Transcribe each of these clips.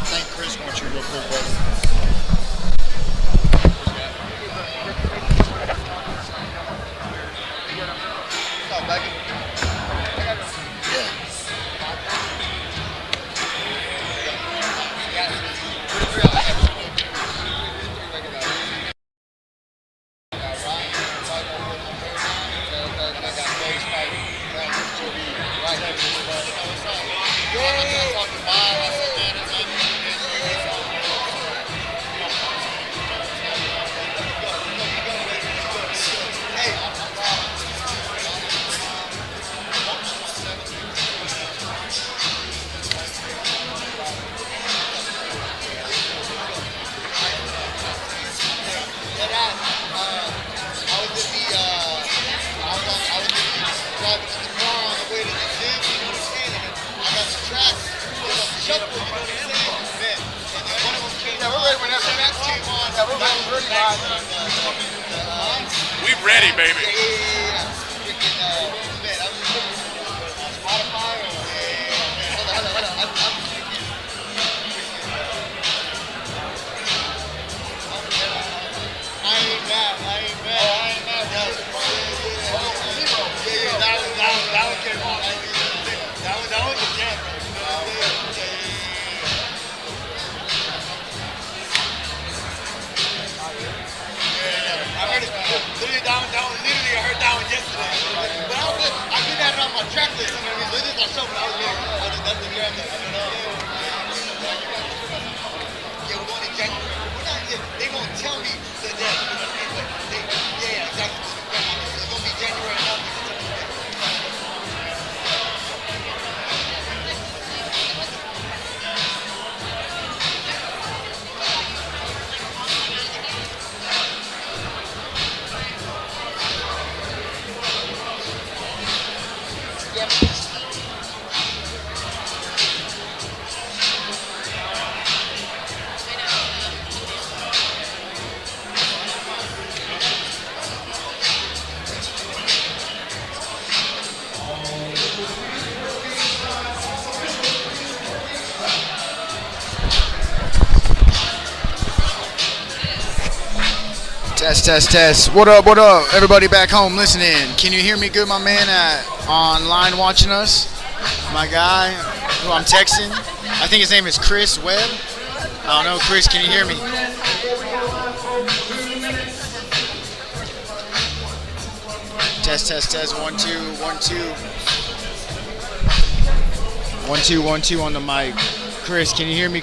think Chris wants you real quick, brother. Oh, Becky? We ready, baby. Literally, I heard that one yesterday. But I did that on my track list. I mean, this is not something I was doing. That's the jam that I don't know. Yeah, we're going to January. We're not, they won't tell me the day. But yeah, exactly. It's going to be January. Test. What up? Everybody back home listening. Can you hear me good, my man, online watching us? My guy, who I'm texting. I think his name is Chris Webb. I don't know, Chris, can you hear me? Test. 1 2 1 2. 1 2 1 2 on the mic. Chris, can you hear me?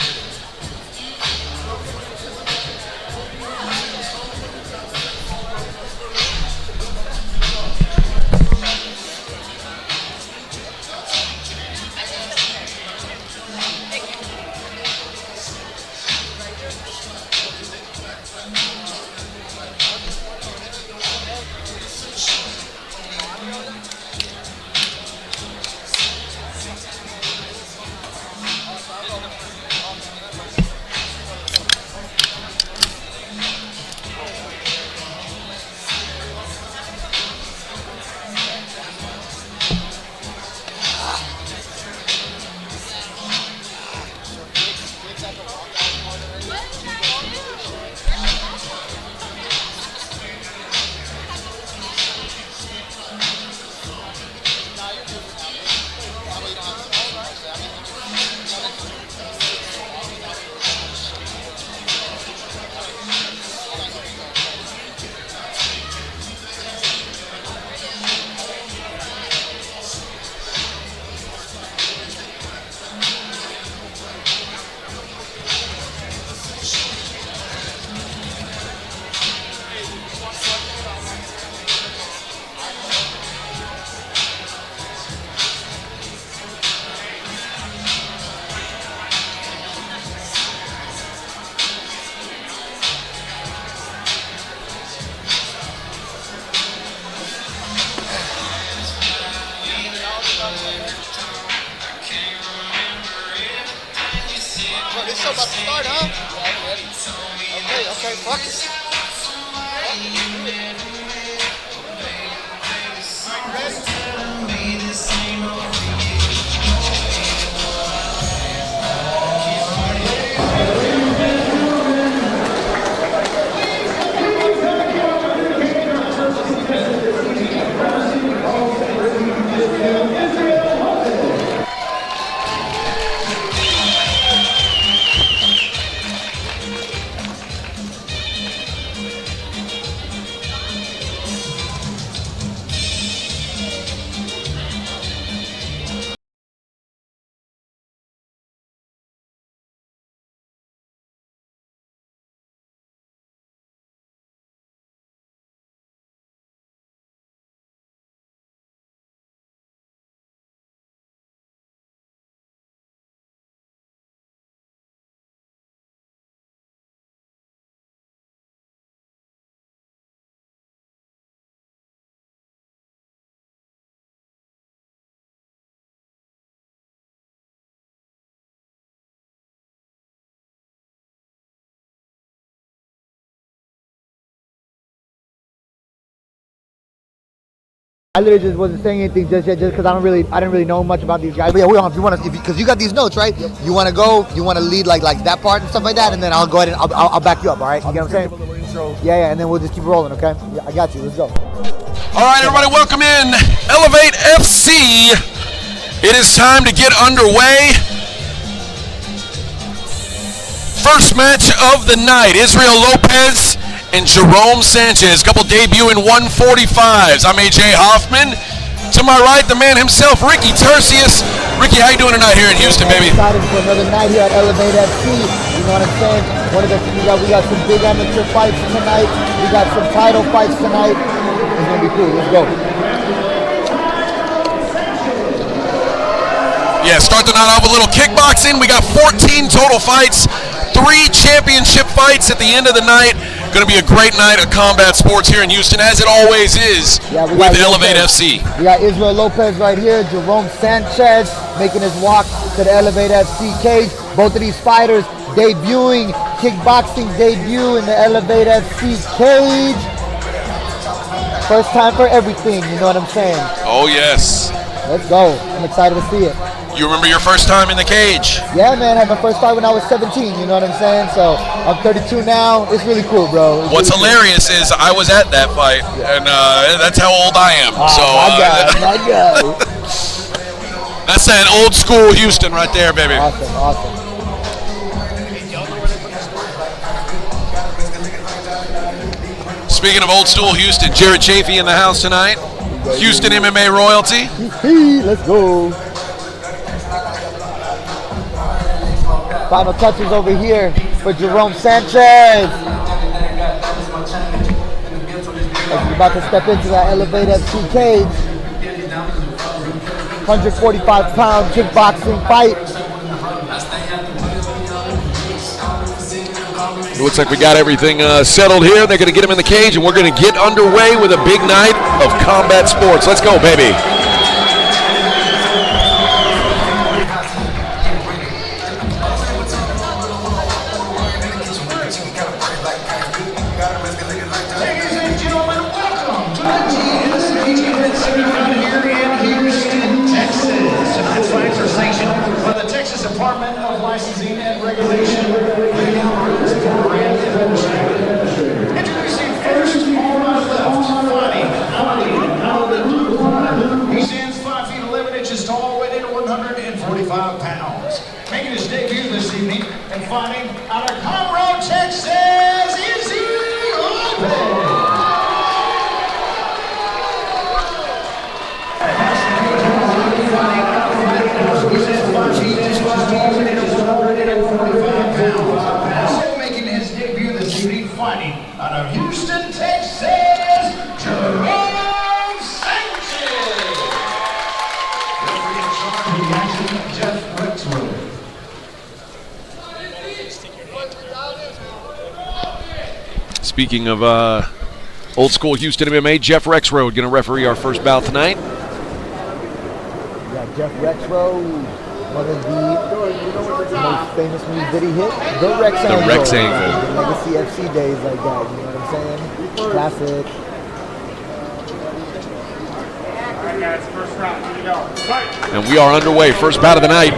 This show about to start, huh? Yeah, I'm ready. Okay, fuck it. I literally just wasn't saying anything just yet, just because I didn't really know much about these guys. But yeah, we on. If you want to, because you got these notes, right? Yep. You want to go, you want to lead like that part and stuff like that, and then I'll go ahead and I'll back you up. All right? You get what I'm saying? Yeah, and then we'll just keep rolling, okay? Yeah, I got you. Let's go. All right, everybody, welcome in Elevate FC. It is time to get underway. First match of the night, Israel Lopez and Jerome Sanchez. Couple debut in 145s. I'm AJ Hoffman. To my right, the man himself, Ricky Tercius. Ricky, how you doing tonight here in Houston, baby? Excited for another night here at Elevate FC. You know what I'm saying? We got some big amateur fights tonight. We got some title fights tonight. It's gonna be cool. Let's go. Yeah, start the night off with a little kickboxing. We got 14 total fights, 3 championship fights at the end of the night. Going to be a great night of combat sports here in Houston, as it always is with Elevate FC. We got Israel Lopez right here, Jerome Sanchez making his walk to the Elevate FC cage. Both of these fighters debuting, kickboxing debut in the Elevate FC cage. First time for everything, you know what I'm saying? Oh, yes. Let's go. I'm excited to see it. You remember your first time in the cage? Yeah, man. I had my first fight when I was 17, you know what I'm saying? So I'm 32 now. It's really cool, bro. What's really hilarious is I was at that fight, and that's how old I am. Oh, so my God. That's that old school Houston right there, baby. Awesome. Speaking of old school Houston, Jared Chafee in the house tonight. Houston MMA royalty. Let's go. Final touches over here for Jerome Sanchez. As we're about to step into that Elevate FC cage. 145-pound kickboxing fight. It looks like we got everything settled here. They're going to get him in the cage, and we're going to get underway with a big night of combat sports. Let's go, baby. Department of Licensing and Regulation. Introducing first, on my left, fighting. He stands 5 feet 11 inches tall, weighing in 145 pounds. Making his debut this evening and fighting out of Conroe, Texas, Israel Lopez. Making his debut this evening, fighting out of Houston, Texas, Jerome Sanchez. Referee in charge of the action, Jeff Rexroad. Speaking of old school Houston MMA, Jeff Rexroad going to referee our first bout tonight. We got Jeff Rexroad, one of the most famous moves that he hit, the Rex Angle. The Rex Angle. The Legacy FC days like that, you know what I'm saying? Classic. And we are underway. First bout of the night.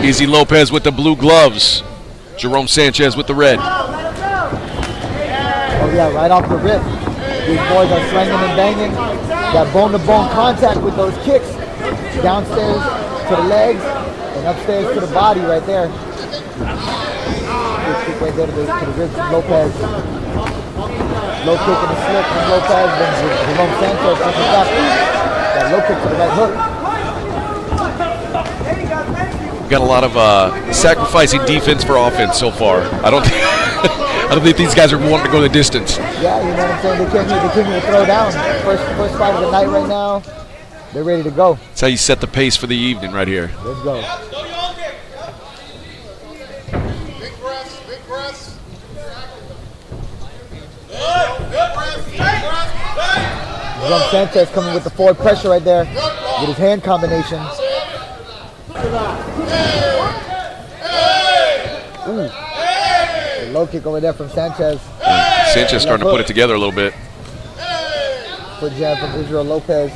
Easy Lopez with the blue gloves. Jerome Sanchez with the red. Oh yeah, right off the rip. These boys are slanging and banging. Got bone-to-bone contact with those kicks. Downstairs to the legs and upstairs to the body right there. Good kick right there to the ribs from Lopez. Low kick in the slip from Lopez. Then Jerome Sanchez uppercut. That low kick to the right hook. Got a lot of sacrificing defense for offense so far. I don't think these guys are wanting to go the distance. Yeah, you know what I'm saying? They came here to throw down. First fight of the night right now. They're ready to go. That's how you set the pace for the evening right here. Let's go. Big breaths. Jerome Sanchez coming with the forward pressure right there with his hand combination. Ooh. A low kick over there from Sanchez. Sanchez starting to put it together a little bit. Foot jab from Israel Lopez.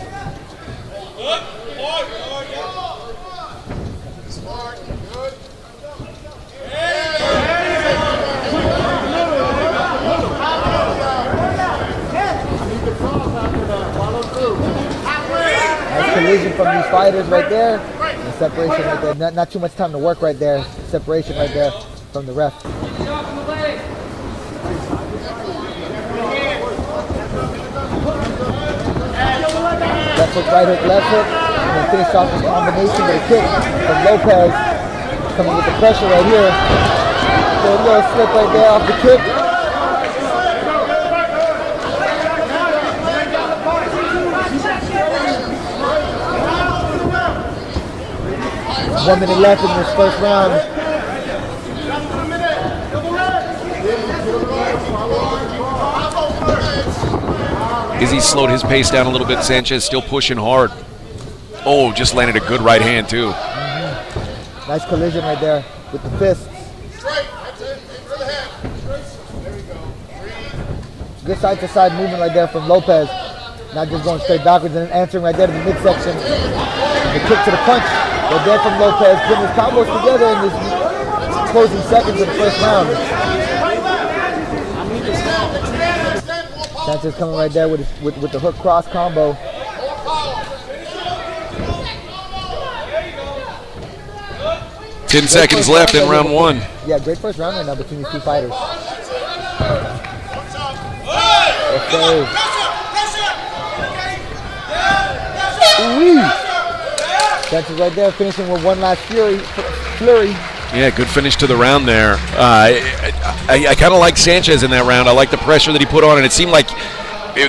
Nice collision from these fighters right there. And separation right there. Not too much time to work right there. Separation right there from the ref. Left hook, right hook, left hook. And then finish off this combination with a kick from Lopez. Coming with the pressure right here. So a little slip right there off the kick. 1 minute left in this first round. Izzy slowed his pace down a little bit. Sanchez still pushing hard. Oh, just landed a good right hand too. Nice collision right there with the fists. Good side-to-side movement right there from Lopez. Not just going straight backwards and answering right there to the midsection. The kick to the punch right there from Lopez. Putting his combos together in this closing seconds of the first round. Sanchez coming right there with the hook cross combo. Ten seconds left in round one. Yeah, great first round right now between these two fighters. Okay. Sanchez right there finishing with one last flurry. Yeah, good finish to the round there. I kind of like Sanchez in that round. I like the pressure that he put on, and it seemed like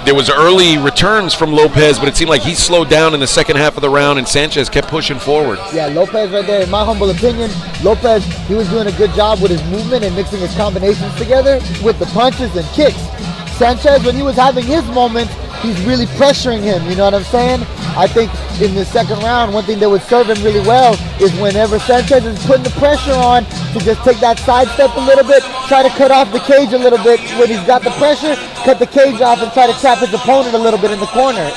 there was early returns from Lopez, but it seemed like he slowed down in the second half of the round, and Sanchez kept pushing forward. Yeah, Lopez right there, in my humble opinion, Lopez, he was doing a good job with his movement and mixing his combinations together with the punches and kicks. Sanchez, when he was having his moments, he's really pressuring him, you know what I'm saying? I think in the second round, one thing that would serve him really well is whenever Sanchez is putting the pressure on to just take that side step a little bit, try to cut off the cage a little bit. When he's got the pressure, cut the cage off and try to trap his opponent a little bit in the corner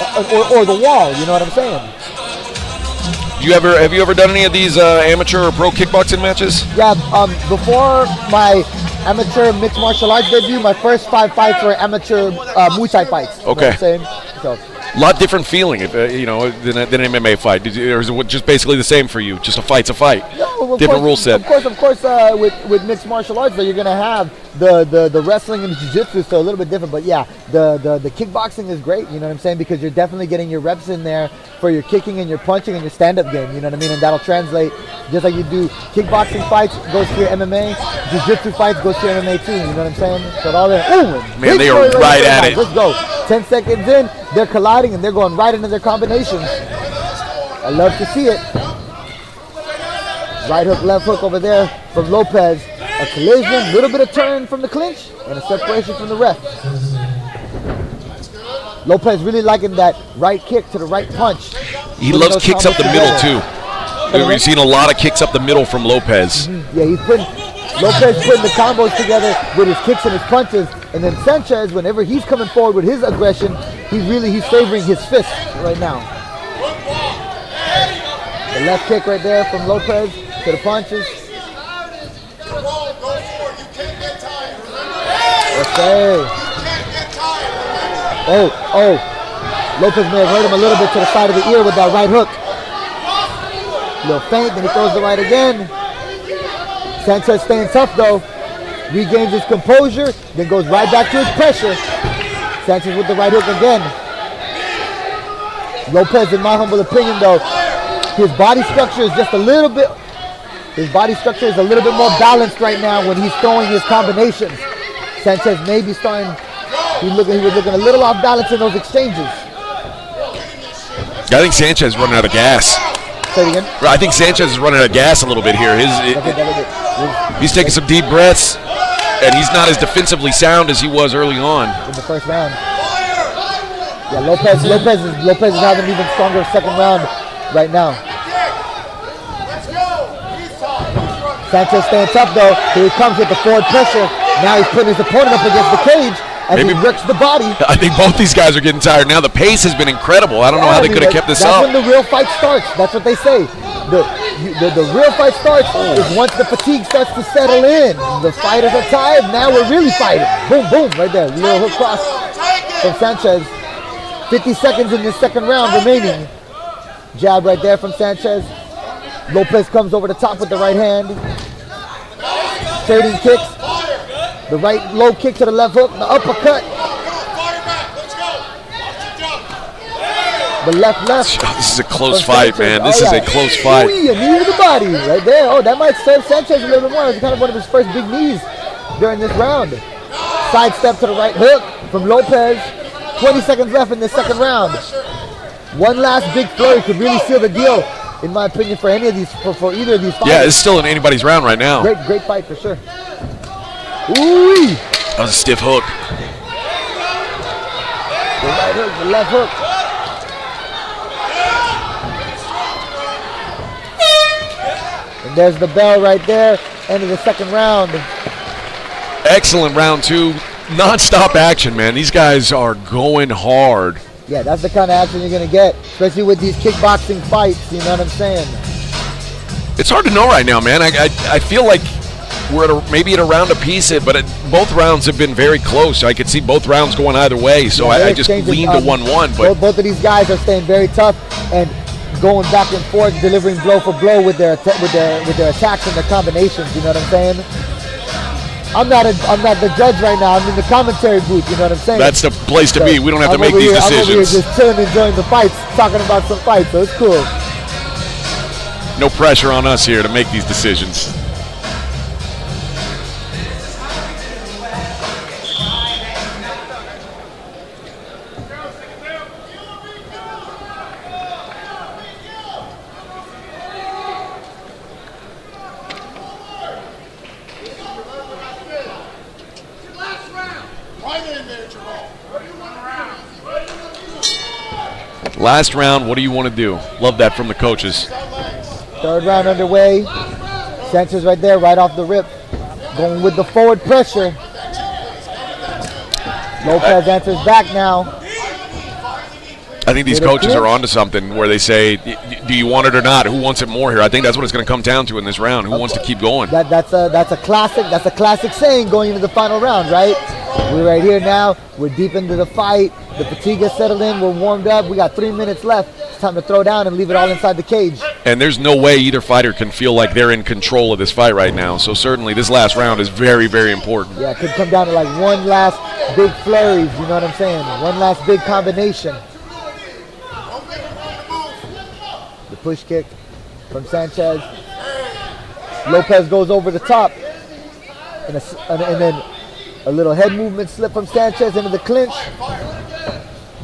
or the wall, you know what I'm saying? Have you ever done any of these amateur or pro kickboxing matches? Yeah, before my amateur mixed martial arts debut, my first 5 fights were amateur Muay Thai fights. Okay. You know what I'm saying? So. A lot different feeling, than an MMA fight. Or is it just basically the same for you? Just a fight's a fight. No, different rule set. Of course. With mixed martial arts, though, you're gonna have the wrestling and the jiu-jitsu, so a little bit different. But yeah, the kickboxing is great. You know what I'm saying? Because you're definitely getting your reps in there for your kicking and your punching and your stand-up game. You know what I mean? And that'll translate just like you do. Kickboxing fights goes to your MMA. Jiu-jitsu fights goes to your MMA too. You know what I'm saying? So all that. Man, they are right at it. Let's go. 10 seconds in, they're colliding and they're going right into their combinations. I love to see it. Right hook, left hook over there from Lopez. A collision, little bit of turn from the clinch, and a separation from the ref. Lopez really liking that right kick to the right punch. He loves kicks up the middle too. We've seen a lot of kicks up the middle from Lopez. Yeah, Lopez putting the combos together with his kicks and his punches, and then Sanchez, whenever he's coming forward with his aggression, he's favoring his fists right now. The left kick right there from Lopez to the punches. Okay. Oh. Lopez may have hurt him a little bit to the side of the ear with that right hook. Little feint, then he throws the right again. Sanchez staying tough though. Regains his composure, then goes right back to his pressure. Sanchez with the right hook again. Lopez, in my humble opinion though, his body structure is just a little bit, more balanced right now when he's throwing his combinations. Sanchez may be starting, he was looking a little off balance in those exchanges. I think Sanchez is running out of gas. Say it again. I think Sanchez is running out of gas a little bit here. He's taking some deep breaths, and he's not as defensively sound as he was early on. In the first round. Yeah, Lopez is having an even stronger second round right now. Sanchez staying tough though. Here he comes with the forward pressure. Now he's putting his opponent up against the cage. as he works the body. I think both these guys are getting tired now. The pace has been incredible. I don't know how they could have kept this that's up. That's when the real fight starts. That's what they say. The real fight starts is once the fatigue starts to settle in. The fighters are tired. Now we're really fighting. Boom, boom, right there. Little hook cross from Sanchez. 50 seconds in this second round remaining. Jab right there from Sanchez. Lopez comes over the top with the right hand. Trading kicks. The right low kick to the left hook. The uppercut. The left. This is a close fight, man. This is a close fight. Ooh, a knee to the body right there. Oh, that might serve Sanchez a little bit more. It's kind of one of his first big knees during this round. Side step to the right hook from Lopez. 20 seconds left in this second round. One last big flurry could really seal the deal, in my opinion, for any of these, for either of these fighters. Yeah, it's still in anybody's round right now. Great fight for sure. Ooh! That was a stiff hook. The right hook, the left hook. And there's the bell right there. End of the second round. Excellent round two. Non-stop action, man. These guys are going hard. Yeah, that's the kind of action you're going to get, especially with these kickboxing fights, you know what I'm saying? It's hard to know right now, man. I feel like we're at maybe at a round apiece, but both rounds have been very close. I could see both rounds going either way, so yeah, I just lean to 1-1. But both of these guys are staying very tough and going back and forth, delivering blow for blow with their attacks and their combinations, you know what I'm saying? I'm not the judge right now. I'm in the commentary booth. You know what I'm saying? That's the place to be. We don't have to make these decisions. I'm over here just chilling, enjoying the fights, talking about some fights. So it's cool. No pressure on us here to make these decisions. Last round, what do you want to do? Love that from the coaches. Third round underway. Sanchez right there, right off the rip. Going with the forward pressure. Lopez answers back now. I think these coaches are onto something where they say, do you want it or not? Who wants it more here? I think that's what it's going to come down to in this round. Who wants to keep going? That's a classic saying going into the final round, right? We're right here now. We're deep into the fight. The fatigue has settled in. We're warmed up. We got 3 minutes left. It's time to throw down and leave it all inside the cage. And there's no way either fighter can feel like they're in control of this fight right now. So certainly this last round is very, very important. Yeah, it could come down to like one last big flurries. You know what I'm saying? One last big combination. The push kick from Sanchez. Lopez goes over the top. And then a little head movement slip from Sanchez into the clinch.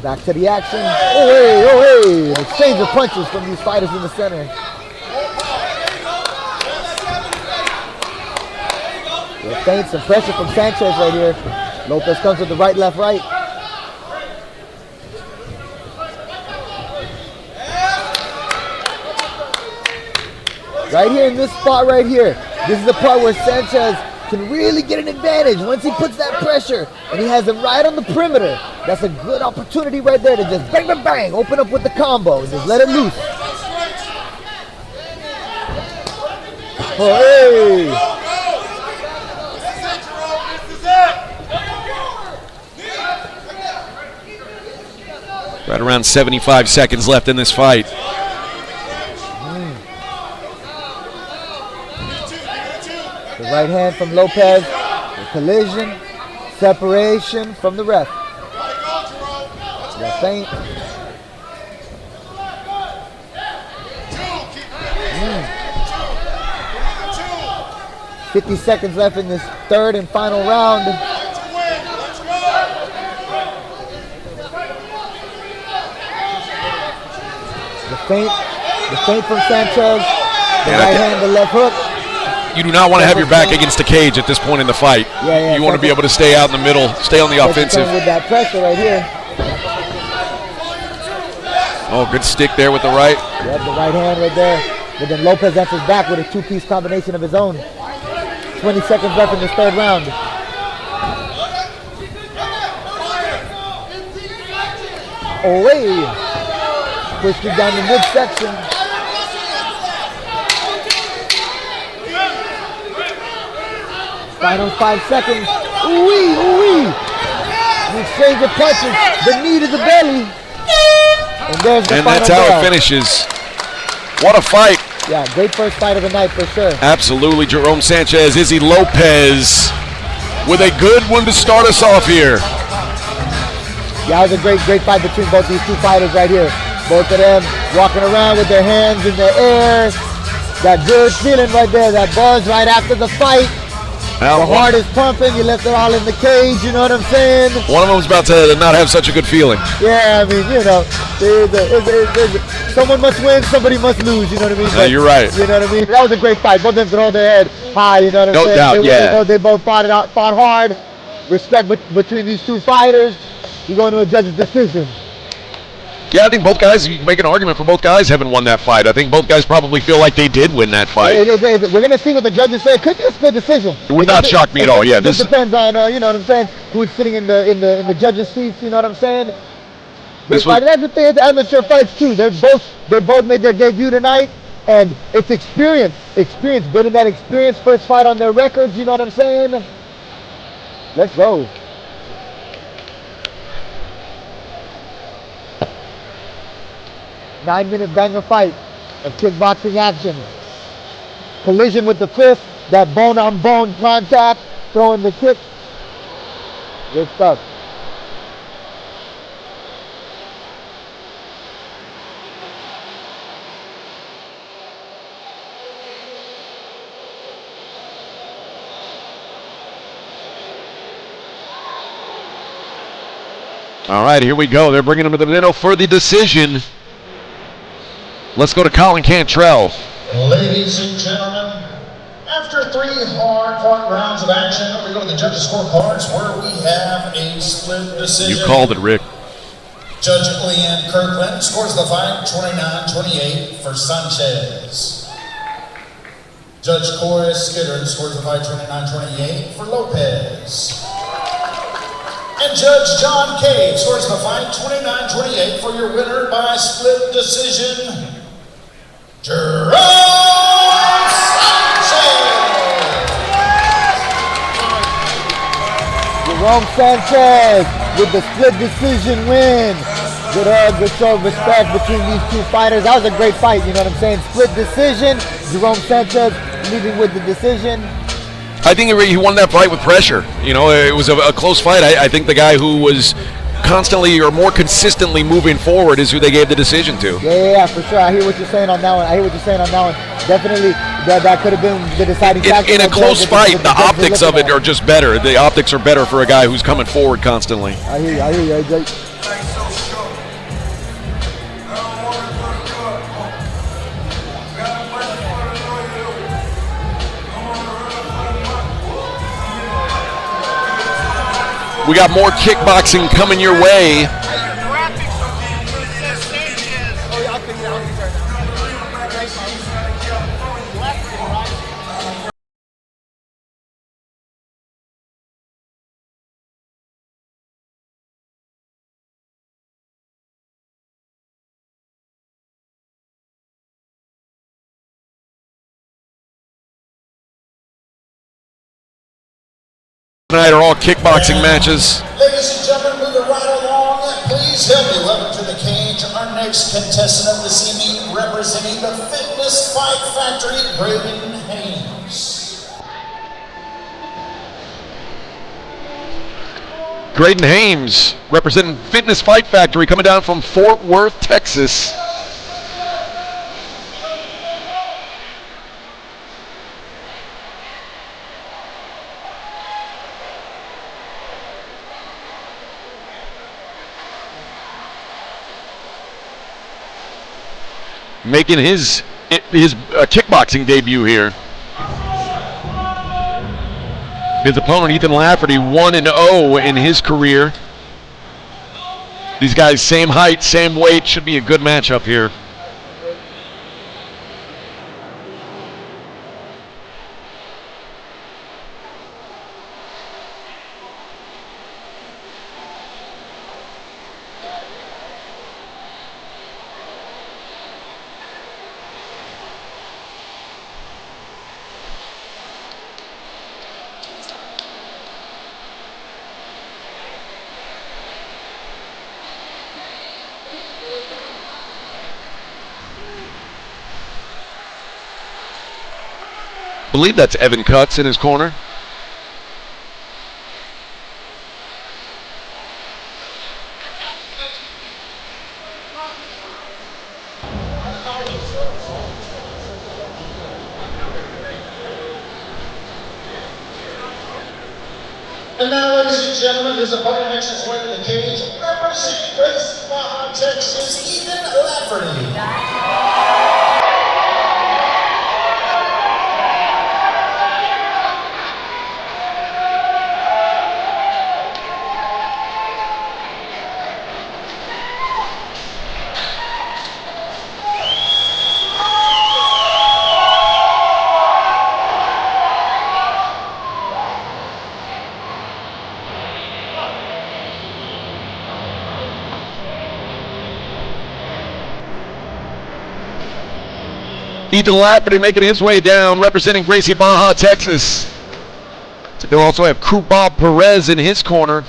Back to the action. Oh, hey. An exchange of punches from these fighters in the center. The feints and pressure from Sanchez right here. Lopez comes with the right, left, right. Right here in this spot right here. This is the part where Sanchez can really get an advantage once he puts that pressure and he has him right on the perimeter. That's a good opportunity right there to just bang, bang, bang, open up with the combo and just let it loose. Oh, hey. Right around 75 seconds left in this fight. The right hand from Lopez, the collision, separation from the ref. The feint. 50 seconds left in this third and final round. The feint from Sanchez, the right hand, the left hook. You do not want to have your back against the cage at this point in the fight. Yeah. You want to be able to stay out in the middle, stay on the offensive. With that pressure right here. Oh, good stick there with the right. Yep, the right hand right there. But then Lopez answers back with a two-piece combination of his own. 20 seconds left in this third round. away. Pushed it down the midsection. Final 5 seconds. Ooh-wee, ooh-wee. The exchange of punches. The knee to the belly. And there's the final that's how bell. it finishes. What a fight. Yeah, great first fight of the night for sure. Absolutely. Jerome Sanchez, Izzy Lopez with a good one to start us off here. Yeah, it was a great fight between both these two fighters right here. Both of them walking around with their hands in the air. That good feeling right there, that buzz right after the fight. The heart is pumping, you left it all in the cage, you know what I'm saying? One of them was about to not have such a good feeling. Yeah, I mean, you know, someone must win, somebody must lose, you know what I mean? No, you're right. You know what I mean? That was a great fight. Both of them throw their head high, you know what I'm saying? No doubt, yeah. They both fought hard. Respect between these two fighters. You go into a judge's decision. Yeah, I think both guys, you can make an argument for both guys having won that fight. I think both guys probably feel like they did win that fight. We're going to see what the judges say. It could be a split decision. It would not shock me at all, yeah. This depends on, you know what I'm saying, who's sitting in the judges' seats, you know what I'm saying? That's the thing, it's amateur fights too. They both made their debut tonight, and it's experience. Building that experience, first fight on their records, you know what I'm saying? Let's go. Nine-minute banger fight of kickboxing action. Collision with the fist, that bone-on-bone contact, throwing the kick. Good stuff. All right, here we go. They're bringing him to the middle for the decision. Let's go to Colin Cantrell. Ladies and gentlemen, after 3 hard-fought rounds of action, we go to the judges' scorecards where we have a split decision. You called it, Rick. Judge Leanne Kirkland scores the fight 29-28 for Sanchez. Judge Corey Skiddern scores the fight 29-28 for Lopez. And Judge John Cave scores the fight 29-28 for your winner by split decision, Jerome Sanchez with the split decision win. Good show of respect between these two fighters. That was a great fight, you know what I'm saying? Split decision. Jerome Sanchez leaving with the decision. I think he won that fight with pressure. You know, it was a close fight. I think the guy who was constantly or more consistently moving forward is who they gave the decision to. Yeah, for sure. I hear what you're saying on that one. Definitely, that could have been the deciding factor. In a close fight, the optics of it are just better. The optics are better for a guy who's coming forward constantly. I hear you, AJ. We got more kickboxing coming your way. Tonight are all kickboxing matches. Ladies and gentlemen, moving right along, please help me welcome to the cage our next contestant of this evening, representing the Fitness Fight Factory, Graydon Haynes. Graydon Haynes representing Fitness Fight Factory, coming down from Fort Worth, Texas. Making his kickboxing debut here. His opponent, Ethan Lafferty, 1-0 in his career. These guys, same height, same weight, should be a good matchup here. believe that's Evan Cutts in his corner. And now, ladies and gentlemen, his opponent makes his way to the cage, representing Gracie, Texas, Ethan Lafferty. Ethan Lafferty making his way down, representing Gracie, Baja, Texas. They'll also have Crew Bob Perez in his corner.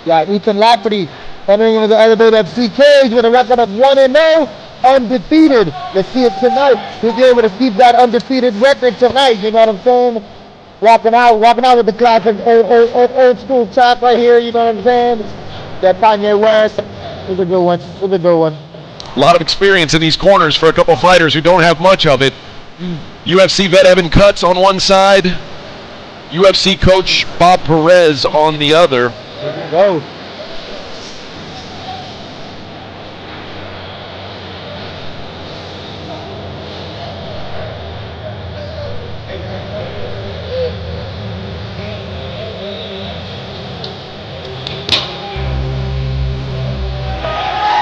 Yeah, Ethan Lafferty entering into the Elevated FC cage with a record of 1-0, undefeated. Let's see it tonight. He'll be able to keep that undefeated record tonight. You know what I'm saying? Walking out with the classic old school chop right here. You know what I'm saying? That Kanye West. It was a good one. It was a good one. A lot of experience in these corners for a couple fighters who don't have much of it. UFC vet Evan Cutts on one side, UFC coach Bob Perez on the other. Here we go.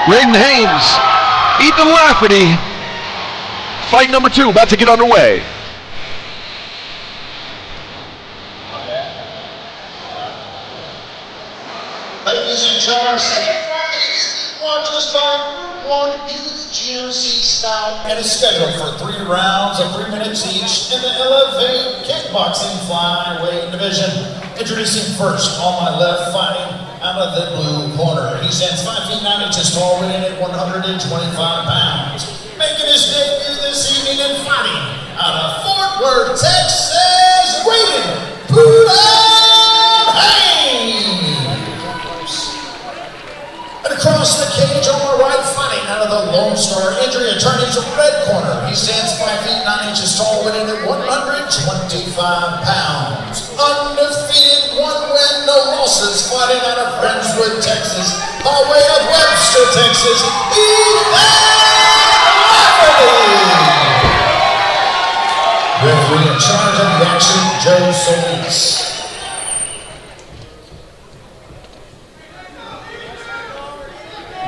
Braden Haynes, Ethan Lafferty, fight number 2 about to get underway. Ladies and gentlemen, watch this fight. One is GMC style and is scheduled for 3 rounds of 3 minutes each in the Elevate Kickboxing Flyweight division. Introducing first on my left, fighting out of the blue corner. He stands 5 feet 9 inches tall, weighing at 125 pounds. Making his debut this evening and fighting out of Fort Worth, Texas, Braden Haynes. And across the cage on my right, fighting out of the Lone Star Injury Attorney's red corner. He stands 5 feet 9 inches tall, weighing at 125 pounds. Undefeated, 1 win, no losses, fighting out of Friendswood, Texas, by way of Webster, Texas, Ethan Lafferty. Referee in charge of the action, Joe Solis.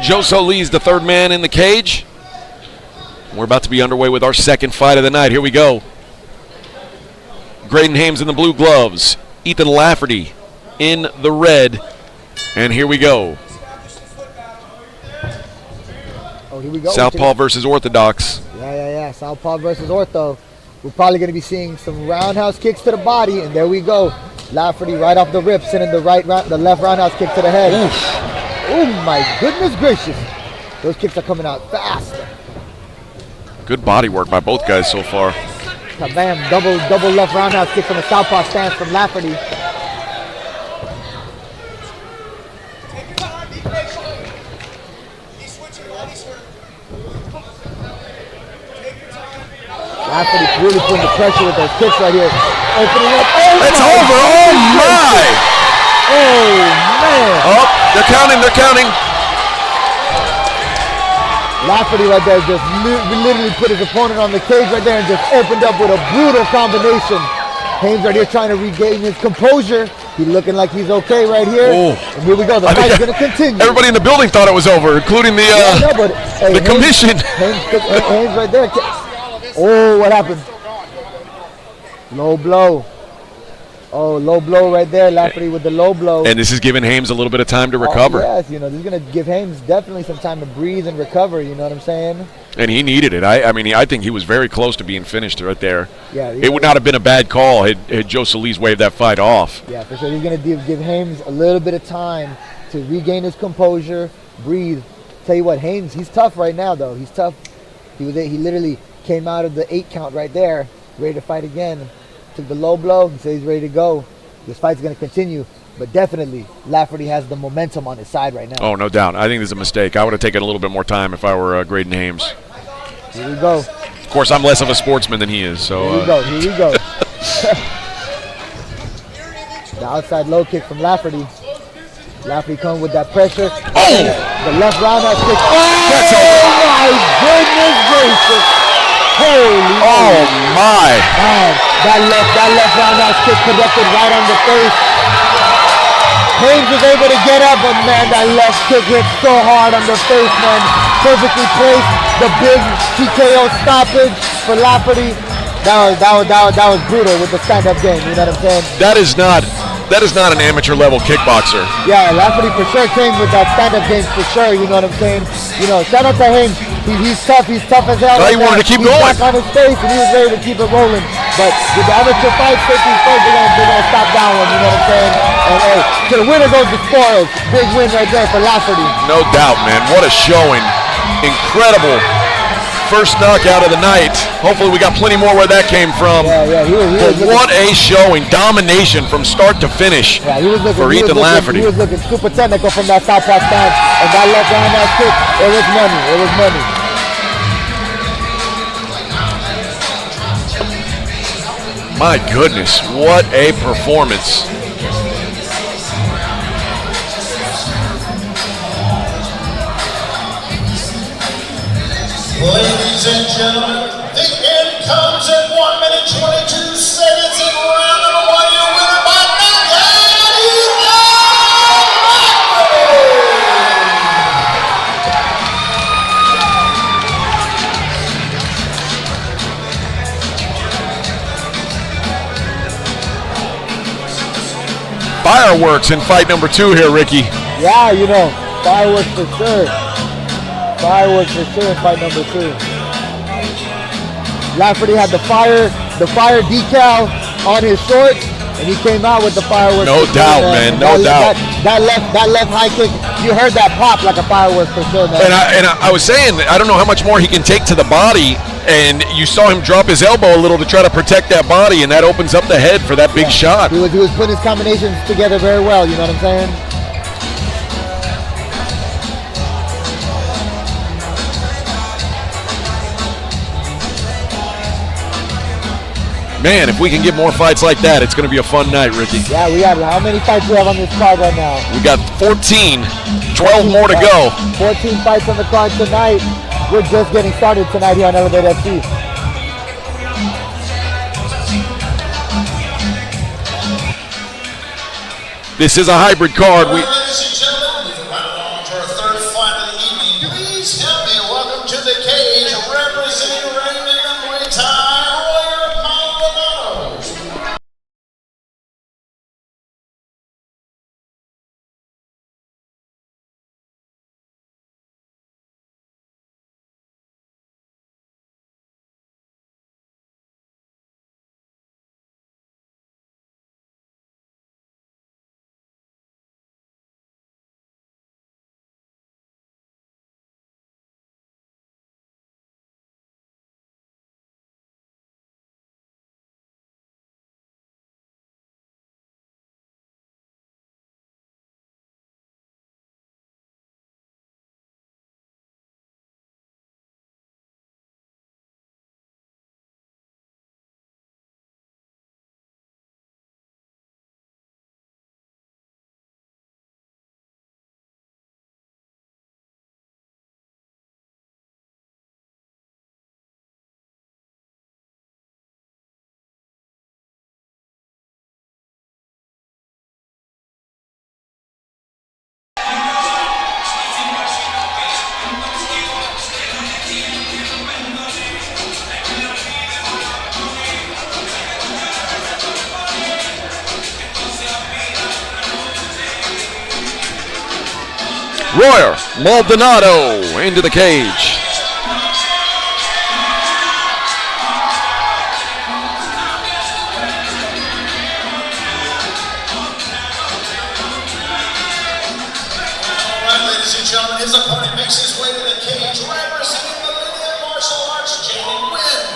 Joe Solis, the third man in the cage. We're about to be underway with our second fight of the night. Here we go. Braden Haynes in the blue gloves. Ethan Lafferty in the red. And here we go. Oh, here we go. Southpaw versus Orthodox. Yeah. Southpaw versus Ortho. We're probably going to be seeing some roundhouse kicks to the body, and there we go. Lafferty right off the rip, sending the left roundhouse kick to the head. Oh my goodness gracious. Those kicks are coming out fast. Good body work by both guys so far. Bam, double left roundhouse kick from a southpaw stance from Lafferty. Lafferty really putting the pressure with those kicks right here. Opening up. Oh, it's over. Oh my! Oh man! Oh, they're counting. Lafferty right there just literally put his opponent on the cage right there and just opened up with a brutal combination. Haynes right here trying to regain his composure. He's looking like he's okay right here. Oh. And here we go. The fight's going to continue. Everybody in the building thought it was over, including the Haynes, commission. Haynes right there. Oh, what happened? Low blow. Oh, low blow right there. Lafferty with the low blow. And this is giving Haynes a little bit of time to recover. Yes, this is going to give Haynes definitely some time to breathe and recover, you know what I'm saying? And he needed it. I think he was very close to being finished right there. Yeah, it would not have been a bad call had Joe Solis waved that fight off. Yeah, for sure. He's going to give Haynes a little bit of time to regain his composure, breathe. Tell you what, Haynes, he's tough right now, though. He's tough. He literally came out of the 8 count right there, ready to fight again. took the low blow. He said he's ready to go. This fight's going to continue. But definitely, Lafferty has the momentum on his side right now. Oh, no doubt. I think this is a mistake. I would have taken a little bit more time if I were Graydon Hames. Here we go. Of course, I'm less of a sportsman than he is. So here we go. Here we go. The outside low kick from Lafferty. Lafferty coming with that pressure. Oh! The left roundhouse kick. That's Oh my goodness gracious! Holy! Oh my! Man, that left roundhouse kick connected right on the face. Hames was able to get up, but man, that left kick hit so hard on the face, man. Perfectly placed. The big TKO stoppage for Lafferty. That was brutal with the stand-up game. You know what I'm saying? That is not an amateur level kickboxer. Yeah, Lafferty for sure came with that stand-up game for sure. You know what I'm saying? You know, shout out to Hames. He's tough. He's tough as hell. He wanted to keep going. Back on his face, and he was ready to keep it rolling. But with the amateur fights, first, they're gonna stop that one. You know what I'm saying? And hey, to the winner goes the spoils. Big win right there for Lafferty. No doubt, man. What a showing! Incredible first knockout of the night. Hopefully, we got plenty more where that came from. Yeah. He was What a showing! Domination from start to finish for Ethan Lafferty. He was looking super technical from that southpaw stance, and that left roundhouse kick. It was money. It was money. My goodness, what a performance. Ladies and gentlemen, the end comes at 1 minute 22 seconds in round number 1. Your winner by knockout, Ethan Lafferty. Fireworks in fight number 2 here, Ricky. Yeah, you know, fireworks for sure. Fireworks for sure in fight number 2. Lafferty had the fire decal on his shorts, and he came out with the fireworks. No doubt, man. No doubt. That left high kick, you heard that pop like a firework for sure, man. And I was saying, I don't know how much more he can take to the body, and you saw him drop his elbow a little to try to protect that body, and that opens up the head for that big shot. He was putting his combinations together very well, you know what I'm saying? Man, if we can get more fights like that, it's going to be a fun night, Ricky. Yeah, we got, how many fights do we have on this card right now? We got 14, 12 more to go. 14 fights on the card tonight. We're just getting started tonight here on Elevate FC. This is a hybrid card. Ladies and gentlemen, we've rounded on to our third fight of the evening. Please help me welcome to the cage, representing Raymond and Muay Thai, Royer Maldonado. Royer Maldonado into the cage. Ladies and gentlemen, his opponent makes his way to the cage, representing the Millennium Martial Arts, Jane Wynn.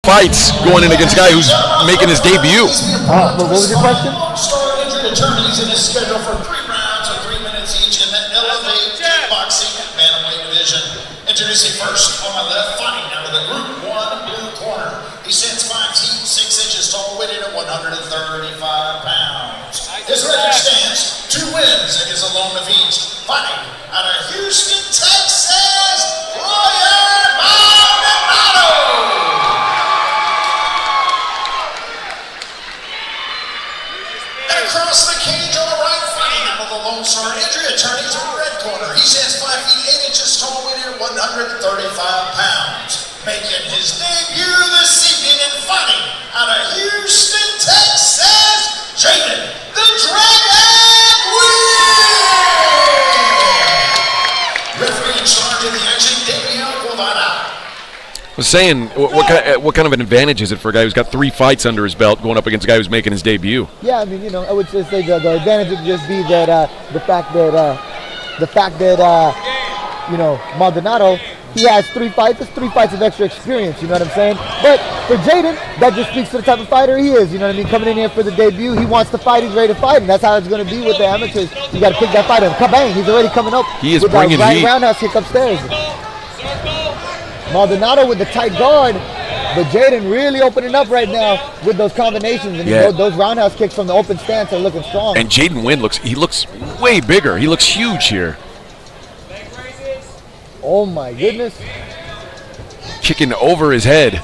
fights going in against a guy who's making his debut. What was your question? Star injured attorneys in his schedule for 3 rounds of 3 minutes each in the Elevate Kickboxing Bantamweight division. Introducing first on my left, fighting out of the Group 1 blue corner. He stands 5 feet 6 inches tall, weighted at 135 pounds. His record stands 2 wins against a lone defeat. Fighting out of Houston, Texas, Royer Maldonado. And across the cage on the right, fighting out of the Lone Star injury attorneys in the red corner. He stands 5 feet 8 inches tall, weighted at 135 pounds. Making his debut this evening and fighting out of Houston, Texas, Jaden the Dragon Wynn! Referee in charge of the action, Daniel Guevara. I was saying, what kind of an advantage is it for a guy who's got 3 fights under his belt going up against a guy who's making his debut? Yeah, I mean, you know, I would just say the advantage would just be that the fact that you know, Maldonado, he has 3 fights. It's 3 fights of extra experience, you know what I'm saying? But for Jaden, that just speaks to the type of fighter he is, you know what I mean? Coming in here for the debut, he wants to fight, he's ready to fight, and that's how it's going to be with the amateurs. You got to pick that fight up. Kabang, he's already coming up. He is with bringing that right heat. roundhouse kick upstairs. Maldonado with the tight guard, but Jaden really opening up right now with those combinations, and those roundhouse kicks from the open stance are looking strong. And Jaden Wynn looks way bigger. He looks huge here. Oh my goodness. Kicking over his head.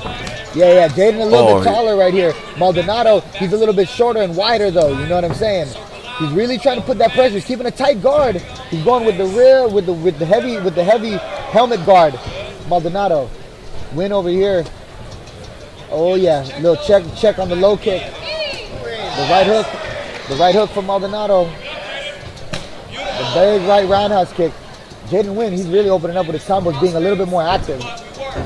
Yeah, Jaden a little bit taller right here. Maldonado, he's a little bit shorter and wider though, you know what I'm saying? He's really trying to put that pressure. He's keeping a tight guard. He's going with the rear, with the heavy helmet guard. Maldonado. Win over here. Oh yeah, little check on the low kick. The right hook from Maldonado. The big right roundhouse kick. Jaden Wynn, he's really opening up with his combos, being a little bit more active.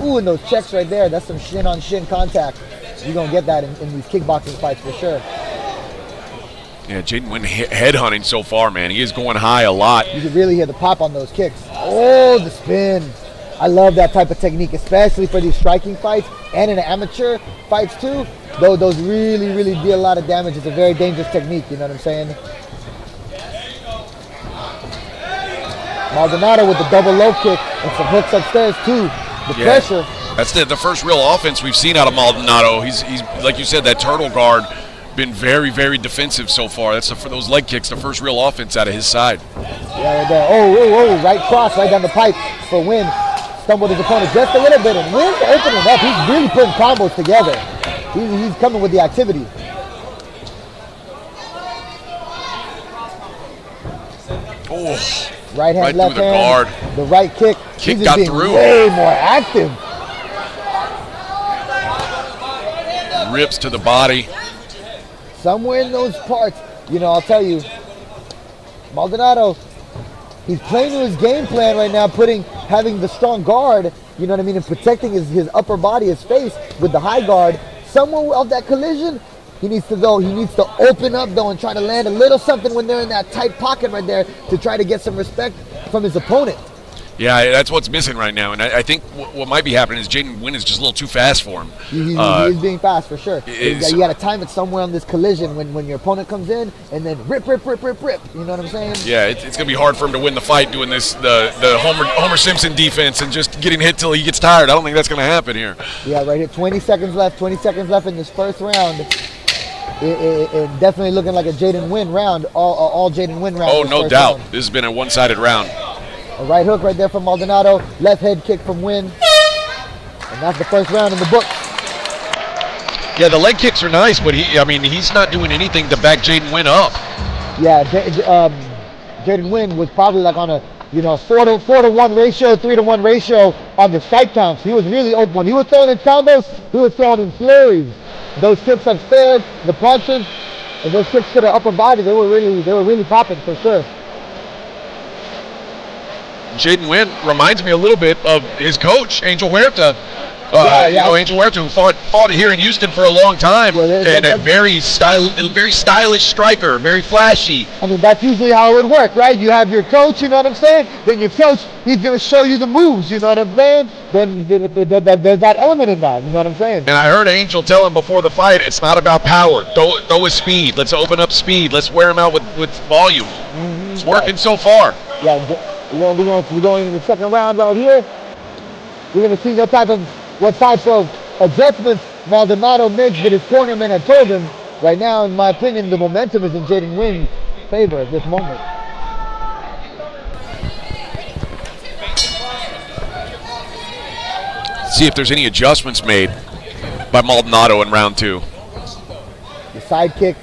Ooh, and those checks right there, that's some shin-on-shin contact. You're going to get that in these kickboxing fights for sure. Yeah, Jaden Wynn headhunting so far, man. He is going high a lot. You can really hear the pop on those kicks. Oh, the spin. I love that type of technique, especially for these striking fights and in the amateur fights too. Though those really deal a lot of damage. It's a very dangerous technique, you know what I'm saying? Maldonado with the double low kick and some hooks upstairs too. The pressure. That's the first real offense we've seen out of Maldonado. He's like you said, that turtle guard been very defensive so far. That's for those leg kicks, the first real offense out of his side. Yeah, right there. Oh, right cross right down the pipe for Wynn. Stumbled his opponent just a little bit, and Wynn's opening up. He's really putting combos together. He's coming with the activity. Oh. Right hand, right left through the hand, guard. the right kick. Kick He's got being through. way more active. Rips to the body. Somewhere in those parts, you know, I'll tell you, Maldonado, he's playing to his game plan right now, having the strong guard, you know what I mean, and protecting his upper body, his face with the high guard. Somewhere of that collision, he needs to open up though and try to land a little something when they're in that tight pocket right there to try to get some respect from his opponent. Yeah, that's what's missing right now, and I think what might be happening is Jaden Wynn is just a little too fast for him. He's being fast for sure. You got to time it somewhere on this collision when your opponent comes in and then rip. You know what I'm saying? Yeah, it's going to be hard for him to win the fight doing this the Homer Simpson defense and just getting hit till he gets tired. I don't think that's going to happen here. Yeah, right here. 20 seconds left in this first round. It definitely looking like a Jaden Wynn round. All Jaden Wynn round. Oh, no doubt. Round. This has been a one-sided round. A right hook right there from Maldonado. Left head kick from Wynn. And that's the first round in the book. Yeah, the leg kicks are nice, but he's not doing anything to back Jaden Wynn up. Yeah, Jaden Wynn was probably like on a 4-to-1 ratio, 3-to-1 ratio on the strike counts. He was really open. When he was throwing in combos, he was throwing in flurries. Those kicks upstairs, the punches, and those kicks to the upper body, they were really popping for sure. Jaden Wynn reminds me a little bit of his coach, Angel Huerta. Angel Huerta, who fought here in Houston for a long time, and a very stylish striker, very flashy. I mean, that's usually how it would work, right? You have your coach, you know what I'm saying? Then your coach, he's going to show you the moves, you know what I'm saying? Then there's that element in that, you know what I'm saying? And I heard Angel tell him before the fight, it's not about power. Throw his speed. Let's open up speed. Let's wear him out with volume. Mm-hmm. It's working so far. Yeah, we're going into the second round out here. We're going to see what type of adjustments Maldonado makes with his cornerman had told him. Right now, in my opinion, the momentum is in Jaden Wynn's favor at this moment. See if there's any adjustments made by Maldonado in round 2. The sidekick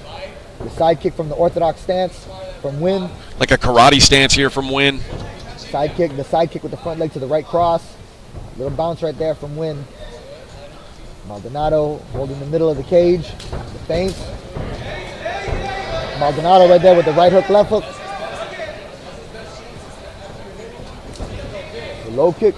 from the orthodox stance from Wynn. Like a karate stance here from Wynn. The sidekick with the front leg to the right cross. Little bounce right there from Wynn. Maldonado holding the middle of the cage. The feint. Maldonado right there with the right hook, left hook. The low kick.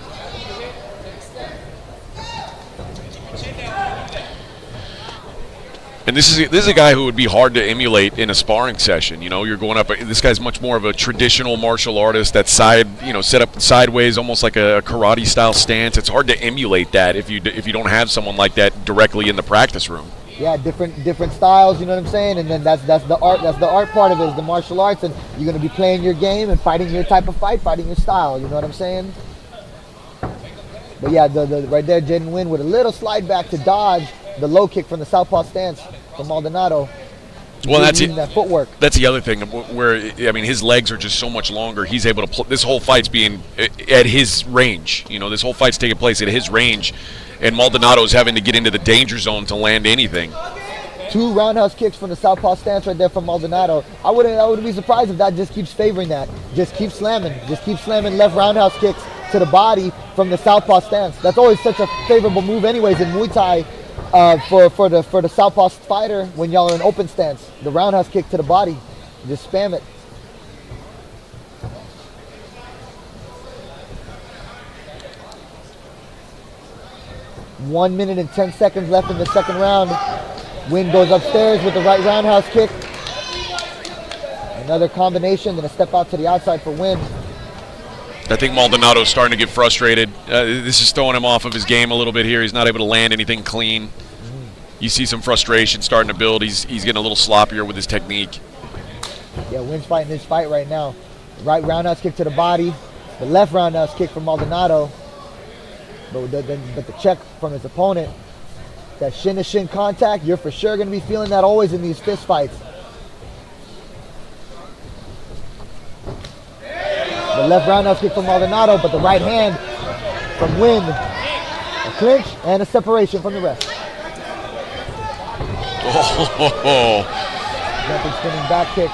And this is a guy who would be hard to emulate in a sparring session. You know, you're going up. This guy's much more of a traditional martial artist. That set up sideways, almost like a karate style stance. It's hard to emulate that if you don't have someone like that directly in the practice room. Yeah, different styles. You know what I'm saying? And then that's the art. That's the art part of it, is the martial arts, and you're gonna be playing your game and fighting your type of fight, fighting your style. You know what I'm saying? But yeah, the right there, Jaden Wynn with a little slide back to dodge the low kick from the southpaw stance from Maldonado. Well, that's it. That footwork. That's the other thing where, I mean, his legs are just so much longer. He's able to this whole fight's being at his range. You know, this whole fight's taking place at his range, and Maldonado's having to get into the danger zone to land anything. 2 roundhouse kicks from the southpaw stance right there from Maldonado. I wouldn't be surprised if that just keeps favoring that. Just keep slamming left roundhouse kicks to the body from the southpaw stance. That's always such a favorable move anyways in Muay Thai. For the southpaw fighter, when y'all are in open stance, the roundhouse kick to the body, just spam it. One minute and 10 seconds left in the second round. Wynn goes upstairs with the right roundhouse kick. Another combination, then a step out to the outside for Wynn. I think Maldonado's starting to get frustrated. This is throwing him off of his game a little bit here. He's not able to land anything clean. You see some frustration starting to build. He's getting a little sloppier with his technique. Yeah, Wynn's fighting his fight right now. The right roundhouse kick to the body. The left roundhouse kick from Maldonado. But the check from his opponent. That shin-to-shin contact, you're for sure going to be feeling that always in these fist fights. The left roundhouse kick from Maldonado, but the right hand from Wynn. A clinch and a separation from the rest. Jumping spinning back kick.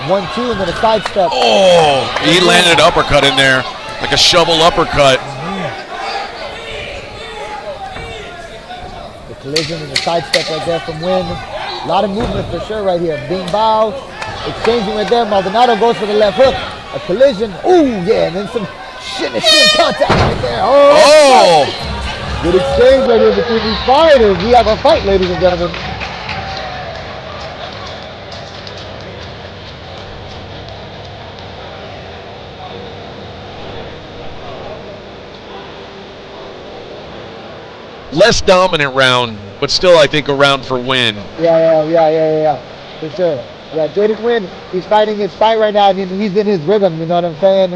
1-2 and then a sidestep. Oh, he landed an uppercut in there, like a shovel uppercut. The collision and the sidestep right there from Wynn. A lot of movement for sure right here. Bing bow, exchanging right there. Maldonado goes for the left hook. A collision. Ooh, yeah, and then some shin-to-shin contact right there. Oh! Good exchange right here between these fighters. We have a fight, ladies and gentlemen. Less dominant round, but still I think a round for Wynn. Yeah. For sure. Yeah, Jaden Wynn, he's fighting his fight right now, and he's in his rhythm, you know what I'm saying?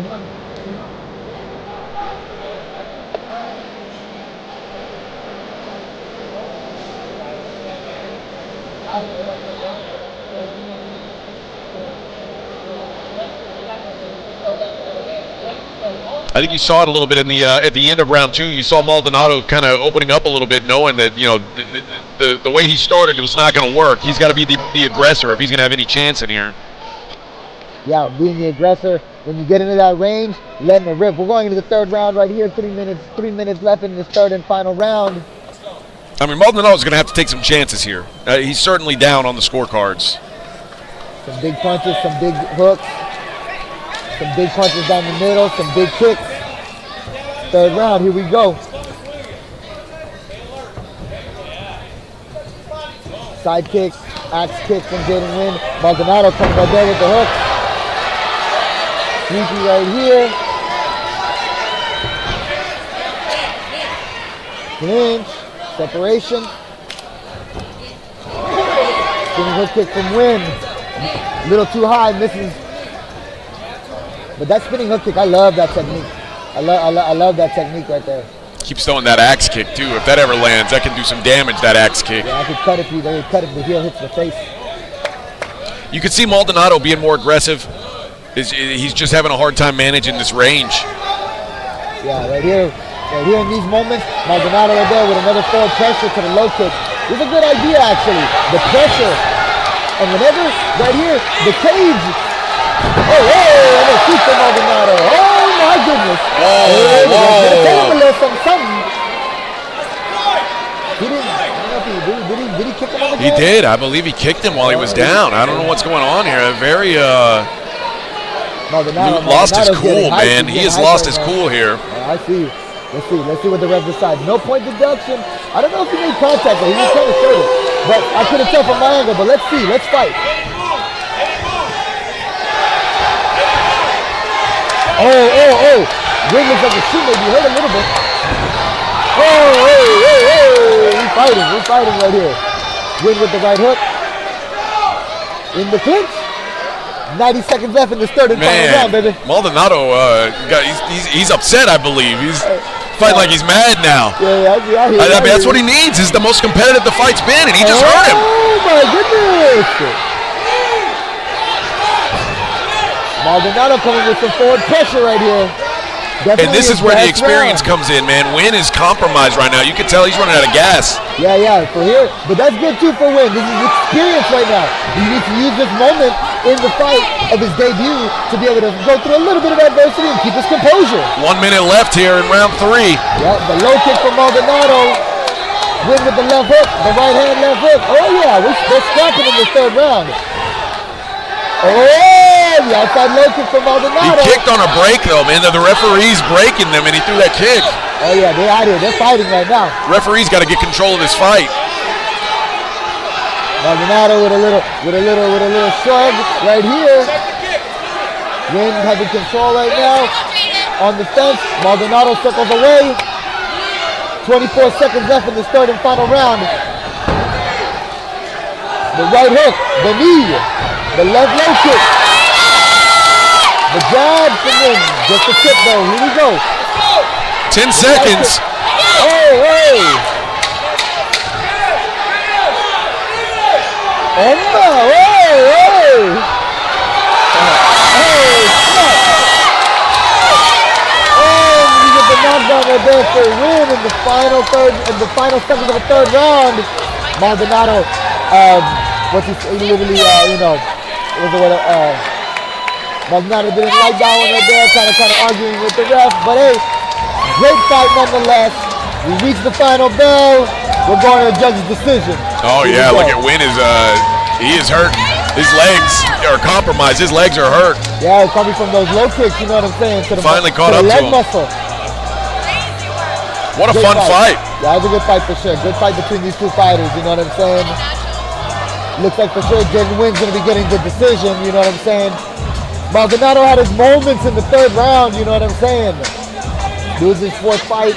I think you saw it a little bit in the at the end of round 2. You saw Maldonado kind of opening up a little bit, knowing that the way he started was not going to work. He's got to be the aggressor if he's going to have any chance in here. Yeah, being the aggressor. When you get into that range, letting it rip. We're going into the third round right here. 3 minutes left in this third and final round. I mean, Maldonado's going to have to take some chances here. He's certainly down on the scorecards. Some big punches, some big hooks. Some big punches down the middle, some big kicks. Third round, here we go. Side kick, axe kick from Jaden Wynn. Maldonado coming right there with the hook. Sneaky right here. Clinch, separation. Spinning hook kick from Wynn. A little too high, misses. But that spinning hook kick, I love that technique. I love that technique right there. Keeps throwing that axe kick too. If that ever lands, that can do some damage, that axe kick. Yeah, I could cut if the heel hits the face. You could see Maldonado being more aggressive. He's just having a hard time managing this range. Yeah, right here in these moments, Maldonado right there with another forward pressure to the low kick. It's a good idea actually. The pressure. And whenever, right here, the cage. Oh, and a shoot from Maldonado. Oh my goodness. Whoa. Did he kick him on the ground? He did. I believe he kicked him while he was down. I don't know what's going on here. Very lost his cool, man. He has lost his cool here. I see. Let's see what the ref decides. No point deduction. I don't know if he made contact, but he was kind of short it. But I couldn't tell from my angle. But let's see. Let's fight. Oh. Wynn looks like a shoe maybe hurt a little bit. We're fighting right here. Wynn with the right hook. In the clinch. 90 seconds left in this third and final round, baby. Maldonado, he's upset, I believe. He's fighting like he's mad now. Yeah, I hear I mean, that's what he needs. Is the most competitive the fight's been, and he just hurt him. Oh, my goodness. Maldonado coming with some forward pressure right here. And this is where the experience comes in, man. Wynn is compromised right now. You can tell he's running out of gas. Yeah, for here. But that's good, too, for Wynn. This is experience right now. He needs to use this moment in the fight of his debut to be able to go through a little bit of adversity and keep his composure. 1 minute left here in round 3. Yeah, the low kick from Maldonado. Wynn with the left hook, the right hand left hook. Oh, yeah, they're scrapping in the third round. Oh, the outside low kick from Maldonado. He kicked on a break, though, man. The referee's breaking them, and he threw that kick. Oh, yeah, they're out here. They're fighting right now. Referee's got to get control of this fight. Maldonado with a little shrug right here. Wynn having control right now on the fence. Maldonado circles away. 24 seconds left in this third and final round. The right hook, the knee, the left low kick. The jab from Wynn. Just a tip though. Here we go. 10 seconds. Hey. Oh no! Hey! Snap! And we get the knockdown right there for Wynn in the final seconds of the third round. Maldonado, Maldonado didn't like that one right there, kind of arguing with the ref, but hey, great fight nonetheless. We reached the final bell. We're going to a judge's decision. Oh yeah, look at Wynn he is hurt. His legs are compromised. His legs are hurt. Yeah, coming from those low kicks, you know what I'm saying? To the Finally caught up to leg him. muscle. What a fun fight. Yeah, it was a good fight for sure. Good fight between these two fighters, you know what I'm saying? Looks like for sure Jaden Wynn's going to be getting the decision, you know what I'm saying? Maldonado had his moments in the third round, you know what I'm saying? This is his fourth fight.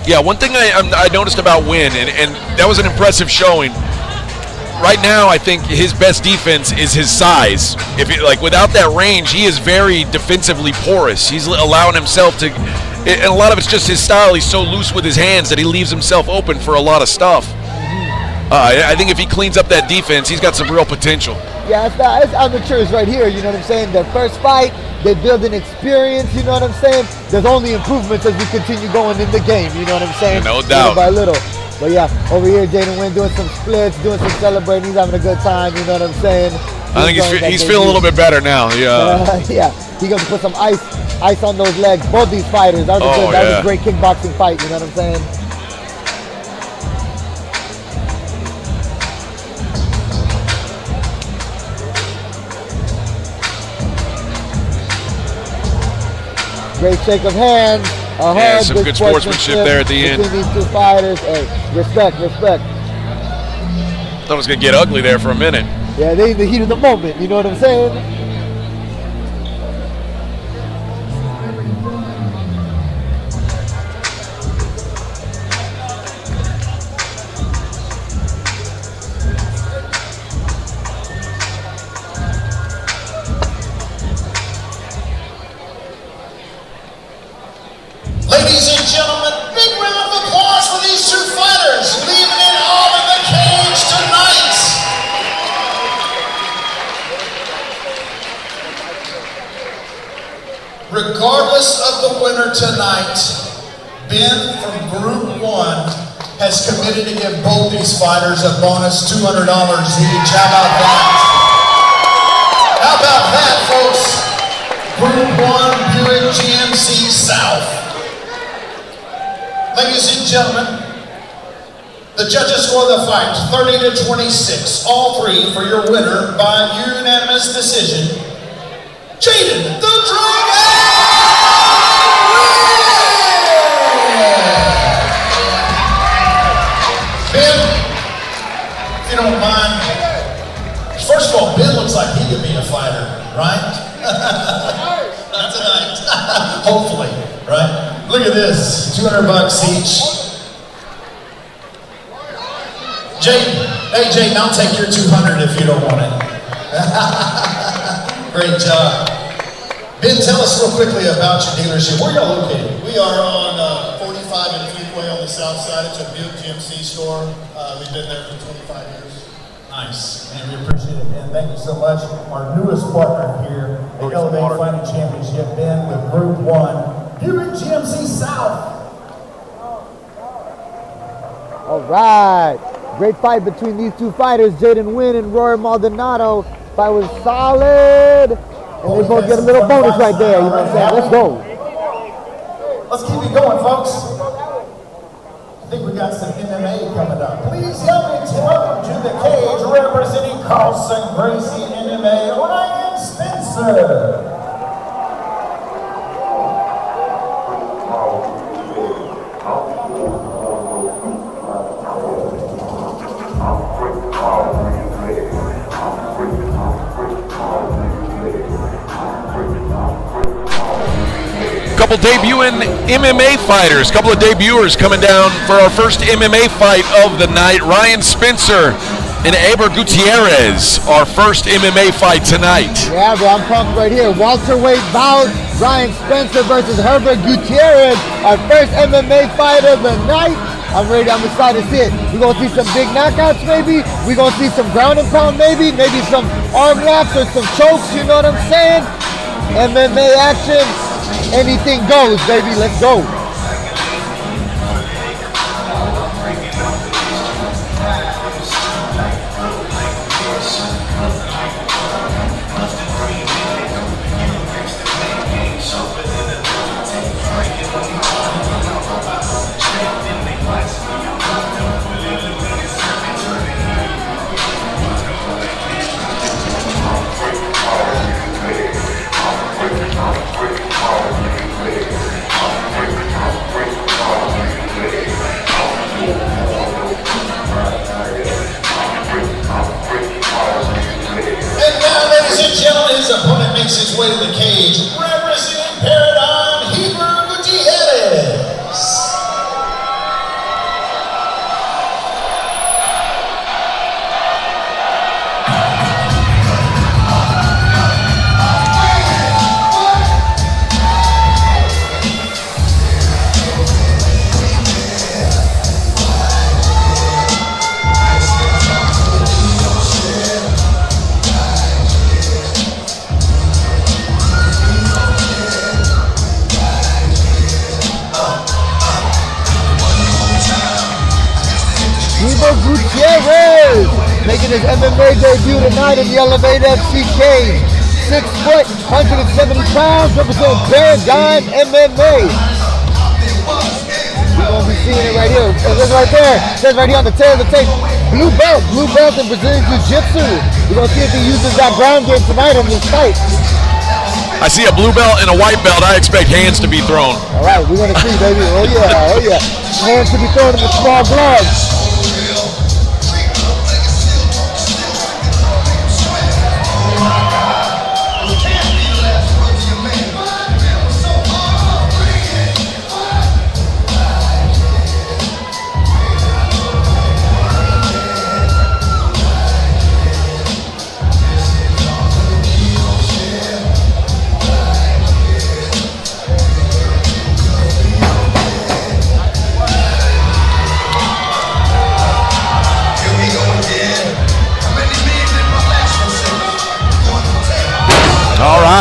Yeah, one thing I noticed about Wynn, and that was an impressive showing. Right now, I think his best defense is his size. Without that range, he is very defensively porous. He's allowing himself to, and a lot of it's just his style. He's so loose with his hands that he leaves himself open for a lot of stuff. I think if he cleans up that defense, he's got some real potential. Yeah, it's amateurs right here, you know what I'm saying? Their first fight, they build an experience, you know what I'm saying? There's only improvements as we continue going in the game, you know what I'm saying? No doubt. Little by little. But yeah, over here, Jaden Wynn doing some splits, doing some celebrating. He's having a good time, you know what I'm saying? I think he's feeling a little bit better now. Yeah. Yeah, he's going to put some ice on those legs. Both these fighters, that was a great kickboxing fight, you know what I'm saying? Great shake of hands. Yeah, some good sportsmanship there at the end. Between these two fighters. Hey, respect. Thought it was going to get ugly there for a minute. Yeah, they in the heat of the moment, you know what I'm saying? Ladies and gentlemen, big round of applause for these two fighters, leaving it all in the cage tonight. Regardless of the winner tonight, Ben from Group 1 has committed to give both these fighters a bonus $200 each. How about that? How about that, folks? Group 1 Buick GMC South. Ladies and gentlemen, the judges score the fight 30-26, all three for your winner by unanimous decision, Jaden the Dragon! Ben, if you don't mind, first of all, Ben looks like he could be a fighter, right? Not tonight. Hopefully, right? Look at this, $200 each. Jaden, hey Jaden, I'll take your 200 if you don't want it. Great job. Ben, tell us real quickly about your dealership. Where y'all located? We are on 45 and Fleetway on the south side. It's a Buick GMC store. We've been there for 25 years. Nice, man, we appreciate it, Ben. Thank you so much. Our newest partner here at Elevate Fighting Championship, Ben, with Group 1, Buick GMC South. All right. Great fight between these two fighters, Jaden Wynn and Rory Maldonado. Fight was solid. And they both get a little bonus right there, you know what I'm saying? Let's go. Let's keep it going, folks. I think we got some MMA coming up. Please help me welcome to the cage, representing Carlson Gracie MMA, Ryan Spencer. Couple debuting MMA fighters, couple of debuters coming down for our first MMA fight of the night. Ryan Spencer and Aber Gutierrez, our first MMA fight tonight. Yeah, bro, I'm pumped right here. welterweight bout, Ryan Spencer versus Herbert Gutierrez, our first MMA fight of the night. I'm ready, I'm excited to see it. We're gonna see some big knockouts maybe. We're gonna see some ground and pound maybe some arm locks or some chokes, you know what I'm saying? MMA action. Anything goes, baby. Let's go. His opponent makes his way to the cage, representing Paradigm, Heber Gutierrez. Gutierrez making his MMA debut tonight in the Elevate FC cage. 6 foot, 170 pounds, representing Paradigm MMA. We're going to be seeing it right here. It says right there, it says right here on the tail of the tape, blue belt in Brazilian Jiu-Jitsu. We're going to see if he uses that ground game tonight in this fight. I see a blue belt and a white belt. I expect hands to be thrown. All right, we're going to see, baby. Oh, yeah, oh, yeah. Hands to be thrown in the small gloves.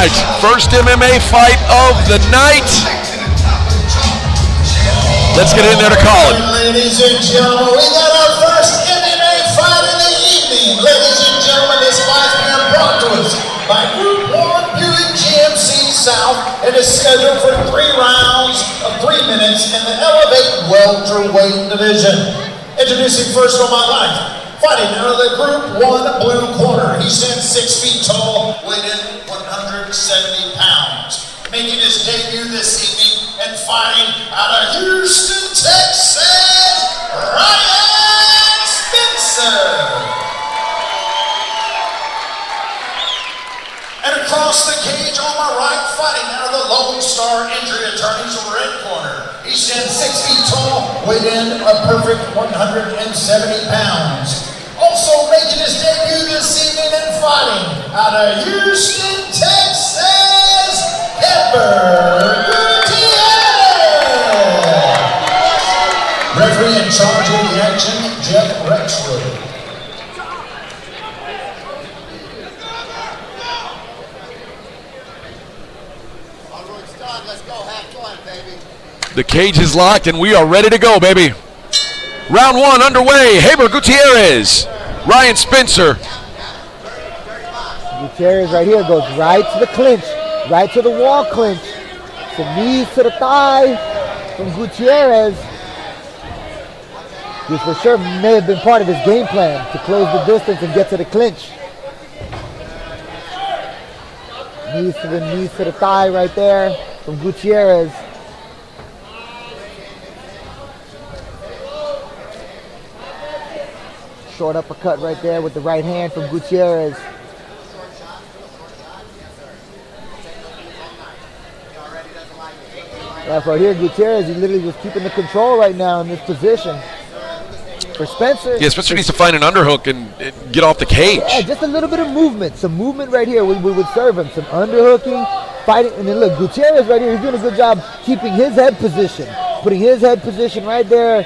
right, first MMA fight of the night. Let's get in there to call it. Ladies and gentlemen, we got our first MMA fight of the evening. Ladies and gentlemen, this fight's being brought to us by Group 1 Buick GMC South. It is scheduled for 3 rounds of 3 minutes in the Elevate welterweight division. Introducing first on my right, fighting out of the Group 1 blue corner. He stands 6 feet tall, weighing in 170 pounds. Making his debut this evening and fighting out of Houston, Texas, Ryan Spencer. And across the cage on my right, fighting out of the Lone Star Injury Attorney's red corner. He stands 6 feet tall, weighed in a perfect 170 pounds. Also making his debut this evening and fighting out of Houston, Texas, referee in charge of the action, Jeff Rexwood. Let's go, have fun, baby. The cage is locked and we are ready to go, baby. Round 1 underway. Haber Gutierrez, Ryan Spencer. Gutierrez right here goes right to the clinch, right to the wall clinch. Some knees to the thigh from Gutierrez. Which for sure may have been part of his game plan to close the distance and get to the clinch. Knees to the thigh right there from Gutierrez. Short uppercut right there with the right hand from Gutierrez. Right here, Gutierrez, he's literally just keeping the control right now in this position. For Spencer. Yeah, Spencer needs to find an underhook and get off the cage. Yeah, just a little bit of movement. Some movement right here would serve him. Some underhooking, fighting. And then look, Gutierrez right here, he's doing a good job keeping his head position. Putting his head position right there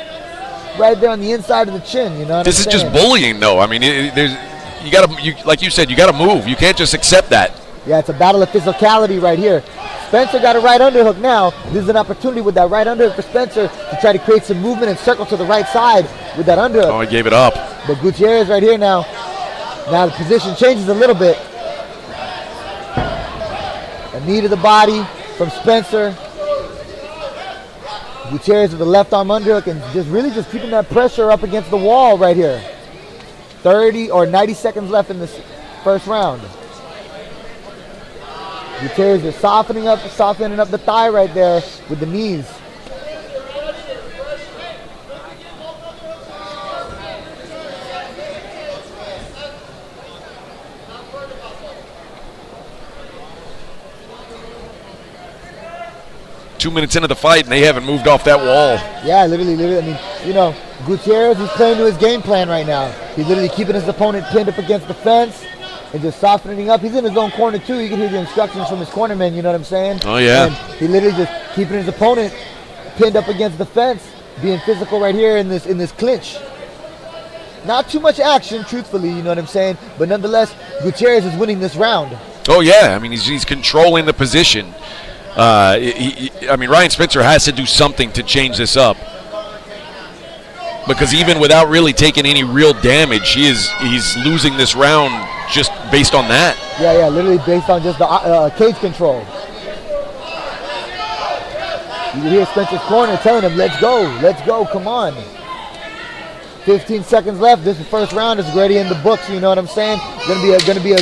on the inside of the chin. You know what This I'm is saying? just bullying, though. I mean, like you said, you got to move. You can't just accept that. Yeah, it's a battle of physicality right here. Spencer got a right underhook now. This is an opportunity with that right underhook for Spencer to try to create some movement and circle to the right side with that underhook. Oh, he gave it up. But Gutierrez right here now. Now the position changes a little bit. A knee to the body from Spencer. Gutierrez with the left arm underhook and just keeping that pressure up against the wall right here. 30 or 90 seconds left in this first round. Gutierrez is softening up the thigh right there with the knees. Two minutes into the fight and they haven't moved off that wall. Yeah, literally. I mean, you know, Gutierrez, he's playing to his game plan right now. He's literally keeping his opponent pinned up against the fence and just softening up. He's in his own corner too. You can hear the instructions from his cornerman, you know what I'm saying? Oh, yeah. And he literally just keeping his opponent pinned up against the fence, being physical right here in this clinch. Not too much action, truthfully, you know what I'm saying? But nonetheless, Gutierrez is winning this round. Oh, yeah. I mean, he's controlling the position. I mean, Ryan Spencer has to do something to change this up. Because even without really taking any real damage, he's losing this round just based on that. Yeah, literally based on just the cage control. You can hear Spencer's corner telling him, let's go, come on. 15 seconds left. This first round is already in the books, you know what I'm saying? Gonna be a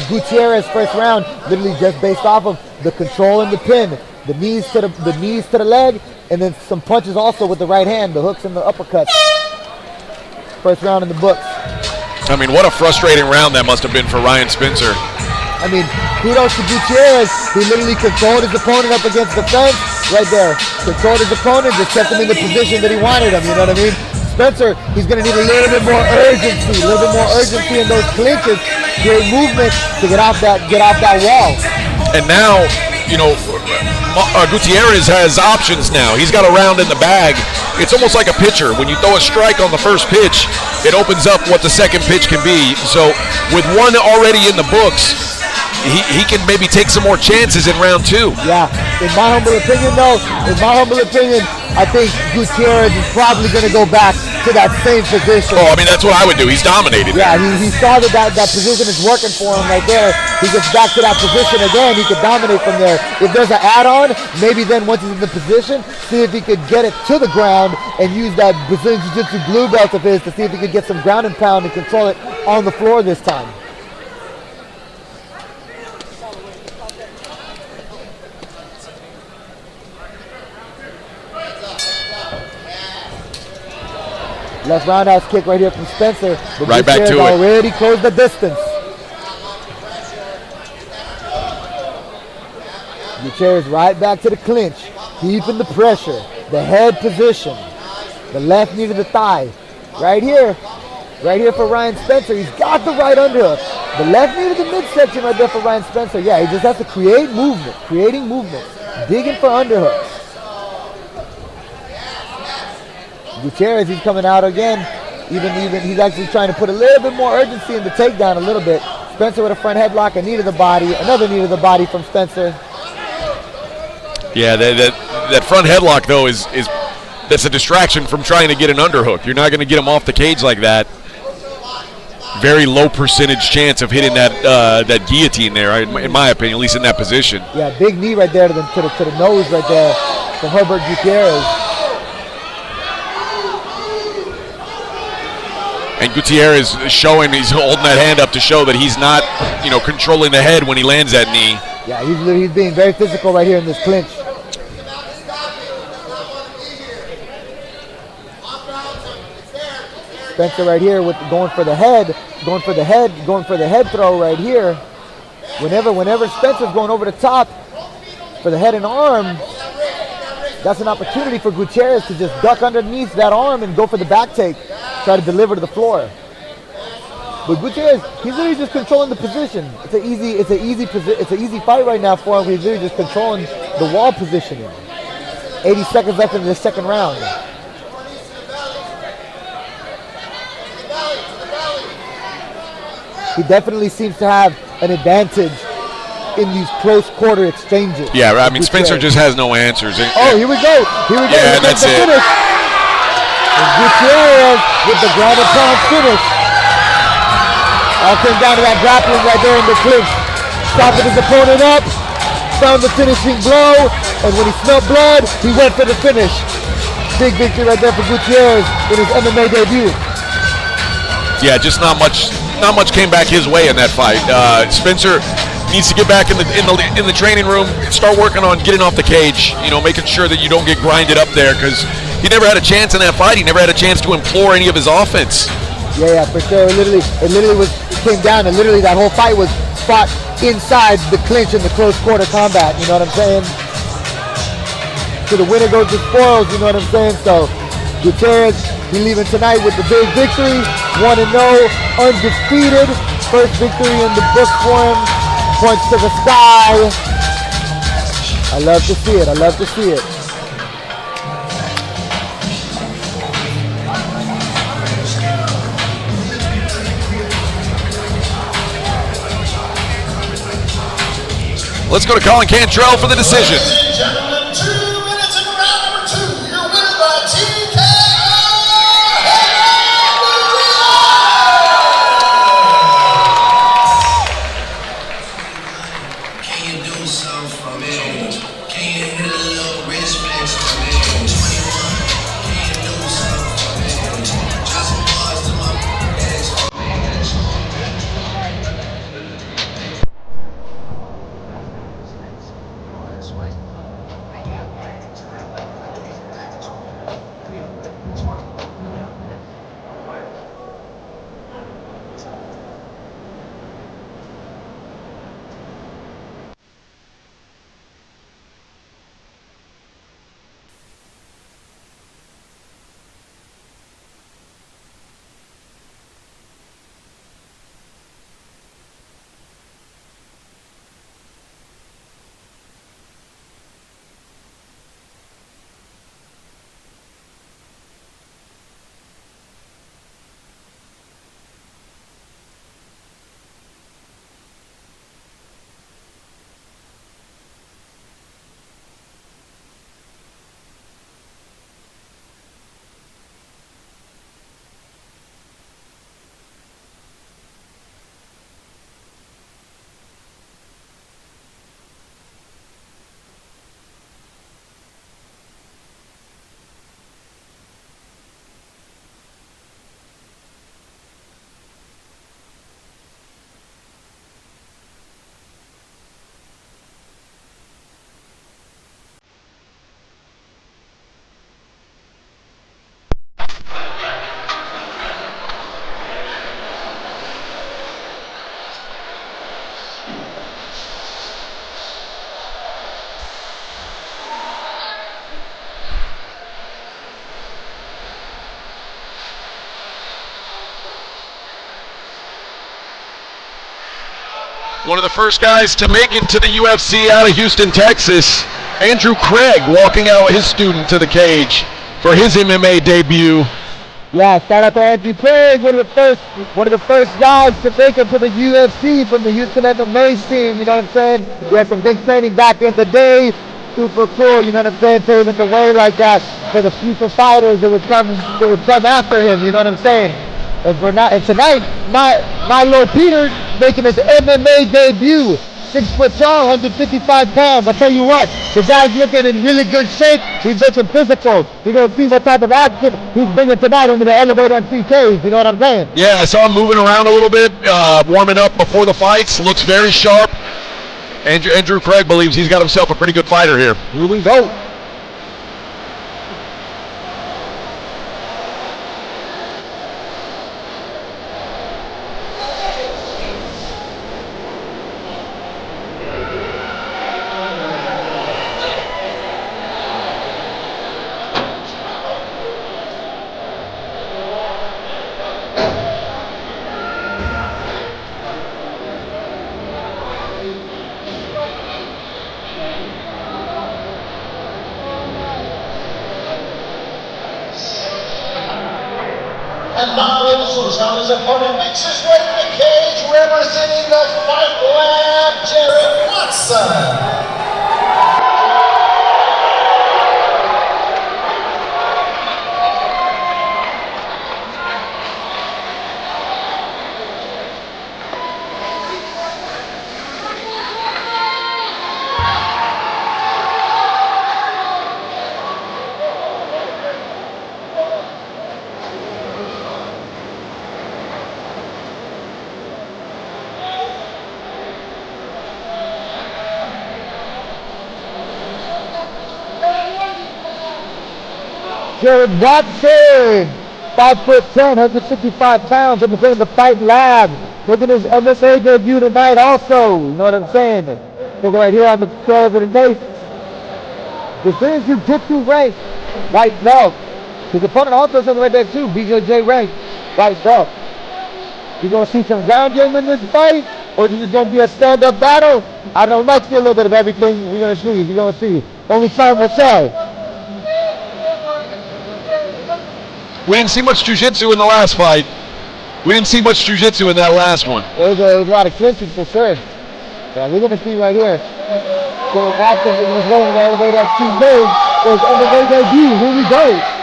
Gutierrez first round, literally just based off of the control and the pin, the knees to the leg, and then some punches also with the right hand, the hooks and the uppercuts. First round in the books. I mean, what a frustrating round that must have been for Ryan Spencer. I mean, kudos to Gutierrez. He literally controlled his opponent up against the fence right there. Controlled his opponent, just kept him in the position that he wanted him, you know what I mean? Spencer, he's going to need a little bit more urgency in those clinches, create movement to get off that wall. And now, you know, Gutierrez has options now. He's got a round in the bag. It's almost like a pitcher. When you throw a strike on the first pitch, it opens up what the second pitch can be. So with one already in the books, he can maybe take some more chances in round 2. Yeah, in my humble opinion, though, I think Gutierrez is probably going to go back to that same position. Oh, I mean, that's what I would do. He's dominated. Yeah, he saw that position is working for him right there. He gets back to that position again. He could dominate from there. If there's an add-on, maybe then once he's in the position, see if he could get it to the ground and use that Brazilian Jiu-Jitsu blue belt of his to see if he could get some ground and pound and control it on the floor this time. Left roundhouse kick right here from Spencer. But right back to it. Already closed the distance. Gutierrez right back to the clinch. Keeping the pressure. The head position. The left knee to the thigh. Right here. Right here for Ryan Spencer. He's got the right underhook. The left knee to the midsection right there for Ryan Spencer. Yeah, he just has to create movement. Creating movement. Digging for underhooks. Gutierrez, he's coming out again. Even he's actually trying to put a little bit more urgency in the takedown a little bit. Spencer with a front headlock, a knee to the body, another knee to the body from Spencer. Yeah, that front headlock though is that's a distraction from trying to get an underhook. You're not going to get him off the cage like that. Very low percentage chance of hitting that guillotine there, in my opinion, at least in that position. Yeah, big knee right there to the nose right there from Herbert Gutierrez. And Gutierrez is showing, he's holding that hand up to show that he's not, controlling the head when he lands that knee. Yeah, he's being very physical right here in this clinch. Spencer right here with going for the head throw right here. Whenever Spencer's going over the top for the head and arm, that's an opportunity for Gutierrez to just duck underneath that arm and go for the back take. Try to deliver to the floor. But Gutierrez, he's literally just controlling the position. It's an easy fight right now for him. He's literally just controlling the wall positioning. 80 seconds left in the second round. He definitely seems to have an advantage in these close quarter exchanges. Yeah, I mean, Spencer just has no answers. Oh, here we go. Yeah, that's it. Finish. And Gutierrez with the ground and pound finish. All came down to that grappling right there in the clinch. Stopping his opponent up, found the finishing blow, and when he smelled blood, he went for the finish. Big victory right there for Gutierrez in his MMA debut. Yeah, just not much came back his way in that fight. Spencer needs to get back in the training room, start working on getting off the cage, making sure that you don't get grinded up there, because he never had a chance in that fight. He never had a chance to implore any of his offense. Yeah, for sure. It literally came down, and literally that whole fight was fought inside the clinch in the close quarter combat. You know what I'm saying? To the winner goes the spoils. You know what I'm saying? So Gutierrez, he leaving tonight with the big victory, 1-0, undefeated, first victory in the book for him. Points to the sky. I love to see it. I love to see it. Let's go to Colin Cantrell for the decision. Ladies and gentlemen, 2 minutes in round number 2. Your winner by TKO. Can you do something for me? Can you hit a little wrist flex for me? 21. Can you do something for me? Drop some bars to my ex for me. One of the first guys to make it to the UFC out of Houston, Texas. Andrew Craig walking out his student to the cage for his MMA debut. Yeah, shout out to Andrew Craig, one of the first guys to make it to the UFC from the Houston MMA team, you know what I'm saying? We had some big training back in the day. Super cool, you know what I'm saying? Paving the way like that for the future fighters that would come after him, you know what I'm saying? And tonight, Milo Peters making his MMA debut. 6 foot tall, 155 pounds. I tell you what, the guy's looking in really good shape. He's looking physical. You're going to see what type of action he's bringing tonight into the elevator MCKs. You know what I'm saying? Yeah, I saw him moving around a little bit, warming up before the fights. Looks very sharp. Andrew Craig believes he's got himself a pretty good fighter here. Here we go. And now, ladies and gentlemen, his opponent makes his way to the cage, representing the Fight Lab, Jared Watson. Jared Watson, 5'10", 155 pounds, representing the Fight Lab. Look at his MMA debut tonight also, you know what I'm saying? Look right here on the 12 of the day. Defends jiu-jitsu rank, white belt. His opponent also something right there too, BJJ rank, white belt. You gonna see some ground game in this fight, or is it gonna be a stand-up battle? I don't know, might see a little bit of everything. We're gonna see, you're gonna see. Only time will tell. We didn't see much jiu-jitsu in the last fight. We didn't see much jiu-jitsu in that last one. There was a lot of clinching for sure. Yeah, we're going to see right here. So after it was going all the way up 2 days, it was on the way debut. Here we go.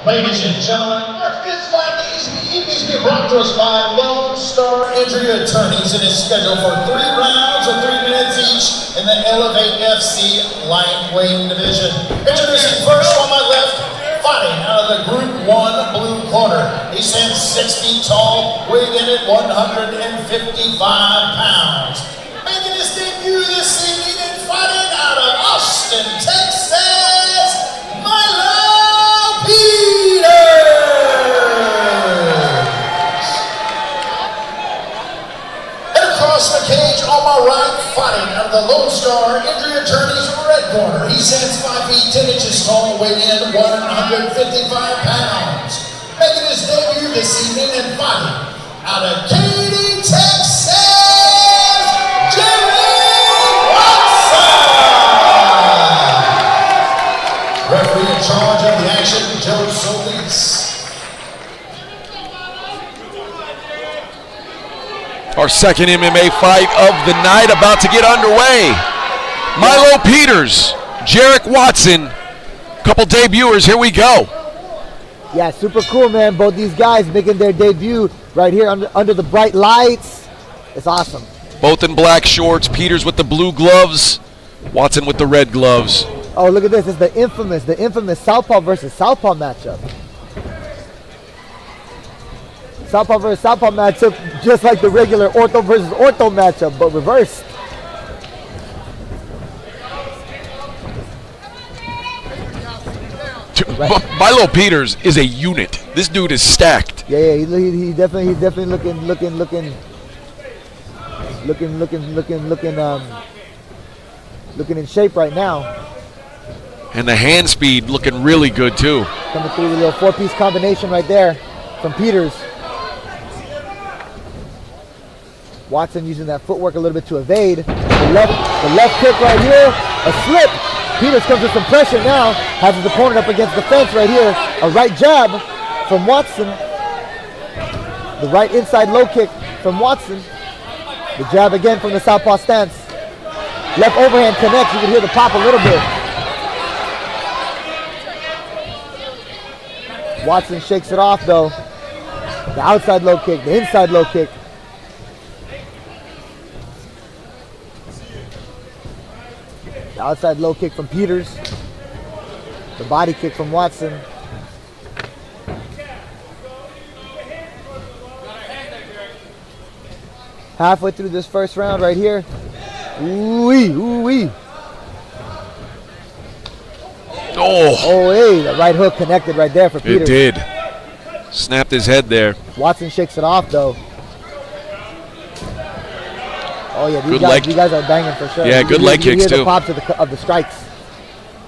Ladies and gentlemen, our fifth fight is been brought to us by Lone Star Injury Attorneys and is scheduled for 3 rounds of 3 minutes each in the Elevate FC lightweight division. Introducing first on my left, fighting out of the Group 1 blue corner. He stands 6 feet tall, weighing in at 155 pounds. Making his debut this evening and fighting out of Austin, Texas, Milo Peters! And across the cage on my right, fighting out of the Lone Star Injury Attorney's red corner. He stands 5 feet 10 inches tall, weighing in 155 pounds. Making his debut this evening and fighting out of Katy, Texas, Jared Watson! Referee in charge of the action, Joe Solis. Our second MMA fight of the night about to get underway. Milo Peters, Jared Watson, couple debuters, here we go. Yeah, super cool, man. Both these guys making their debut right here under the bright lights. It's awesome. Both in black shorts, Peters with the blue gloves, Watson with the red gloves. Oh, look at this. It's the infamous Southpaw versus Southpaw matchup. Southpaw versus Southpaw matchup, just like the regular Ortho versus Ortho matchup, but reversed. Milo Peters is a unit. This dude is stacked. Yeah, he's definitely looking Looking in shape right now. And the hand speed looking really good too. Coming through the little 4-piece combination right there from Peters. Watson using that footwork a little bit to evade. The left kick right here, a slip. Peters comes with some pressure now, has his opponent up against the fence right here. A right jab from Watson. The right inside low kick from Watson. The jab again from the southpaw stance. Left overhand connects, you can hear the pop a little bit. Watson shakes it off though. The outside low kick, the inside low kick. The outside low kick from Peters. The body kick from Watson. Halfway through this first round right here. Ooh-wee, ooh-wee. Oh, hey, the right hook connected right there for Peters. It did. Snapped his head there. Watson shakes it off though. Oh yeah, these guys are banging for sure. Yeah, good leg kicks too. You hear the pops of the strikes.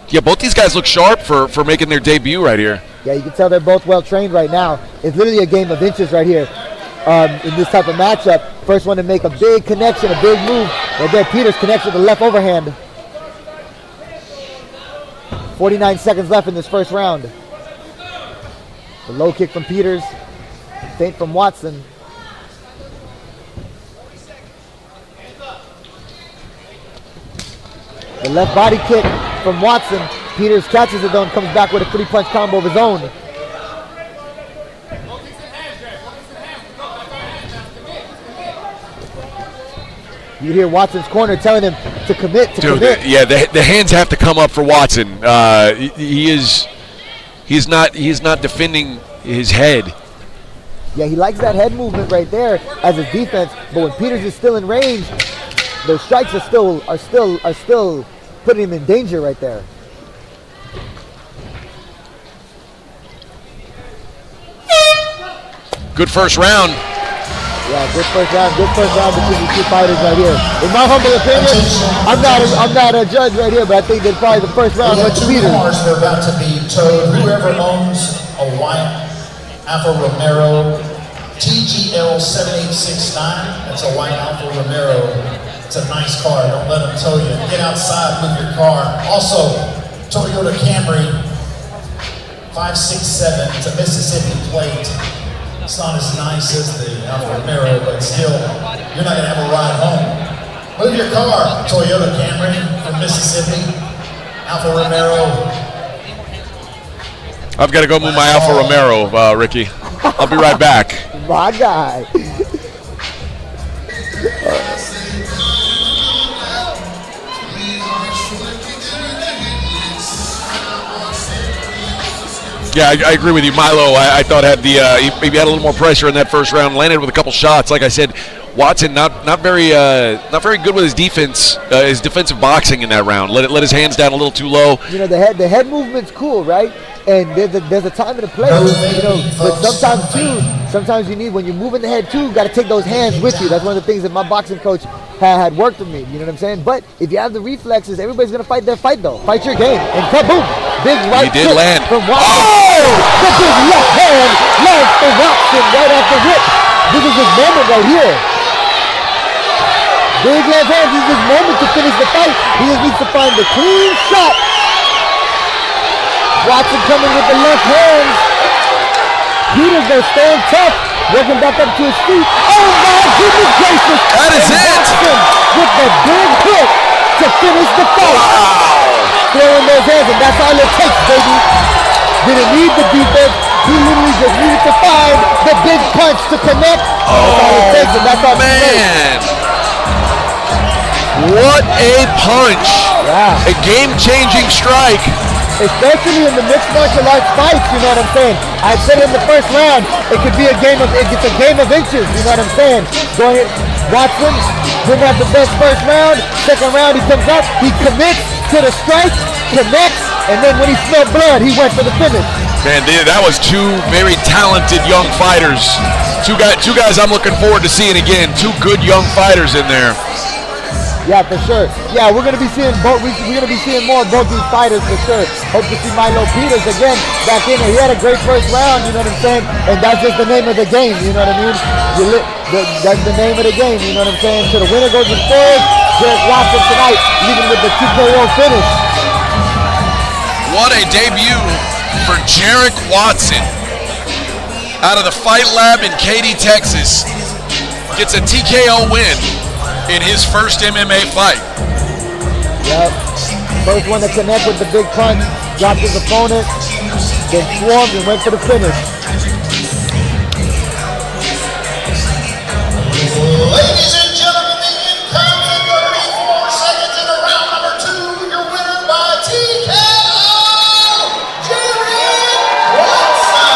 Yeah, both these guys look sharp for making their debut right here. Yeah, you can tell they're both well trained right now. It's literally a game of inches right here in this type of matchup. First one to make a big connection, a big move. Right there, Peters connects with the left overhand. 49 seconds left in this first round. The low kick from Peters. Feint from Watson. The left body kick from Watson. Peters catches it though and comes back with a 3-punch combo of his own. You hear Watson's corner telling him to commit, commit. Yeah, the hands have to come up for Watson. He's not defending his head. Yeah, he likes that head movement right there as his defense. But when Peters is still in range, those strikes are still putting him in danger right there. Good first round. Yeah, good first round between these two fighters right here. In my humble opinion, I'm not a judge right here, but I think that probably the first round went to Peters. Cars are about to be towed. Whoever owns a white Alfa Romero TGL 7869, that's a white Alfa Romero. It's a nice car. Don't let them tow you. Get outside, move your car. Also, Toyota Camry 567. It's a Mississippi plate. It's not as nice as the Alfa Romero, but still, you're not going to have a ride home. Move your car, Toyota Camry from Mississippi, Alfa Romero. I've got to go move my Alfa Romero, Ricky. I'll be right back. My guy. Yeah, I agree with you, Milo. I thought he maybe had a little more pressure in that first round. Landed with a couple shots. Like I said, Watson not very good with his defense, his defensive boxing in that round. Let his hands down a little too low. You know, the head movement's cool, right? And there's a time and a place, you know. But sometimes you need, when you're moving the head too, you got to take those hands with you. That's one of the things that my boxing coach had worked with me. You know what I'm saying? But if you have the reflexes, everybody's gonna fight their fight though. Fight your game, and kaboom! Big right He did kick land. from Watson. Oh! The big left hand lands for Watson right off the hip. This is his moment right here. Big left hand. This is his moment to finish the fight. He just needs to find the clean shot. Watson coming with the left hands. Peters though staying tough, working back up to his feet. Oh my goodness gracious! That is it! Watson with the big hook to finish the fight. Wow! Throwing those hands, and that's all it takes, baby. Didn't need the defense. He literally just needed to find the big punch to connect. That's all it takes, and that's all it takes. What a punch! Yeah. A game-changing strike. Especially in the mixed martial arts fights, you know what I'm saying? I said in the first round, it's a game of inches, you know what I'm saying? Go ahead, Watson didn't have the best first round. Second round, he comes up, he commits to the strike, connects, and then when he smelled blood, he went for the finish. Man, that was two very talented young fighters. Two guys I'm looking forward to seeing again. Two good young fighters in there. Yeah, for sure. Yeah, we're gonna be seeing both. We're gonna be seeing more of both these fighters for sure. Hope to see Milo Peters again back in there. He had a great first round. You know what I'm saying? And that's just the name of the game. You know what I mean? That's the name of the game. You know what I'm saying? So the winner goes to third. Jarek Watson tonight, leaving with the TKO finish. What a debut for Jarek Watson out of the Fight Lab in Katy, Texas. Gets a TKO win in his first MMA fight. Yep. First one to connect with the big punch, dropped his opponent, then swarmed and went for the finish. Ladies and gentlemen, the end comes in 34 seconds into round number 2. Your winner by TKO, Jarek Watson.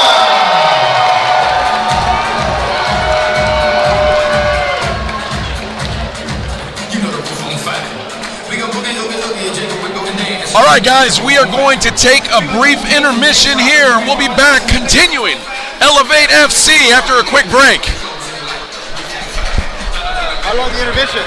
All right, guys, we are going to take a brief intermission here. We'll be back continuing Elevate FC after a quick break. How long the intermission?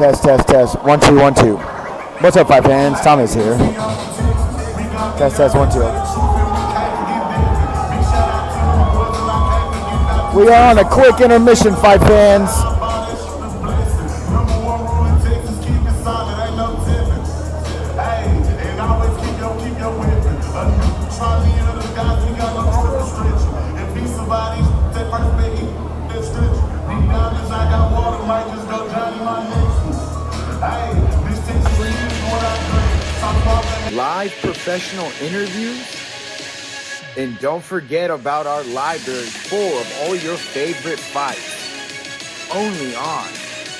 Test, test, test. 1, 2, 1, 2. What's up, fight fans? Thomas here. Test, test, 1, 2. We are on a quick intermission, fight fans. Live professional interviews, and don't forget about our library full of all your favorite fights. Only on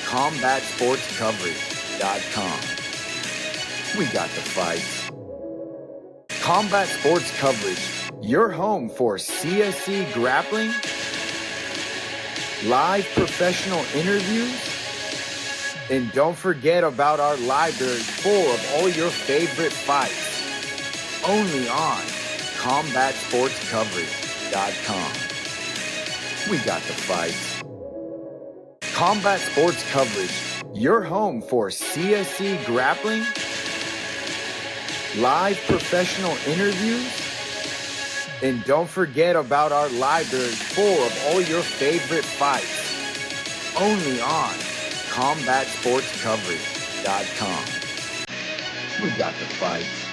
CombatSportsCoverage.com. We got the fights. Combat Sports Coverage, your home for CSC grappling, live professional interviews, and don't forget about our library full of all your favorite fights. Only on CombatSportsCoverage.com. We got the fights. Combat Sports Coverage, your home for CSC grappling, live professional interviews, and don't forget about our library full of all your favorite fights. Only on CombatSportsCoverage.com. We got the fights.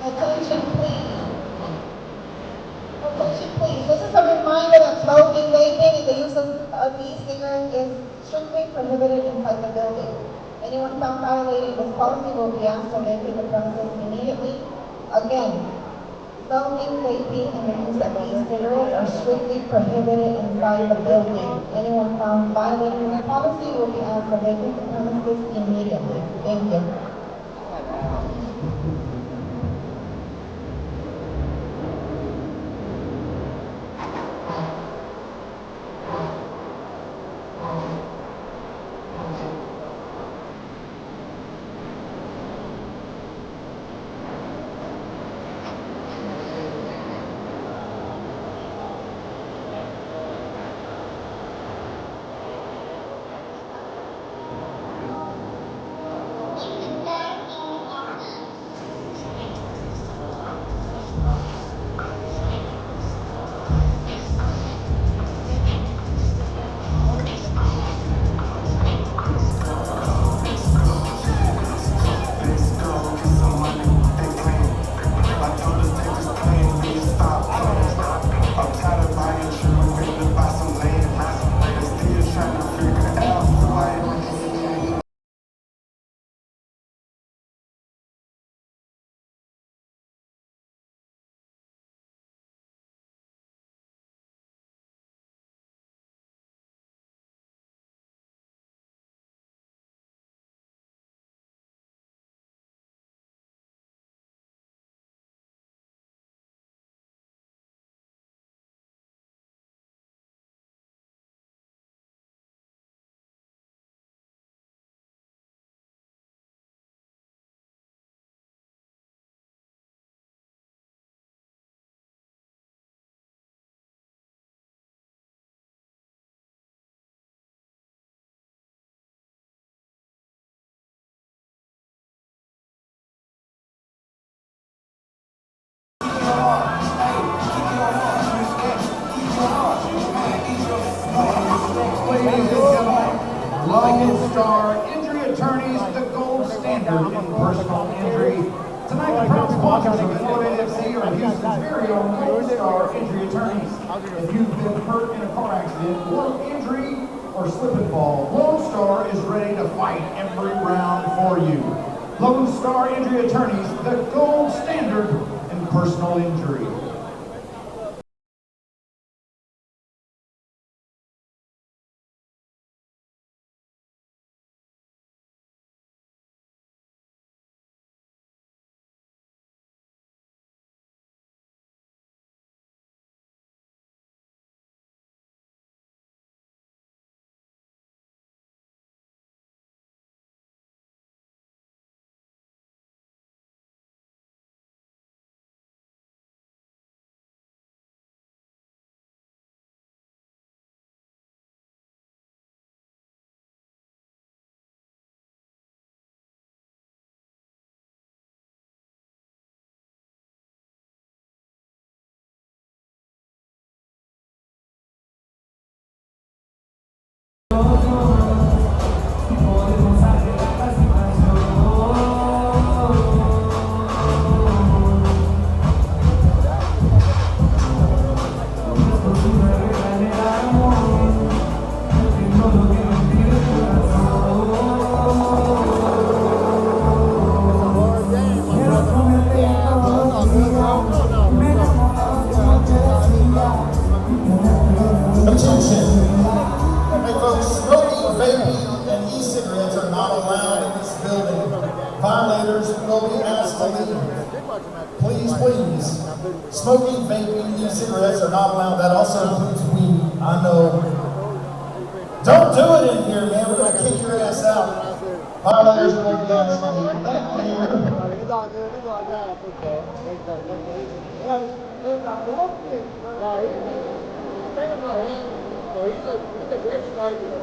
Attention please. Attention please. This is a reminder that smoking, vaping, and the use of e-cigarettes is strictly prohibited inside the building. Anyone found violating this policy will be asked to vacate the premises immediately. Again, smoking, vaping, and the use of e-cigarettes are strictly prohibited inside the building. Anyone found violating this policy will be asked to vacate the premises immediately. Thank you. Lone Star Injury Attorneys, the gold standard in personal injury. Tonight, the proud sponsors of Florida FC are Houston's very own Lone Star Injury Attorneys. If you've been hurt in a car accident, work injury, or slip and fall, Lone Star is ready to fight every round for you. Lone Star Injury Attorneys, the gold standard in personal injury. Attention. Hey folks, smoking, vaping, and e-cigarettes are not allowed in this building. Violators will be asked to leave. Please, please. Smoking, vaping, e-cigarettes are not allowed. That also includes weed. I know. Don't do it in here, man. We're going to kick your ass out. Violators will be asked to leave. Thank you.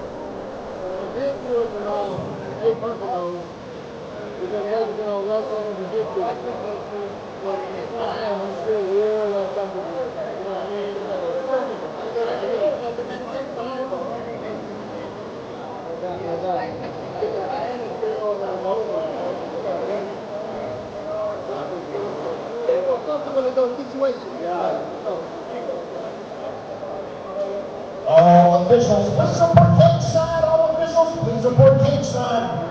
All officials, please report cage side. All officials, please report cage side.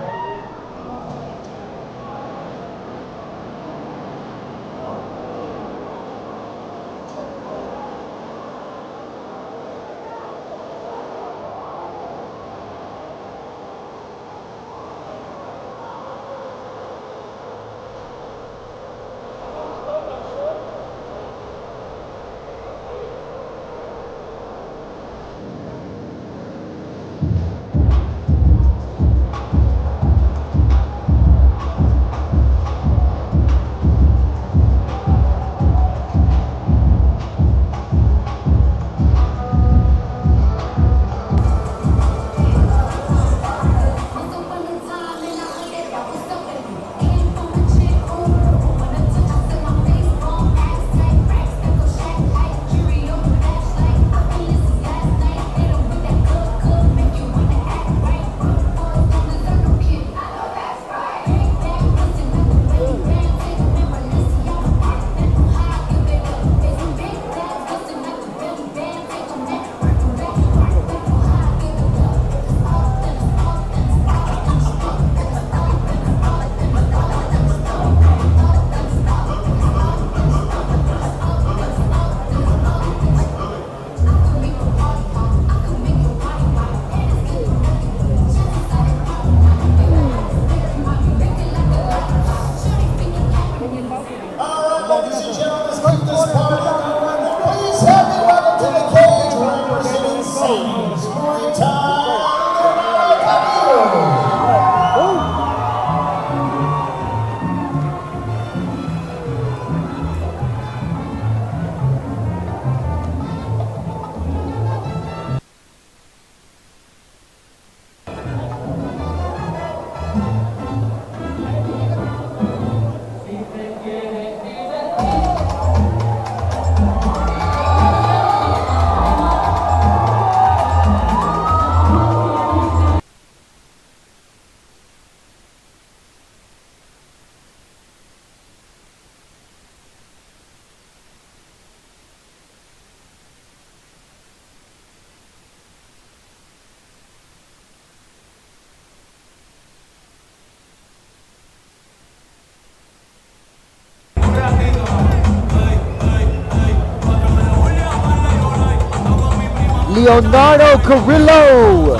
Leonardo Carrillo,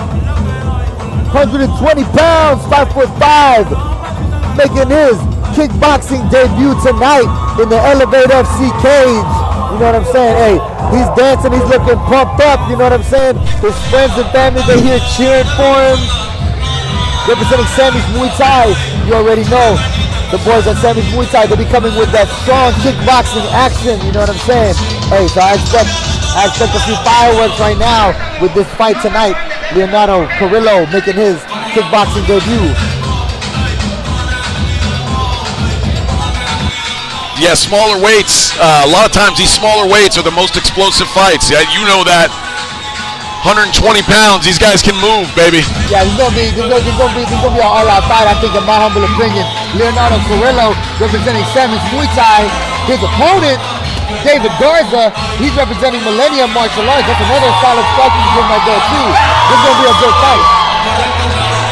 120 pounds, 5'5", making his kickboxing debut tonight in the Elevate FC cage. You know what I'm saying? Hey, he's dancing, he's looking pumped up, you know what I'm saying? His friends and family, they here cheering for him. Representing Sammy's Muay Thai, you already know. The boys at Sammy's Muay Thai, they'll be coming with that strong kickboxing action, you know what I'm saying? Hey, so I expect a few fireworks right now with this fight tonight. Leonardo Carrillo making his kickboxing debut. Yeah, smaller weights. A lot of times these smaller weights are the most explosive fights. Yeah, you know that. 120 pounds, these guys can move, baby. Yeah, this is gonna be an all-out fight, I think, in my humble opinion. Leonardo Carrillo representing Sammy's Muay Thai. His opponent, David Garza, he's representing Millennium Martial Arts. That's another solid striking gym right there too. This is gonna be a good fight.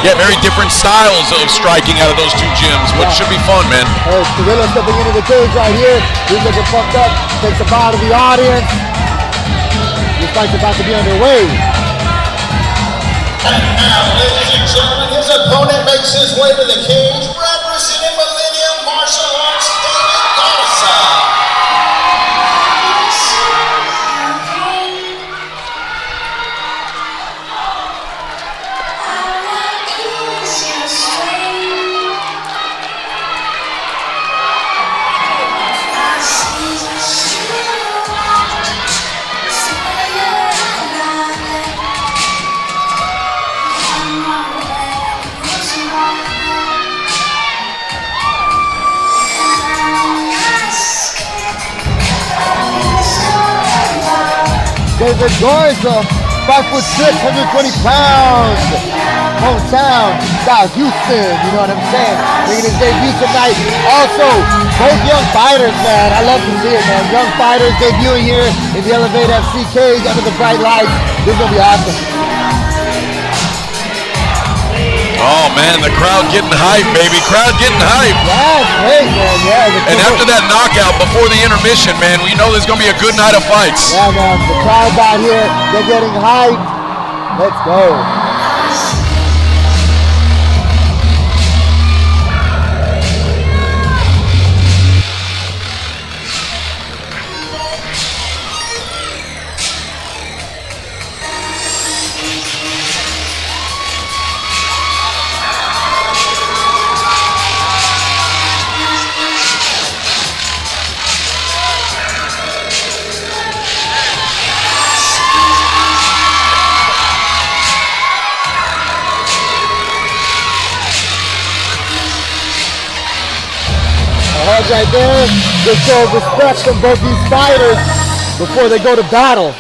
Yeah, very different styles of striking out of those two gyms, but should be fun, man. Hey, Carrillo stepping into the cage right here. He's looking pumped up, takes a bow to the audience. You're fight's about to be underway. And now, ladies and gentlemen, his opponent makes his way to the cage, representing Millennium Martial Arts, David Garza. David Garza, 5'6", 120 pounds. Hometown, South Houston, you know what I'm saying? Making his debut tonight. Also, both young fighters, man. I love to see it, man. Young fighters debuting here in the Elevate FC cage under the bright lights. This is going to be awesome. Oh man, the crowd getting hyped, baby. Crowd getting hyped. Yeah, great, man. Yeah. And after that knockout before the intermission, man, we know there's going to be a good night of fights. Yeah, man. The crowd's out here. They're getting hyped. Let's go. Right there, just show respect from both these fighters before they go to battle.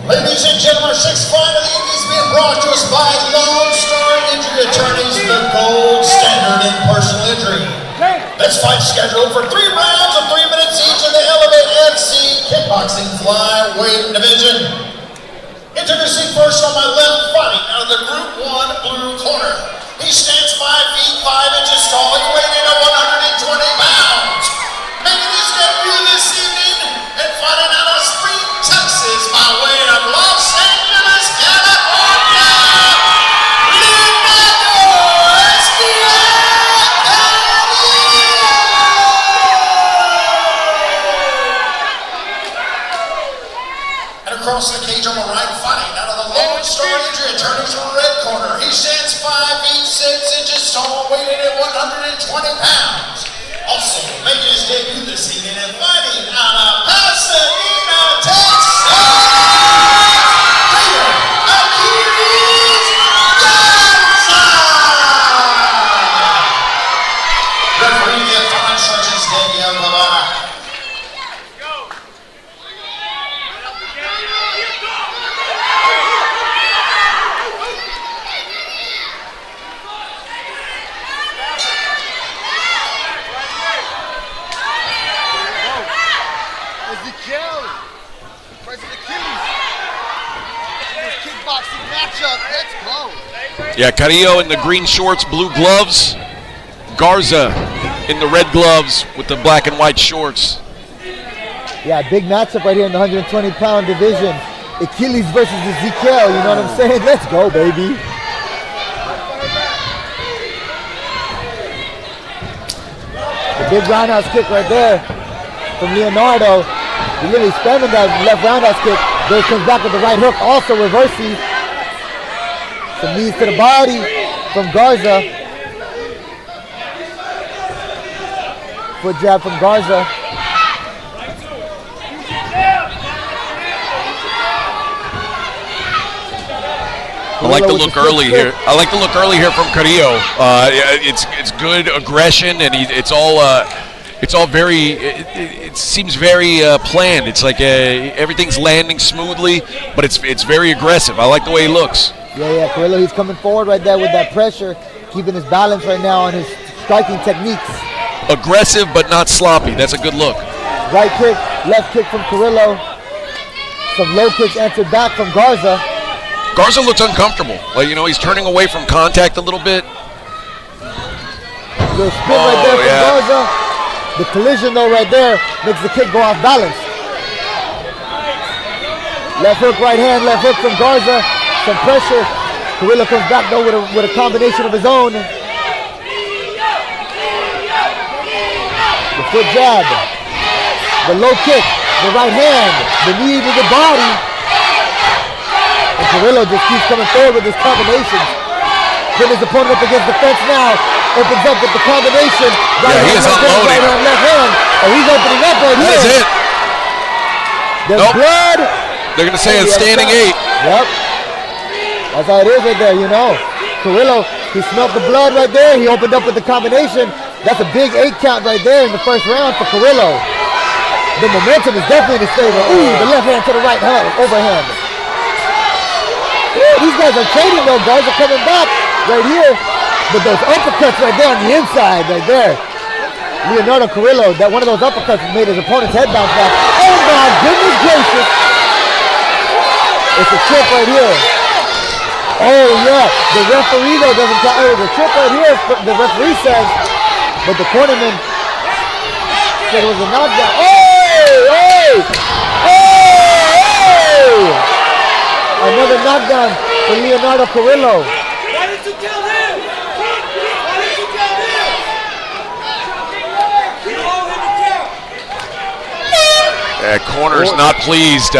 Ladies and gentlemen, sixth fight of the evening is being brought to us by Lone Star Injury Attorneys, the gold standard in personal injury. This fight scheduled for 3 rounds of 3 minutes each in the Elevate FC Kickboxing Flyweight Division. Introducing first on my left, fighting out of the Group 1 blue corner. He stands 5 feet 5 inches tall and weighing in at 120 pounds. Making his debut this evening and fighting out of Spring, Texas by way of Los Angeles, California. And across the cage on the right, fighting out of the Lone Star Injury Attorneys red corner. He stands 5 feet 6 inches tall, weighing at 120 pounds. Also making his debut this evening and fighting out of Pasadena, Texas. Referee the final instructions, Daniel Guevara. Kickboxing matchup. Let's go. Yeah, Carrillo in the green shorts, blue gloves. Garza in the red gloves with the black and white shorts. Yeah, big matchup right here in the 120-pound division. Achilles versus Ezekiel, you know what I'm saying? Let's go, baby. The big roundhouse kick right there from Leonardo. He really spamming that left roundhouse kick. There comes back with the right hook, also reversing. Some knees to the body from Garza. Foot jab from Garza. I like the look early here. I like the look early here from Carrillo. It's good aggression, and it's all very. It seems very planned. It's like everything's landing smoothly, but it's very aggressive. I like the way he looks. Yeah, Carrillo, he's coming forward right there with that pressure, keeping his balance right now on his striking techniques. Aggressive, but not sloppy. That's a good look. Right kick, left kick from Carrillo. Some low kicks answered back from Garza. Garza looks uncomfortable. Like, he's turning away from contact a little bit. Little spin right there from Garza. The collision though right there makes the kick go off balance. Left hook, right hand, left hook from Garza. Some pressure. Carrillo comes back though with a combination of his own. The foot jab. The low kick. The right hand. The knee to the body. And Carrillo just keeps coming forward with his combinations. Putting his opponent up against the fence now. Opens up with the combination. Right he is unloading. Right hand, left hand. And he's opening up right here. That's it. There's blood. They're going to say it's standing 8. Yep. That's how it is right there, you know. Carrillo, he smelled the blood right there. He opened up with the combination. That's a big 8 count right there in the first round for Carrillo. The momentum is definitely in his favor. Ooh, the left hand to the right hand, overhand. Ooh, these guys are trading though. Guys are coming back right here. But those uppercuts right there on the inside right there. Leonardo Carrillo, that one of those uppercuts made his opponent's head bounce back. Oh my goodness gracious. It's a trip right here. Oh yeah, the referee though doesn't count. Oh, the trip right here, the referee says, but the cornerman said it was a knockdown. Another knockdown for Leonardo Carrillo. Why did you kill him? Why did you kill him? You owe him a count. Corner's not pleased.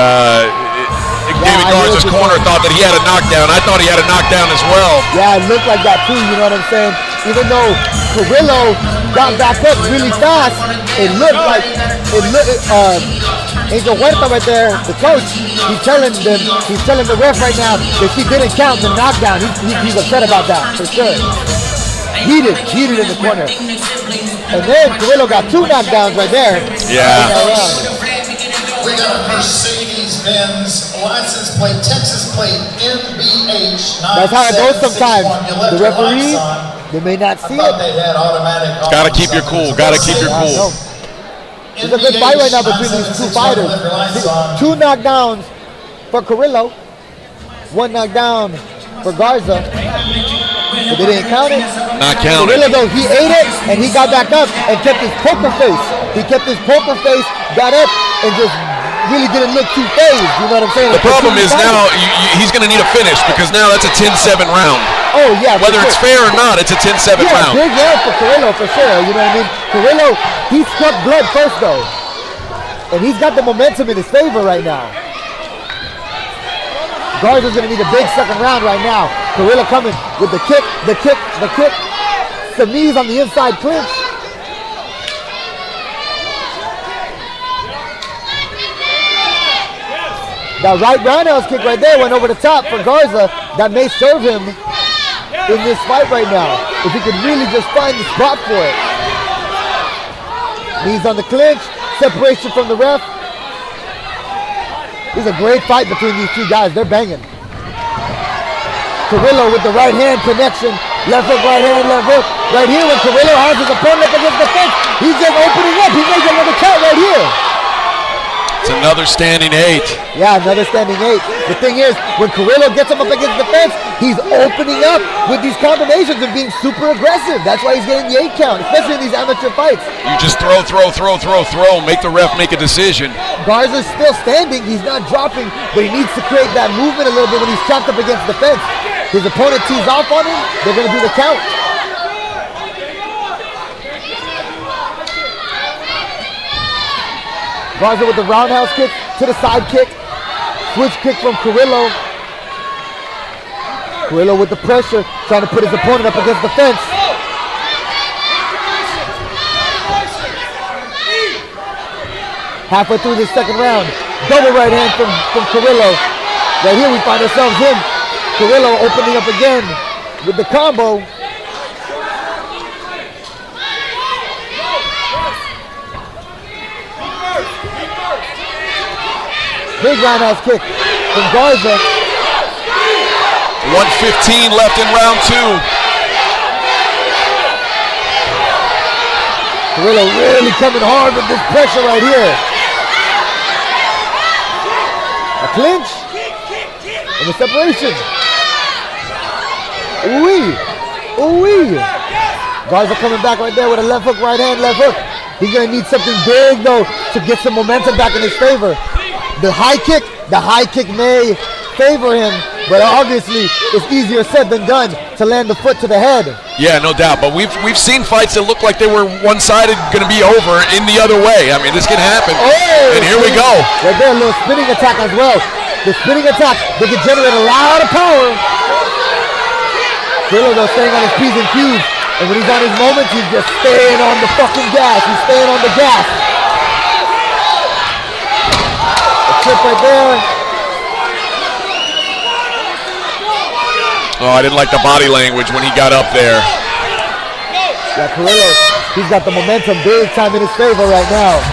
David Garza's corner thought that he had a knockdown. I thought he had a knockdown as well. Yeah, it looked like that too, you know what I'm saying? Even though Carrillo got back up really fast, it looked like, Angel Huerta right there, the coach, he's telling the ref right now that he didn't count the knockdown. He's upset about that, for sure. Heated in the corner. And then Carrillo got 2 knockdowns right there. Yeah. We got a Mercedes-Benz license plate, Texas plate, MBH. That's how it goes sometimes. The referee, they may not see it. Gotta keep your cool. Gotta keep your cool. It's a good fight right now between these 2 fighters. 2 knockdowns for Carrillo. 1 knockdown for Garza. But they didn't count it. Not counted. Carrillo though, he ate it and he got back up and kept his poker face. He kept his poker face, got up and just really didn't look too phased. You know what I'm saying? The problem is now he's going to need a finish because now that's a 10-7 round. Oh yeah. Whether it's fair or not, it's a 10-7 round. Big round for Carrillo for sure. You know what I mean? Carrillo, he struck blood first though. And he's got the momentum in his favor right now. Garza's going to need a big second round right now. Carrillo coming with the kick, the kick, the kick. Some knees on the inside clinch. That right roundhouse kick right there went over the top for Garza. That may serve him in this fight right now. If he could really just find the spot for it. Knees on the clinch. Separation from the ref. This is a great fight between these 2 guys. They're banging. Carrillo with the right hand connection. Left hook, right hand, left hook. Right here when Carrillo has his opponent up against the fence, he's just opening up. He makes another count right here. It's another standing 8. Yeah, another standing 8. The thing is, when Carrillo gets him up against the fence, he's opening up with these combinations and being super aggressive. That's why he's getting the 8 count, especially in these amateur fights. You just throw. Make the ref make a decision. Garza's still standing. He's not dropping, but he needs to create that movement a little bit when he's trapped up against the fence. His opponent tees off on him. They're going to do the count. Garza with the roundhouse kick to the side kick. Switch kick from Carrillo. Carrillo with the pressure, trying to put his opponent up against the fence. Halfway through this second round. Double right hand from Carrillo. Right here we find ourselves him. Carrillo opening up again with the combo. Big roundhouse kick from Garza. 1:15 left in round 2. Carrillo really coming hard with this pressure right here. A clinch and a separation. Ooh-wee. Ooh-wee. Garza coming back right there with a left hook, right hand, left hook. He's going to need something big though to get some momentum back in his favor. The high kick The high kick may favor him, but obviously it's easier said than done to land the foot to the head. Yeah, no doubt. But we've seen fights that look like they were one-sided, going to be over in the other way. I mean, this can happen. Oh, and here we go. Right there, a little spinning attack as well. The spinning attack, they can generate a lot of power. Carrillo though staying on his P's and Q's. And when he's on his moments, he's just staying on the fucking gas. He's staying on the gas. A trip right there. Oh, I didn't like the body language when he got up there. Yeah, Carrillo, he's got the momentum big time in his favor right now.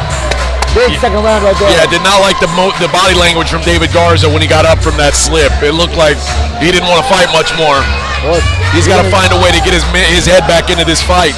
Big second round right there. Yeah, I did not like the body language from David Garza when he got up from that slip. It looked like he didn't want to fight much more. He's got to find a way to get his head back into this fight.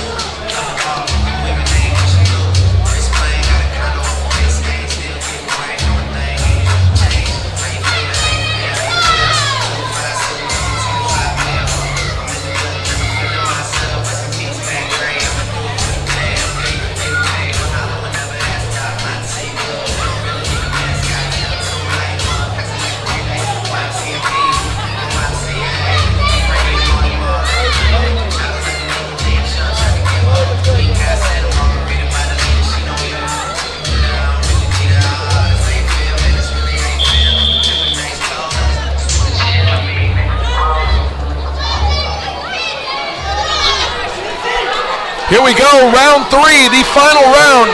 Here we go, round 3, the final round.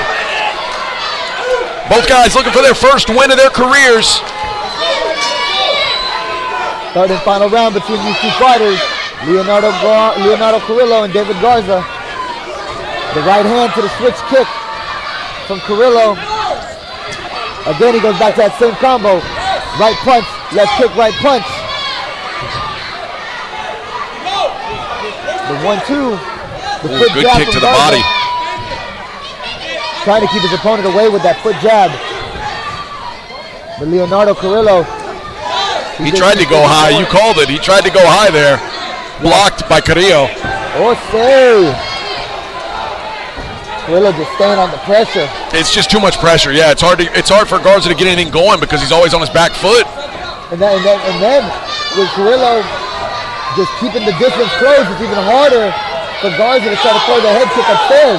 Both guys looking for their first win of their careers. Third and final round between these two fighters, Leonardo Carrillo and David Garza. The right hand to the switch kick from Carrillo. Again, he goes back to that same combo. Right punch, left kick, right punch. The 1-2. The foot good jab kick to from the Garza. body. Trying to keep his opponent away with that foot jab. But Leonardo Carrillo. He tried to go high. You called it. He tried to go high there. Blocked by Carrillo. Oh, say. Carrillo just staying on the pressure. It's just too much pressure. Yeah, it's hard for Garza to get anything going because he's always on his back foot. And then with Carrillo just keeping the distance closed, it's even harder for Garza to try to throw the head kick upstairs.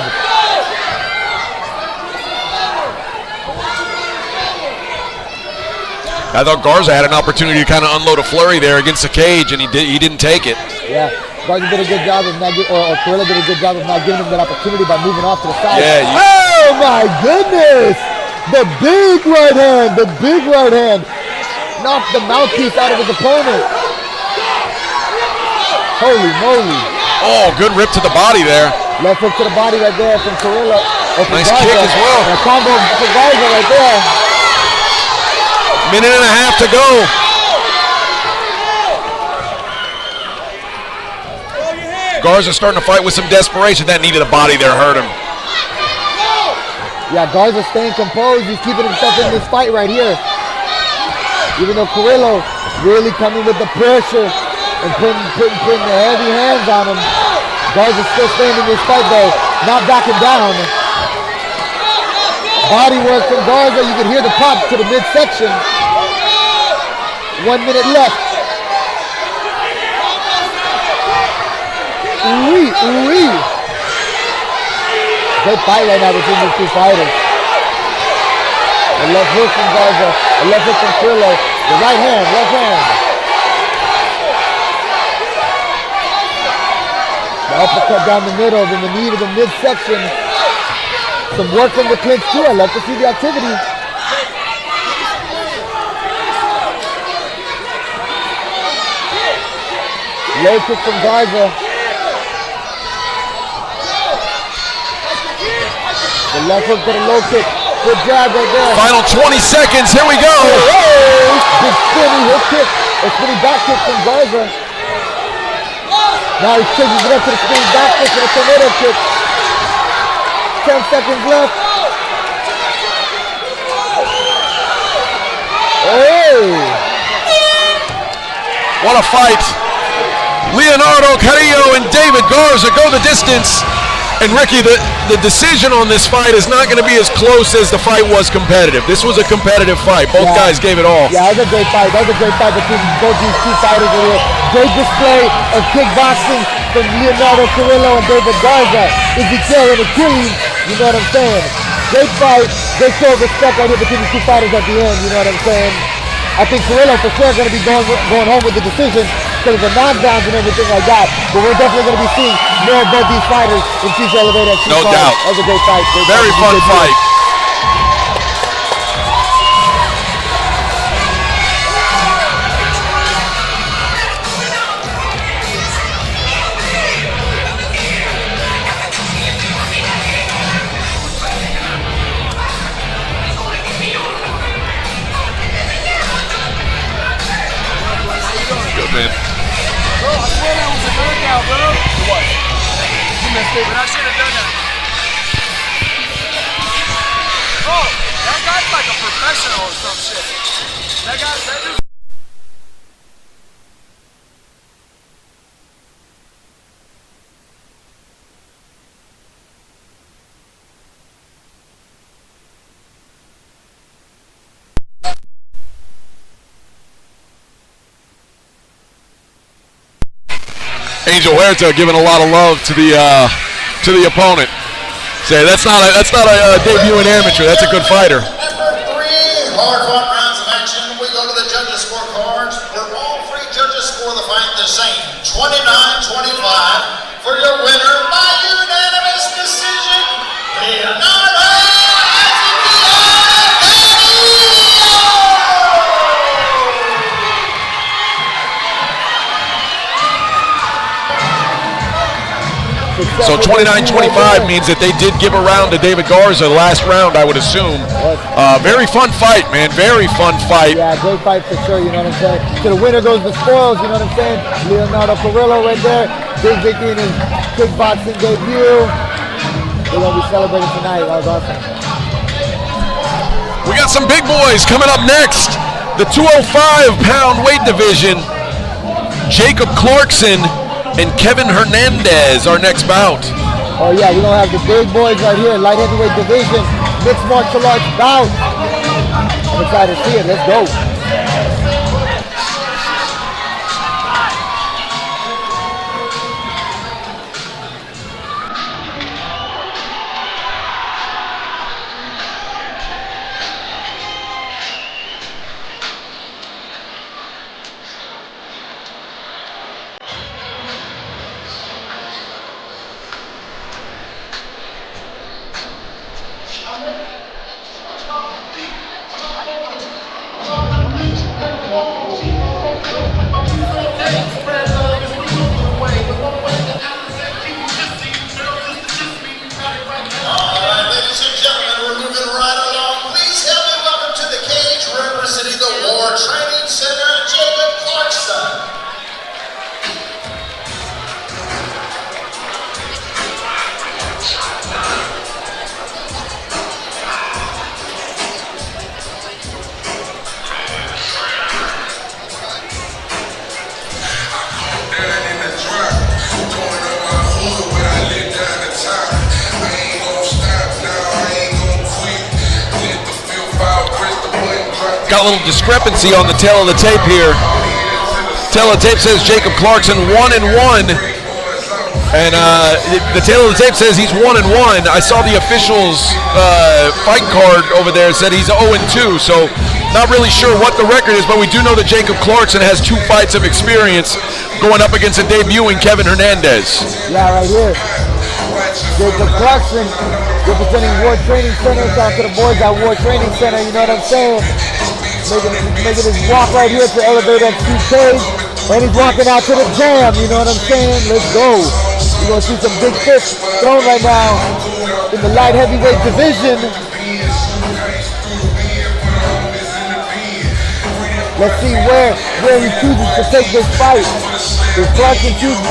I thought Garza had an opportunity to kind of unload a flurry there against the cage, and he didn't take it. Yeah, Garza did a good job of not or Carrillo did a good job of not giving him that opportunity by moving off to the side. Yeah. Oh my goodness! The big right hand, knocked the mouthpiece out of his opponent. Holy moly! Oh, good rip to the body there. Left hook to the body right there from Carrillo. Nice kick as well. And a combo for Garza right there. Minute and a half to go. Garza starting to fight with some desperation. That knee to the body there hurt him. Yeah, Garza staying composed. He's keeping himself in this fight right here. Even though Carrillo really coming with the pressure and putting the heavy hands on him. Garza's still staying in this fight though, not backing down. Body work from Garza, you can hear the pop to the midsection. 1 minute left. Ooh-wee, ooh-wee. Great fight right now between these two fighters. A left hook from Garza, a left hook from Carrillo. The right hand, left hand. The uppercut down the middle, then the knee to the midsection. Some work from the clinch too. I love to see the activity. Low kick from Garza. The left hook to the low kick. Good jab right there. Final 20 seconds. Here we go. Oh, big spinning hook kick. A spinning back kick from Garza. Now he changes it up to the spinning back kick and a tornado kick. 10 seconds left. Oh! What a fight. Leonardo Carrillo and David Garza go the distance. And Ricky, the decision on this fight is not going to be as close as the fight was competitive. This was a competitive fight. Both guys gave it all. Yeah, that was a great fight. That was a great fight between both these two fighters over here. Great display of kickboxing from Leonardo Carrillo and David Garza. Ezekiel and Achilles, you know what I'm saying? Great fight. Great show of respect right here between the two fighters at the end, you know what I'm saying? I think Carrillo for sure going to be going home with the decision because of the knockdowns and everything like that. But we're definitely going to be seeing more of both these fighters in future elevated. No doubt. That was a great fight. Very fun fight. Man. Bro, I swear that was a knockout, bro. What? You missed it. But I should have done that. Oh, that guy's like a professional or some shit. That dude. Angel Huerta giving a lot of love to the opponent. Say that's not a debuting amateur. That's a good fighter. After 3 hard-fought rounds of action, we go to the judges' scorecards, where all 3 judges score the fight the same, 29-25, for your winner by unanimous decision, Leonardo. So 29-25 means that they did give a round to David Garza the last round, I would assume. Very fun fight, man. Very fun fight. Yeah, great fight for sure, you know what I'm saying? So the winner goes the spoils, you know what I'm saying? Leonardo Carrillo right there. Big victory in his kickboxing debut. They're going to be celebrating tonight. That was awesome. We got some big boys coming up next. The 205-pound weight division. Jacob Clarkson and Kevin Hernandez, our next bout. Oh yeah, we're gonna have the big boys right here, light heavyweight division, mixed martial arts bout. I'm excited to see it, let's go. Got a little discrepancy on the tail of the tape here. Tail of the tape says Jacob Clarkson 1-1, and the tail of the tape says he's 1-1. I saw the official's fight card over there said he's 0-2, so not really sure what the record is, but we do know that Jacob Clarkson has 2 fights of experience going up against a debuting Kevin Hernandez. Yeah, right here. Jacob Clarkson representing War Training Center. Shout out to the boys at War Training Center, you know what I'm saying? Making his walk right here to elevate FC cage. And he's walking out to the jam, you know what I'm saying? Let's go. You're going to see some big fists thrown right now in the light heavyweight division. Let's see where he chooses to take this fight. If Clarkson chooses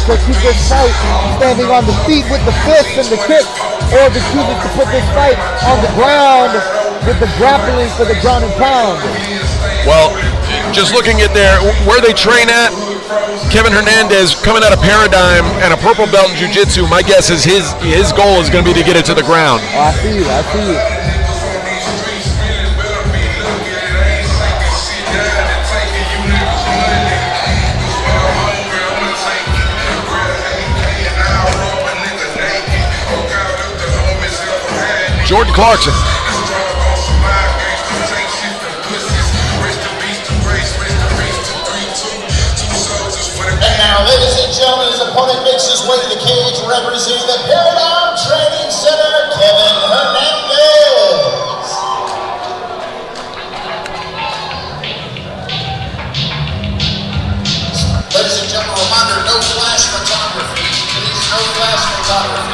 to keep this fight standing on the feet with the fists and the kicks, or if he chooses to put this fight on the ground with the grappling for the ground and pound. Well, just looking at where they train at, Kevin Hernandez coming out of Paradigm and a purple belt in jiu-jitsu, my guess is his goal is going to be to get it to the ground. Oh, I see you. I see you. Jordan Clarkson. And now, ladies and gentlemen, his opponent makes his way to the cage representing the Paradigm Training Center, Kevin Hernandez. Ladies and gentlemen, reminder, no flash photography. Please, no flash photography.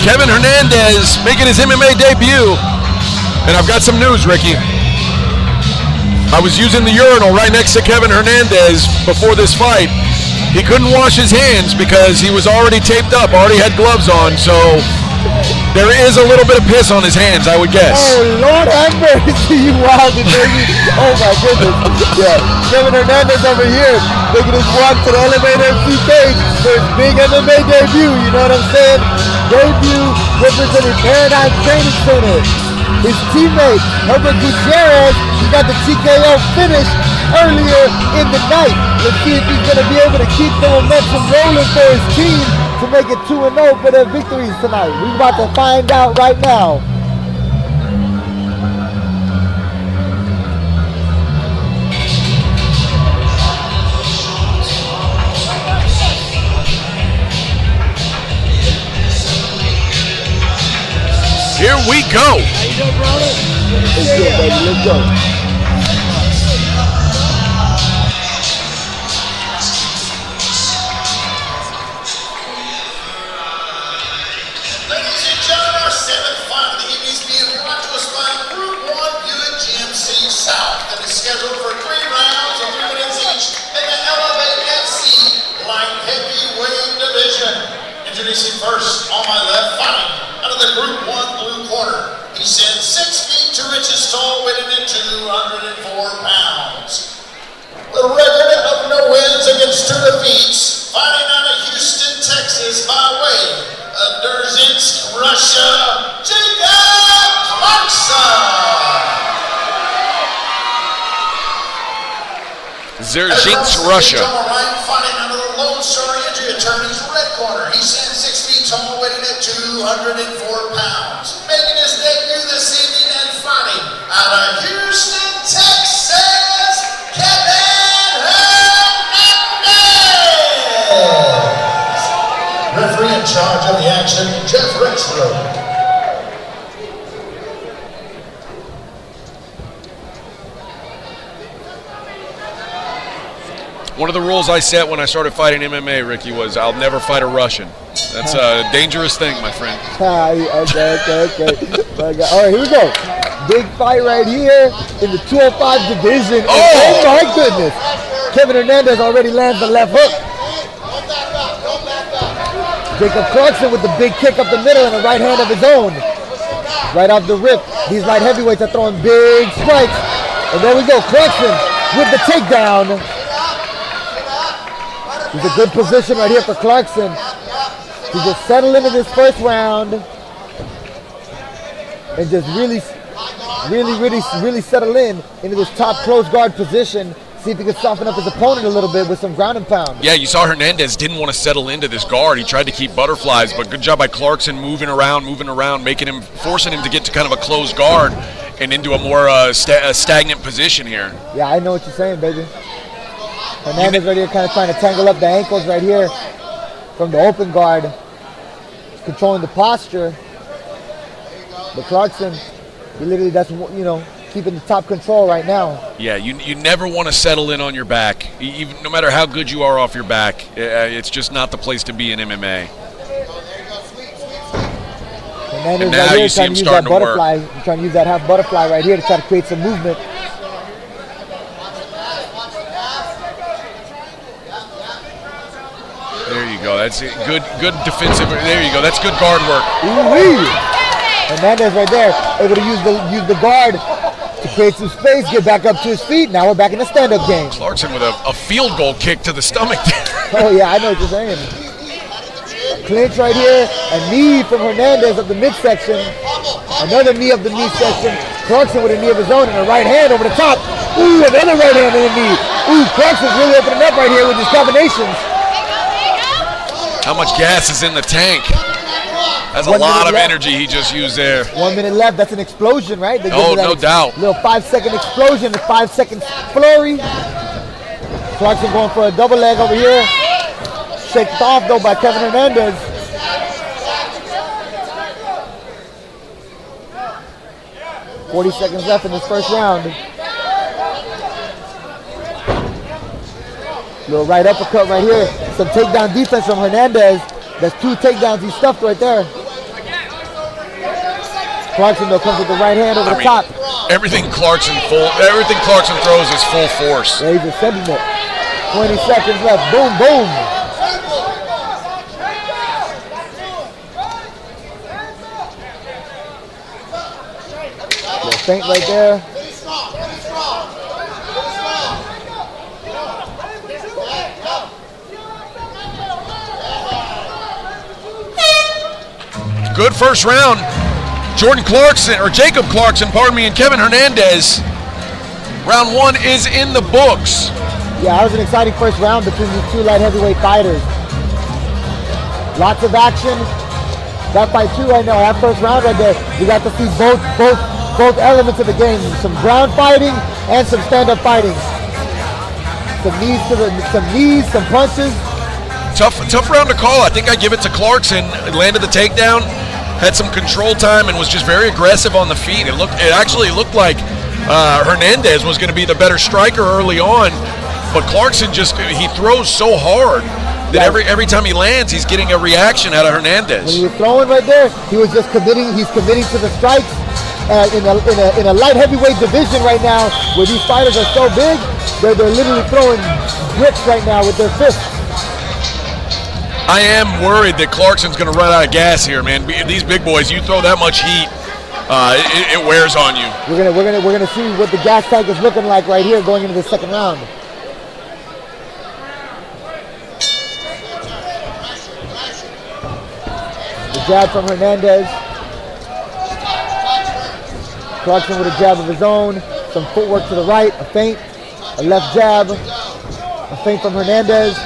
Kevin Hernandez making his MMA debut. And I've got some news, Ricky. I was using the urinal right next to Kevin Hernandez before this fight. He couldn't wash his hands because he was already taped up, already had gloves on, so there is a little bit of piss on his hands, I would guess. Oh, Lord have mercy, you wildin', baby. Oh, my goodness. Yeah, Kevin Hernandez over here making his walk to the Elevator FC cage for his big MMA debut, you know what I'm saying? Debut representing Paradigm Training Center. His teammate, Herbert Gutierrez, he got the TKO finish earlier in the night. Let's see if he's going to be able to keep the momentum rolling for his team to make it 2-0 for their victories tonight. We're about to find out right now. Here we go. How you doing, brother? Let's go, baby. Let's go. Ladies and gentlemen, our seventh fight of the evening is being brought to us by Group 1 Buick GMC South that is scheduled for 3 rounds of 3 minutes each in the Elevate FC Light Heavyweight Division. Introducing first on my left, fighting out of the Group 1 blue corner. He stands 6 feet 2 inches tall, weighing in 204 pounds. The record of no wins against 2 defeats, fighting out of Houston, Texas, by way of Dzerzhinsk, Russia, Kickboxing. Dzerzhinsk, Russia. Fighting under the Lone Star Injury Attorney's red corner. He stands 6 feet tall, weighing at 204 pounds. Making his debut this evening and fighting out of Houston, Texas, Kevin Hernandez. Referee in charge of the action, Jeff Rexroth. One of the rules I set when I started fighting MMA, Ricky, was I'll never fight a Russian. That's a dangerous thing, my friend. Okay. All right, here we go. Big fight right here in the 205 division. Oh my goodness. Kevin Hernandez already lands the left hook. Jacob Clarkson with the big kick up the middle and a right hand of his own. Right off the rip. These light heavyweights are throwing big strikes. And there we go. Clarkson with the takedown. He's a good position right here for Clarkson to just settle into this first round and just really settle into this top close guard position. See if he can soften up his opponent a little bit with some ground and pound. Yeah, you saw Hernandez didn't want to settle into this guard. He tried to keep butterflies, but good job by Clarkson moving around, forcing him to get to kind of a closed guard and into a more stagnant position here. Yeah, I know what you're saying, baby. Hernandez right here kind of trying to tangle up the ankles right here from the open guard. Controlling the posture. But Clarkson, he literally, that's, keeping the top control right now. Yeah, you never want to settle in on your back. Even, no matter how good you are off your back, it's just not the place to be in MMA. Hernandez And now right here you see trying him to use that starting to work. butterfly, trying to use that half butterfly right here to try to create some movement. you go. That's it. Good defensive. There you go. That's good guard work. Ooh-wee. Hernandez right there, able to use the guard to create some space, get back up to his feet. Now we're back in the stand-up game. Clarkson with a field goal kick to the stomach. Oh yeah, I know what you're saying. Clinch right here, a knee from Hernandez of the midsection. Another knee of the knee section. Clarkson with a knee of his own and a right hand over the top. Ooh, another right hand and a knee. Ooh, Clarkson's really opening up right here with his combinations. How much gas is in the tank? That's a lot of energy he just used there. 1 minute left. That's an explosion, right? Oh, no doubt. Little 5-second explosion, a 5-second flurry. Clarkson going for a double leg over here. Shaked off though by Kevin Hernandez. $40 seconds left in this first round. Little right uppercut right here. Some takedown defense from Hernandez. That's 2 takedowns he stuffed right there. Clarkson though comes with the right hand over the top. Everything Clarkson throws is full force. Yeah, he's just sending it. 20 seconds left. Boom, boom. Little feint right there. Good first round. Jacob Clarkson, and Kevin Hernandez. Round 1 is in the books. Yeah, that was an exciting first round between these 2 light heavyweight fighters. Lots of action. That fight too right now, that first round right there, we got to see both elements of the game. Some ground fighting and some stand-up fighting. Some knees, some punches. Tough round to call. I think I give it to Clarkson. Landed the takedown, had some control time, and was just very aggressive on the feet. It actually looked like Hernandez was going to be the better striker early on, but Clarkson he throws so hard that every time he lands, he's getting a reaction out of Hernandez. When he was throwing right there, he was just committing. He's committing to the strikes. In a light heavyweight division right now, where these fighters are so big, they're literally throwing bricks right now with their fists. I am worried that Clarkson's going to run out of gas here, man. These big boys, you throw that much heat, it wears on you. We're gonna see what the gas tank is looking like right here going into the second round. The jab from Hernandez. Clarkson with a jab of his own. Some footwork to the right, a feint, a left jab, a feint from Hernandez.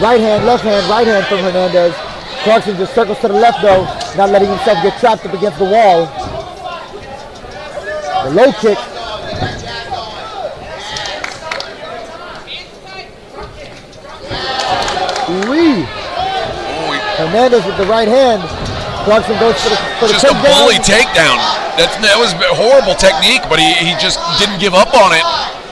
Right hand, left hand, right hand from Hernandez. Clarkson just circles to the left though, not letting himself get trapped up against the wall. The low kick. Ooh-wee. Hernandez with the right hand. Clarkson goes for the just a bully takedown. That was horrible technique, but he just didn't give up on it.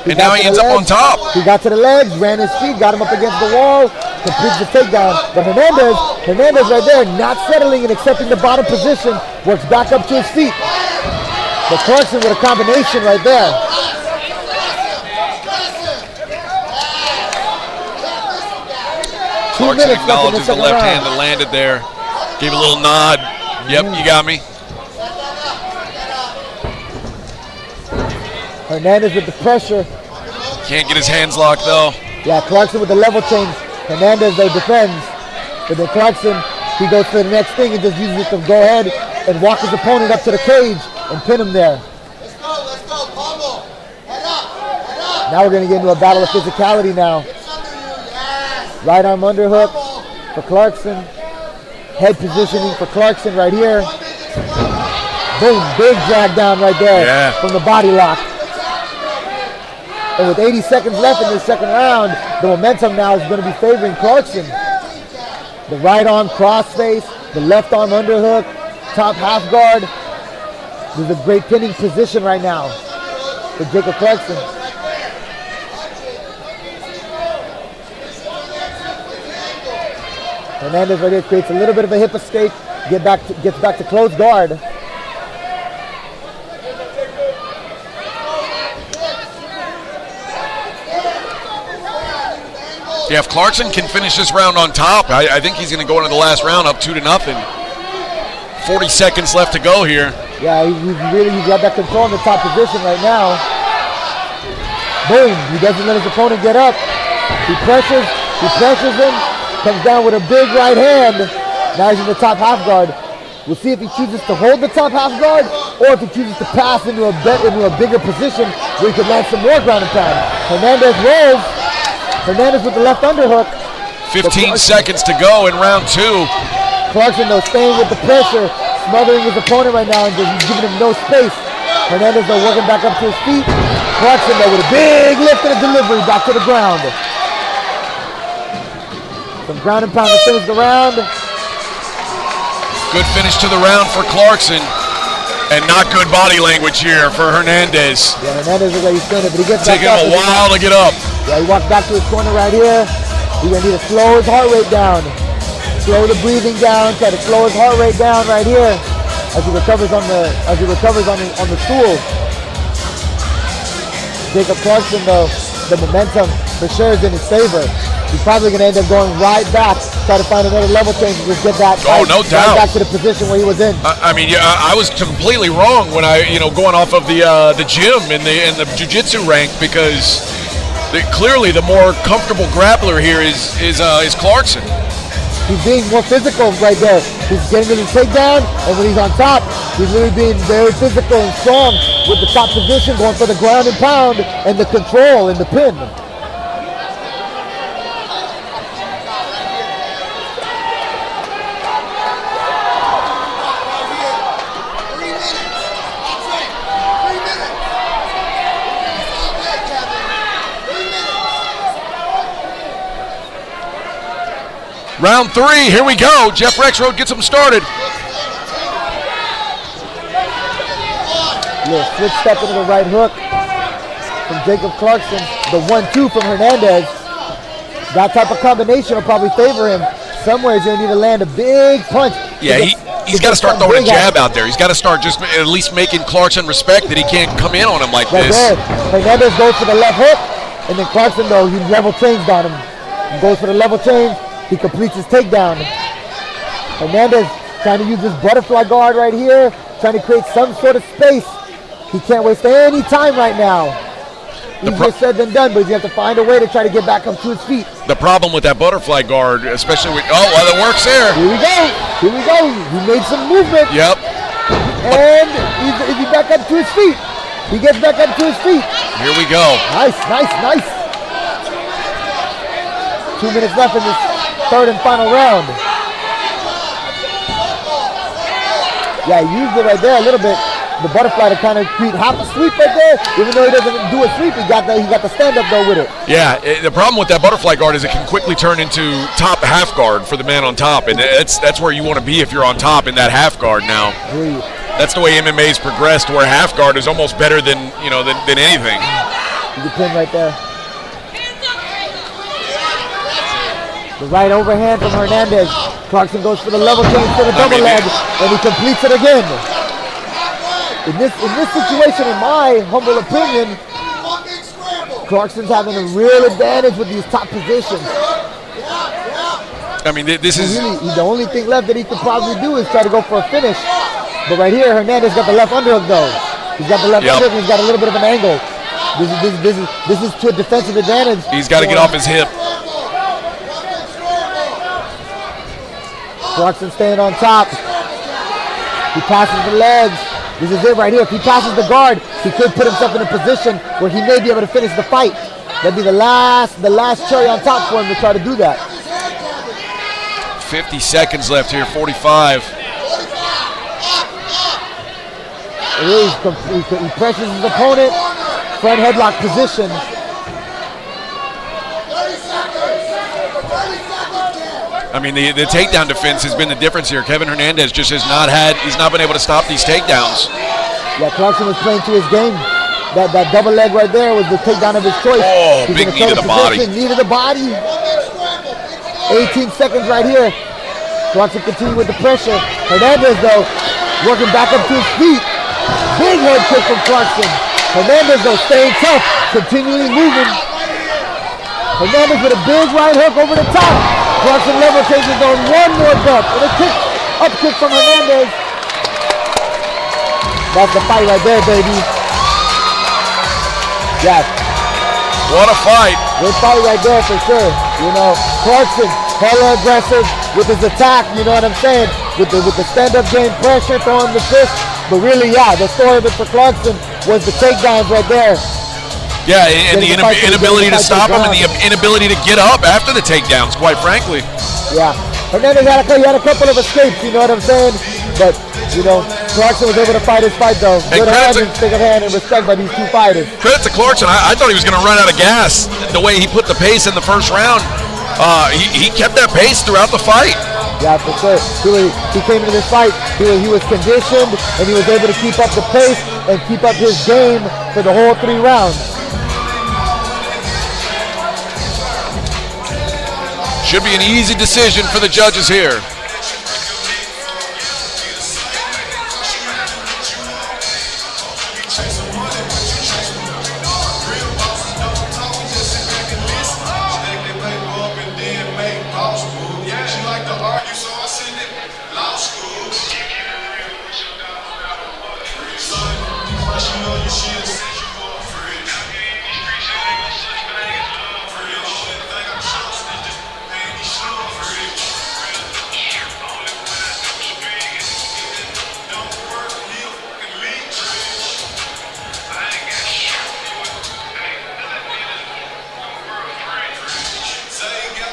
And now he ends up on top. He got to the legs, ran his feet, got him up against the wall, completes the takedown. But Hernandez right there, not settling and accepting the bottom position, works back up to his feet. But Clarkson with a combination right there. Clarkson acknowledges the left hand that landed there. Gave a little nod. Yep, you got me. Hernandez with the pressure. Can't get his hands locked though. Yeah, Clarkson with the level change. Hernandez though defends. But then Clarkson, he goes for the next thing and just uses it to go ahead and walk his opponent up to the cage and pin him there. Let's go, Pablo. Head up. Now we're going to get into a battle of physicality now. Right arm underhook for Clarkson. Head positioning for Clarkson right here. Boom, big drag down right there from the body lock. And with 80 seconds left in this second round, the momentum now is going to be favoring Clarkson. The right arm crossface, the left arm underhook, top half guard. This is a great pinning position right now for Jacob Clarkson. Hernandez right here creates a little bit of a hip escape, gets back to close guard. Yeah, if Clarkson can finish this round on top, I think he's going to go into the last round up 2-0. 40 seconds left to go here. Yeah, he's got that control in the top position right now. Boom, he doesn't let his opponent get up. He pressures him, comes down with a big right hand. Now he's in the top half guard. We'll see if he chooses to hold the top half guard or if he chooses to pass into a bigger position where he can land some more ground and pound. Hernandez rolls. Hernandez with the left underhook. 15 seconds to go in round 2. Clarkson though staying with the pressure, smothering his opponent right now and just giving him no space. Hernandez though working back up to his feet. Clarkson though with a big lift and a delivery back to the ground. Some ground and pound to finish the round. Good finish to the round for Clarkson. And not good body language here for Hernandez. Yeah, Hernandez is like he's doing it, but he gets taking back up. Taking him a while to get up. Yeah, he walks back to his corner right here. He's gonna need to slow his heart rate down. Slow the breathing down, try to slow his heart rate down right here as he recovers on the stool. Jacob Clarkson though, the momentum for sure is in his favor. He's probably gonna end up going right back, try to find another level change and just get that no doubt. Back to the position where he was in. I mean, yeah, I was completely wrong when going off of the gym and the jiu-jitsu rank, because clearly the more comfortable grappler here is Clarkson. He's being more physical right there. He's getting to the takedown, and when he's on top, he's really being very physical and strong with the top position, going for the ground and pound and the control and the pin. Round 3, here we go. Jeff Rexroad gets him started. Little switch step into the right hook from Jacob Clarkson. The 1-2 from Hernandez. That type of combination will probably favor him. Somewhere he's going to need to land a big punch. Yeah, he's got to start throwing a jab out there. He's got to start just at least making Clarkson respect that he can't come in on him like this. There. Hernandez goes for the left hook, and then Clarkson, though, he level changed on him. He goes for the level change. He completes his takedown. Hernandez trying to use this butterfly guard right here, trying to create some sort of space. He can't waste any time right now. Easier said than done, but he's going to have to find a way to try to get back up to his feet. The problem with that butterfly guard, especially with, it works there. Here we go. He made some movement. Yep. And is he back up to his feet? He gets back up to his feet. Here we go. Nice. 2 minutes left in this third and final round. Yeah, he used it right there a little bit. The butterfly to kind of create half a sweep right there. Even though he doesn't do a sweep, he got the stand up though with it. Yeah, the problem with that butterfly guard is it can quickly turn into top half guard for the man on top, and that's where you want to be if you're on top in that half guard now. That's the way MMA's progressed, where half guard is almost better than anything. The pin right there. The right overhand from Hernandez. Clarkson goes for the level change for the double leg, and he completes it again. In this situation, in my humble opinion, Clarkson's having a real advantage with these top positions. I mean, this is... the only thing left that he could probably do is try to go for a finish. But right here, Hernandez got the left underhook though. He's got the left underhook, and he's got a little bit of an angle. This is to a defensive advantage. He's got to get off his hip. Clarkson staying on top. He passes the legs. This is it right here. If he passes the guard, he could put himself in a position where he may be able to finish the fight. That'd be the last cherry on top for him to try to do that. 50 seconds left here, 45. He pressures his opponent. Front headlock position. I mean, the takedown defense has been the difference here. Kevin Hernandez just he's not been able to stop these takedowns. Yeah, Clarkson was playing to his game. That double leg right there was the takedown of his choice. Oh, big knee to the body. Knee to the body. 18 seconds right here. Clarkson continuing with the pressure. Hernandez, though, working back up to his feet. Big head kick from Clarkson. Hernandez, though, staying tough, continually moving. Hernandez with a big right hook over the top. Clarkson levitates on one more bump. And a kick, up kick from Hernandez. That's the fight right there, baby. Yeah. What a fight. Good fight right there for sure. You know, Clarkson, hella aggressive with his attack, you know what I'm saying? With the stand-up game pressure, throwing the fist. But really, yeah, the story of it for Clarkson was the takedowns right there. Yeah, and the inability to stop him and the inability to get up after the takedowns, quite frankly. Yeah. Hernandez had a couple of escapes, you know what I'm saying? But, you know, Clarkson was able to fight his fight, though. Good hand and stick of hand and respect by these two fighters. Credit to Clarkson. I thought he was going to run out of gas the way he put the pace in the first round. He kept that pace throughout the fight. Yeah, for sure. He came into this fight, he was conditioned, and he was able to keep up the pace and keep up his game for the whole 3 rounds. Should be an easy decision for the judges here.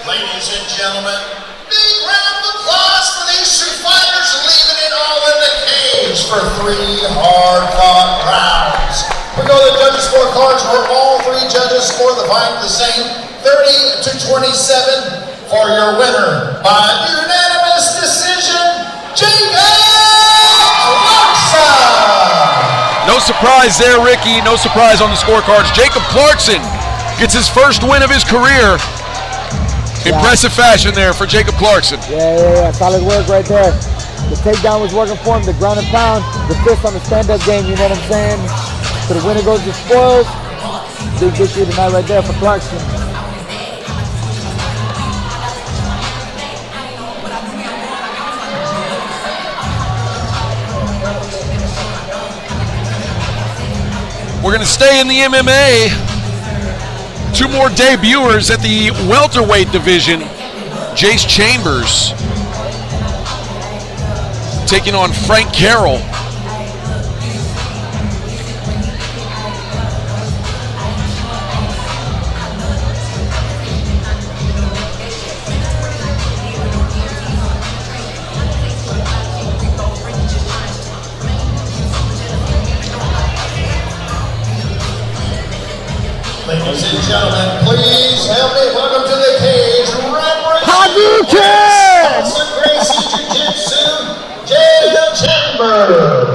Ladies and gentlemen, big round of applause for these 2 fighters leaving it all in the cage for 3 hard-fought rounds. We go to the judges' scorecards where all 3 judges score the fight the same, 30-27 for your winner by unanimous decision, Jacob Clarkson. No surprise there, Ricky. No surprise on the scorecards. Jacob Clarkson gets his first win of his career. Impressive fashion there for Jacob Clarkson. Yeah. Solid work right there. The takedown was working for him, the ground and pound, the fist on the stand-up game, you know what I'm saying? So the winner goes to spoils. Big victory tonight right there for Clarkson. We're going to stay in the MMA. 2 more debuters at the welterweight division. Jace Chambers taking on Frank Carroll. Ladies and gentlemen, please help me welcome to the cage, Hadouken! Austin Gracie Jiu-Jitsu, Jacob Chambers.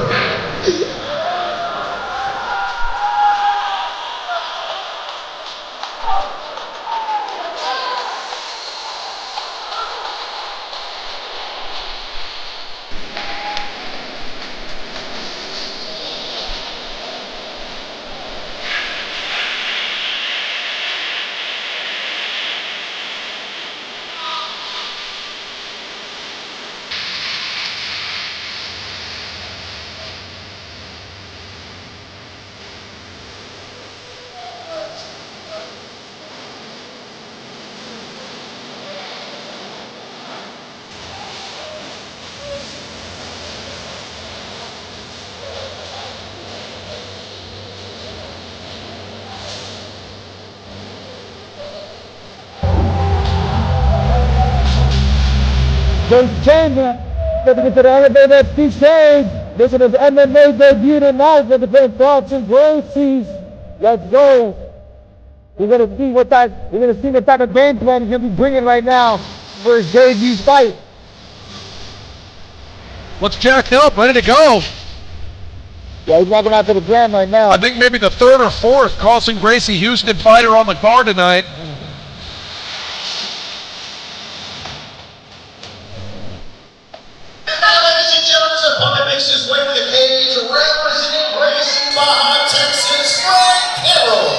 Jace Chambers, looking into the elevated FC cage. This is his MMA debut tonight for the Kickboxing Gracies. Let's go. We're gonna see what type of game plan he'll be bringing right now for his debut fight. Let's jack up, ready to go. Yeah, he's walking out to the ground right now. I think maybe the 3rd or 4th Carlson Gracie Houston fighter on the card tonight. Ladies and gentlemen, the opponent makes his way to the cage, representing Gracie Baja, Texas, Frank Carroll.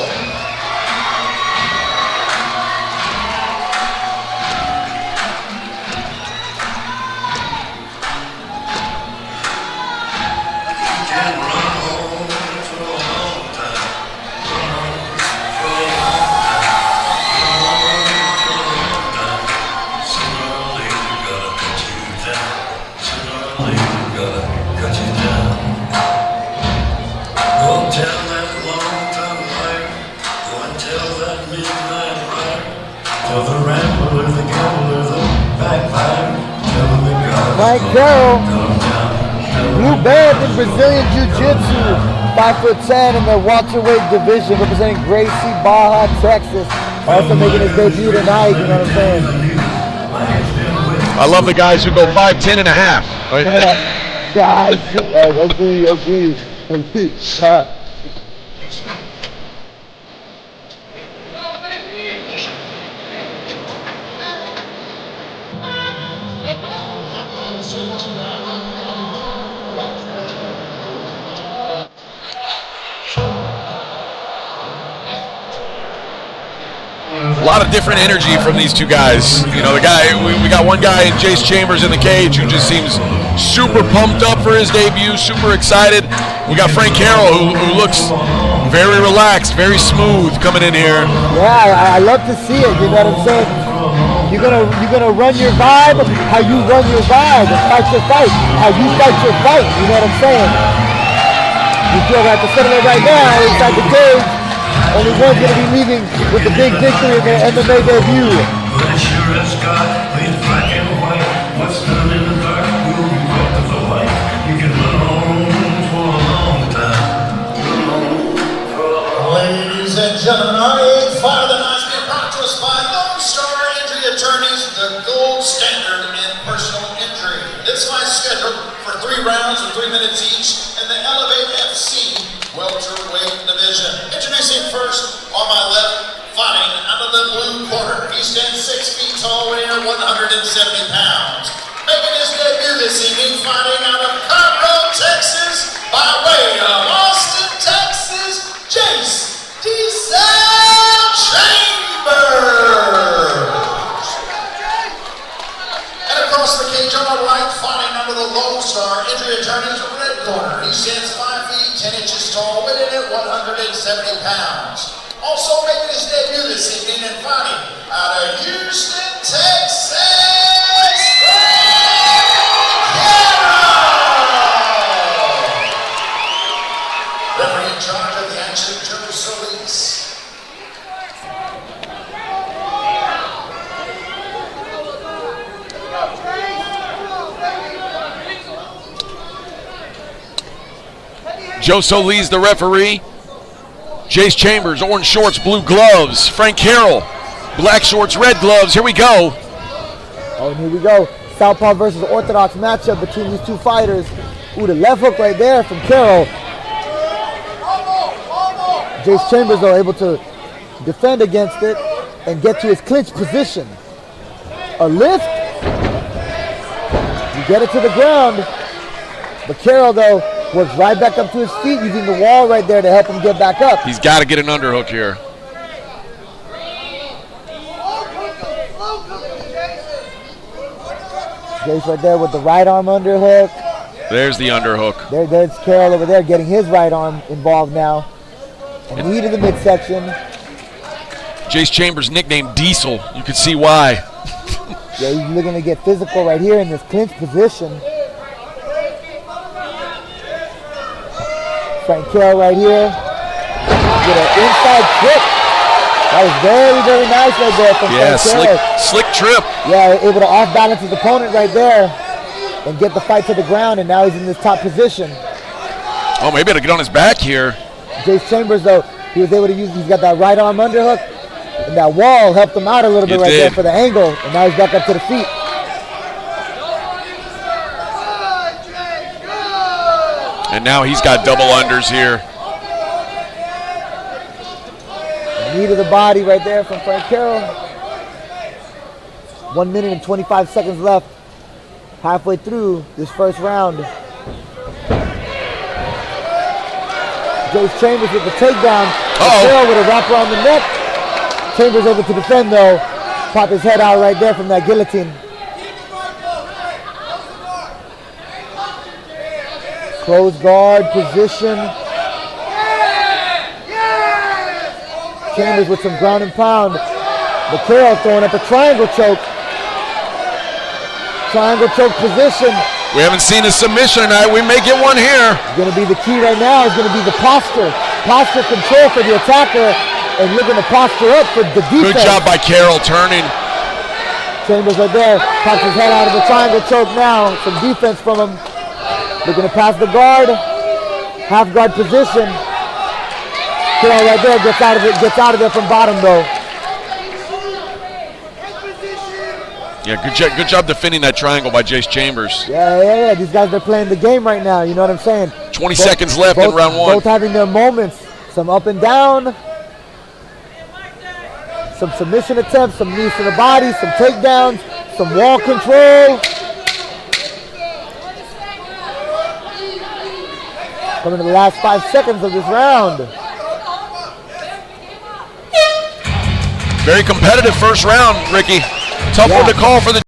Frank Carroll, blue belt in Brazilian Jiu-Jitsu, 5'10" in the welterweight division, representing Gracie, Baja, Texas. Also making his debut tonight, you know what I'm saying? I love the guys who go 5'10" and a half. Guys, agree. A lot of different energy from these two guys. You know, the guy, we got one guy in Jace Chambers in the cage who just seems super pumped up for his debut, super excited. We got Frank Carroll who looks very relaxed, very smooth coming in here. Yeah, I love to see it, you know what I'm saying? You're gonna run your vibe how you run your vibe, and fight your fight how you fight your fight, you know what I'm saying? You feel at the center right now, inside the cage. Only one's going to be leaving with the big victory in their MMA debut. Ladies and gentlemen, our eighth fight of the night is being brought to us by Lone Star Injury Attorneys, the gold standard in personal injury. This fight is scheduled for 3 rounds of 3 minutes each in the Elevate FC welterweight division. Introducing first on my left, fighting out of the blue corner. He stands 6 feet tall, weighing 170 pounds. Making his debut this evening, fighting out of Conroe, Texas, by way of Austin, Texas, Jace Chambers. And across the cage on the right, fighting under the Lone Star Injury Attorney's red corner. He stands 5 feet 10 inches tall, weighing at 170 pounds. Also making his debut this evening and fighting out of Houston, Texas, referee in charge of the action, Joe Solis. Joe Solis, the referee. Jace Chambers, orange shorts, blue gloves. Frank Carroll, black shorts, red gloves. Here we go. Oh, and here we go. Southpaw versus Orthodox matchup between these two fighters. Ooh, the left hook right there from Carroll. Jace Chambers, though, able to defend against it and get to his clinch position. A lift. You get it to the ground. But Carroll, though, works right back up to his feet, using the wall right there to help him get back up. He's got to get an underhook here. Jace right there with the right arm underhook. There's the underhook. There's Carroll over there getting his right arm involved now. And knee to the midsection. Jace Chambers, nicknamed Diesel. You can see why. Yeah, he's looking to get physical right here in this clinch position. Frank Carroll right here. Get an inside trip. That was very, very nice right there from Frank Carroll. Slick trip. Yeah, able to off-balance his opponent right there and get the fight to the ground, and now he's in this top position. Oh, maybe to get on his back here. Jace Chambers, though, he was able to use, he's got that right arm underhook, and that wall helped him out a little bit right there for the angle, and now he's back up to the feet. And now he's got double unders here. Knee to the body right there from Frank Carroll. 1 minute and 25 seconds left. Halfway through this first round. Jace Chambers with the takedown. Carroll with a wrapper on the neck. Chambers able to defend though. Pop his head out right there from that guillotine. Close guard position. Chambers with some ground and pound. But Carroll throwing up a triangle choke. Triangle choke position. We haven't seen a submission tonight. We may get one here. It's going to be the key right now. Is going to be the posture. Posture control for the attacker. and looking to posture up for the defense. Good job by Carroll turning. Chambers right there, pops his head out of the triangle choke now. Some defense from him. Looking to pass the guard. Half guard position. Carroll right there gets out of there from bottom though. Yeah, good job defending that triangle by Jace Chambers. Yeah. These guys are playing the game right now. You know what I'm saying? 20 seconds left in round one. Both having their moments. Some up and down. Some submission attempts. Some knees to the body. Some takedowns. Some wall control. Coming to the last 5 seconds of this round. Very competitive first round, Ricky. Tough one to call for the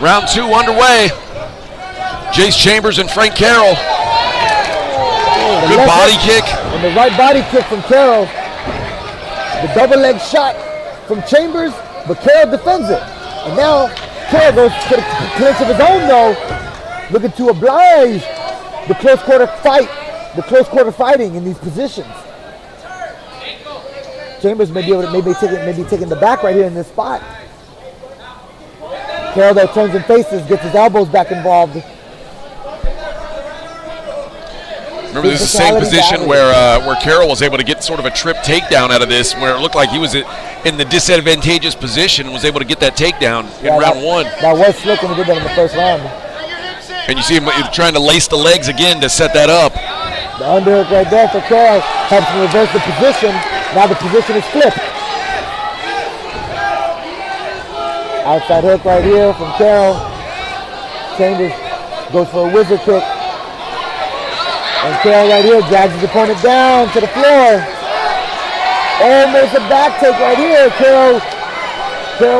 round two underway. Jace Chambers and Frank Carroll. Good body kick. And the right body kick from Carroll. The double leg shot from Chambers, but Carroll defends it. And now Carroll goes to the clinch of his own though, looking to oblige the close quarter fighting in these positions. Chambers may be able to maybe taking the back right here in this spot. Carroll though turns and faces, gets his elbows back involved. Remember, this is the same position where Carroll was able to get sort of a trip takedown out of this, where it looked like he was in the disadvantageous position and was able to get that takedown in round one. That was slick when he did that in the first round. And you see him trying to lace the legs again to set that up. The underhook right there for Carroll helps him reverse the position. Now the position is flipped. Outside hook right here from Carroll. Chambers goes for a wizard kick. And Carroll right here drags his opponent down to the floor. Almost a back take right here. Carroll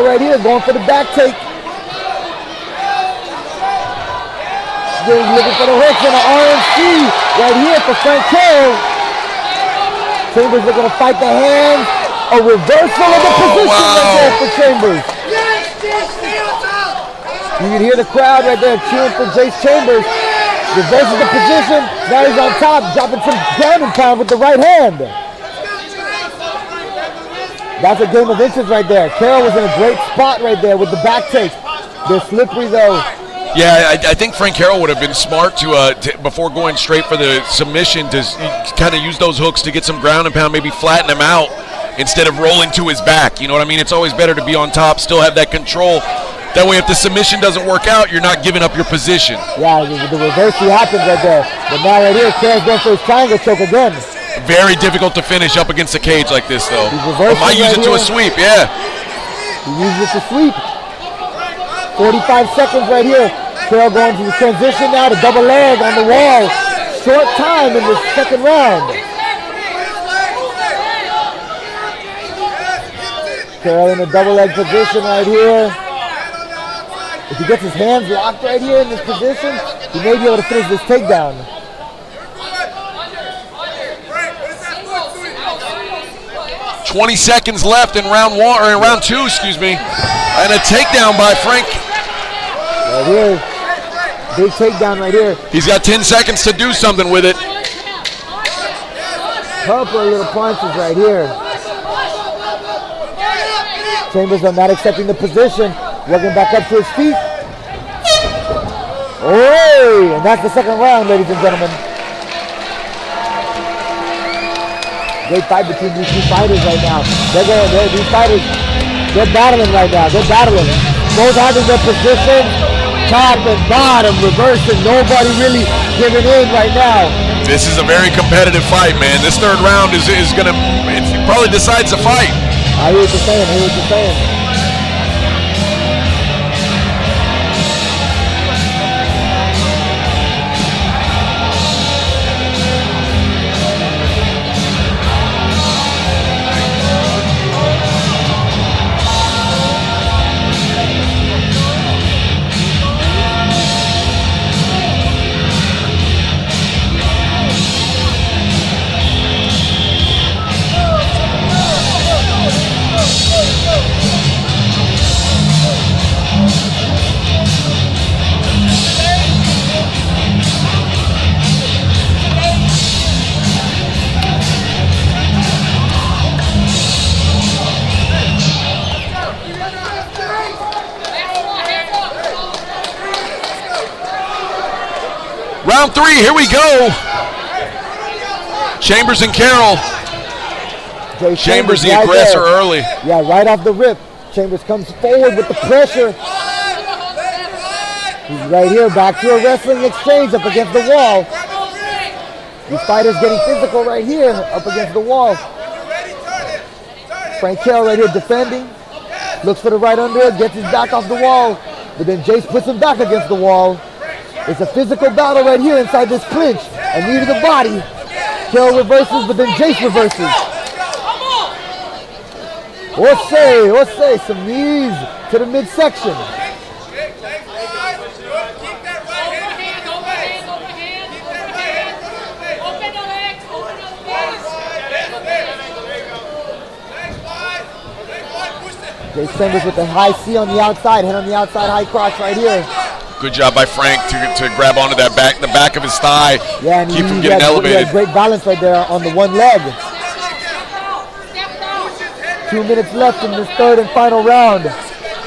right here going for the back take. Looking for the hooks and an RNC right here for Frank Carroll. Chambers looking to fight the hands. A reversal of the position right there for Chambers. You can hear the crowd right there cheering for Jace Chambers. Reverses the position. Now he's on top, dropping some ground and pound with the right hand. That's a game of inches right there. Carroll was in a great spot right there with the back take. They're slippery though. Yeah, I think Frank Carroll would have been smart to before going straight for the submission, to kind of use those hooks to get some ground and pound, maybe flatten him out instead of rolling to his back. You know what I mean? It's always better to be on top, still have that control. That way, if the submission doesn't work out, you're not giving up your position. Yeah, the reversal happens right there. But now right here, Carroll's going for his triangle choke again. Very difficult to finish up against a cage like this, though. Might use it to a sweep, yeah. He uses it to sweep. 45 seconds right here. Carroll going to the transition now to double leg on the wall. Short time in the second round. Carroll in a double leg position right here. If he gets his hands locked right here in this position, he may be able to finish this takedown. "20 seconds left in round one, or in round two, excuse me. And a takedown by Frank. Right here. Big takedown right here. He's got 10 seconds to do something with it. Couple of little punches right here. Chambers are not accepting the position. Working back up to his feet. Oh, and that's the second round, ladies and gentlemen. Great fight between these two fighters right now. These fighters, they're battling right now. They're battling. Both having their position, top and bottom, reversing. Nobody really giving in right now. This is a very competitive fight, man. This third round is gonna, it probably decides the fight. I hear what you're saying. I hear what you're saying. Round 3, here we go. Chambers and Carroll. Chambers the right aggressor there. early. Yeah, right off the rip. Chambers comes forward with the pressure. He's right here, back to a wrestling exchange up against the wall. These fighters getting physical right here, up against the wall. Frank Carroll right here defending. Looks for the right under, gets his back off the wall. But then Jace puts him back against the wall. It's a physical battle right here inside this clinch. A knee to the body. Carroll reverses, but then Jace reverses. Say, some knees to the midsection. Jace Chambers with the high C on the outside, head on the outside, high cross right here. Good job by Frank to grab onto that the back of his thigh, yeah, and keep him getting elevated. Great balance right there on the one leg. 2 minutes left in this third and final round.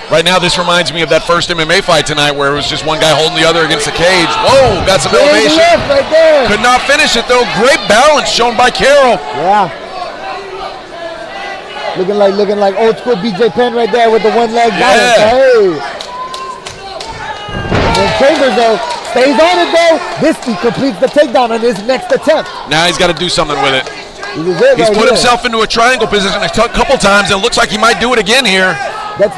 Right now, this reminds me of that first MMA fight tonight where it was just one guy holding the other against the cage. Whoa, got some elevation. Left right there. Could not finish it though. Great balance shown by Carroll. Yeah. Looking like old school BJ Penn right there with the one leg balance. Hey. And then Chambers though stays on it though. This he completes the takedown on his next attempt. Now he's got to do something with it. He's put himself into a triangle position a couple times, and it looks like he might do it again here.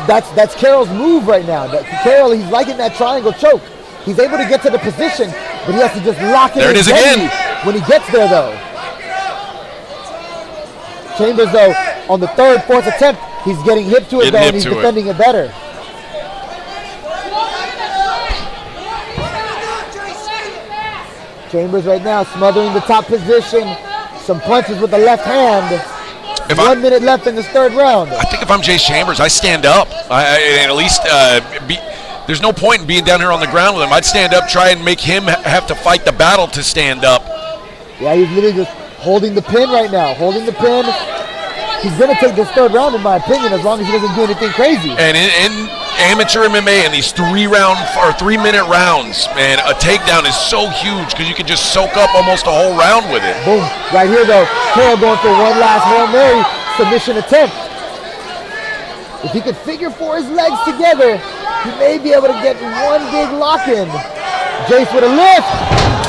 That's Carroll's move right now. Carroll, he's liking that triangle choke. He's able to get to the position, but he has to just lock it in. There it is again. When he gets there though. Chambers though, on the third, fourth attempt, he's getting hip to it though, and he's defending it better. Chambers right now smothering the top position. Some punches with the left hand. 1 minute left in this third round. I think if I'm Jace Chambers, I stand up. At least there's no point in being down here on the ground with him. I'd stand up, try and make him have to fight the battle to stand up. Yeah, he's literally just holding the pin right now. Holding the pin. He's going to take this third round, in my opinion, as long as he doesn't do anything crazy. And in amateur MMA, in these 3 minute rounds, man, a takedown is so huge because you can just soak up almost a whole round with it. Boom. Right here, though, Carroll going for one last Hail Mary submission attempt. If he could figure 4 his legs together, he may be able to get one big lock-in. Jace with a lift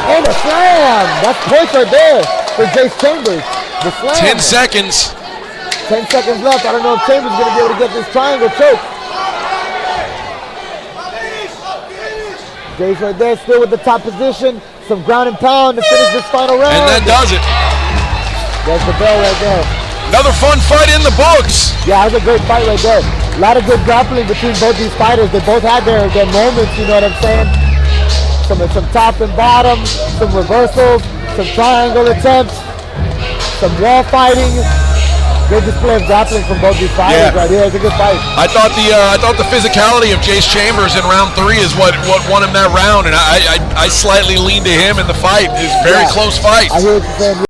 and a slam. That's points right there for Jace Chambers. The slam. 10 seconds. 10 seconds left. I don't know if Chambers is going to be able to get this triangle choke. Jace right there, still with the top position. Some ground and pound to finish this final round. And that does it. There's the bell right there. Another fun fight in the books. Yeah, it was a great fight right there. A lot of good grappling between both these fighters. They both had their moments, you know what I'm saying? Some top and bottom, some reversals, some triangle attempts, some wall fighting. Good display of grappling from both these fighters right here. It's a good fight. I thought the physicality of Jace Chambers in round 3 is what won him that round, and I slightly leaned to him in the fight. It's a very close fight. I hear what you're saying.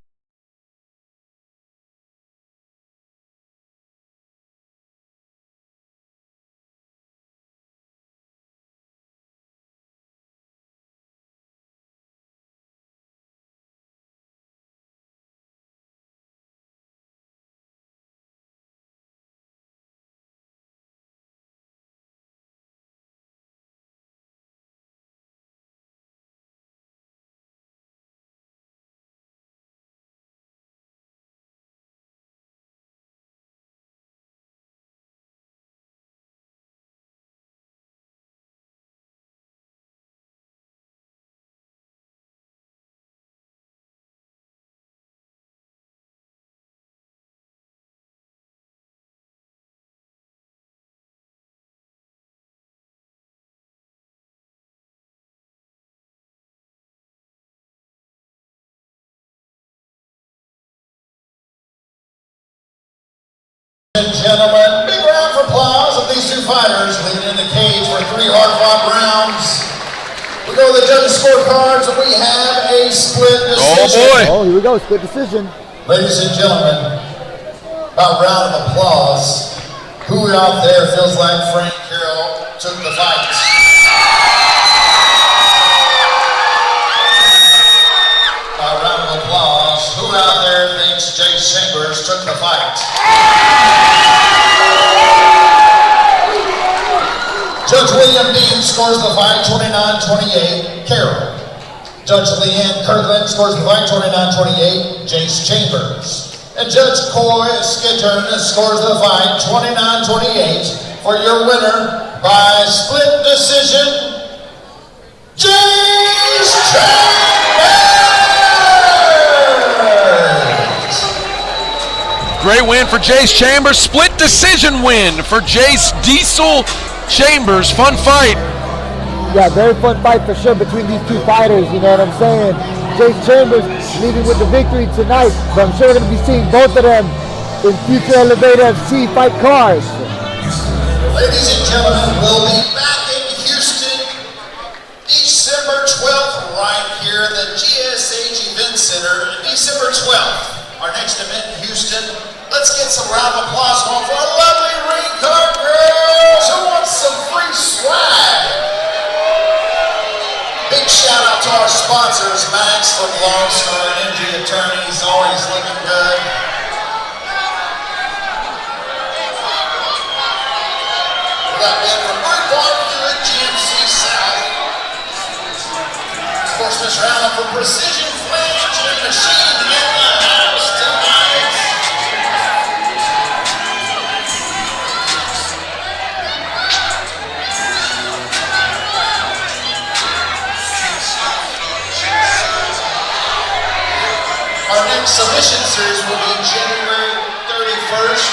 fighters leaving in the cage for 3 hard-fought rounds. We go to the judges' scorecards, and we have a split decision. Oh, boy. Oh, here we go. Split decision. Ladies and gentlemen, a round of applause. Who out there feels like Frank Carroll took the fight? A round of applause. Who out there thinks Jay Chambers took the fight? Judge William Dean scores the fight 29-28, Carroll. Judge Leanne Kirkland scores the fight 29-28, Jace Chambers. And Judge Coy Skittern scores the fight 29-28 for your winner by split decision, Jace Chambers! Great win for Jace Chambers. Split decision win for Jace Diesel Chambers. Fun fight. Yeah, very fun fight for sure between these two fighters, you know what I'm saying? Jace Chambers leading with the victory tonight, but I'm sure we're going to be seeing both of them in future Elevate FC fight cards. Ladies and gentlemen, we'll be back in Houston December 12th, right here at the GSH Event Center, December 12th. Our next event in Houston. Let's get some round of applause going for our lovely ring card girls who want some free swag. Big shout out to our sponsors, Max from Lone Star Energy Attorneys, always looking good. We got Ben from Birdborn Buick GMC South. Of course, Mr. Allen from Precision Flange and Machine in the house tonight. Our next submission series will be January 31st,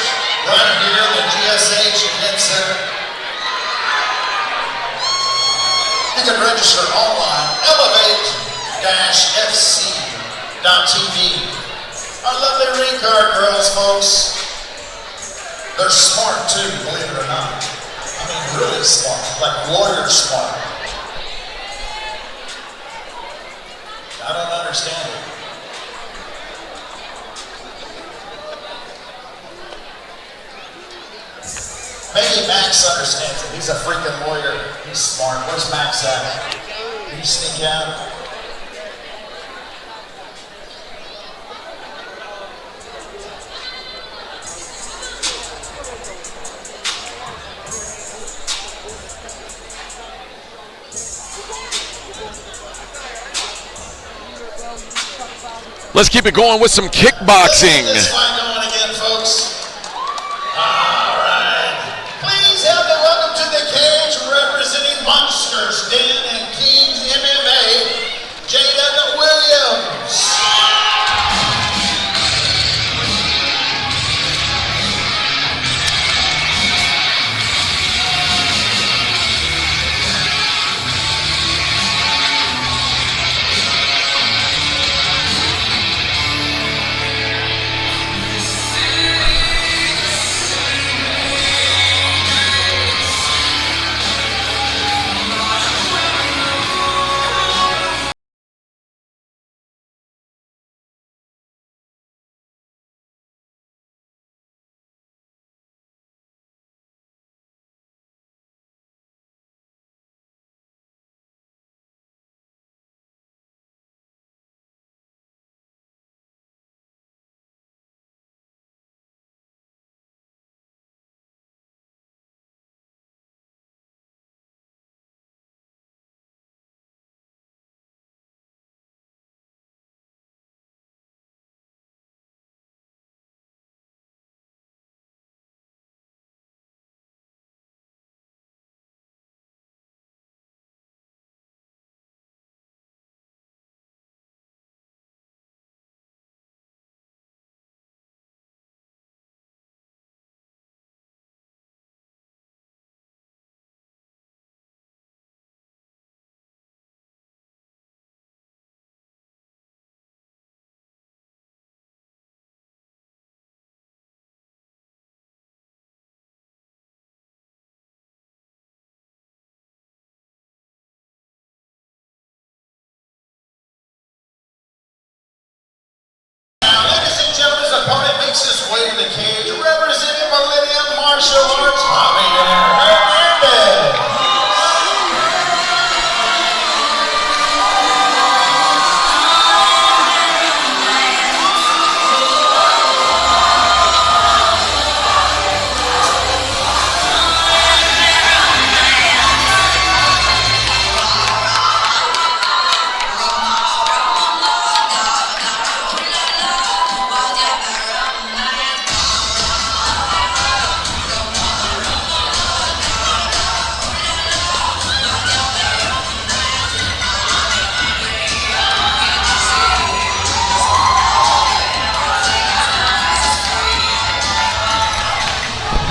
right here at the GSH Event Center. You can register online, elevate-fc.tv. Our lovely ring card girls, folks. They're smart too, believe it or not. I mean, really smart, like lawyer smart. I don't understand it. Maybe Max understands it. He's a freaking lawyer. He's smart. Where's Max at? Can you sneak out? Let's keep it going with some kickboxing. Let's get this fight going again, folks. All right. Please help me welcome to the cage representing Monsters Den and Kings MMA, Jaden Williams.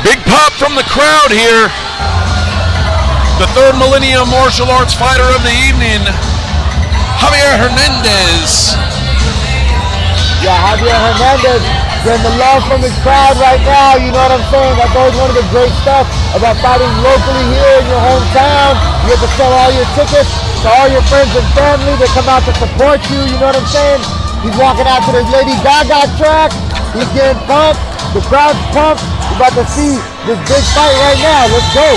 Big pop from the crowd here. The third millennium martial arts fighter of the evening, Javier Hernandez. Yeah, Javier Hernandez getting the love from his crowd right now. You know what I'm saying? That's always one of the great stuff about fighting locally here in your hometown. You get to sell all your tickets to all your friends and family that come out to support you. You know what I'm saying? He's walking out to the Lady Gaga track. He's getting pumped. The crowd's pumped. We're about to see this big fight right now. Let's go.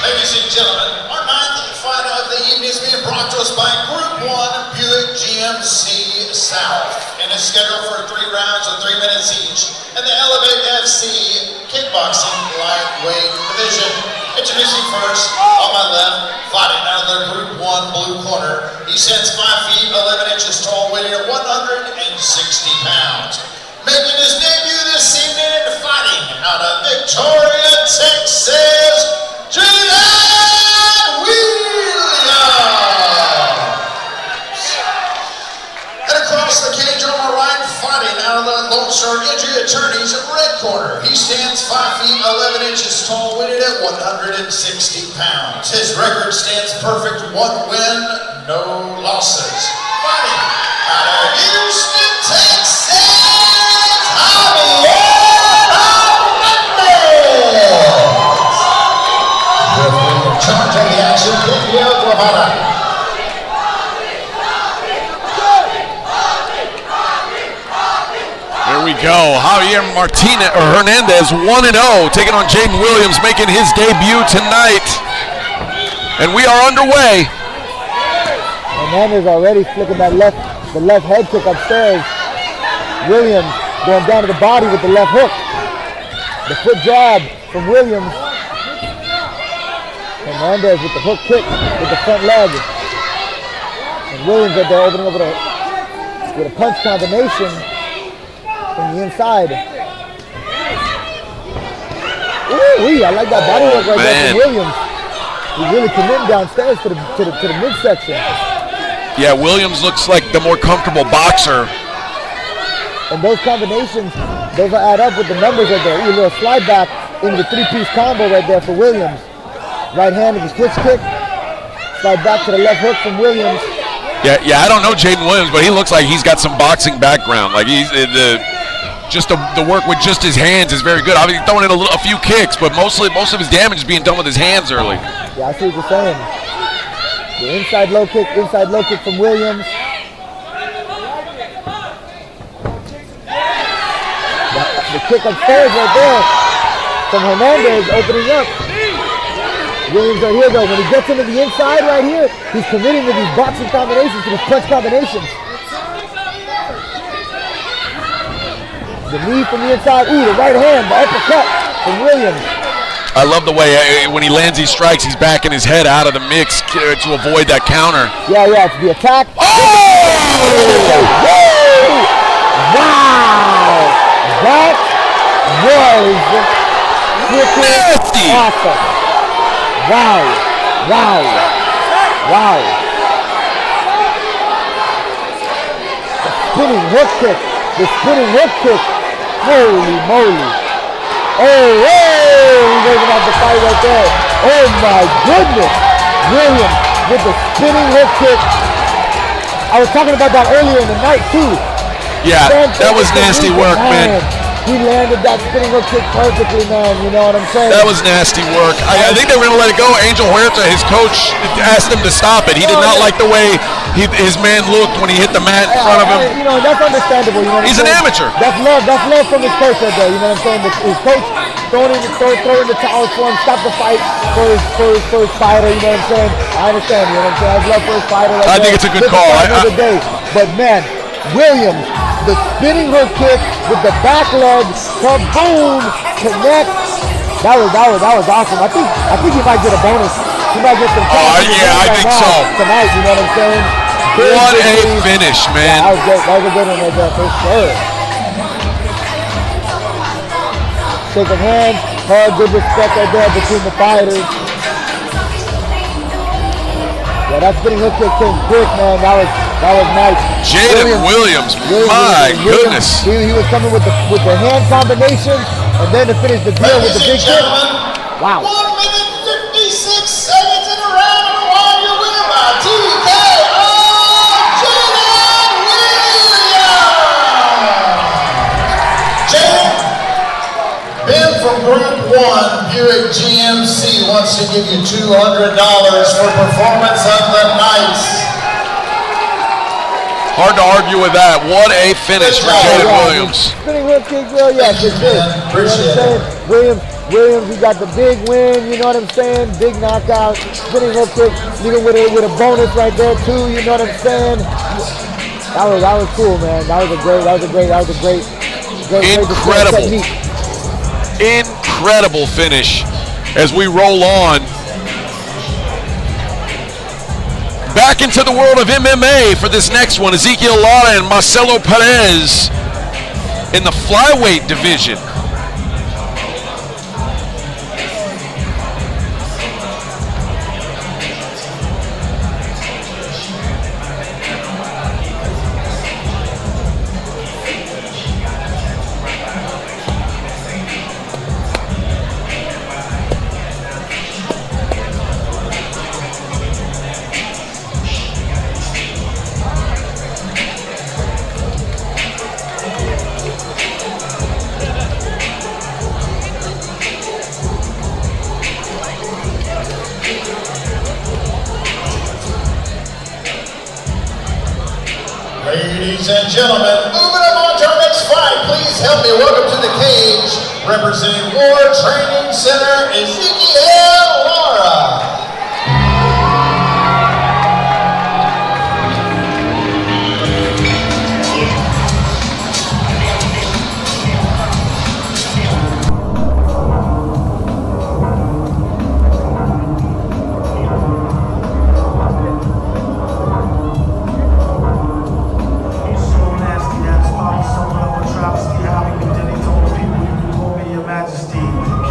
Ladies and gentlemen, our ninth fight of the evening is being brought to us by Group 1 Buick GMC South and is scheduled for 3 rounds of 3 minutes each in the Elevate FC Kickboxing Lightweight Division. Introducing first, on my left, fighting out of the Group 1 blue corner. He stands 5 feet 11 inches tall, weighing at 160 pounds. Making his debut this evening and fighting out of Victoria, Texas, Julian Williams! And across the cage on my right, fighting out of the Lone Star Injury Attorneys in red corner. He stands 5 feet 11 inches tall, weighted at 160 pounds. His record stands perfect, 1 win, no losses. Fighting out of Houston, Texas, Javier Hernandez! Charge of the action, Daniel Guevara. Here we go. Javier Hernandez 1-0, taking on Jaden Williams, making his debut tonight. And we are underway. Hernandez already flicking the left head kick upstairs. Williams going down to the body with the left hook. The foot jab from Williams. Hernandez with the hook kick with the front leg. And Williams right there opening up with a punch combination from the inside. Ooh, I like that body work right there from Williams. He's really committing downstairs to the midsection. Yeah, Williams looks like the more comfortable boxer. And those combinations, those will add up with the numbers right there. Ooh, a little slide back into the 3-piece combo right there for Williams. Right hand with the switch kick. Slide back to the left hook from Williams. Yeah, I don't know Jaden Williams, but he looks like he's got some boxing background. Like he's the work with just his hands is very good. Obviously throwing in a few kicks, but most of his damage is being done with his hands early. Yeah, I see what you're saying. The inside low kick from Williams. The kick upstairs right there from Hernandez opening up. Williams right here though, when he gets into the inside right here, he's committing to these boxing combinations, to these punch combinations. The knee from the inside, ooh, the right hand, the uppercut from Williams. I love the way when he lands these strikes, he's backing his head out of the mix to avoid that counter. Yeah, it's the attack. Oh! Wow! That was freaking awesome. Wow. The spinning hook kick. Holy moly. Oh, he's making out the fight right there. Oh my goodness. Williams with the spinning hook kick. I was talking about that earlier in the night too. Yeah, that was nasty work, man. He landed that spinning hook kick perfectly, man. You know what I'm saying? That was nasty work. I think they were going to let it go. Angel Huerta, his coach, asked him to stop it. He did not like the way his man looked when he hit the mat in front of him. You know, that's understandable. You know what He's I'm an saying? amateur. That's love from his coach right there. You know what I'm saying? His coach throwing the towels for him, stop the fight for his fighter. You know what I'm saying? I understand. You know what I'm saying? I have love for his fighter. Right I think it's a good call. But man, Williams, the spinning hook kick with the back leg, kaboom, connects. That was awesome. I think he might get a bonus. He might get some. I think so. Tonight, you know what I'm saying? What a finish, man. That was good. That was a good one right there for sure. Shaking hands, hard, good respect right there between the fighters. Yeah, that spinning hook kick came quick, man. That was nice. Jaden Williams, my goodness. He was coming with the hand combination, and then to finish the deal with the big kick. Wow. 1 minute 56 seconds in a round, and while you're winning by TKO, Jaden Williams. Jaden, Ben from Group 1 Buick GMC wants to give you $200 for performance of the night. Hard to argue with that. What a finish for Jaden Williams. Spinning hook kick, Will, yeah, for sure. You know what I'm saying? Williams, he got the big win, you know what I'm saying? Big knockout, spinning hook kick, even with a bonus right there too, you know what I'm saying? That was cool, man. That was a great incredible, incredible finish as we roll on. Back into the world of MMA for this next one. Ezekiel Lara and Marcelo Perez in the flyweight division. Ladies and gentlemen, moving on to our next fight. Please help me welcome to the cage, representing War Training Center, Ezekiel Lara.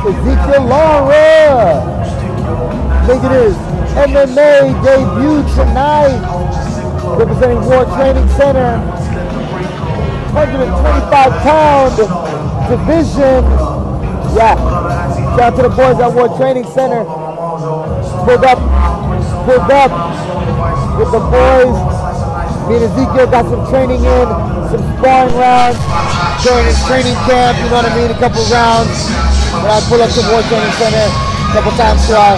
Ezekiel Lara making his MMA debut tonight, representing War Training Center, 125-pound division. Yeah, shout out to the boys at War Training Center. Pulled up with the boys. Me and Ezekiel got some training in, some sparring rounds during his training camp, you know what I mean, a couple rounds. When I pull up to War Training Center a couple times throughout,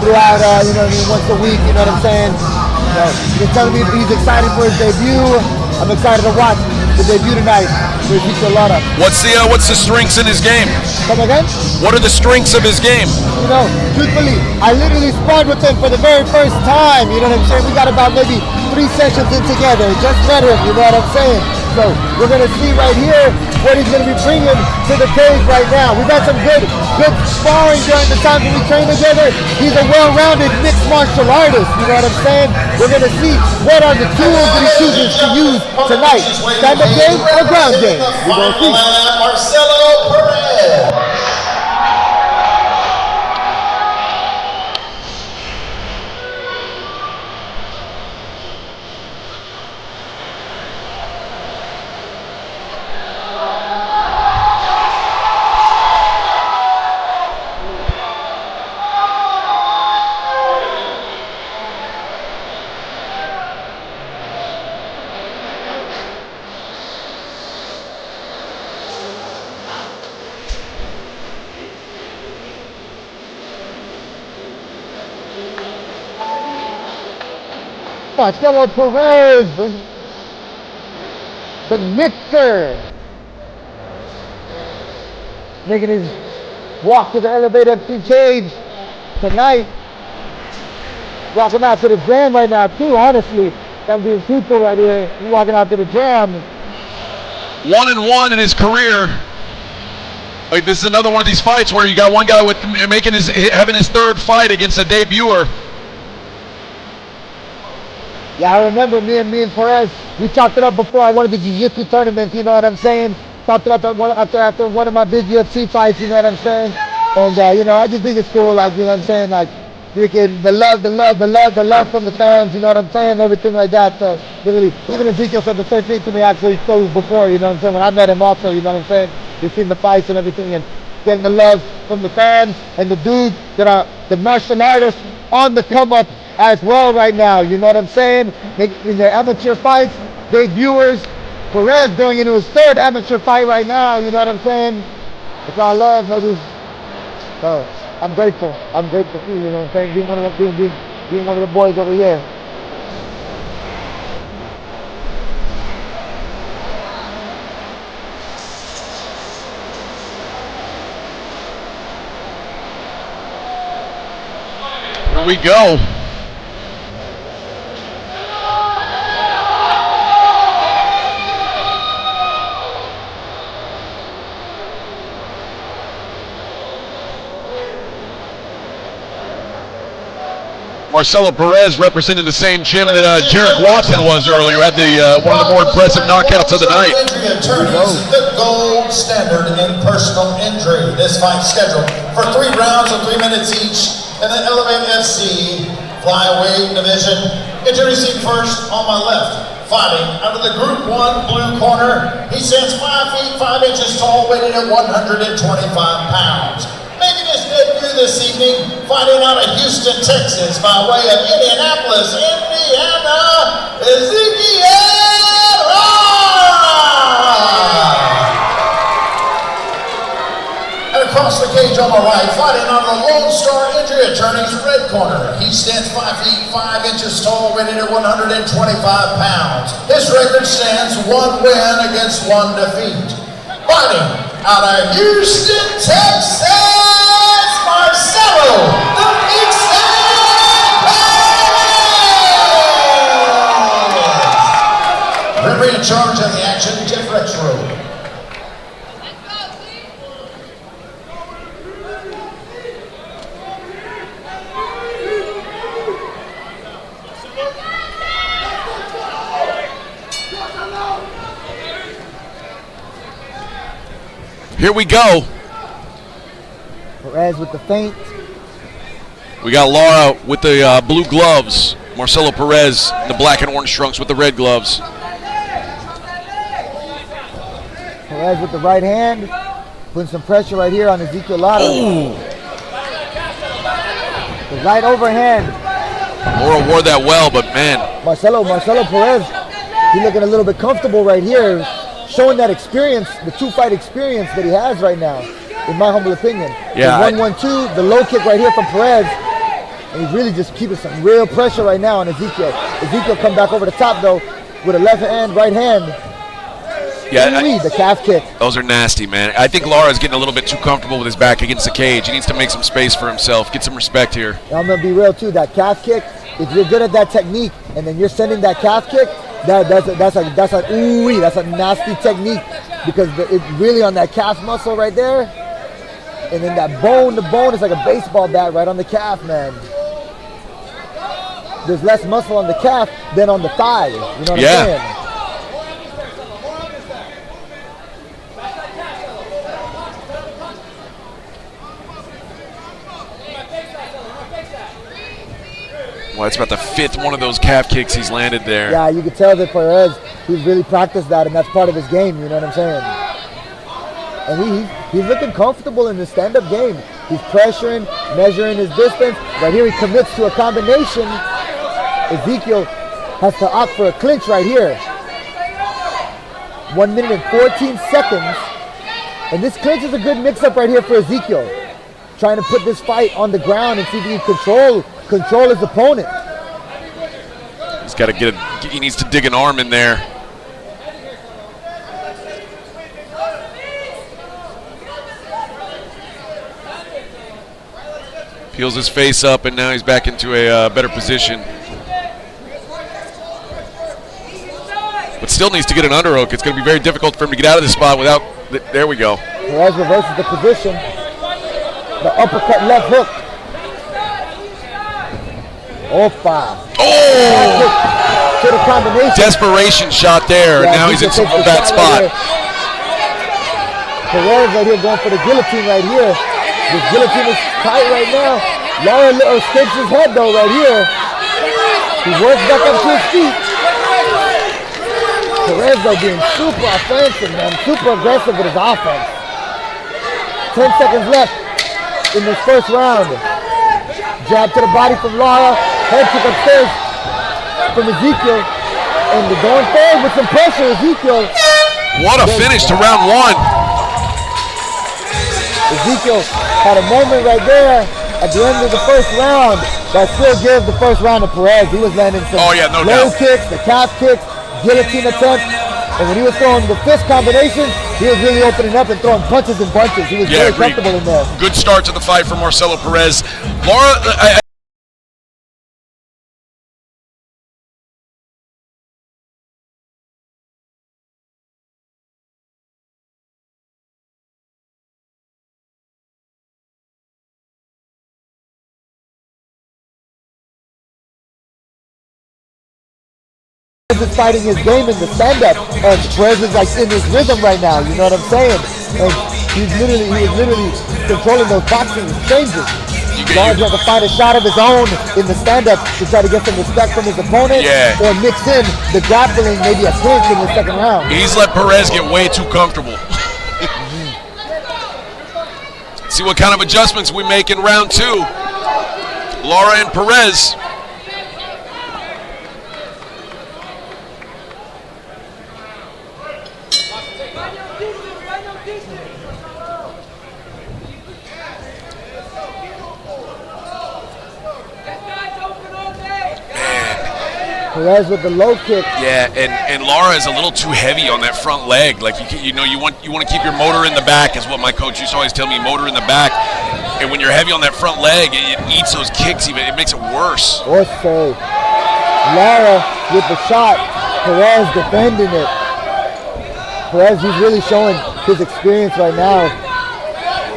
you know what I mean, once a week, you know what I'm saying? So he's telling me he's excited for his debut. I'm excited to watch the debut tonight for Ezekiel Lara. What's the strengths in his game? Come again? What are the strengths of his game? You know, truthfully, I literally sparred with him for the very first time, you know what I'm saying? We got about maybe 3 sessions in together, just met him, you know what I'm saying? So we're gonna see right here what he's gonna be bringing to the cage right now. We've had some good sparring during the time that we train together. He's a well-rounded mixed martial artist, you know what I'm saying? We're gonna see what are the tools that he chooses to use tonight. Stand-up game or ground game? We're gonna see. Marcelo Perez. Marcelo Perez, the mixer, making his walk to the Elevate FC cage tonight. Walking out to the jam right now too, honestly. I'm being truthful right here. He's walking out to the jam. 1-1 in his career. Like, this is another one of these fights where you got one guy with having his third fight against a debuter. Yeah, I remember me and Perez, we talked it up before. I wanted the jiu-jitsu tournament, you know what I'm saying? Talked it up after one of my big UFC fights, you know what I'm saying? And, you know, I just think it's cool, like, you know what I'm saying? Like, freaking the love from the fans, you know what I'm saying? Everything like that. So, really, even Ezekiel said the same thing to me actually before, you know what I'm saying? When I met him also, you know what I'm saying? You've seen the fights and everything, and getting the love from the fans and the dudes that are the martial artists on the come up as well right now, you know what I'm saying? In their amateur fights, debuters, Perez going into his third amateur fight right now, you know what I'm saying? It's all love, baby. So I'm grateful too, you know what I'm saying? Being one of the boys over here. Here we go. Marcelo Perez represented the same gym that Jarrett Watson was earlier, had the one of the more impressive knockouts of the night. Injury attorneys, the gold standard in personal injury. This fight scheduled for 3 rounds of 3 minutes each in the Elevate FC flyweight division. Introducing first on my left, fighting out of the Group 1 blue corner. He stands 5 feet 5 inches tall, weighing at 125 pounds. Making his debut this evening, fighting out of Houston, Texas, by way of Indianapolis, Indiana, Ezekiel Lara! And across the cage on the right, fighting out of the Lone Star Injury Attorney's red corner. He stands 5 feet 5 inches tall, weighing at 125 pounds. His record stands 1 win against 1 defeat. Fighting out of Houston, Texas, Marcelo the Big Perez! Referee in charge of the action, Jeff Rexroad. Here we go. Perez with the feint. We got Lara with the blue gloves. Marcelo Perez in the black and orange trunks with the red gloves. Perez with the right hand, putting some pressure right here on Ezekiel Lara. Ooh. The right overhand. Lara wore that well, but man. Marcelo Perez, he's looking a little bit comfortable right here, showing that experience, the 2-fight experience that he has right now, in my humble opinion. Yeah. The 1-1-2, the low kick right here from Perez, and he's really just keeping some real pressure right now on Ezekiel. Ezekiel come back over the top though, with a left hand, right hand. Yeah, the calf kick. Those are nasty, man. I think Lara's getting a little bit too comfortable with his back against the cage. He needs to make some space for himself, get some respect here. And I'm gonna be real too, that calf kick, if you're good at that technique and then you're sending that calf kick, that's a nasty technique, because it's really on that calf muscle right there, and then that bone, the bone is like a baseball bat right on the calf, man. There's less muscle on the calf than on the thigh, you know what I'm saying? Well, it's about the 5th one of those calf kicks he's landed there. Yeah, you can tell that Perez, he's really practiced that, and that's part of his game, you know what I'm saying? And he's looking comfortable in the stand-up game. He's pressuring, measuring his distance. Right here he commits to a combination. Ezekiel has to opt for a clinch right here. 1 minute and 14 seconds. And this clinch is a good mix-up right here for Ezekiel. Trying to put this fight on the ground and see if he can control his opponent. He's got to he needs to dig an arm in there. Peels his face up, and now he's back into a better position. But still needs to get an underhook. It's going to be very difficult for him to get out of this spot without. There we go. Perez reverses the position. The uppercut left hook. Opa. Oh! to the combination. Desperation shot there. Yeah, Now he's in Ezekiel a takes the bad shot spot. right here. Perez right here going for the guillotine right here. This guillotine is tight right now. Lara escapes his head though right here. He works back up to his feet. Perez though being super offensive, man. Super aggressive with his offense. 10 seconds left in this first round. Jab to the body from Lara. Head kick upstairs from Ezekiel. And they're going forward with some pressure. Ezekiel. What a finish to round one. Ezekiel had a moment right there at the end of the first round that still gave the first round to Perez. He was landing some low kicks, the calf kicks, guillotine attempt. And when he was throwing the fist combinations, he was really opening up and throwing punches and bunches. He was very comfortable in there. Good start to the fight for Marcelo Perez. Lara, Is fighting his game in the stand-up, and Perez is like in his rhythm right now. You know what I'm saying? And he was literally controlling those boxing exchanges. Lars had to find a shot of his own in the stand-up to try to get some respect from his opponent, or mix in the grappling, maybe a clinch in the second round. He's let Perez get way too comfortable. See what kind of adjustments we make in round two. Lara and Perez. Perez with the low kick. Yeah, and Lara is a little too heavy on that front leg. Like you want to keep your motor in the back, is what my coach used to always tell me. Motor in the back, and when you're heavy on that front leg, it eats those kicks. Even it makes it worse. Or say, Lara with the shot. Perez defending it. Perez, he's really showing his experience right now.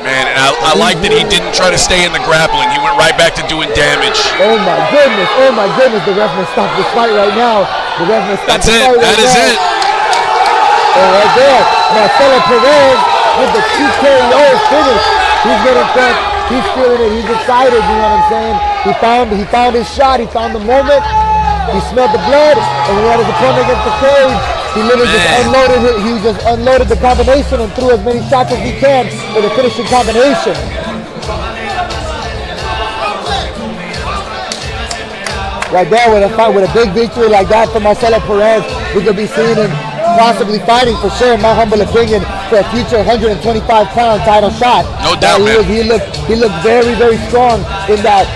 Man, and I like that he didn't try to stay in the grappling. He went right back to doing damage. Oh my goodness, the ref may stop this fight right now. The ref may stop That's the it, fight that right is now. it. And right there, Marcelo Perez with the TKO finish. He's getting front, he's feeling it, he's excited, you know what I'm saying? He found his shot, he found the moment, he smelled the blood, and when he had his opponent against the cage, he literally just unloaded the combination and threw as many shots as he can for the finishing combination. Right there with a big victory like that for Marcelo Perez, we could be seeing him possibly fighting for sure, in my humble opinion, for a future 125-pound title shot. No doubt, man. He looked very, very strong in that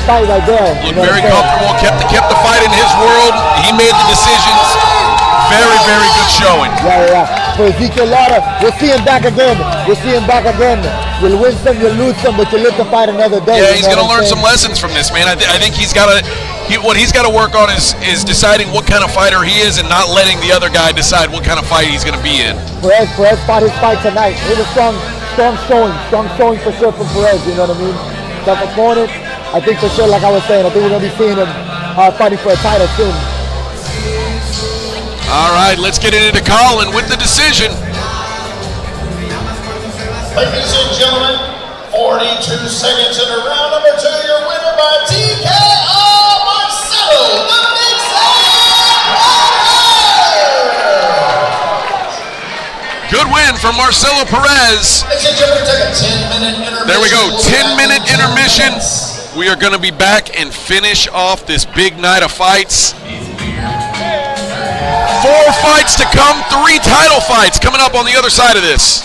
fight right there. Looked very comfortable, kept the fight in his world. He made the decisions. Very, very good showing. Yeah. For Ezekiel Lara, we'll see him back again. You'll win some, you'll lose some, but you'll live to fight another day. Yeah, he's going to learn some lessons from this, man. I think what he's got to work on is deciding what kind of fighter he is and not letting the other guy decide what kind of fight he's going to be in. Perez fought his fight tonight. It was strong showing for sure from Perez, you know what I mean? Tough opponent. I think for sure, like I was saying, I think we're going to be seeing him fighting for a title soon. All right, let's get into Colin with the decision. Ladies and gentlemen, 42 seconds into round number 2, your winner by TKO, Marcelo the Big Perez. Good win for Marcelo Perez. Ladies and gentlemen, take a 10-minute intermission. There we go, 10-minute intermission. We are going to be back and finish off this big night of fights. 4 fights to come, 3 title fights coming up on the other side of this.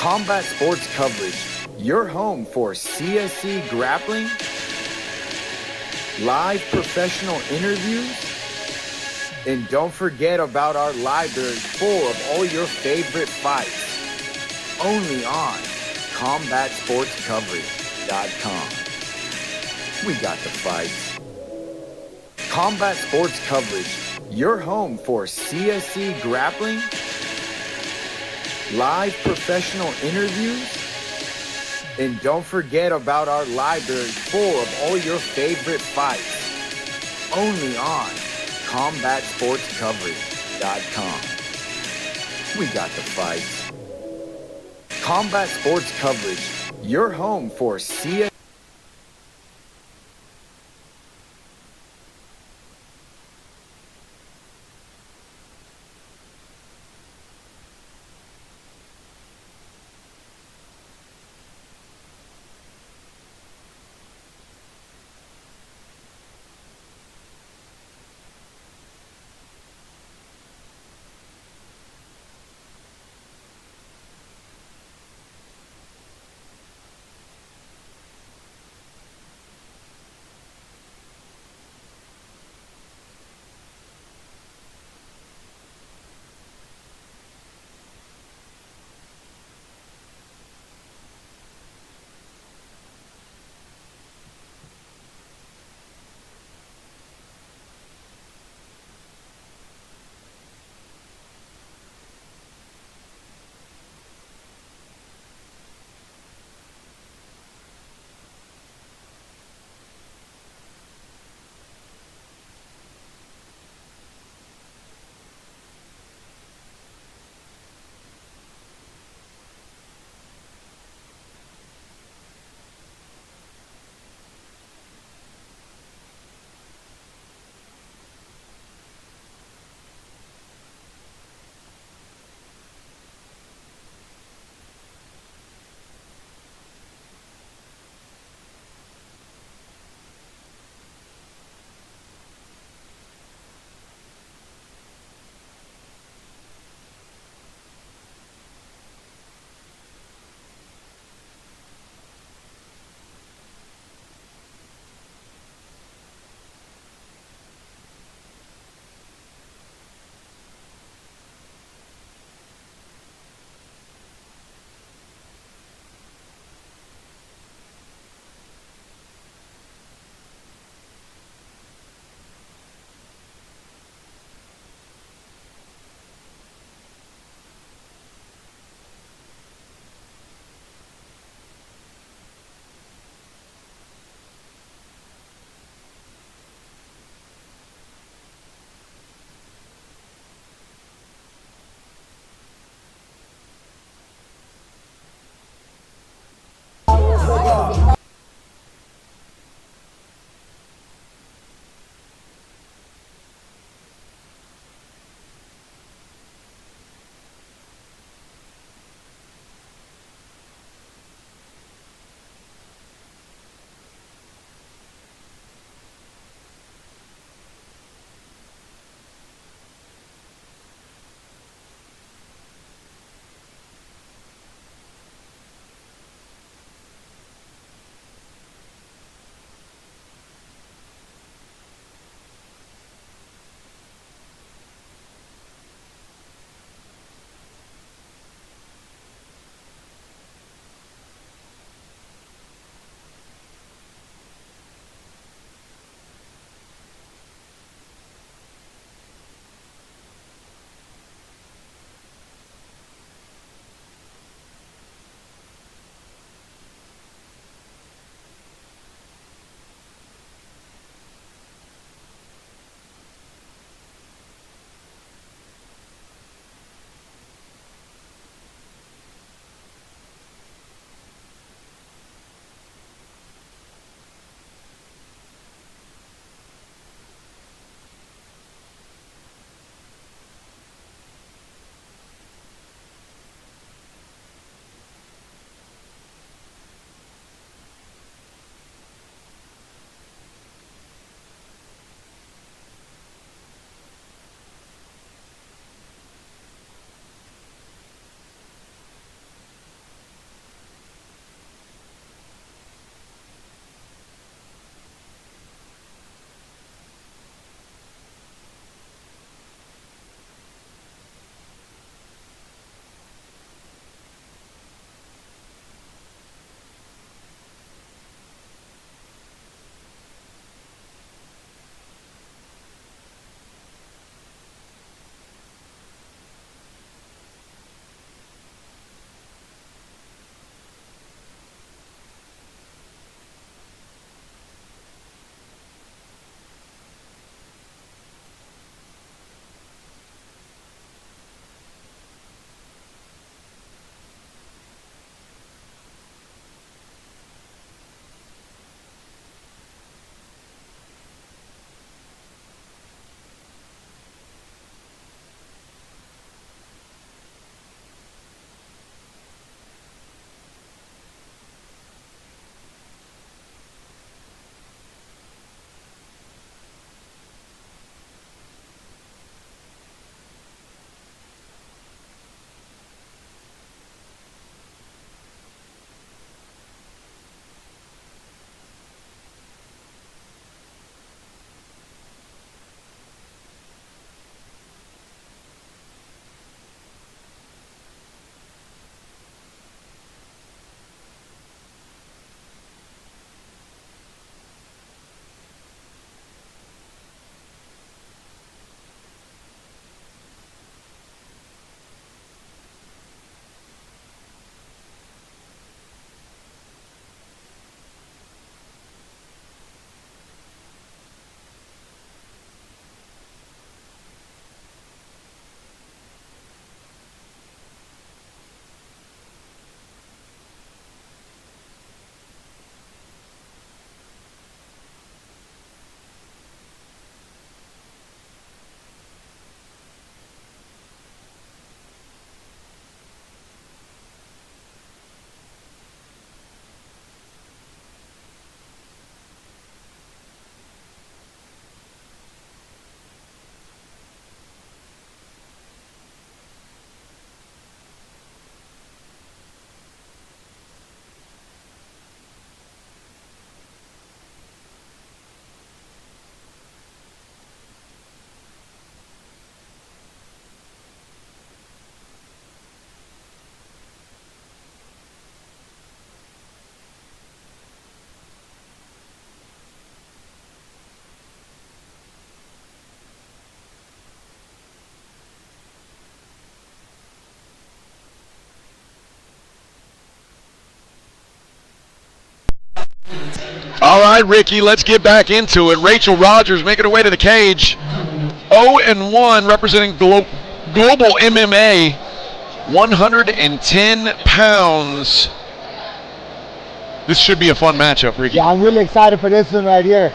Combat Sports Coverage, your home for CSC grappling, live professional interviews, and don't forget about our library full of all your favorite fights. Only on CombatSportsCoverage.com. We got the fights. Combat Sports Coverage, your home for CSC grappling, live professional interviews, and don't forget about our library full of all your favorite fights. Only on CombatSportsCoverage.com. We got the fights. Combat Sports Coverage, your home for CSC. right, Ricky, let's get back into it. Rachel Rogers making her way to the cage. 0-1, representing Global MMA, 110 pounds. This should be a fun matchup, Ricky. Yeah, I'm really excited for this one right here.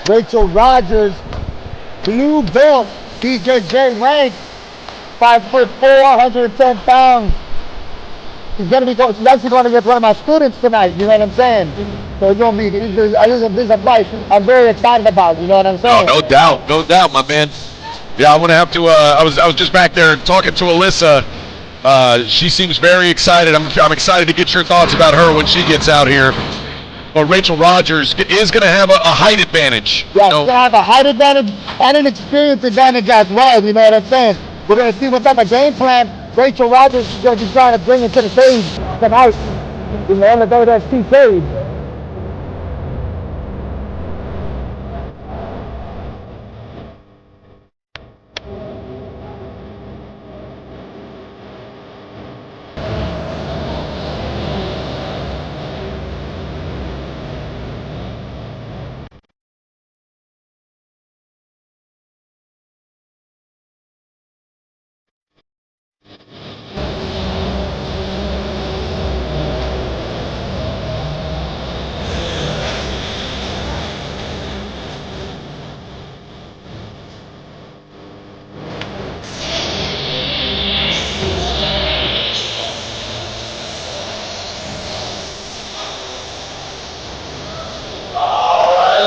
Rachel Rogers, blue belt, DJJ rank, 5'4", 110 pounds. She's actually going to get one of my students tonight, you know what I'm saying? So it's going to be, this is a fight I'm very excited about, you know what I'm saying? No doubt, my man. Yeah, I'm going to have to, I was just back there talking to Alyssa. She seems very excited. I'm excited to get your thoughts about her when she gets out here. But Rachel Rogers is going to have a height advantage. Yeah, she's going to have a height advantage and an experience advantage as well, you know what I'm saying? We're going to see what type of game plan Rachel Rogers is going to be trying to bring into the cage tonight in the elevated FC cage.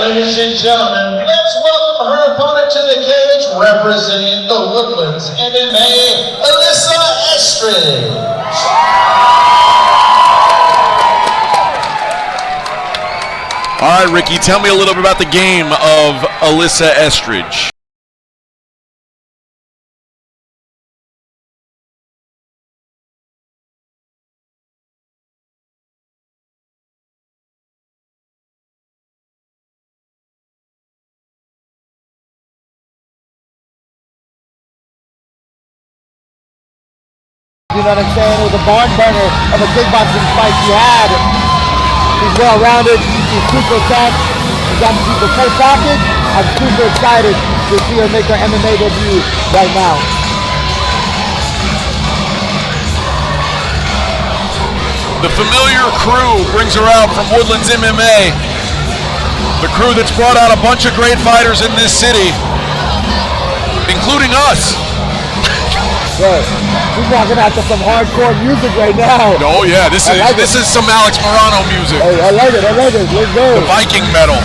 Ladies and gentlemen, let's welcome her opponent to the cage, representing the Woodlands MMA, Alyssa Estridge. All right, Ricky, tell me a little bit about the game of Alyssa Estridge. You know what I'm saying? It was a barn burner of a kickboxing fight she had. She's well-rounded, she's super tough, she's got people full package. I'm super excited to see her make her MMA debut right now. The familiar crew brings her out from Woodlands MMA. The crew that's brought out a bunch of great fighters in this city, including us. Yeah, we're walking out to some hardcore music right now. Oh yeah, this is some Alex Morano music. Hey, I like it, let's go. The Viking metal.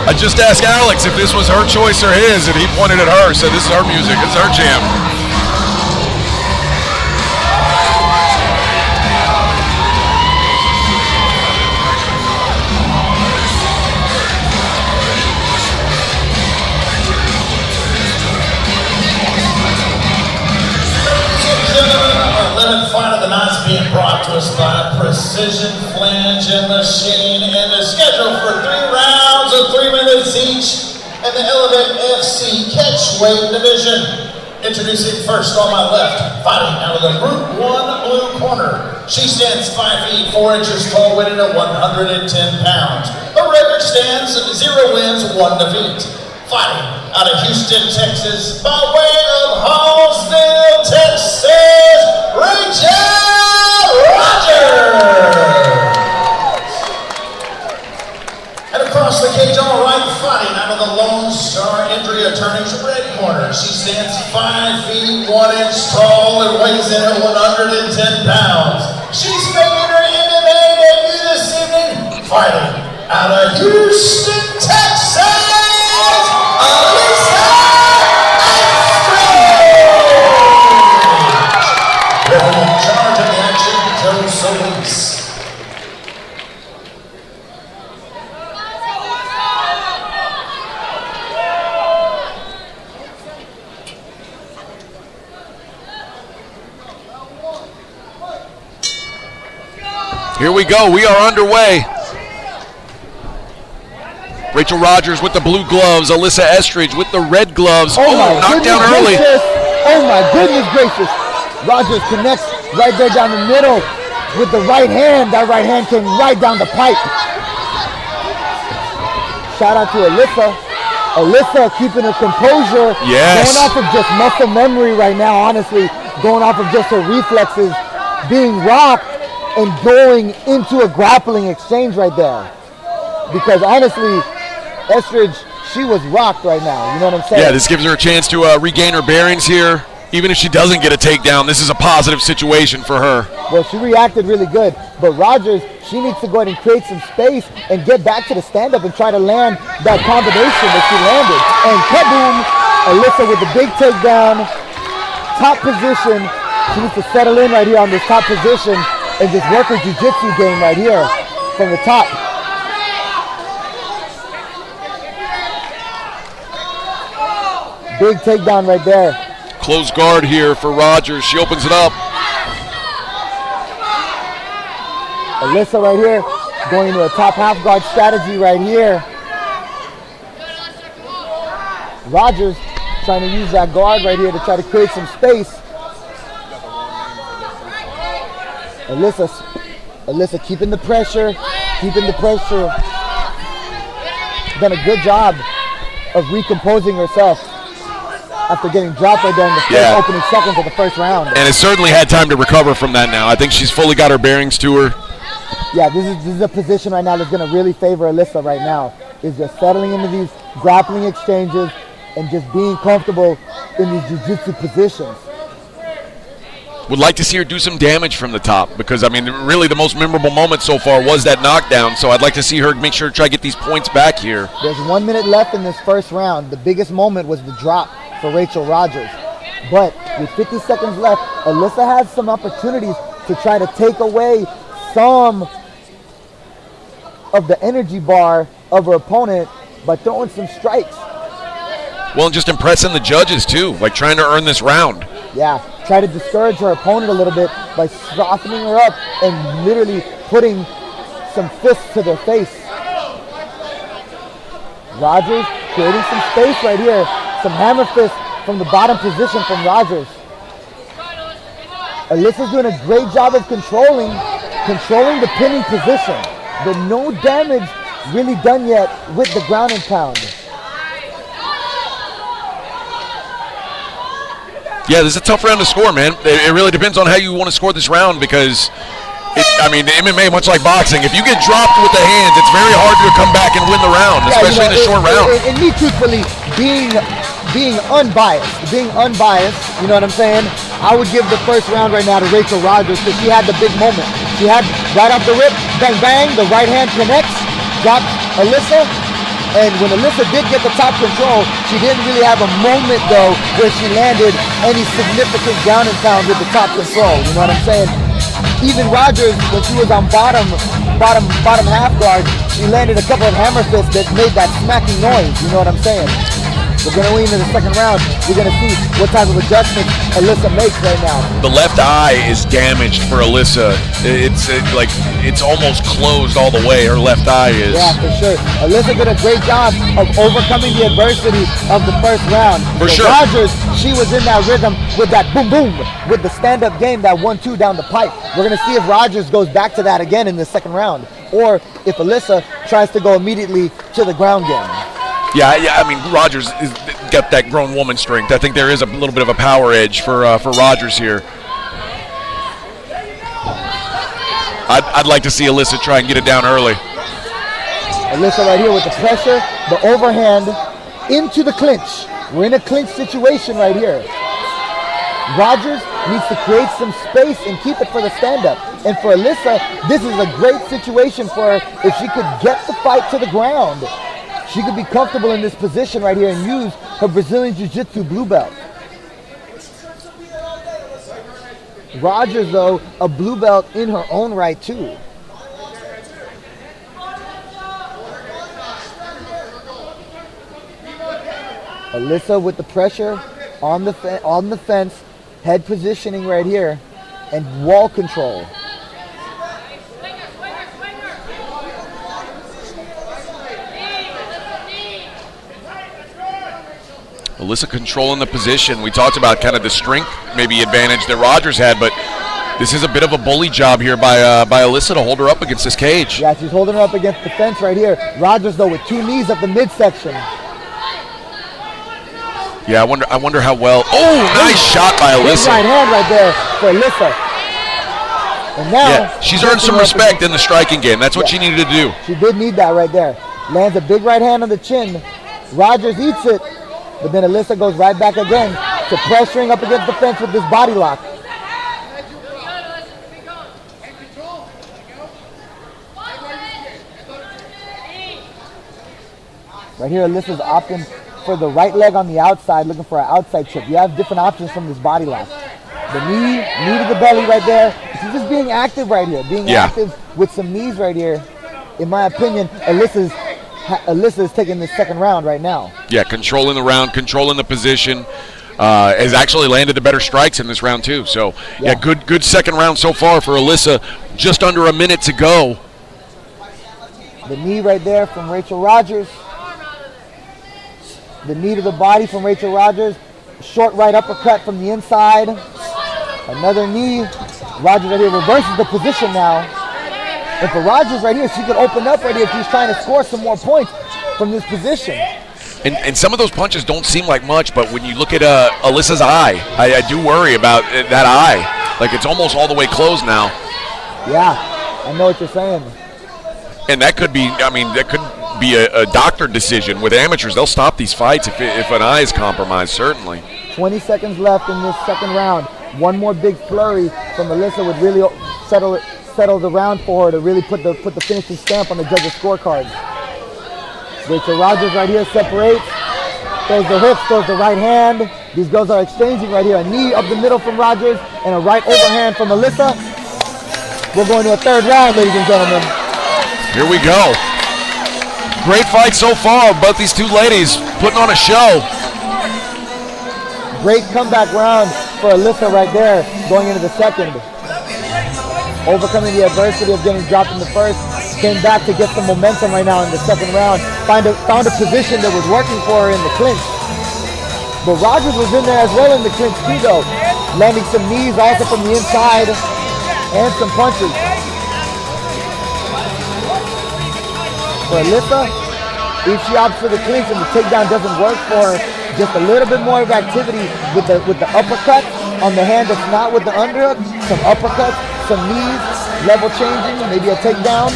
I just asked Alex if this was her choice or his, and he pointed at her, said this is her music, it's her jam. Being brought to us by Precision Flange and Machine, and is scheduled for 3 rounds of 3 minutes each in the Elevate FC Catchweight Division. Introducing first on my left, fighting out of the Group 1 blue corner. She stands 5 feet 4 inches tall, weighing at 110 pounds. Her record stands 0 wins, 1 defeat. Fighting out of Houston, Texas, by way of Hallsville, Texas, Rachel Rogers! And across the cage on the right, fighting out of the Lone Star Injury Attorney's red corner. She stands 5 feet 1 inch tall and weighs in at 110 pounds. She's making her MMA debut this evening, fighting out of Houston, Texas, Alyssa Estridge! In charge of the action, Joe Solis. Here we go, we are underway. Rachel Rogers with the blue gloves. Alyssa Estridge with the red gloves. Oh my knocked goodness down early. gracious. Oh my goodness gracious. Rogers connects right there down the middle with the right hand. That right hand came right down the pipe. Shout out to Alyssa. Alyssa keeping her composure. Yes. Going off of just muscle memory right now, honestly. Going off of just her reflexes. Being rocked and going into a grappling exchange right there. Because honestly, Estridge, she was rocked right now. You know what I'm saying? Yeah, this gives her a chance to regain her bearings here. Even if she doesn't get a takedown, this is a positive situation for her. Well, she reacted really good. But Rogers, she needs to go ahead and create some space and get back to the stand-up and try to land that combination that she landed. And kaboom, Alyssa with the big takedown, top position. She needs to settle in right here on this top position and just work her jiu-jitsu game right here from the top. Big takedown right there. Close guard here for Rogers. She opens it up. Alyssa right here going into a top half guard strategy right here. Rogers trying to use that guard right here to try to create some space. Alyssa keeping the pressure, Done a good job of recomposing herself after getting dropped right there in the first opening seconds of the first round. And has certainly had time to recover from that now. I think she's fully got her bearings to her. Yeah, this is a position right now that's going to really favor Alyssa right now, is just settling into these grappling exchanges and just being comfortable in these jiu-jitsu positions. Would like to see her do some damage from the top because, I mean, really the most memorable moment so far was that knockdown, so I'd like to see her make sure to try to get these points back here. There's 1 minute left in this first round. The biggest moment was the drop for Rachel Rogers. But with 50 seconds left, Alyssa has some opportunities to try to take away some of the energy bar of her opponent by throwing some strikes. Well, and just impressing the judges too, like trying to earn this round. Yeah, try to discourage her opponent a little bit by softening her up and literally putting some fists to their face. Rogers creating some space right here. Some hammer fists from the bottom position from Rogers. Alyssa's doing a great job of controlling the pinning position, but no damage really done yet with the ground and pound. Yeah, this is a tough round to score, man. It really depends on how you want to score this round because, the MMA, much like boxing, if you get dropped with the hands, it's very hard to come back and win the round, especially in a short round. And me, truthfully, being unbiased, you know what I'm saying? I would give the first round right now to Rachel Rogers because she had the big moment. She had, right off the rip, bang, bang, the right hand connects, dropped Alyssa. And when Alyssa did get the top control, she didn't really have a moment, though, where she landed any significant ground and pound with the top control. You know what I'm saying? Even Rogers, when she was on bottom half guard, she landed a couple of hammer fists that made that smacking noise. You know what I'm saying? We're going to win in the second round. We're going to see what type of adjustments Alyssa makes right now. The left eye is damaged for Alyssa. It's almost closed all the way. Her left eye is. Yeah, for sure. Alyssa did a great job of overcoming the adversity of the first round. For sure. Rogers, she was in that rhythm with that boom boom, with the stand-up game, that 1-2 down the pipe. We're going to see if Rogers goes back to that again in the second round, or if Alyssa tries to go immediately to the ground game. Yeah. Rogers got that grown woman strength. I think there is a little bit of a power edge for Rogers here. I'd like to see Alyssa try and get it down early. Alyssa right here with the pressure, the overhand into the clinch. We're in a clinch situation right here. Rogers needs to create some space and keep it for the stand-up. And for Alyssa, this is a great situation for her if she could get the fight to the ground. She could be comfortable in this position right here and use her Brazilian Jiu-Jitsu blue belt. Rogers, though, a blue belt in her own right, too. Alyssa with the pressure on the fence, head positioning right here, and wall control. Alyssa controlling the position. We talked about kind of the strength maybe advantage that Rogers had, but this is a bit of a bully job here by Alyssa to hold her up against this cage. Yeah, she's holding her up against the fence right here. Rogers, though, with 2 knees up the midsection. Yeah, I wonder how well. Oh, nice shot by Alyssa. Big right hand right there for Alyssa. And now, she's earned some respect in the striking game. That's what she needed to do. She did need that right there. Lands a big right hand on the chin. Rogers eats it, but then Alyssa goes right back again to pressuring up against the fence with this body lock. Right here, Alyssa's opting for the right leg on the outside, looking for an outside chip. You have different options from this body lock. The knee to the belly right there. She's just being active right here, active with some knees right here. In my opinion, Alyssa's taking this second round right now. Yeah, controlling the round, controlling the position. Has actually landed the better strikes in this round too. So yeah, good second round so far for Alyssa. Just under a minute to go. The knee right there from Rachel Rogers. The knee to the body from Rachel Rogers. Short right uppercut from the inside. Another knee. Rogers right here reverses the position now. And for Rogers right here, she could open up right here if she's trying to score some more points from this position. And some of those punches don't seem like much, but when you look at Alyssa's eye, I do worry about that eye. Like it's almost all the way closed now. Yeah, I know what you're saying. And that could be, that could be a doctor decision. With amateurs, they'll stop these fights if an eye is compromised, certainly. 20 seconds left in this second round. One more big flurry from Alyssa would really settle the round for her to really put the finishing stamp on the judges' scorecards. Rachel Rogers right here separates, throws the hooks, throws the right hand. These girls are exchanging right here. A knee up the middle from Rogers and a right overhand from Alyssa. We're going to a third round, ladies and gentlemen. Here we go. Great fight so far. Both these two ladies putting on a show. Great comeback round for Alyssa right there going into the second. Overcoming the adversity of getting dropped in the first, came back to get some momentum right now in the second round. Found a position that was working for her in the clinch. But Rogers was in there as well in the clinch too though, landing some knees also from the inside and some punches. For Alyssa, if she opts for the clinch and the takedown doesn't work for her, just a little bit more of activity with the uppercut on the hand that's not with the underhook, some uppercuts, some knees, level changing, maybe a takedown.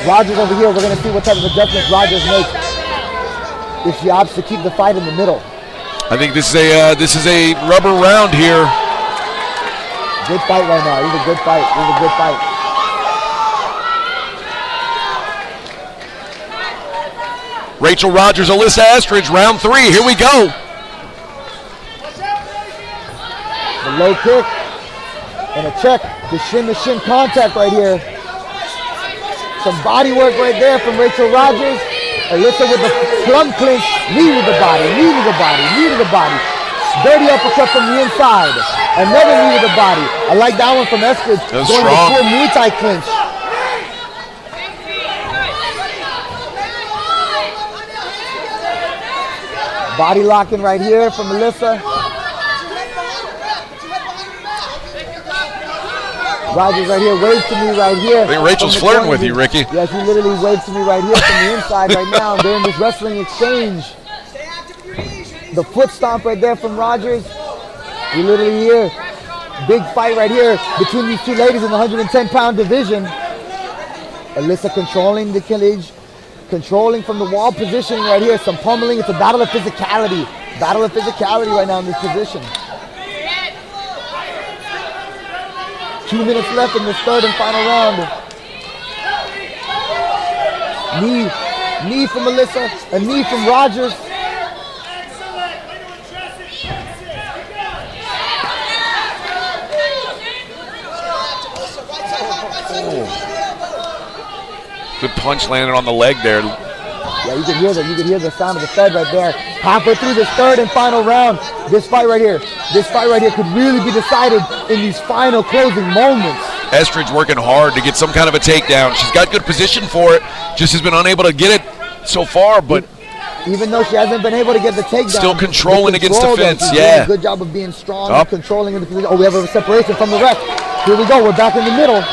Rogers over here, we're going to see what type of adjustments Rogers makes if she opts to keep the fight in the middle. I think this is a rubber round here. Good fight right now. This is a good fight. This is a good fight. Rachel Rogers, Alyssa Estridge, round 3. Here we go. The low kick and a check. The shin-to-shin contact right here. Some body work right there from Rachel Rogers. Alyssa with the plum clinch. Knee to the body, knee to the body, knee to the body. Dirty uppercut from the inside. Another knee to the body. I like that one from Estridge. That was going strong. to full Muay Thai clinch. Body locking right here from Alyssa. Rogers right here waves to me right here. I think Rachel's flirting with you, Ricky. Yeah, she literally waves to me right here from the inside right now. They're in this wrestling exchange. The foot stomp right there from Rogers. You literally hear big fight right here between these two ladies in the 110-pound division. Alyssa controlling the cage. Controlling from the wall positioning right here. Some pummeling. It's a battle of physicality. Battle of physicality right now in this position. 2 minutes left in this third and final round. Knee from Alyssa. A knee from Rogers. Good punch landed on the leg there. Yeah, you can hear that. You can hear the sound of the thud right there. Halfway through this third and final round, this fight right here could really be decided in these final closing moments. Estridge working hard to get some kind of a takedown. She's got good position for it. Just has been unable to get it so far, but Even though she hasn't been able to get the takedown. Still controlling against the fence, she's yeah. doing a good job of being strong and controlling in the position. Oh, we have a separation from the ref. Here we go, we're back in the middle.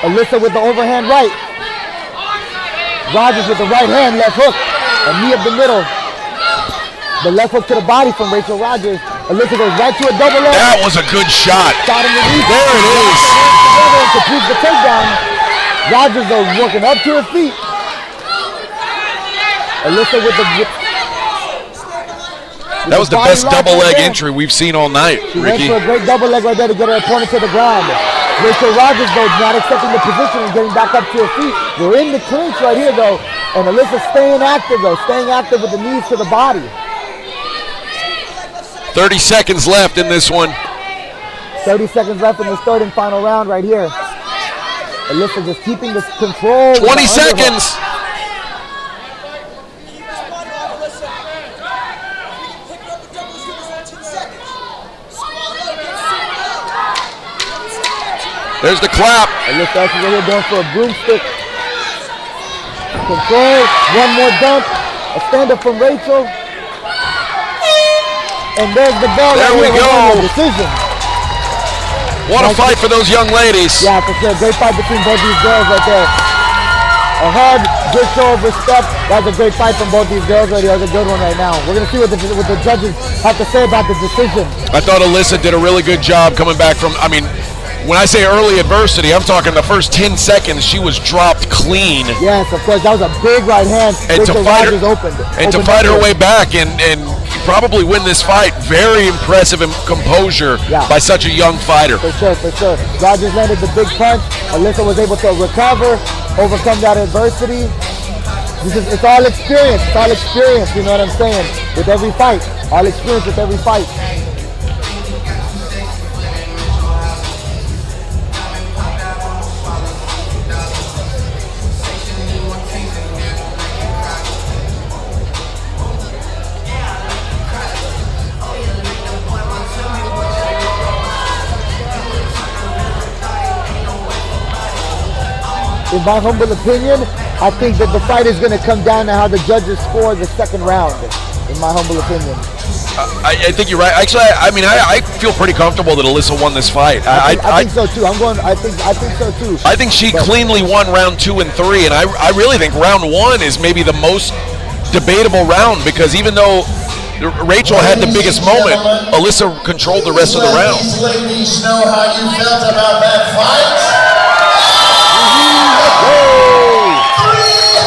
Alyssa with the overhand right. Rogers with the right hand, left hook. A knee up the middle. The left hook to the body from Rachel Rogers. Alyssa goes right to a double leg. That was a good shot. Shot in the knee. There it is. Together and completes the takedown. Rogers though working up to her feet. Alyssa with the... That was the best double leg entry we've seen all night, She Ricky. went for a great double leg right there to get her opponent to the ground. Rachel Rogers though not accepting the position and getting back up to her feet. We're in the clinch right here though. And Alyssa staying active though, staying active with the knees to the body. 30 seconds left in this one. 30 seconds left in this third and final round right here. Alyssa just keeping the control. 20 seconds. There's the clap. Alyssa actually right here going for a broomstick. Control, one more dump. A stand-up from Rachel. And there's the bell. There we go. Decision. What a fight for those young ladies. Yeah, for sure. Great fight between both these girls right there. A hug, good show of respect. That was a great fight from both these girls right here. That was a good one right now. We're going to see what the judges have to say about the decision. I thought Alyssa did a really good job coming back from, when I say early adversity, I'm talking the first 10 seconds, she was dropped clean. Yes, of course. That was a big right hand. And to fight her, opened her way back and probably win this fight. Very impressive composure by such a young fighter. For sure, for sure. Rogers landed the big punch. Alyssa was able to recover, overcome that adversity. It's all experience. It's all experience, you know what I'm saying? With every fight. All experience with every fight. In my humble opinion, I think that the fight is going to come down to how the judges score the second round, in my humble opinion. I think you're right. Actually, I feel pretty comfortable that Alyssa won this fight. I think so too. I think so too. I think she cleanly won round 2 and 3, and I really think round 1 is maybe the most debatable round because even though Rachel had the biggest moment, Alyssa controlled the rest of the round. Ladies, know how you felt about that fight? 3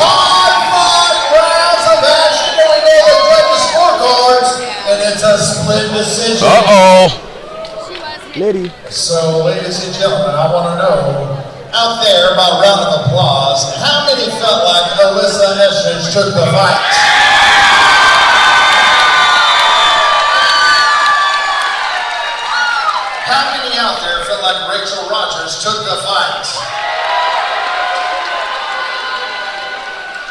hard-fought rounds of action going over the judges' scorecards, and it's a split decision. Liddy. So, ladies and gentlemen, I want to know, out there, by round of applause, how many felt like Alyssa Estridge took the fight? How many out there felt like Rachel Rogers took the fight?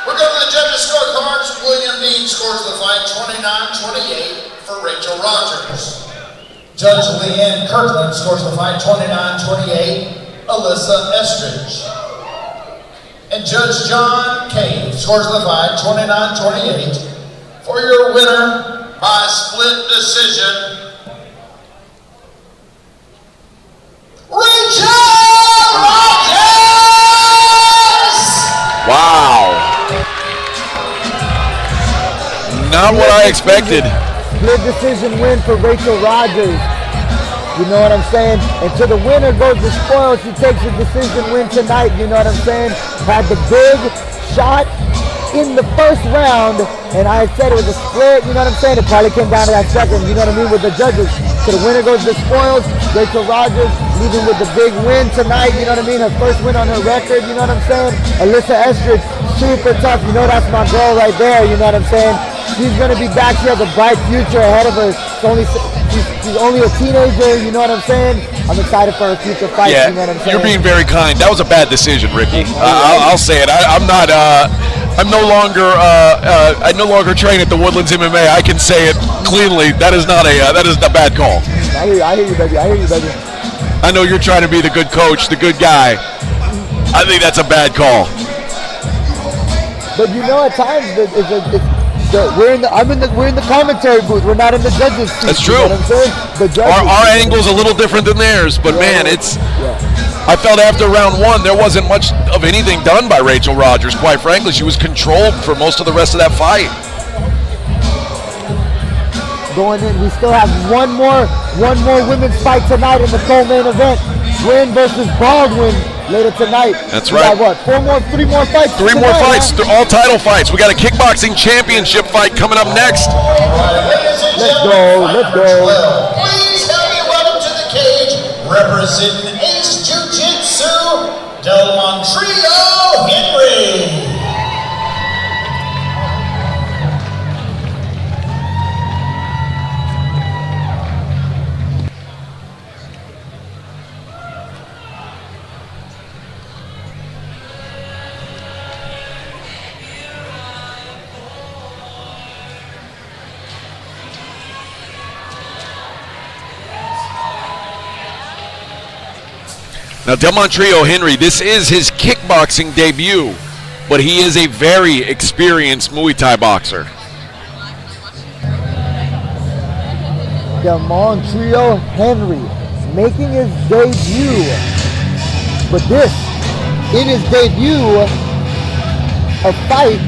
We're going to the judges' scorecards. William Dean scores the fight 29-28 for Rachel Rogers. Judge Leanne Kirkland scores the fight 29-28, Alyssa Estridge. And Judge John Cave scores the fight 29-28 for your winner by split decision, Rachel Rogers! Wow. Not what I expected. Split decision win for Rachel Rogers. You know what I'm saying? And to the winner goes the spoils. She takes the decision win tonight. You know what I'm saying? Had the big shot in the first round, and I said it was a split. You know what I'm saying? It probably came down to that second. You know what I mean? With the judges. To the winner goes the spoils. Rachel Rogers leaving with the big win tonight. You know what I mean? Her first win on her record. You know what I'm saying? Alyssa Estridge, super tough. You know that's my girl right there. You know what I'm saying? She's going to be back. She has a bright future ahead of her. She's only a teenager, you know what I'm saying? I'm excited for her future fight, you know what I'm saying? You're being very kind. That was a bad decision, Ricky. I'll say it. I no longer train at the Woodlands MMA. I can say it cleanly. That is a bad call. I hear you, baby. I know you're trying to be the good coach, the good guy. I think that's a bad call. But you know, at times, we're in the commentary booth. We're not in the judges' seat. That's true. You know what I'm saying? The judges. Our angle's a little different than theirs, but man, I felt after round one there wasn't much of anything done by Rachel Rogers. Quite frankly, she was controlled for most of the rest of that fight. Going in, we still have one more women's fight tonight in the co-main event. Wynn versus Baldwin later tonight. That's we right. Got what? Three more fights. Three more fights. They're all title fights. We got a kickboxing championship fight coming up next. Let's go. Please help me welcome to the cage, representing Ace Jiu-Jitsu, Del Montreal Henry. Now, Del Montreal Henry, this is his kickboxing debut, but he is a very experienced Muay Thai boxer. Del Montreal Henry making his debut. But this, in his debut, a fight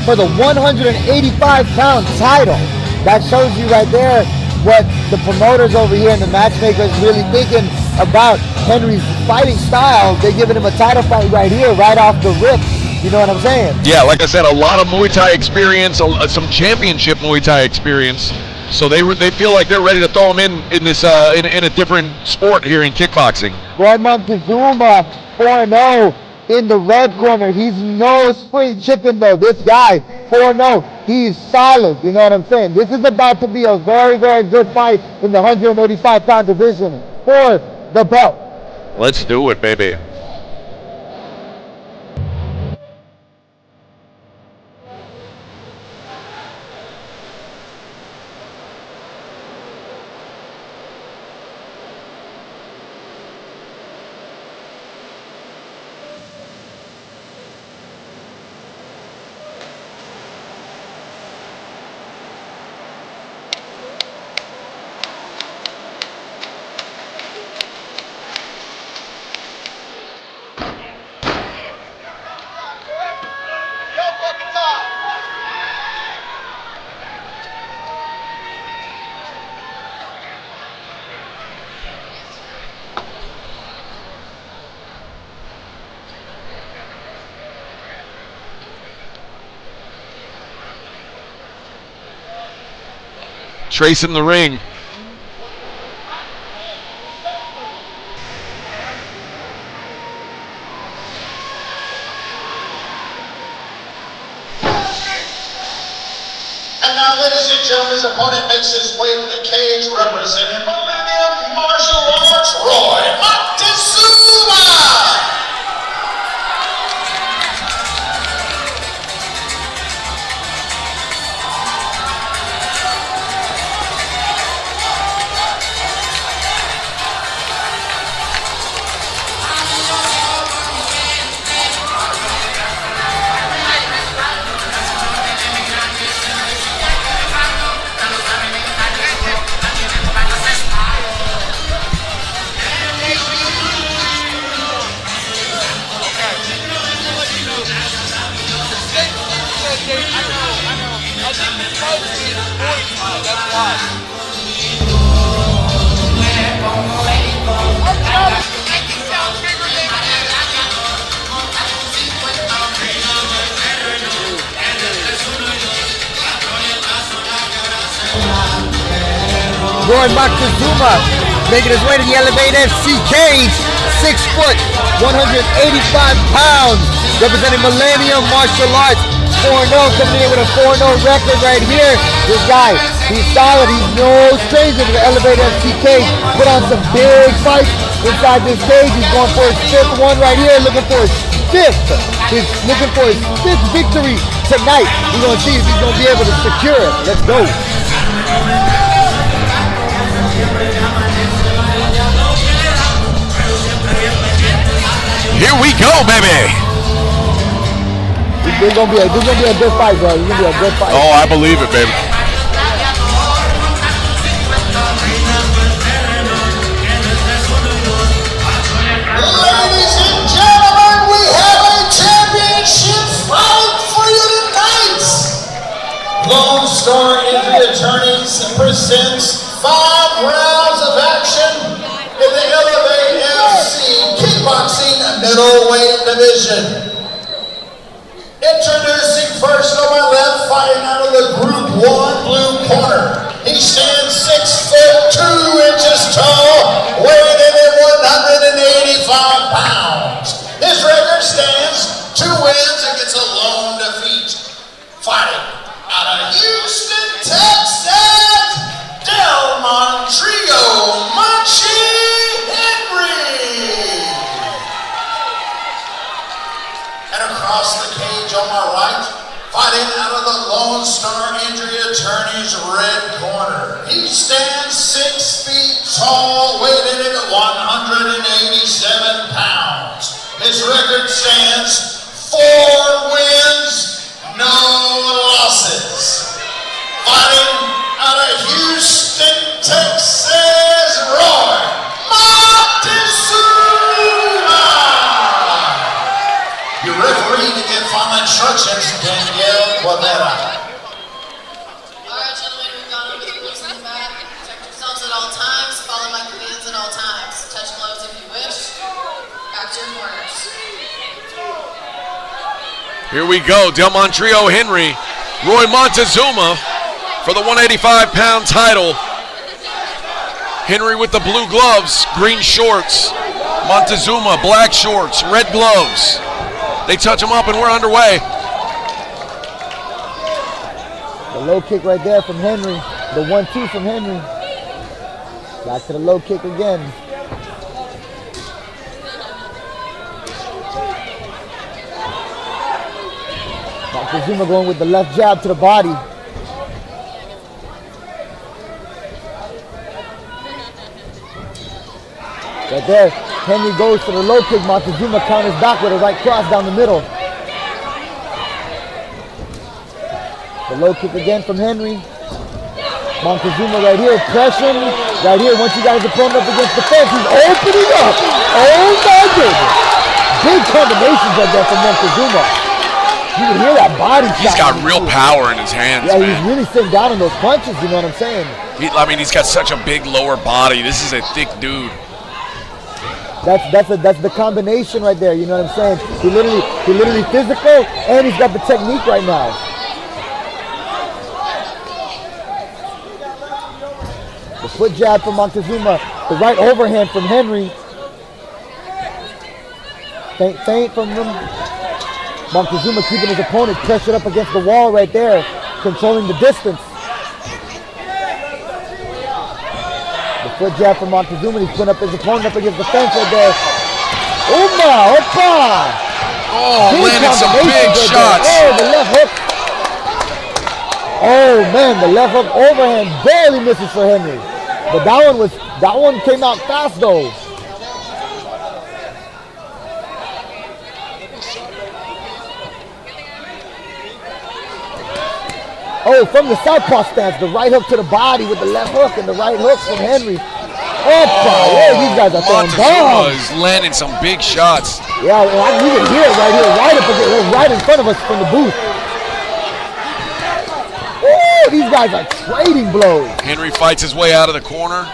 for the 185-pound title. That shows you right there what the promoters over here and the matchmakers really thinking about Henry's fighting style. They're giving him a title fight right here, right off the rip. You know what I'm saying? Yeah, like I said, a lot of Muay Thai experience, some championship Muay Thai experience. So they feel like they're ready to throw him in this in a different sport here in kickboxing. Roy Montezuma, 4-0 in the red corner. He's no spring chicken though. This guy, 4-0, he's solid. You know what I'm saying? This is about to be a very, very good fight in the 185-pound division for the belt. Let's do it, baby. Trace in the ring. And now, ladies and gentlemen, his opponent makes his way to the cage, representing Millennium Martial Arts, Roy Montezuma. Roy Montezuma making his way to the Elevate FC cage, 6 foot, 185 pounds, representing Millennium Martial Arts, 4-0, coming in with a 4-0 record right here. This guy, he's solid, he's no stranger to the Elevate FC cage, put on some big fights inside this cage. He's going for his 5th one right here, looking for his 5th. He's looking for his 5th victory tonight. We're going to see if he's going to be able to secure it. Let's go. Here we go, baby. We This is gonna be a good fight, bro. This is gonna be a good fight. Oh, I believe it, baby. Ladies and gentlemen, we have a championship fight for you tonight. Lone Star Injury Attorneys presents 5 rounds of action in the Elevate FC Kickboxing Middleweight Division. Introducing first on my left, fighting out of the Group 1 blue corner. He stands 6 foot 2 inches tall, weighing in at 185 pounds. His record stands 2 wins against a lone defeat. Fighting out of Houston, Texas, Del Montrio Munchie Henry. And across the cage on my right, fighting out of the Lone Star Injury Attorney's red corner. He stands 6 feet tall, weighted in at 187 pounds. His record stands 4 wins, no losses. Fighting out of Houston, Texas, Roy Montezuma. Your referee to give final instructions, Danielle Guevara. Alright, gentlemen, we've gone over the rules in the back. Protect yourselves at all times. Follow my commands at all times. Touch gloves if you wish. Back to your corners. Here we go. Del Montrio Henry, Roy Montezuma for the 185-pound title. Henry with the blue gloves, green shorts. Montezuma, black shorts, red gloves. They touch him up and we're underway. The low kick right there from Henry. The 1-2 from Henry. Back to the low kick again. Montezuma going with the left jab to the body. Right there, Henry goes for the low kick. Montezuma counters back with a right cross down the middle. The low kick again from Henry. Montezuma right here, pressing. Right here, once he got his opponent up against the fence, he's opening up. Oh my goodness. Big combinations right there from Montezuma. You can hear that body shot. He's got real power in his hands, yeah, man. he's really sitting down on those punches, you know what I'm saying? He's got such a big lower body. This is a thick dude. That's the combination right there, you know what I'm saying? He literally physical, and he's got the technique right now. The foot jab from Montezuma, the right overhand from Henry. Feint from him. Montezuma keeping his opponent pressured up against the wall right there, controlling the distance. The foot jab from Montezuma, he's putting up his opponent up against the fence right there. Opa! Oh, landed some big shots. Oh, the left hook. Oh man, the left hook overhand barely misses for Henry. But that one came out fast though. Oh, from the southpaw stance, the right hook to the body with the left hook and the right hook from Henry. Oh, these guys are throwing bombs. Montezuma is landing some big shots. Yeah, you can hear it right here, right in front of us from the booth. Oh, these guys are trading blows. Henry fights his way out of the corner.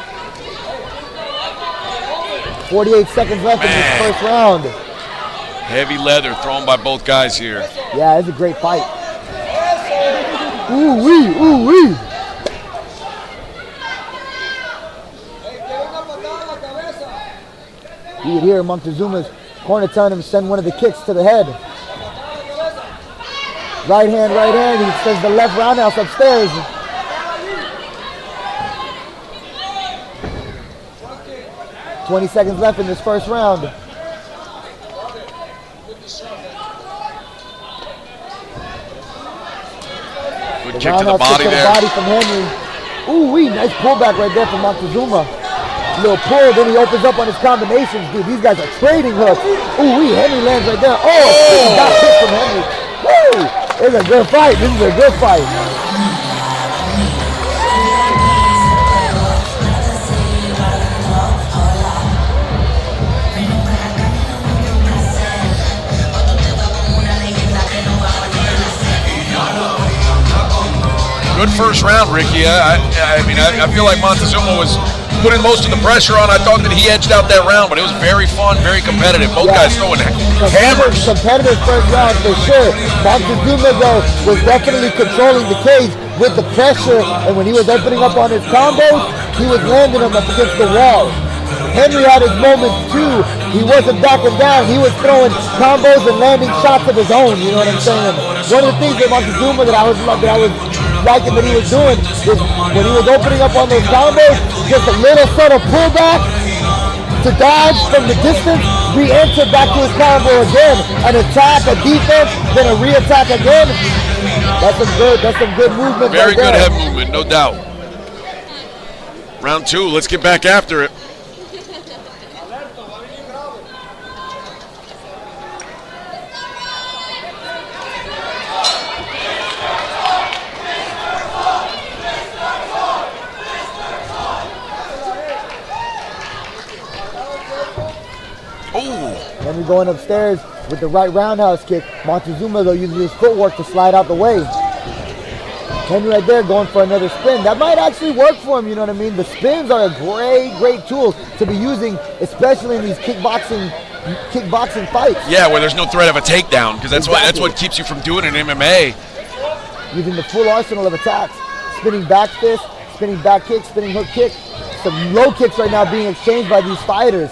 48 seconds left in this first round. Heavy leather thrown by both guys here. Yeah, it's a great fight. Ooh-wee, ooh-wee. You can hear Montezuma's corner telling him to send one of the kicks to the head. Right hand, he sends the left roundhouse upstairs. $20 seconds left in this first round. Good kick to the body there. Body from Henry. Ooh-wee, nice pullback right there from Montezuma. Little pull, then he opens up on his combinations. Dude, these guys are trading hooks. Ooh-wee, Henry lands right there. Oh, got hit from Henry. Woo! It's a good fight. This is a good fight. Good first round, Ricky. I mean, I feel like Montezuma was putting most of the pressure on. I thought that he edged out that round, but it was very fun, very competitive. Both guys throwing hammers. Competitive first round for sure. Montezuma, though, was definitely controlling the cage with the pressure, and when he was opening up on his combos, he was landing them up against the wall. Henry had his moments too. He wasn't backing down. He was throwing combos and landing shots of his own. You know what I'm saying? One of the things that Montezuma that I was liking that he was doing is when he was opening up on those combos, just a little subtle pullback to dodge from the distance, re-enter back to his combo again, an attack, a defense, then a re-attack again. That's some good movement. Very good head movement, no doubt. Round 2, let's get back after it. Henry going upstairs with the right roundhouse kick. Montezuma, though, using his footwork to slide out the way. Henry right there going for another spin. That might actually work for him, you know what I mean? The spins are a great tool to be using, especially in these kickboxing fights. Yeah, where there's no threat of a takedown, because that's what keeps you from doing it in MMA. Using the full arsenal of attacks. Spinning back fist, spinning back kick, spinning hook kick. Some low kicks right now being exchanged by these fighters.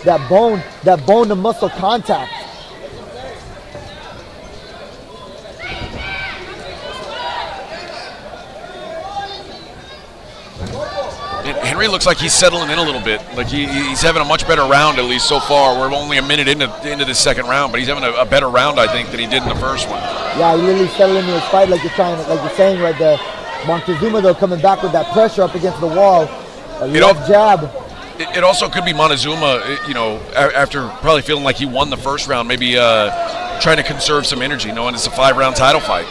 That bone to muscle contact. Henry looks like he's settling in a little bit. Like he's having a much better round, at least so far. We're only a minute into this second round, but he's having a better round, I think, than he did in the first one. Yeah, he literally settled into his fight like you're saying right there. Montezuma, though, coming back with that pressure up against the wall. A left jab. It also could be Montezuma, you know, after probably feeling like he won the first round, maybe trying to conserve some energy, knowing it's a 5-round title fight.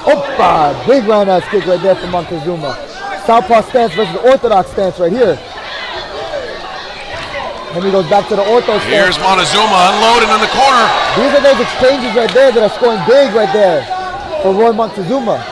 Opa! Big roundhouse kick right there from Montezuma. Southpaw stance versus orthodox stance right here. Henry goes back to the ortho stance. Here's Montezuma unloading in the corner. These are those exchanges right there that are scoring big right there for Roy Montezuma.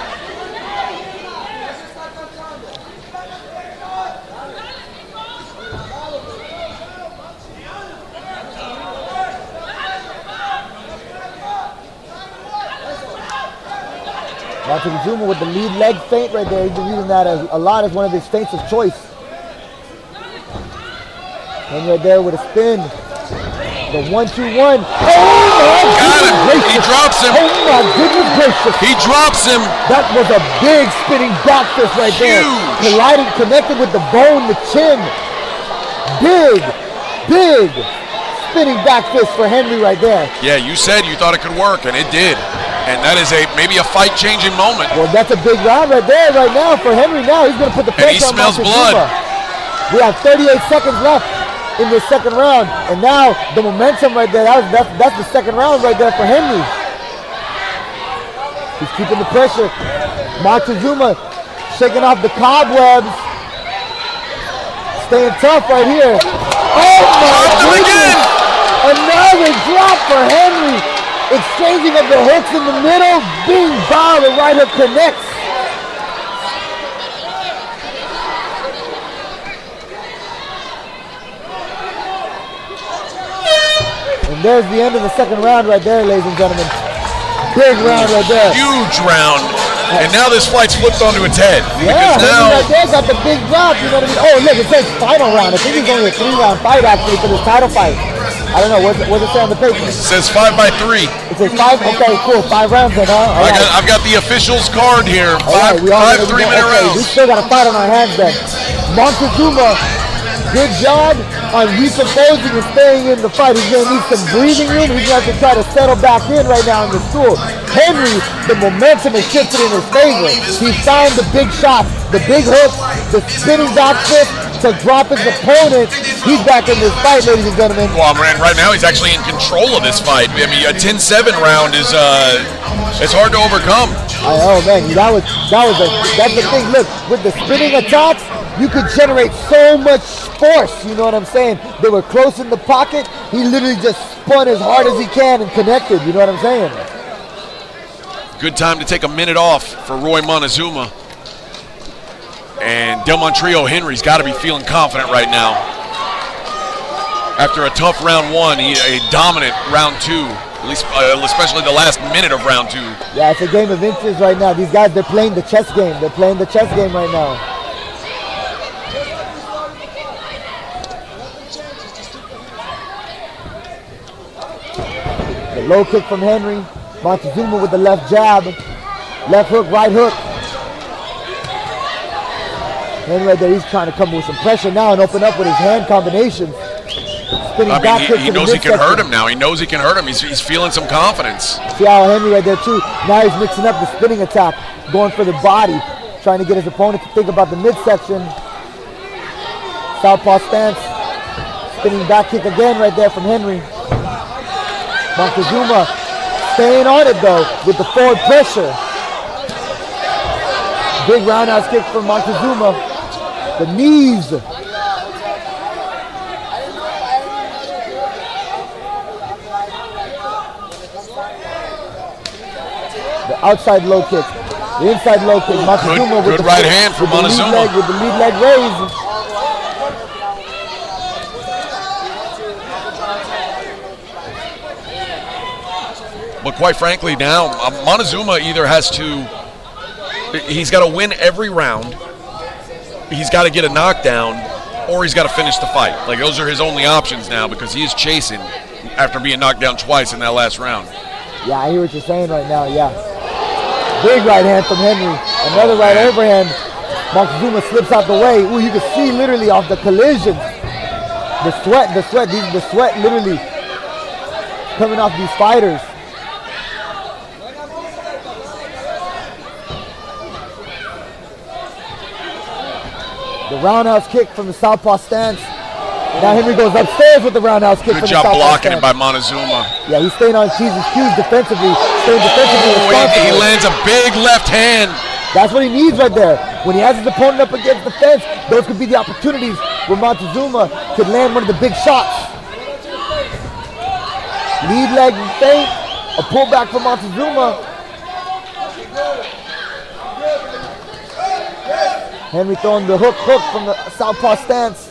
Montezuma with the lead leg feint right there. He's been using that a lot as one of his feints of choice. And right there with a spin. The 1-2-1. Oh my goodness. He drops him. Oh my goodness gracious. He drops him. That was a big spinning back fist right there. Collided, connected with the bone, the chin. Big spinning back fist for Henry right there. Yeah, you said you thought it could work, and it did. And that is maybe a fight-changing moment. Well, that's a big round right there right now for Henry now. He's going to put the pressure on Montezuma. And he smells blood. We have 38 seconds left in this second round. And now the momentum right there, that's the second round right there for Henry. He's keeping the pressure. Montezuma shaking off the cobwebs. Staying tough right here. Oh my goodness! Another drop for Henry. Exchanging of the hooks in the middle. Bing, bow, the right hook connects. And there's the end of the second round right there, ladies and gentlemen. Big round right there. Huge round. And now this fight's flipped onto its head. Yeah, because now right there got the big drop, you know what I mean? Oh, look, it says final round. I think it's only a 3-round fight, actually, for this title fight. I don't know, what does it say on the paper? It says 5 by 3. It says 5? Okay, cool, 5 rounds then, huh? All right. I've got the officials card here. All right, five 3-minute rounds. We still got a fight on our hands then. Montezuma good job on recomposing and staying in the fight. He's going to need some breathing room. He's going to have to try to settle back in right now in the stool. Henry, the momentum has shifted in his favor. He found the big shots, the big hooks, the spinning back fist to drop his opponent. He's back in this fight, ladies and gentlemen. Well, and right now he's actually in control of this fight. I mean, a 10-7 round is it's hard to overcome. Oh man, that's the thing. Look, with the spinning attacks, you could generate so much force. You know what I'm saying? They were close in the pocket. He literally just spun as hard as he can and connected. You know what I'm saying? Good time to take a minute off for Roy Montezuma. And Del Montrillo Henry's got to be feeling confident right now. After a tough round one, a dominant round two, at least especially the last minute of round two. Yeah, it's a game of inches right now. These guys, they're playing the chess game. They're playing the chess game right now. The low kick from Henry. Montezuma with the left jab. Left hook, right hook. Henry right there, he's trying to come with some pressure now and open up with his hand combinations. Spinning back kick he to the knows he can midsection. hurt him now. He knows he can hurt him. He's feeling some confidence. See how Henry right there too. Now he's mixing up the spinning attack, going for the body, trying to get his opponent to think about the midsection. Southpaw stance. Spinning back kick again right there from Henry. Montezuma staying on it though with the forward pressure. Big roundhouse kick from Montezuma. The knees. The outside low kick. The inside low kick. Montezuma Good right hand from Montezuma. With the lead leg raise. But quite frankly now, Montezuma either has to, he's got to win every round, he's got to get a knockdown, or he's got to finish the fight. Like, those are his only options now because he is chasing after being knocked down twice in that last round. Yeah, I hear what you're saying right now, yeah. Big right hand from Henry. Another right overhand. Montezuma slips out the way. Ooh, you can see literally off the collision. The sweat literally coming off these fighters. The roundhouse kick from the southpaw stance. Now Henry goes upstairs with the roundhouse kick. Good job blocking it by Montezuma. Yeah, he's staying on T's and Q's defensively. Staying defensively responsible. He lands a big left hand. That's what he needs right there. When he has his opponent up against the fence, those could be the opportunities where Montezuma could land one of the big shots. Lead leg feint, a pullback from Montezuma. Henry throwing the hook from the southpaw stance.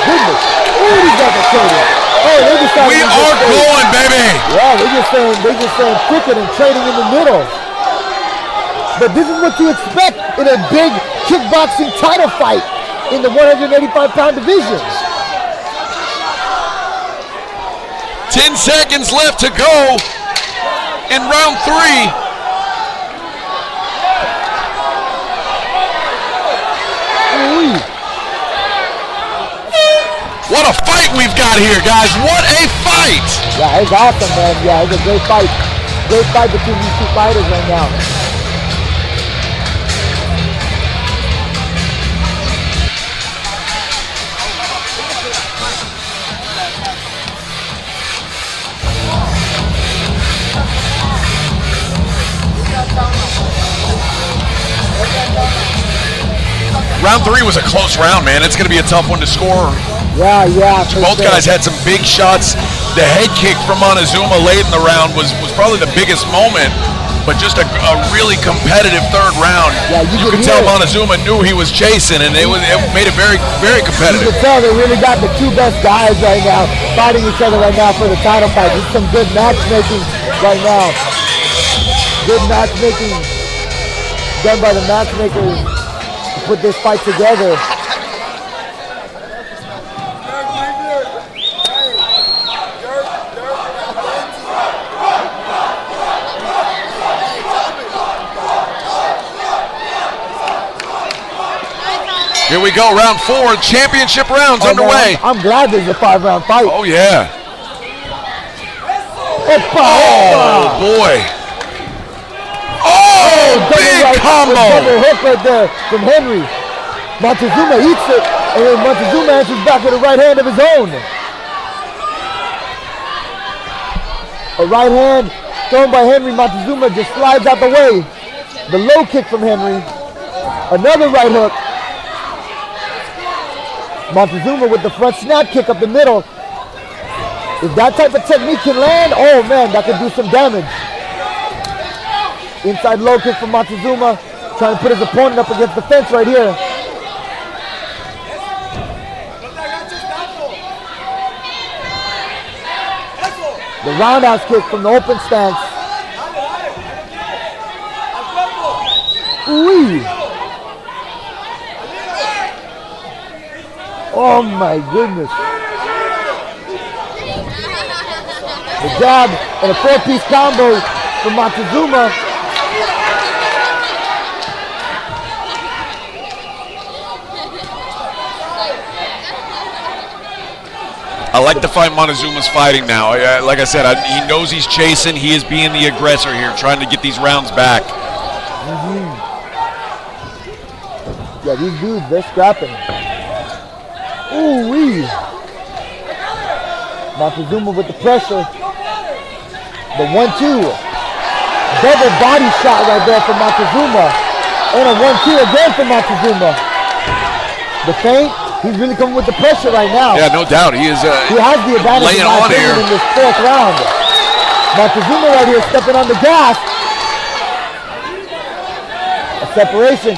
Goodness. Ooh, he's got the shoulder. Oh, they just we are going, baby. Yeah, they're just saying cricket and trading in the middle. But this is what you expect in a big kickboxing title fight in the 185-pound division. 10 seconds left to go in round 3. What a fight we've got here, guys. What a fight. Yeah, it's awesome, man. Yeah, it's a great fight. Great fight between these two fighters right now. Round 3 was a close round, man. It's going to be a tough one to score. Yeah. Both guys had some big shots. The head kick from Montezuma late in the round was probably the biggest moment, but just a really competitive third round. Yeah, you could tell Montezuma knew he was chasing, and it made it very, very competitive. You could tell they really got the two best guys right now fighting each other right now for the title fight. This is some good matchmaking right now. Good matchmaking done by the matchmakers to put this fight together. Here we go, round 4, championship rounds underway. Man, I'm glad there's a 5-round fight. Oh, yeah. Oh, boy. Oh, big right, combo. Double hook right there from Henry. Montezuma eats it, and then Montezuma answers back with a right hand of his own. A right hand thrown by Henry. Montezuma just slides out the way. The low kick from Henry. Another right hook. Montezuma with the front snap kick up the middle. If that type of technique can land, oh man, that could do some damage. Inside low kick from Montezuma, trying to put his opponent up against the fence right here. The roundhouse kick from the open stance. Ooh. Oh my goodness. The jab and a 4-piece combo from Montezuma. I like the fight Montezuma's fighting now. Like I said, he knows he's chasing. He is being the aggressor here, trying to get these rounds back. Yeah, these dudes, they're scrapping. Ooh-wee. Montezuma with the pressure. The 1-2. Double body shot right there from Montezuma. And a 1-2 again from Montezuma. The feint. He's really coming with the pressure right now. Yeah, no doubt. He is he has the advantage laying on here in this 4th round. Montezuma right here stepping on the gas. A separation.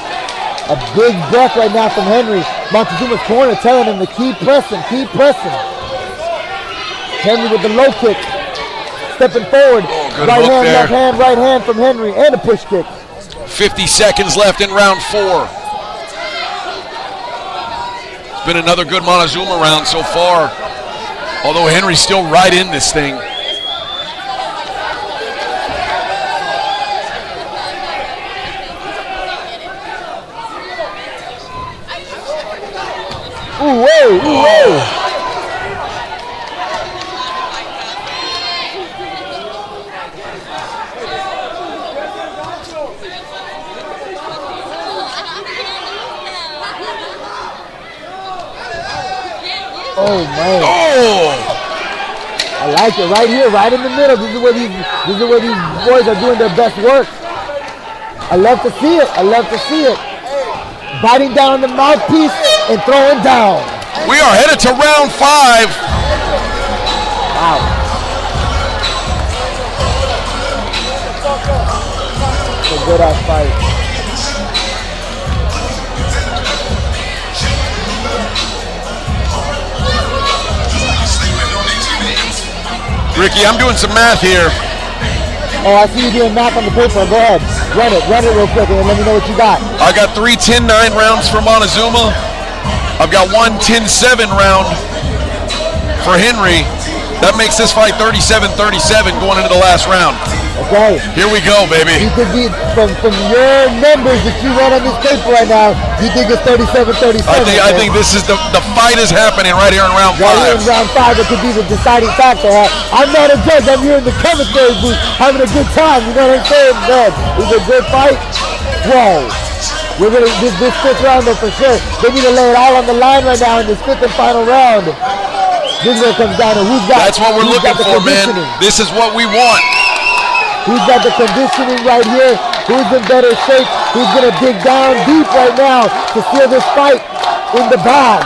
A big breath right now from Henry. Montezuma's corner telling him to keep pressing, keep pressing. Henry with the low kick. Stepping forward. Right hand, left hand, right hand from Henry. And a push kick. 50 seconds left in round 4. It's been another good Montezuma round so far. Although Henry's still right in this thing. Ooh, whoa, ooh, whoa. Oh man! Oh! I like it right here, right in the middle. This is where these boys are doing their best work. I love to see it. I love to see it. Biting down on the mouthpiece and throwing down. We are headed to round 5. Wow. It's a good ass fight. Ricky, I'm doing some math here. Oh, I see you doing math on the paper. Go ahead. Run it real quick and let me know what you got. I got 3 10-9 rounds for Montezuma. I've got 1 10-7 round for Henry. That makes this fight 37-37 going into the last round. Okay. Here we go, baby. You could be, from your numbers that you run on this paper right now, you think it's 37-37. I think this is the fight is happening right here in round 5. Right here in round 5, it could be the deciding factor. I'm not a judge. I'm here in the commentary booth having a good time. You know what I'm saying? Man, it's a good fight. Whoa. We're gonna this 5th round though for sure. They need to lay it all on the line right now in this 5th and final round. This is where it comes down to who's got. That's what we're looking for, man. This is what we want. Who's got the conditioning right here? Who's in better shape? Who's gonna dig down deep right now to seal this fight in the bag?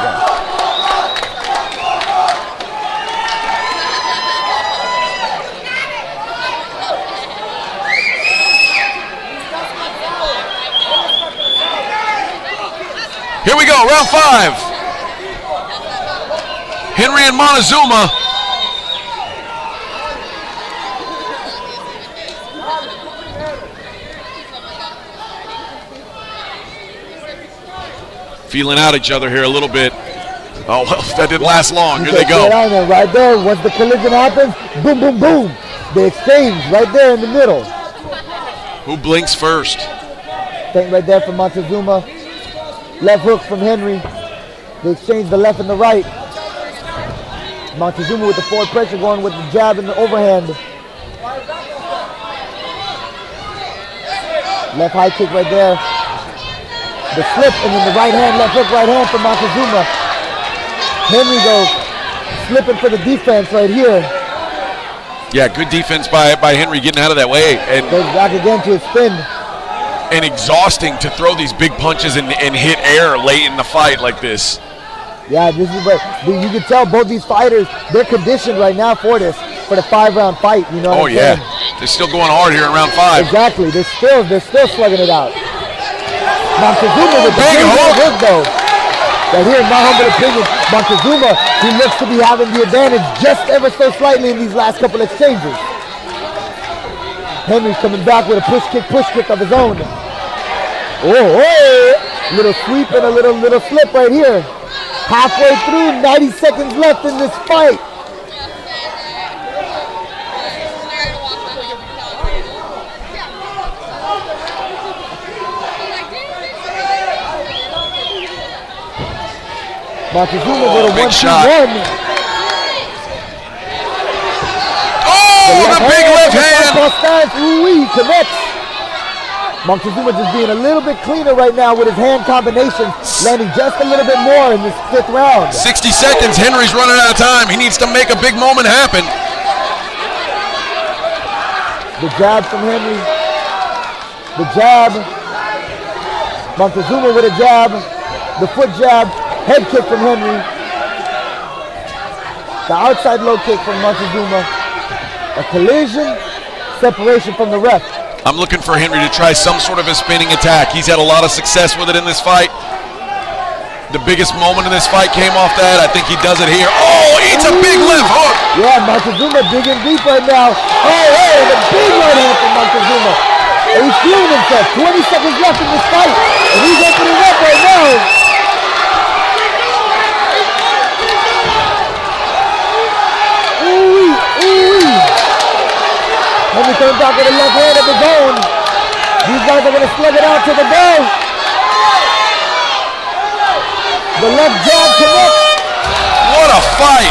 Here we go, round 5. Henry and Montezuma. Feeling out each other here a little bit. Oh, well, that didn't last long. Here they go. Right there, once the collision happens, boom, boom, boom. They exchange right there in the middle. Who blinks first? Thing right there from Montezuma. Left hook from Henry. They exchange the left and the right. Montezuma with the forward pressure, going with the jab and the overhand. Left high kick right there. The slip and then the right hand, left hook, right hand from Montezuma. Henry goes slipping for the defense right here. Yeah, good defense by Henry getting out of that way. And goes back again to his spin. And exhausting to throw these big punches and hit air late in the fight like this. Yeah, this is what you can tell both these fighters, they're conditioned right now for this, for the 5-round fight, you know what I'm saying? They're still going hard here in round 5. Exactly, they're still slugging it out. Montezuma with the big hook though. Right here, in my humble opinion, Montezuma, he looks to be having the advantage just ever so slightly in these last couple exchanges. Henry's coming back with a push kick of his own. Oh, little sweep and a little slip right here. Halfway through, 90 seconds left in this fight. Montezuma with a 1-2-1. Oh, the big left hand. Ooh, connects. Montezuma just being a little bit cleaner right now with his hand combination, landing just a little bit more in this 5th round. 60 seconds, Henry's running out of time. He needs to make a big moment happen. The jab from Henry. The jab. Montezuma with a jab. The foot jab. Head kick from Henry. The outside low kick from Montezuma. A collision. Separation from the ref. I'm looking for Henry to try some sort of a spinning attack. He's had a lot of success with it in this fight. The biggest moment in this fight came off that. I think he does it here. Oh, eats a big left hook. Yeah, Montezuma digging deep right now. Oh, hey, the big right hand from Montezuma. And he's feeling himself. 20 seconds left in this fight. And he's opening up right now. Henry coming back with a left hand of his own. These guys are going to slug it out to the bell. The left jab connects. What a fight.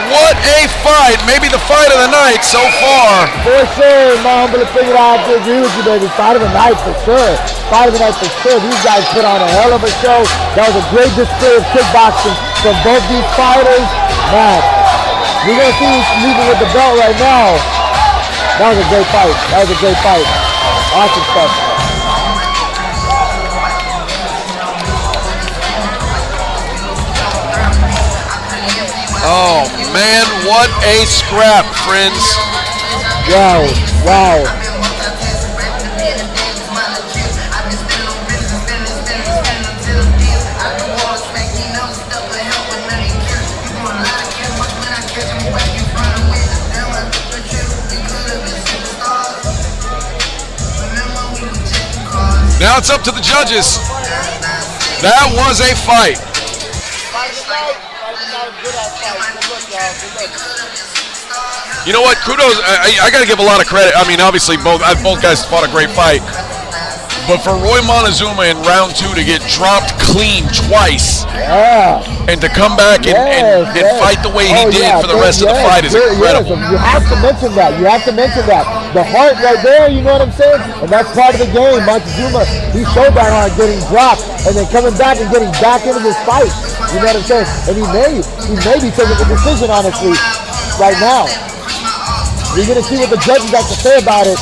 What a fight. Maybe the fight of the night so far. For sure, my humble opinion, I have to agree with you, baby. Fight of the night for sure. Fight of the night for sure. These guys put on a hell of a show. That was a great display of kickboxing from both these fighters. Man, we're going to see who's leaving with the belt right now. That was a great fight. That was a great fight. Awesome stuff. Oh man, what a scrap, friends. Wow, wow. Now it's up to the judges. That was a fight. You know what? Kudos. I got to give a lot of credit. I mean, obviously, both guys fought a great fight. But for Roy Montezuma in round 2 to get dropped clean twice and to come back and fight the way he did for the rest of the fight is incredible. You have to mention that. You have to mention that. The heart right there, you know what I'm saying? And that's part of the game. Montezuma, he showed that heart getting dropped and then coming back and getting back into this fight. You know what I'm saying? And he may be taking the decision, honestly, right now. We're going to see what the judges have to say about it.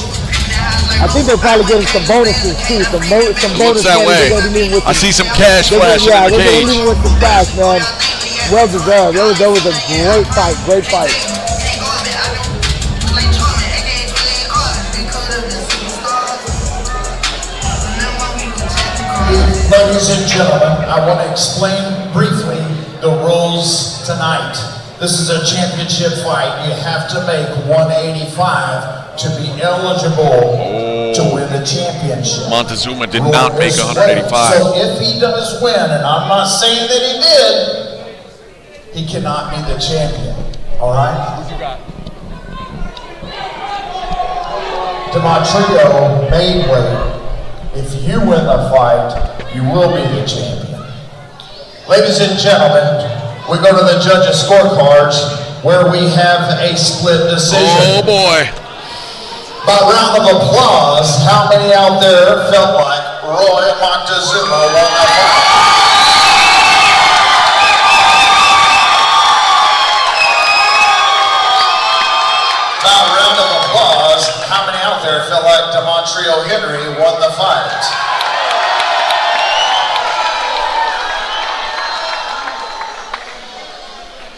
I think they're probably getting some bonuses too. Some bonus that way. I see some cash flashing in the cage. They're leaving with some cash, man. Well deserved. That was a great fight. Great fight. Ladies and gentlemen, I want to explain briefly the rules tonight. This is a championship fight. You have to make 185 to be eligible to win the championship. Montezuma did not make 185. So if he does win, and I'm not saying that he did, he cannot be the champion. All right? To my trio, Maidway, if you win the fight, you will be the champion. Ladies and gentlemen, we go to the judges' scorecards where we have a split decision. Oh boy. By round of applause, how many out there felt like Roy Montezuma won that fight? By round of applause, how many out there felt like Demontrio Henry won the fight?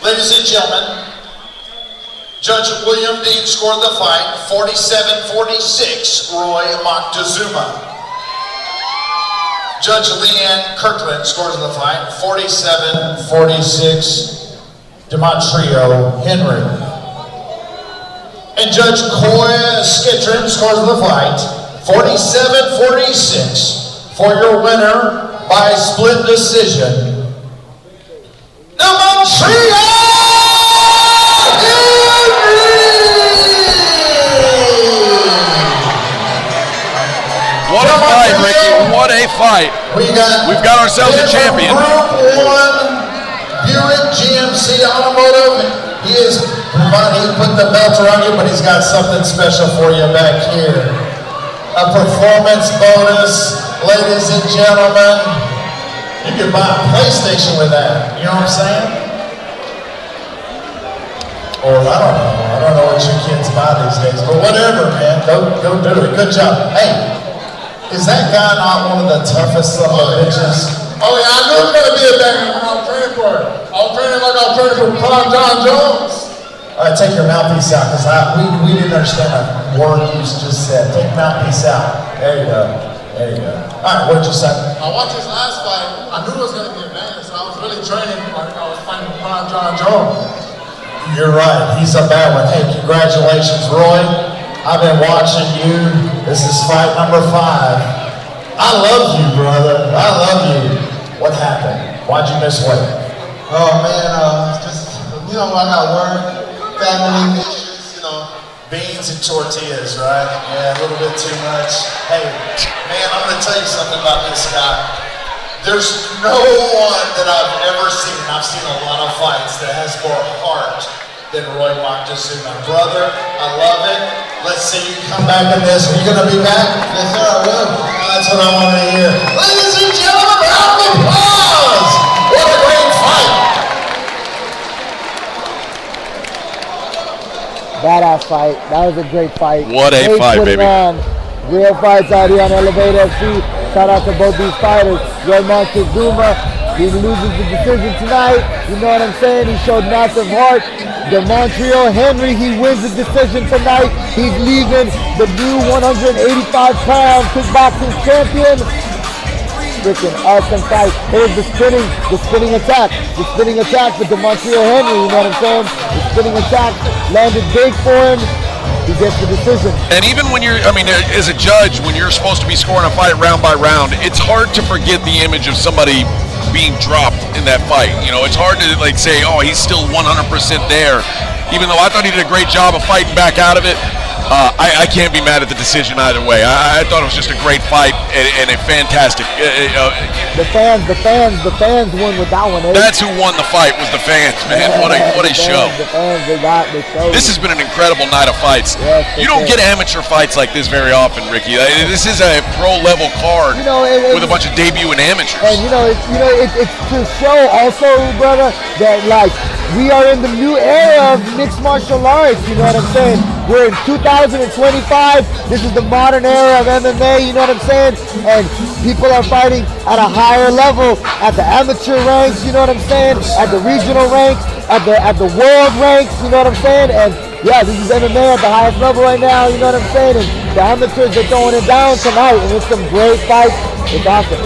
Ladies and gentlemen, Judge William Dean scored the fight 47-46, Roy Montezuma. Judge Leanne Kirkland scores the fight 47-46, Demontrio Henry. And Judge Coy Skitrin scores the fight 47-46 for your winner by split decision, Demontrio! What a fight, Ricky. What a fight. We've got ourselves a champion. Group 1 Buick GMC Automotive. He put the belt around you, but he's got something special for you back here. A performance bonus, ladies and gentlemen. You can buy a PlayStation with that. You know what I'm saying? Or I don't know what your kids buy these days, but whatever, man. Go do it. Good job. Hey. Is that guy not one of the toughest son of bitches? Oh yeah, I knew it was gonna be a banger when I was training for it. I was training like I was training for Prime John Jones. All right, take your mouthpiece out, because we didn't understand a word you just said. Take your mouthpiece out. There you go. There you go. All right, what did you say? I watched his last fight. I knew it was gonna be a banger, so I was really training like I was fighting Prime John Jones. You're right. He's a bad one. Hey, congratulations, Roy. I've been watching you. This is fight number 5. I love you, brother. I love you. What happened? Why'd you miss weight? Oh man, just, you know, I got work, family issues, you know. Beans and tortillas, right? Yeah, a little bit too much. Hey, man, I'm gonna tell you something about this guy. There's no one that I've ever seen, I've seen a lot of fights, that has more heart than Roy Montezuma. Brother, I love it. Let's see you come back in this. Are you gonna be back? Yes, sir, I will. That's what I want to hear. Ladies and gentlemen, round of applause! What a great fight! Badass fight. That was a great fight. What a fight, baby. Real fights out here on Elevate FC. Shout out to both these fighters. Roy Montezuma, he loses the decision tonight. You know what I'm saying? He showed massive heart. Demontrio Henry, he wins the decision tonight. He's leaving the new 185-pound kickboxing champion. Freaking awesome fight. Here's the spinning attack. The spinning attack for Demontrio Henry, you know what I'm saying? The spinning attack landed big for him. He gets the decision. And even when you're, as a judge, when you're supposed to be scoring a fight round by round, it's hard to forget the image of somebody being dropped in that fight. You know, it's hard to say, oh, he's still 100% there. Even though I thought he did a great job of fighting back out of it, I can't be mad at the decision either way. I thought it was just a great fight and a fantastic. The fans won with that one. That's who won the fight, was the fans, man. What a show. The fans, they showed. This has been an incredible night of fights. Yes, you don't get amateur fights like this very often, Ricky. This is a pro-level card with a bunch of debut and amateurs. And it's to show also, brother, that we are in the new era of mixed martial arts. You know what I'm saying? We're in 2025. This is the modern era of MMA. You know what I'm saying? And people are fighting at a higher level, at the amateur ranks. You know what I'm saying? At the regional ranks, at the world ranks. You know what I'm saying? And yeah, this is MMA at the highest level right now. You know what I'm saying? And the amateurs are throwing it down tonight, and it's some great fights. It's awesome.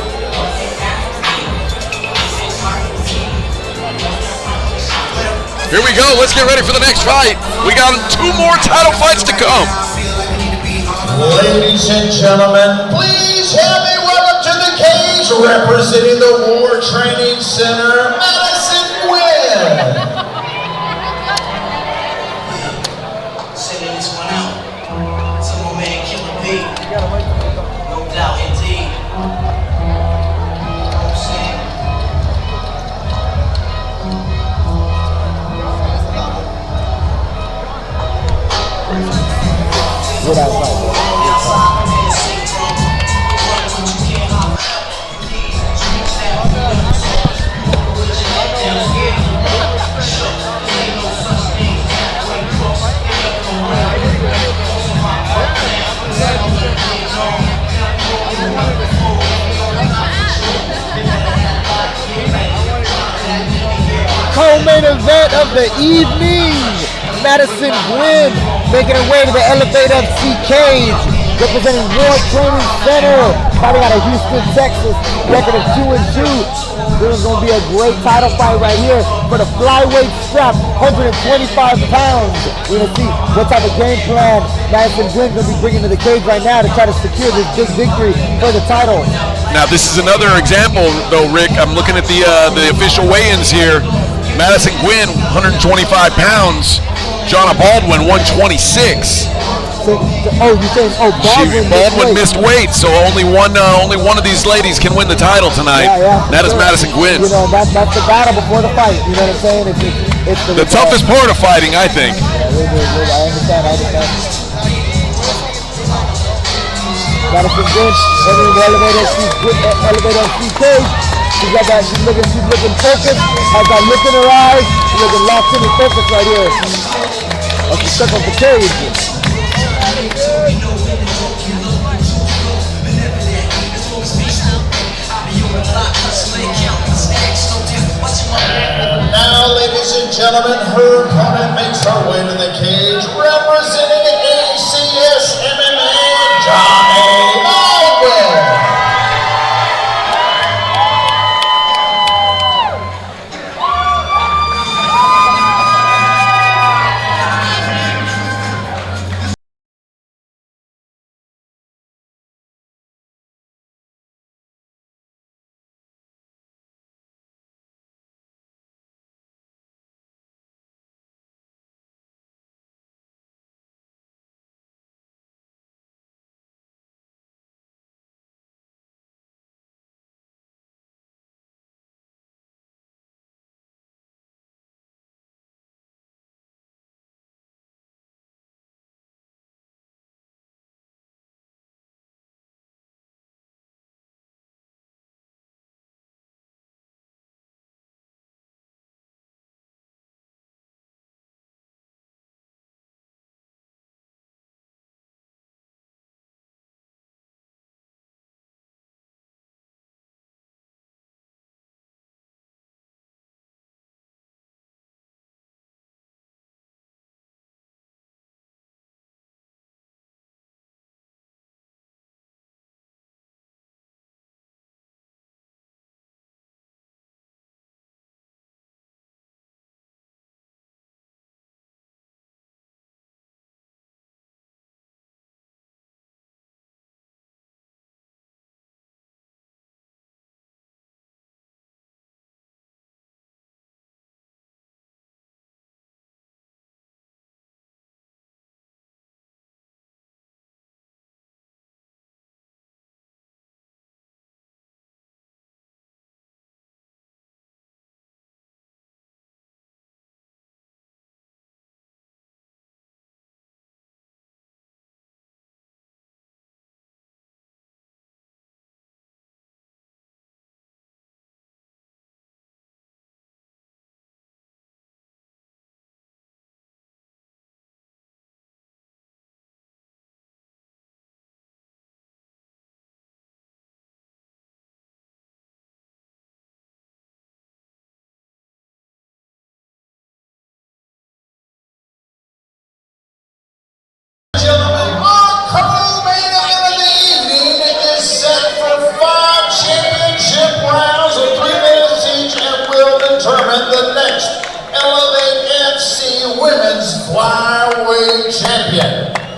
Here we go. Let's get ready for the next fight. We got 2 more title fights to come. Ladies and gentlemen, please help me welcome to the cage, representing the War Training Center, Madison Wynn. Sending this one out to my man Killer B. No doubt indeed. main event of the evening. Madison Gwynn making her way to the Elevate FC cage, representing War Training Center, fighting out of Houston, Texas, record of 2-2. This is going to be a great title fight right here for the flyweight strap, 125 pounds. We're going to see what type of game plan Madison Gwynn is going to be bringing to the cage right now to try to secure this big victory for the title. Now this is another example, though, Rick. I'm looking at the official weigh-ins here. Madison Gwynn, 125 pounds. Jonna Baldwin, 126. Baldwin missed weight, so only one of these ladies can win the title tonight. That is Madison Gwynn. You know, that's the battle before the fight. You know what I'm saying? It's the toughest part of fighting, I think. Yeah, I understand. Madison Gwynn entering the Elevate FC cage. She's looking focused. Has that look in her eyes. She's looking locked in and focused right here. She's stuck on the cage. Now, ladies and gentlemen, her opponent makes her way to the cage, representing ACS MMA, Johnny Baldwin.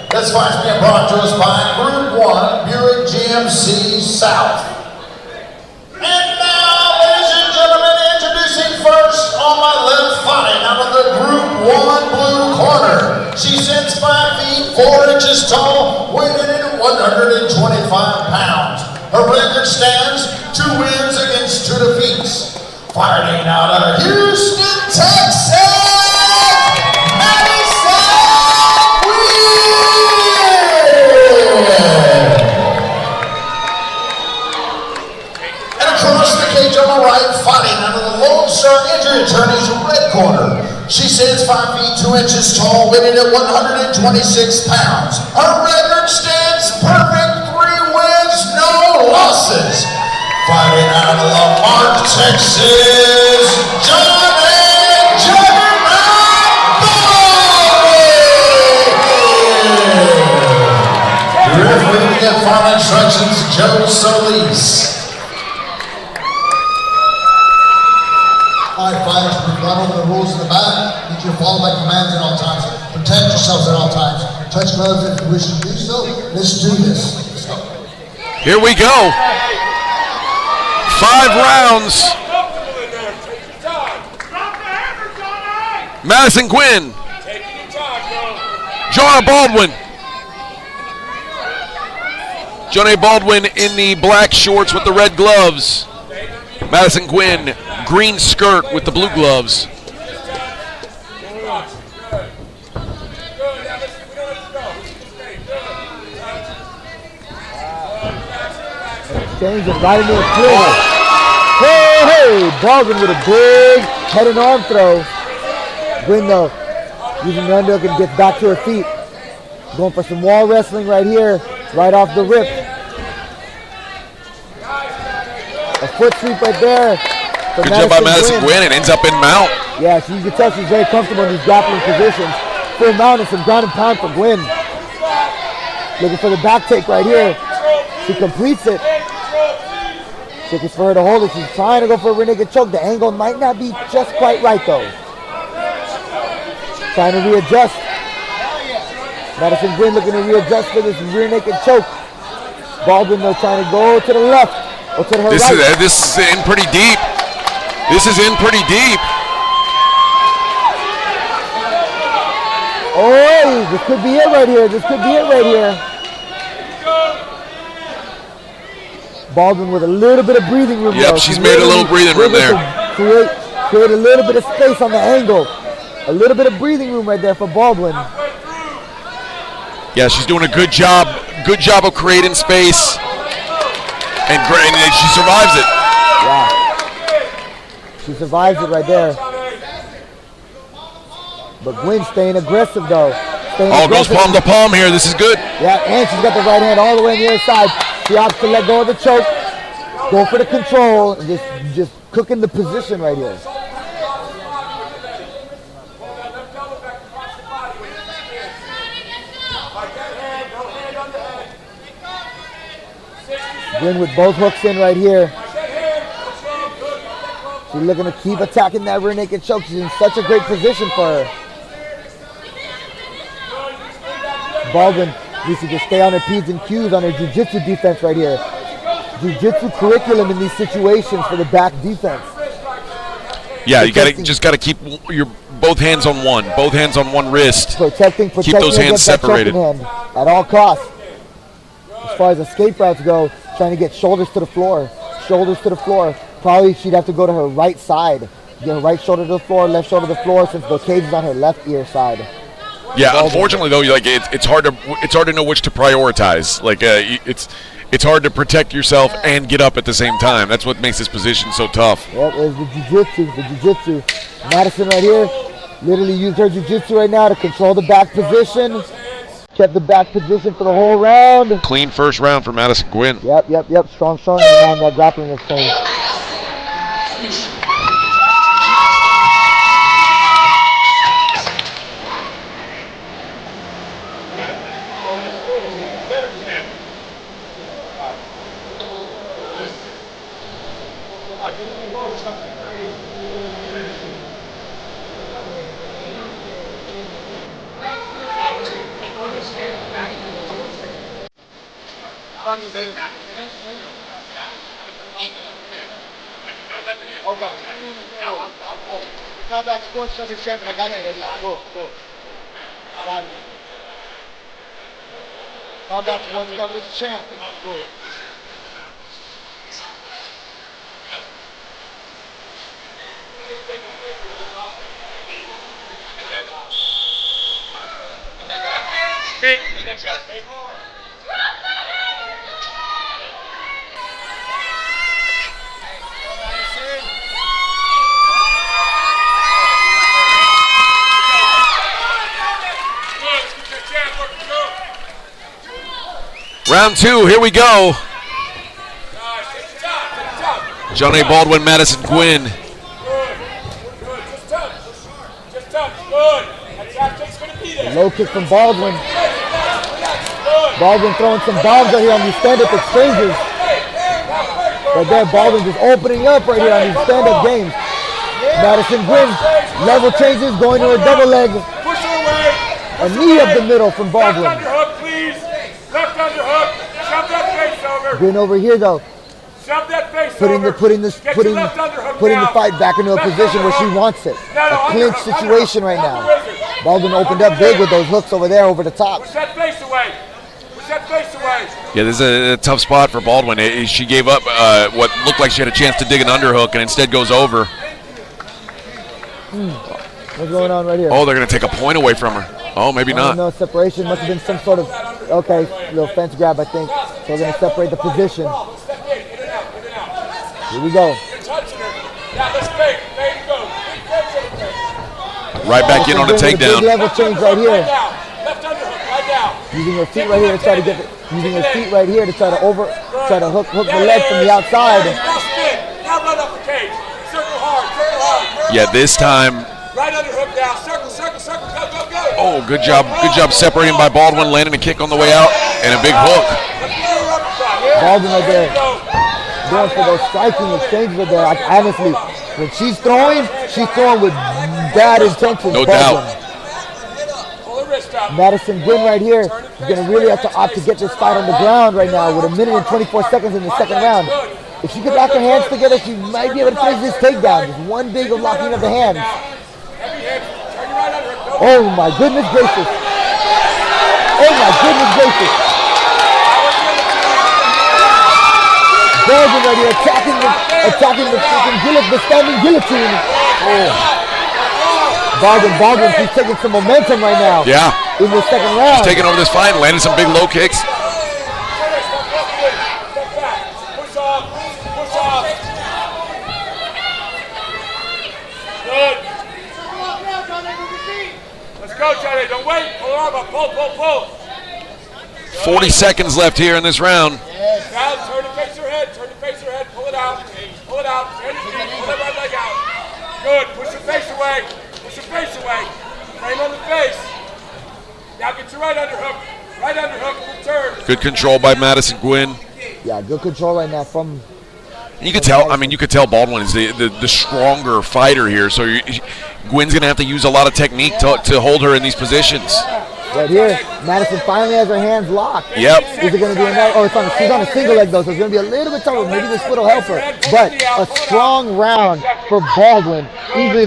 This fight's being brought to us by Group 1, Buick GMC South. And now, ladies and gentlemen, introducing first on my left, fighting out of the Group 1 blue corner. She sits 5 feet 4 inches tall, weighing in at 125 pounds. Her record stands 2 wins against 2 defeats. Fighting out of Houston, Texas. Fighting under the Lone Star Injury Attorney's red corner. She stands 5 feet 2 inches tall, weighing at 126 pounds. Her record stands perfect, 3 wins, no losses. Fighting out of Lamar, Texas, Johnny. Joe Solis. All right, fighters, we've gone over the rules in the back. Need you to follow my commands at all times. Protect yourselves at all times. Touch gloves if you wish to do so. Let's do this. Let's go. Here we go. 5 rounds. Madison Gwynn. Jonah Baldwin. Jonah Baldwin in the black shorts with the red gloves. Madison Gwynn, green skirt with the blue gloves. Exchange it right into the clear. Hey, Baldwin with a big head and arm throw. Gwynn though, using the underhook and gets back to her feet. Going for some wall wrestling right here, right off the rip. A foot sweep right there. Good job by Madison Gwynn. It ends up in mount. Yeah, you can tell she's very comfortable in these grappling positions. Full mount and some ground and pound for Gwynn. Looking for the back take right here. She completes it. Looking for her to hold it. She's trying to go for a rear naked choke. The angle might not be just quite right though. Trying to readjust. Madison Gwynn looking to readjust for this rear naked choke. Baldwin though trying to go to the left or to her right. This is in pretty deep. This is in pretty deep. Oh, this could be it right here. This could be it right here. Baldwin with a little bit of breathing room. Yep, she's made a little breathing room there. Create a little bit of space on the angle. A little bit of breathing room right there for Baldwin. Yeah, she's doing a good job. Good job of creating space. And she survives it. Yeah. She survives it right there. But Gwynn staying aggressive though. Goes palm to palm here. This is good. Yeah, and she's got the right hand all the way on the inside. She opts to let go of the choke. Go for the control. And just cooking the position right here. Gwynn with both hooks in right here. She's looking to keep attacking that rear naked choke. She's in such a great position for her. Baldwin needs to just stay on her P's and Q's on her jiu-jitsu defense right here. Jiu-jitsu curriculum in these situations for the back defense. Yeah, you just gotta keep your both hands on one wrist. Protecting keep those hands separated hand at all costs. As far as escape routes go, trying to get shoulders to the floor. Shoulders to the floor. Probably she'd have to go to her right side. Get her right shoulder to the floor, left shoulder to the floor, since the cage is on her left ear side. Yeah, unfortunately though, it's hard to know which to prioritize. Like it's hard to protect yourself and get up at the same time. That's what makes this position so tough. Yep, there's the jiu-jitsu. Madison right here, literally used her jiu-jitsu right now to control the back position. Kept the back position for the whole round. Clean first round for Madison Gwynn. Yep. Strong on that grappling exchange. Combat Sports Center champion, I got it. Go. Combat Sports Center champion. Go. Round 2, here we go. Johnny Baldwin, Madison Gwynn. Low kick from Baldwin. Baldwin throwing some bombs out here on these stand-up exchanges. Right there, Baldwin just opening up right here on these stand-up games. Madison Gwynn, level changes, going to a double leg. Push her away. A knee up the middle from Baldwin. Left underhook, please. Left underhook. Shove that face over. Gwynn over here though, Shove that face putting over. the fight back into a position where she wants it. A clinch situation right now. Baldwin opened up big with those hooks over there over the top. Push that face away. Push that face away. Yeah, this is a tough spot for Baldwin. She gave up what looked like she had a chance to dig an underhook and instead goes over. What's going on right here? Oh, they're going to take a point away from her. Oh, maybe not. No, separation must have been some sort of, okay, little fence grab, I think. So we're going to separate the position. Here we go. Right back in on the takedown. Big level change right here. Using her feet right here to try to get it. Using her feet right here to try to hook the leg from the outside. Now run up the cage. Circle hard. Yeah, this time. Right underhook now. Circle. Go. Oh, good job separating by Baldwin, landing a kick on the way out, and a big hook. Baldwin right there, going for those striking exchanges right there. Honestly, when she's throwing with bad intentions. No Baldwin. doubt. Madison Gwynn right here is going to really have to opt to get this fight on the ground right now with 1 minute and 24 seconds in the second round. If she could lock her hands together, she might be able to finish this takedown. Just one big of locking of the hands. Oh my goodness gracious. Oh my goodness gracious. Baldwin right here attacking the freaking the standing guillotine. Oh. Baldwin, she's taking some momentum right now. Yeah. In the second round. She's taking over this fight, landing some big low kicks. Push off. Good. Let's go, Johnny. Don't wait. Pull her up. Pull. 40 seconds left here in this round. Now turn to face her head. Pull it out. Turn that right leg out. Good. Push your face away. Frame on the face. Now get your right underhook. Return. Good control by Madison Gwynn. Yeah, good control right now from. You could tell Baldwin is the stronger fighter here. So Gwynn's gonna have to use a lot of technique to hold her in these positions. Right here, Madison finally has her hands locked. Yep. Is it going to be another? Oh, she's on a single leg though, so it's going to be a little bit tougher. Maybe this foot will help her. But a strong round for Baldwin. Easily,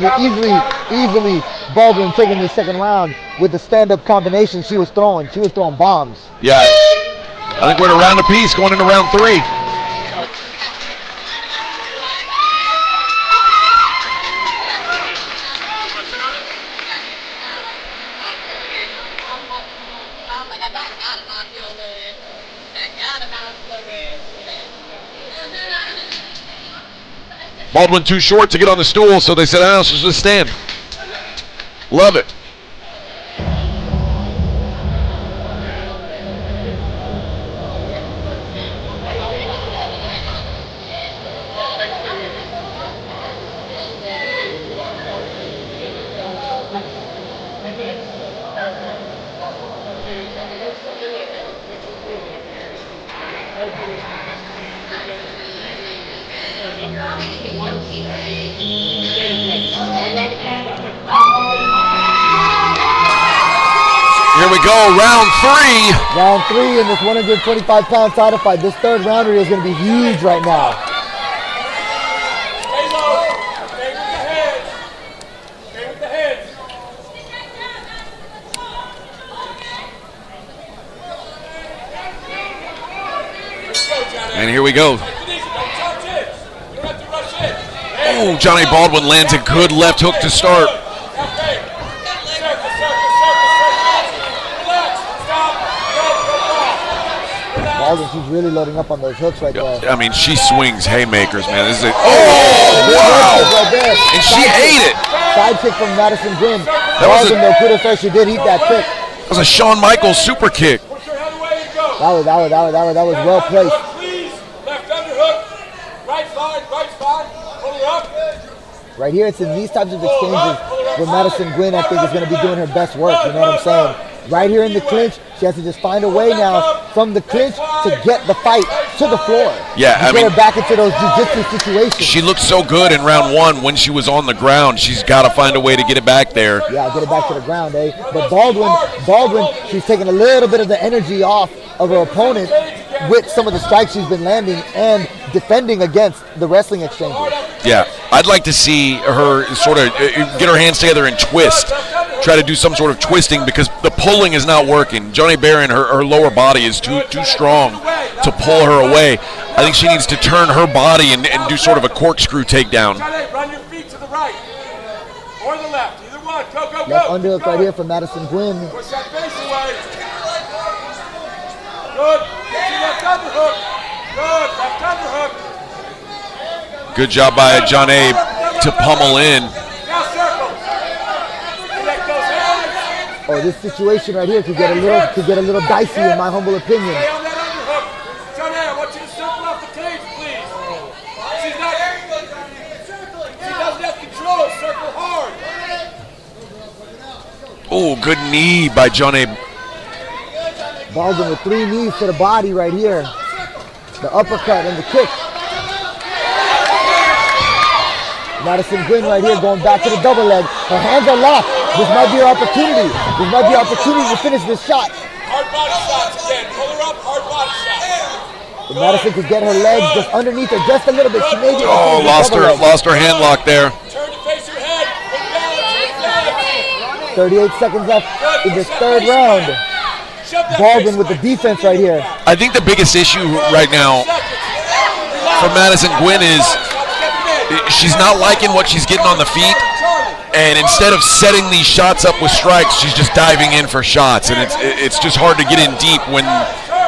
Baldwin taking the second round with the stand-up combination she was throwing. She was throwing bombs. Yeah. I think we're at a round apiece going into round 3. Baldwin too short to get on the stool, so they said, oh, she'll just stand. Love it. Here we go, round 3. Round 3 in this 125-pound title fight. This third rounder is going to be huge right now. Stay low. Stay with the head. Stay with the head. And here we go. Oh, Johnny Baldwin lands a good left hook to start. Baldwin, she's really loading up on those hooks right there. I mean, she swings haymakers, man. This is wow! Right there. And she ate it. Side kick from Madison Gwynn. Baldwin, though, kudos her. She did eat that kick. That was a Shawn Michaels super kick. That was well placed. Please, left underhook. Right spine. Pull her up. Right here, it's in these types of exchanges where Madison Gwynn, I think, is going to be doing her best work. You know what I'm saying? Right here in the clinch, she has to just find a way now from the clinch to get the fight to the floor. Yeah, I mean, get her back into those jiu-jitsu situations. She looked so good in round 1 when she was on the ground. She's got to find a way to get it back there. Yeah, get it back to the ground, eh? But Baldwin, she's taking a little bit of the energy off of her opponent with some of the strikes she's been landing and defending against the wrestling exchanges. Yeah, I'd like to see her sort of get her hands together and twist. Try to do some sort of twisting because the pulling is not working. Johnny Barron, her lower body is too strong to pull her away. I think she needs to turn her body and do sort of a corkscrew takedown. Run your feet to the right or the left, either one. Go, go, go. Left underhook right here from Madison Gwynn. Push that face away. Good. Get your left underhook. Good. Left underhook. Good job by John Abe to pummel in. Now circle. Connect those hands. Oh, this situation right here could get a little dicey in my humble opinion. Stay on that underhook. John Abe, I want you to circle off the cage, please. She doesn't have control. Circle hard. Oh, good knee by John Abe. Baldwin with 3 knees to the body right here. The uppercut and the kick. Madison Gwynn right here going back to the double leg. Her hands are locked. This might be her opportunity. This might be her opportunity to finish this shot. Hard body shots again. Pull her up. Hard body shots. If Madison could get her legs just underneath her just a little bit, she may be able to lost her hand lock there. Turn to face your head. Balance. 38 seconds left in this third round. Baldwin with the defense right here. I think the biggest issue right now for Madison Gwynn is she's not liking what she's getting on the feet, and instead of setting these shots up with strikes, she's just diving in for shots, and it's just hard to get in deep when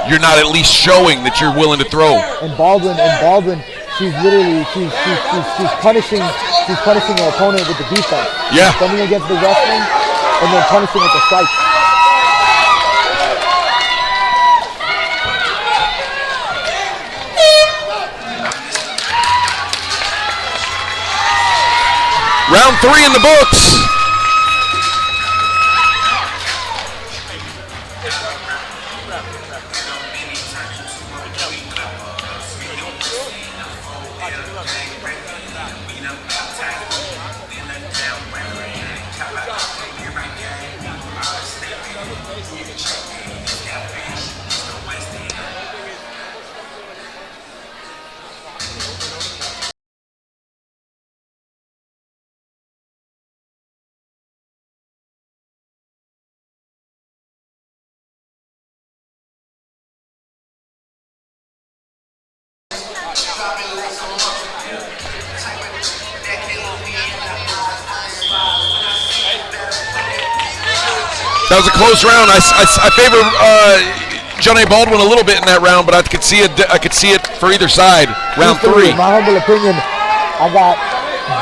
you're not at least showing that you're willing to throw. And Baldwin, she's literally she's punishing her opponent with the defense. Yeah. Coming against the wrestling and then punishing with the strikes. Round 3 in the books. That was a close round. I favor John A. Baldwin a little bit in that round, but I could see it for either side. Round 3. In my humble opinion, I got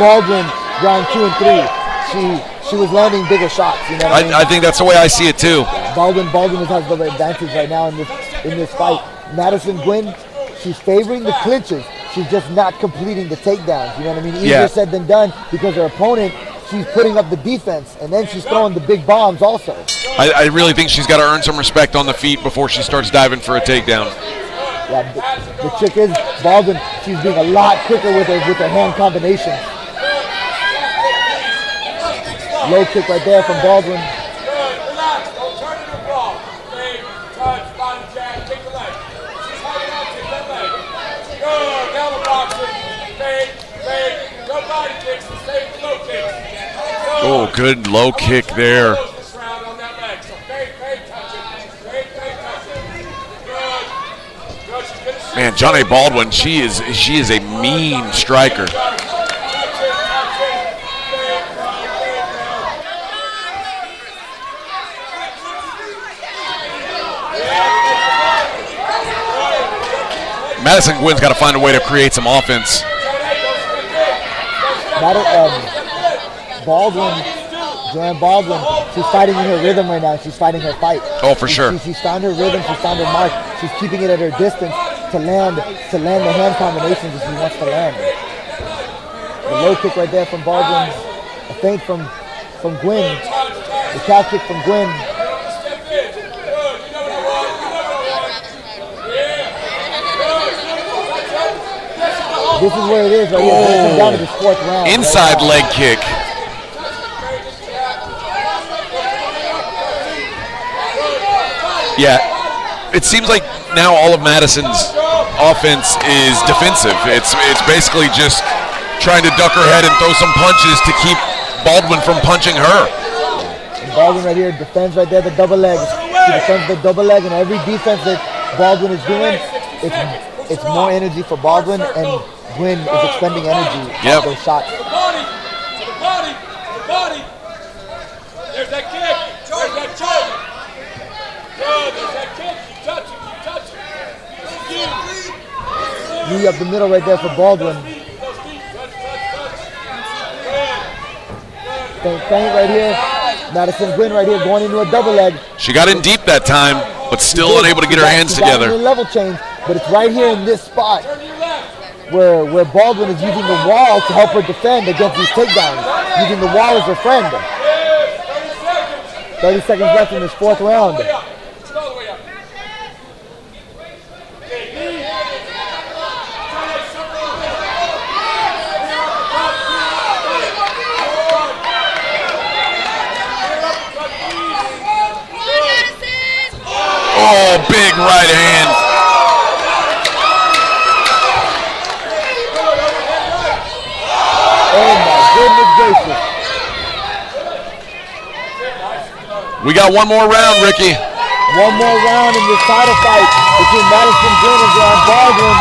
Baldwin round 2 and 3. She was landing bigger shots. You know what I mean? I think that's the way I see it too. Baldwin has the advantage right now in this fight. Madison Gwynn, she's favoring the clinches. She's just not completing the takedowns. You know what I mean? Easier said than done because her opponent, she's putting up the defense, and then she's throwing the big bombs also. I really think she's got to earn some respect on the feet before she starts diving for a takedown. Yeah, the trick is Baldwin, she's being a lot quicker with her hand combination. Low kick right there from Baldwin. Relax. Alternative ball. Fade, touch, body jab, kick the leg. She's hiding out, kick that leg. Good. Now the boxing. Fade. No body kicks. Save the low kicks. Oh, good low kick there. This round on that leg. So fade, touch it. Fade, touch it. Good. She's gonna shoot. Man, John A. Baldwin, she is a mean striker. Madison Gwynn's got to find a way to create some offense. Joanne Baldwin, she's fighting in her rhythm right now. She's fighting her fight. Oh, for sure. She's found her rhythm. She's found her mark. She's keeping it at her distance to land the hand combinations that she wants to land. The low kick right there from Baldwin. A feint from Gwynn. The calf kick from Gwynn. This is where it is right here. It's come down to this 4th round. Inside leg kick. Yeah, it seems like now all of Madison's offense is defensive. It's basically just trying to duck her head and throw some punches to keep Baldwin from punching her. And Baldwin right here defends right there the double leg. She defends the double leg, and every defense that Baldwin is doing, it's more energy for Baldwin, and Gwyn is expending energy on those shots. To the body. There's that kick. There's that choke. Good, there's that kick. Keep touching. Knee up the middle right there for Baldwin. Feint right here. Madison Gwyn right here going into a double leg. She got in deep that time, but still unable to get her hands together. Level change, but it's right here in this spot where Baldwin is using the wall to help her defend against these takedowns, using the wall as her friend. 30 seconds left in this 4th round. Oh, big right hand. Oh my goodness gracious. We got one more round, Ricky. One more round in this title fight between Madison Gwyn and Baldwin.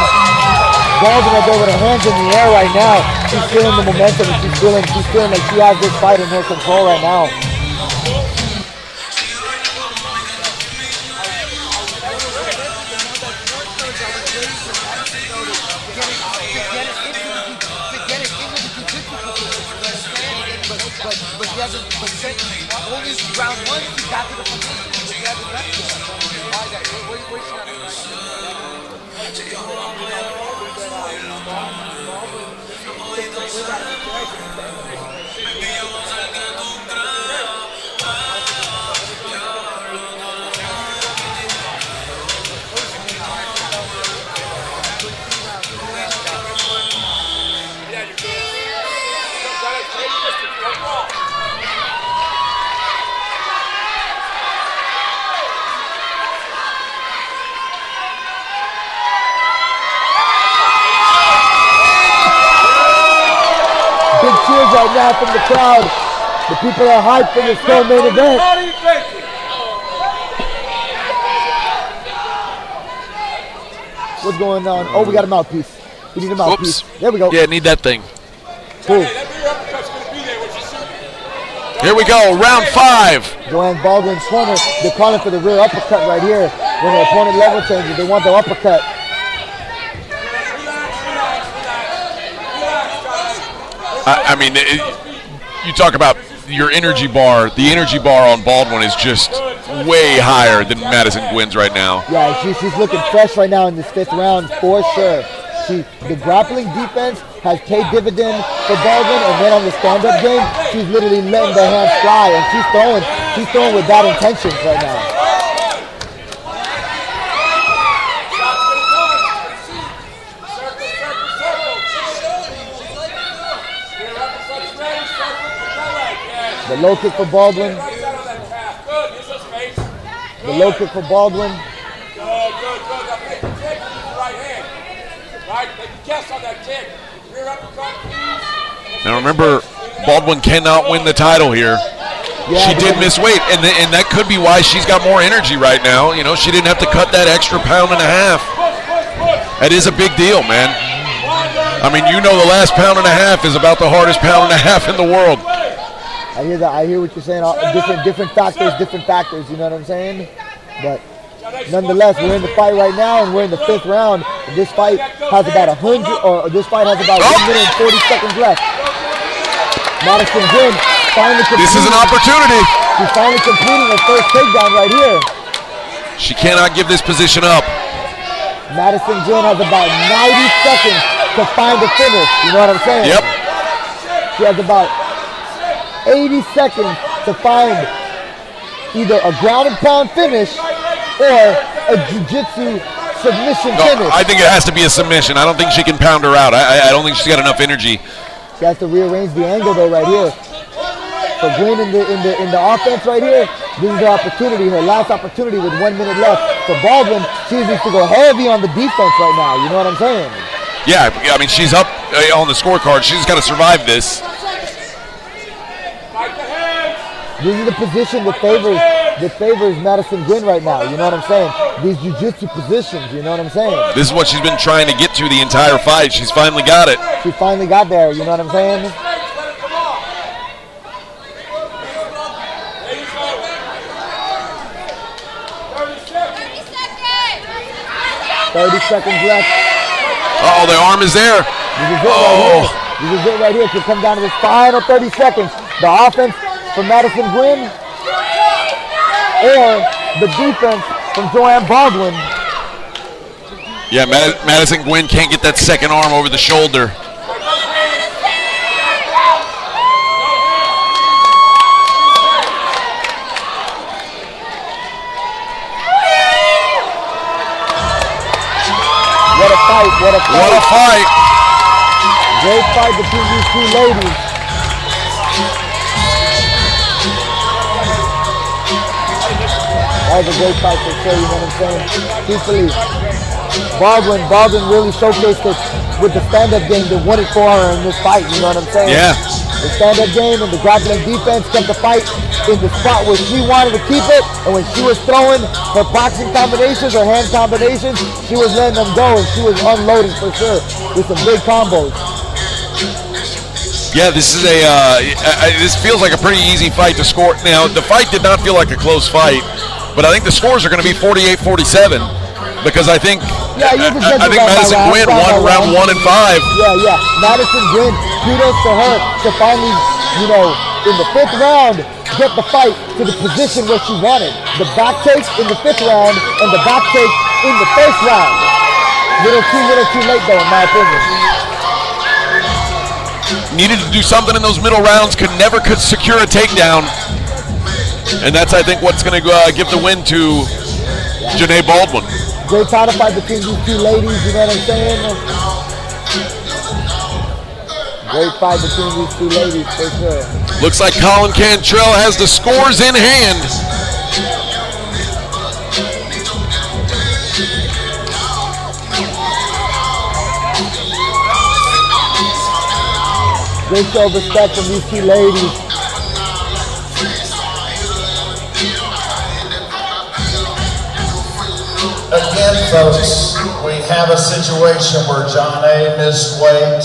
Baldwin right there with her hands in the air right now. She's feeling the momentum, and she's feeling like she has this fight in her control right now. Only round 1, she got to the position, but she hasn't left yet. Why is that? Where's she not right Big cheers right now from the crowd. The people are hyped for this co-main event. What's going on? Oh, we got a mouthpiece. We need a mouthpiece. Oops. There we go. Yeah, need that thing. Cool. Here we go, round 5. Joanne Baldwin's corner. They're calling for the rear uppercut right here. When the opponent level changes, they want the uppercut. I mean, you talk about your energy bar. The energy bar on Baldwin is just way higher than Madison Gwyn's right now. Yeah, she's looking fresh right now in this 5th round for sure. The grappling defense has paid dividend for Baldwin, and then on the stand-up game, she's literally letting the hands fly, and she's throwing with bad intentions right now. The low kick for Baldwin. The low kick for Baldwin. Now remember, Baldwin cannot win the title here. Yeah, she did miss weight, and that could be why she's got more energy right now. You know, she didn't have to cut that extra pound and a half. That is a big deal, man. I mean, you know the last pound and a half is about the hardest pound and a half in the world. I hear that. I hear what you're saying. Different factors. You know what I'm saying? But nonetheless, we're in the fight right now, and we're in the 5th round. This fight has about 1 minute and 40 seconds left. Madison Gwyn finally completing. This is an opportunity. She's finally completing her first takedown right here. She cannot give this position up. Madison Gwyn has about 90 seconds to find the finish. You know what I'm saying? Yep. She has about 80 seconds to find either a ground and pound finish or a jiu-jitsu submission No, finish. I think it has to be a submission. I don't think she can pound her out. I don't think she's got enough energy. She has to rearrange the angle though right here. For Gwen in the offense right here, this is her opportunity, her last opportunity with 1 minute left. For Baldwin, she needs to go heavy on the defense right now. You know what I'm saying? Yeah, I mean, she's up on the scorecard. She's got to survive this. This is the position that favors Madison Gwen right now. You know what I'm saying? These jiu-jitsu positions. You know what I'm saying? This is what she's been trying to get to the entire fight. She's finally got it. She finally got there. You know what I'm saying? 30 seconds left. Oh, the arm is there. This is it right here. This is it right here. It could come down to this final 30 seconds. The offense from Madison Gwen or the defense from Joanne Baldwin. Yeah, Madison Gwen can't get that second arm over the shoulder. What a fight, what a fight. What a fight. Great fight between these two ladies. That was a great fight for sure, you know what I'm saying? Peacefully. Baldwin really showcased it with the stand-up game that won it for her in this fight, you know what I'm saying? Yeah. The stand-up game and the grappling defense kept the fight in the spot where she wanted to keep it, and when she was throwing her boxing combinations or hand combinations, she was letting them go and she was unloading for sure with some big combos. Yeah, this is this feels like a pretty easy fight to score. Now, the fight did not feel like a close fight, but I think the scores are going to be 48-47 because I think Madison Gwen won round 1 and 5. Yeah. Madison Gwen, kudos to her to finally, in the 5th round, get the fight to the position where she wanted. The back take in the 5th round and the back take in the 1st round. Little too late though, in my opinion. Needed to do something in those middle rounds, could secure a takedown. And that's, I think, what's going to give the win to Janae Baldwin. Great title fight between these two ladies, you know what I'm saying? Great fight between these two ladies, for sure. Looks like Colin Cantrell has the scores in hand. Great show of respect from these two ladies. Again, folks, we have a situation where John A missed weight.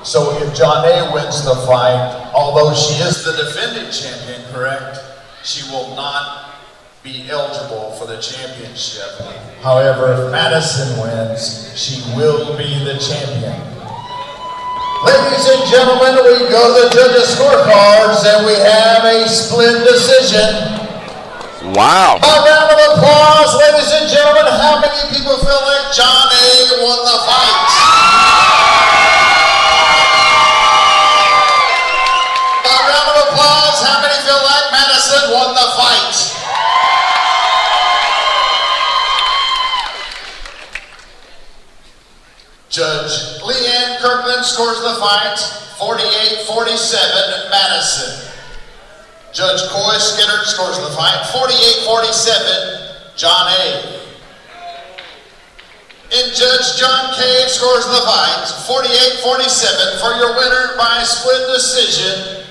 So if John A wins the fight, although she is the defending champion, correct? She will not be eligible for the championship. However, if Madison wins, she will be the champion. Ladies and gentlemen, we go to the judges' scorecards and we have a split decision. Wow. A round of applause, ladies and gentlemen. How many people feel like John A won the fight? A round of applause. How many feel like Madison won the fight? Judge Leanne Kirkland scores the fight, 48-47, Madison. Judge Coy Skinner scores the fight, 48-47, John A. And Judge John Cave scores the fight, 48-47, for your winner by split decision,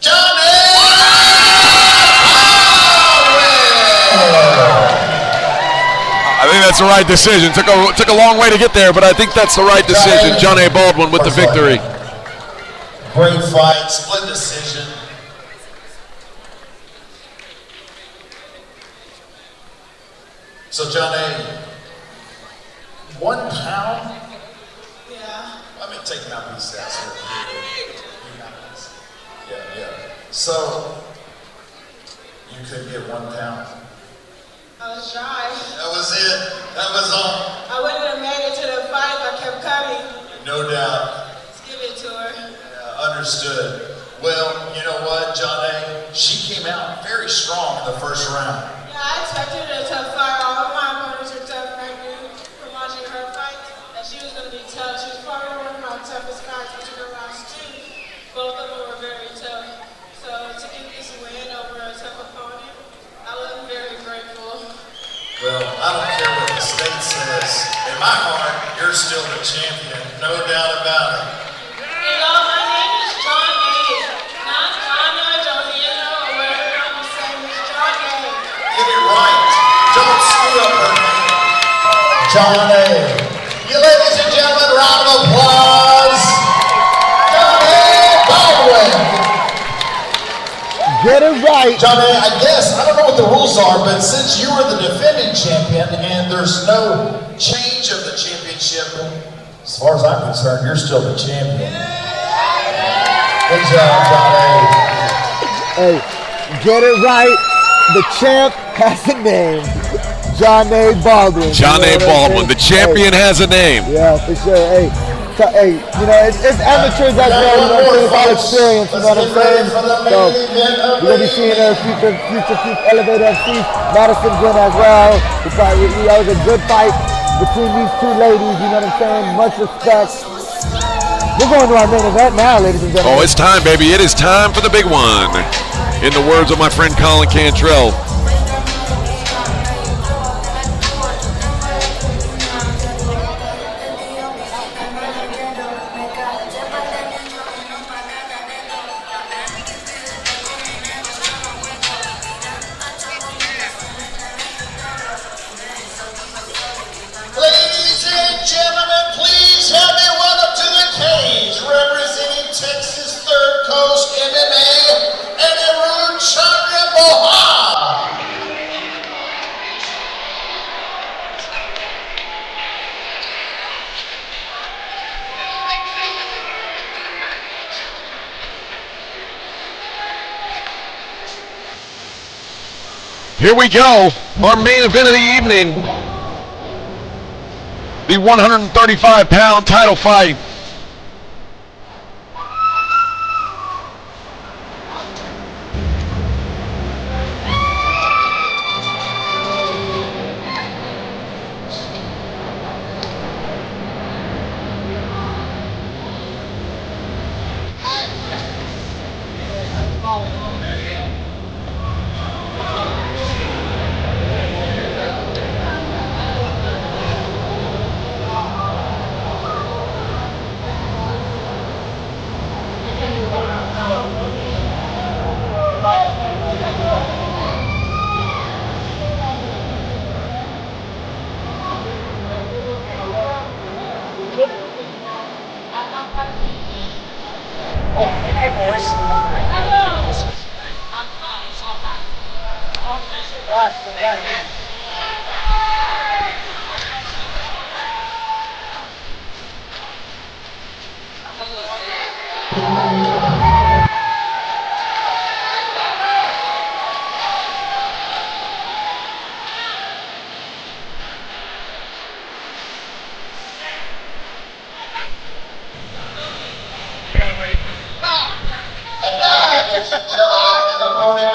John A. I think that's the right decision. Took a long way to get there, but I think that's the right decision. John A. Baldwin with the victory. Great fight, split decision. So John A., 1 pound? Yeah. Let me take my piece out here. Yeah. So, you could get 1 pound. I was shy. That was it. That was all. I wouldn't have made it to the fight if I kept coming. No doubt. Let's give it to her. Yeah, understood. Well, you know what, John A., she came out very strong in the first round. Yeah, I expected a tough fight. All of my opponents are tough I don't care what the state says. In my heart, you're still the champion, no doubt about it. Hello, my name is John A. Not Donna, Johanna, or whatever I'm saying, it's John A. Get it right. Don't screw up her name. John A. You ladies and gentlemen, round of applause. John A. Baldwin. Get it right. John A., I guess, I don't know what the rules are, but since you are the defending champion and there's no change of the championship, as far as I'm concerned, you're still the champion. Good job, John A. Hey, get it right. The champ has a name. John A. Baldwin. John A. Baldwin. The champion has a name. Yeah, for sure. Hey, so, hey, you know, it's amateurs as well, you know what I'm saying? It's all experience, you know what I'm saying? So, we're going to be seeing future Elevator FC, Madison Glenn as well. That was a good fight between these two ladies, you know what I'm saying? Much respect. We're going to our main event now, ladies and gentlemen. Oh, it's time, baby. It is time for the big one. In the words of my friend Colin Cantrell. Ladies and gentlemen, please help me welcome to the cage, representing Texas Third Coast MMA, Anirudh Chandramohan. Here we go. Our main event of the evening. The 135-pound title fight.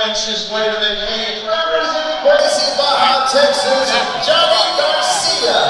Inches way to the cage, representing Boise, Baja, Texas, Johnny Garcia.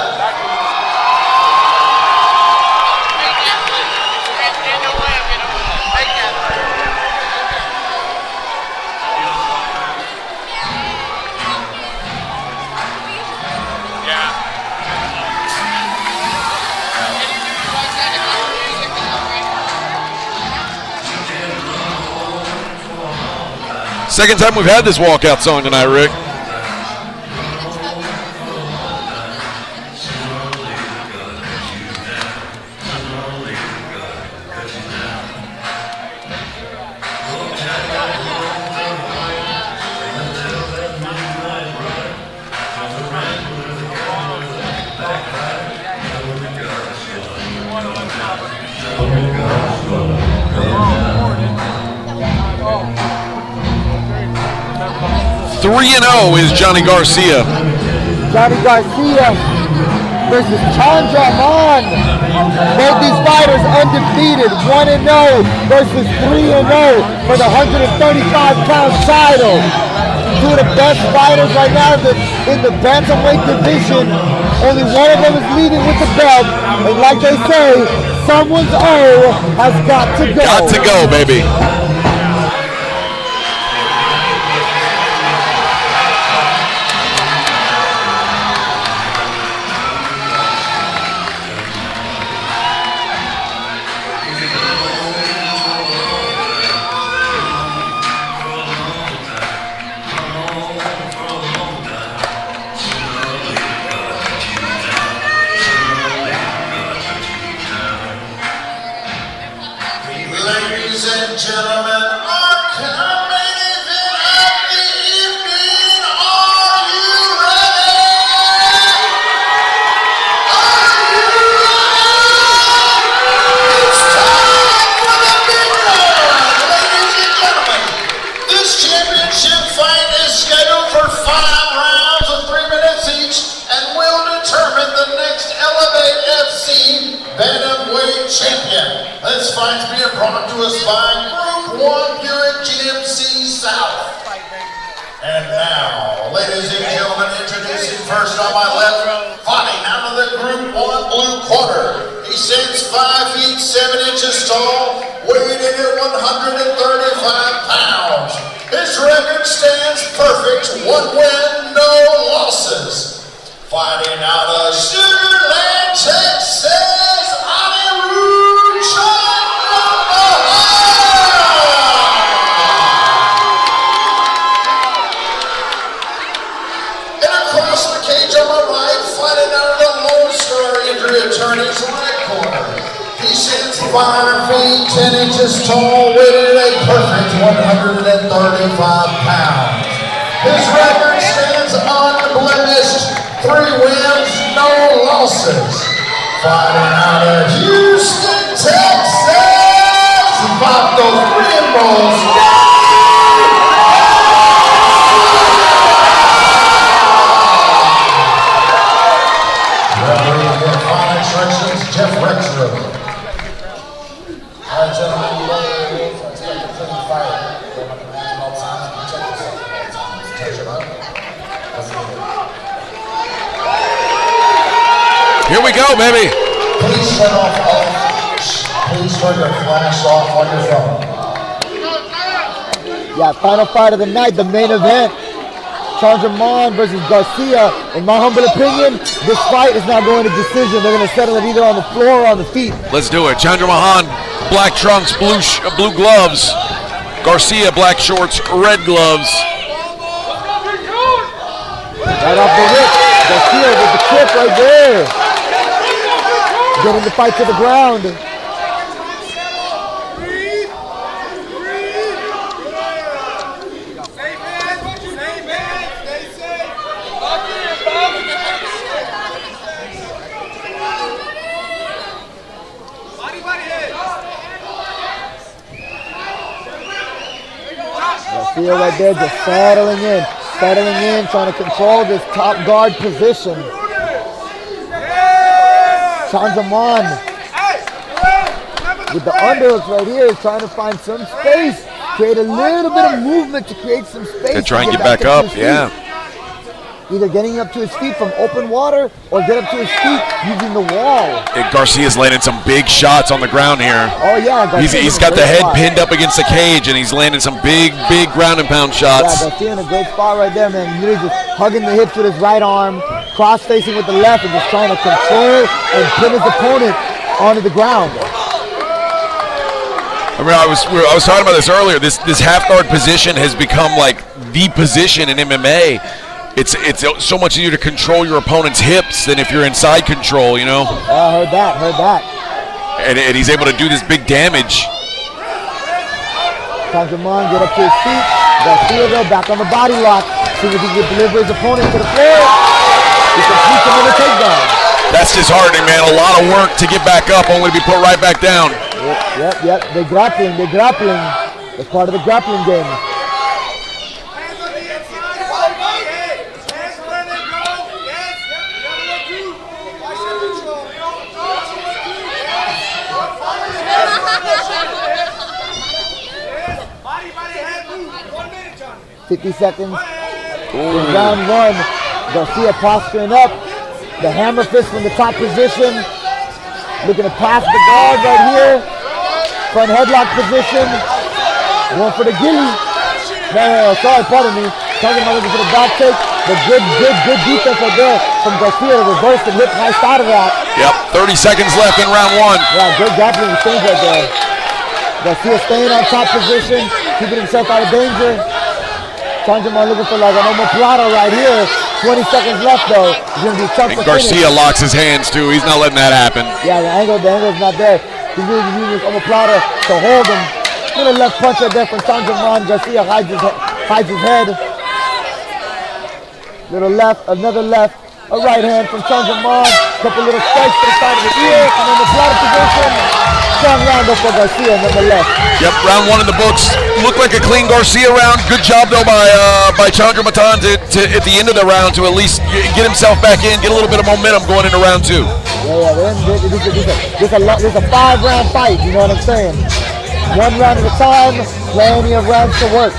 Second time we've had this walkout song tonight, Rick. Three 3-0 is Johnny Garcia. Johnny Garcia versus Chandra Mon. Both these fighters undefeated, 1-0 versus 3-0 for the 135-pound title. Two of the best fighters right now in the bantamweight division. Only one of them is leading with the belt. And like they say, someone's O has got to go. Got to go, baby. on my left, fighting out of the Group 1 blue corner. He stands 5 feet 7 inches tall, weighing in at 135 pounds. His record stands perfect, 1 win, no losses. Fighting out of Sugar Land, Texas, Hollywood, and across the cage on my right, fighting out of the Lone Star Injury Attorney's right corner. He stands 5 feet 10 inches tall, weighing a perfect 135 pounds. His record stands unblemished, 3 wins, no losses. Fighting out of Houston, Texas, Vato Primos. Referee again, final instructions, Jeff Rexroth. All right, gentlemen, you know the rules. I expect a clean fight. Go by commands at all times and protect yourself at all times. Touch him up. Here we go, baby. Please turn off please turn your flash off on your phone. Yeah, final fight of the night, the main event. Chandraman versus Garcia. In my humble opinion, this fight is not going to decision. They're going to settle it either on the floor or on the feet. Let's do it. Chandraman, black trunks, blue gloves. Garcia, black shorts, red gloves. Right off the rip, Garcia with the kick right there. Getting the fight to the ground. Garcia right there just settling in, trying to control this top guard position. Chandraman with the underhooks right here is trying to find some space, create a little bit of movement to create some space. To try and get back up, yeah. Either getting up to his feet from open water or get up to his feet using the wall. And Garcia's landing some big shots on the ground here. Oh yeah, he's got the head pinned up against the cage and he's landing some big ground and pound shots. Yeah, Garcia in a great spot right there, man. He's really just hugging the hips with his right arm, cross facing with the left, and just trying to control and pin his opponent onto the ground. I mean, I was talking about this earlier. This half guard position has become like the position in MMA. It's so much easier to control your opponent's hips than if you're inside control, you know? Yeah, heard that. And he's able to do this big damage. Chandraman get up to his feet. Garcia though back on the body lock. See if he can deliver his opponent to the floor. He completes another takedown. That's disheartening, man. A lot of work to get back up, only to be put right back down. Yep. They're grappling. That's part of the grappling game. $50 seconds. In round 1, Garcia posturing up. The hammer fist from the top position. Looking to pass the guard right here. Front headlock position. Going for the gilly. No, sorry, pardon me. Talking about looking for the back take. The good defense right there from Garcia to reverse and hit nice out of that. Yep, 30 seconds left in round 1. Yeah, good grappling exchange right there. Garcia staying on top position, keeping himself out of danger. Chandraman looking for like an omoplata right here. 20 seconds left though. He's going to be tough to finish. Garcia locks his hands too. He's not letting that happen. Yeah, the angle's not there. He's going to use his omoplata to hold him. Little left punch right there from Chandraman. Garcia hides his head. Little left, another left. A right hand from Chandraman. Couple little strikes to the side of the ear. And then the omoplata position. Strong round though for Garcia nonetheless. Yep, round 1 in the books. Looked like a clean Garcia round. Good job though by Chandraman to at the end of the round to at least get himself back in, get a little bit of momentum going into round 2. Yeah, this is a 5-round fight, you know what I'm saying? 1 round at a time, plenty of rounds to work.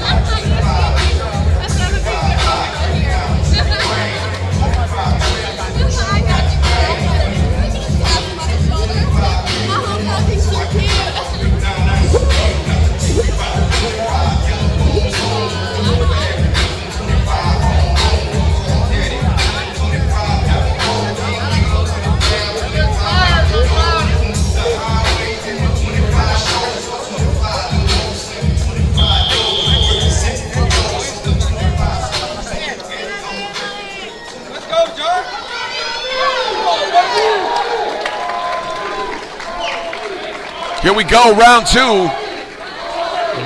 Here we go, round 2.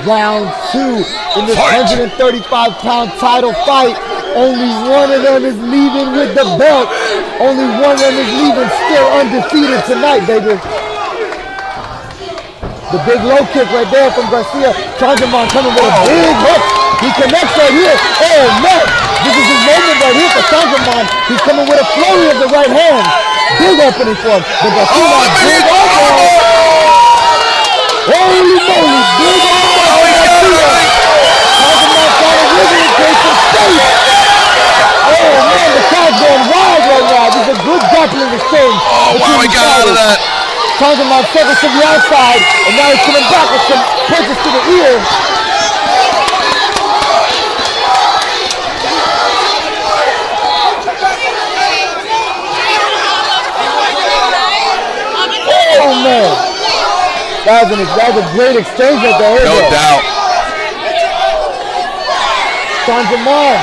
Round 2 in this 135-pound title fight. Only one of them is leaving with the belt. Only one of them is leaving still undefeated tonight, baby. The big low kick right there from Garcia. Chandraman coming with a big hook. He connects right here. Oh, man. This is his moment right here for Chandraman. He's coming with a flurry of the right hand. Big opening for him. But Garcia, big elbow. Holy moly, big elbow. Chandraman trying to wiggle and take some space. Oh, man, the crowd's going wild right now. This is a good grappling exchange. Oh, wow, he got out of that. Chandraman circles to the outside, and now he's coming back with some punches to the ear. Oh man, that was a great exchange right there. No doubt. Chandraman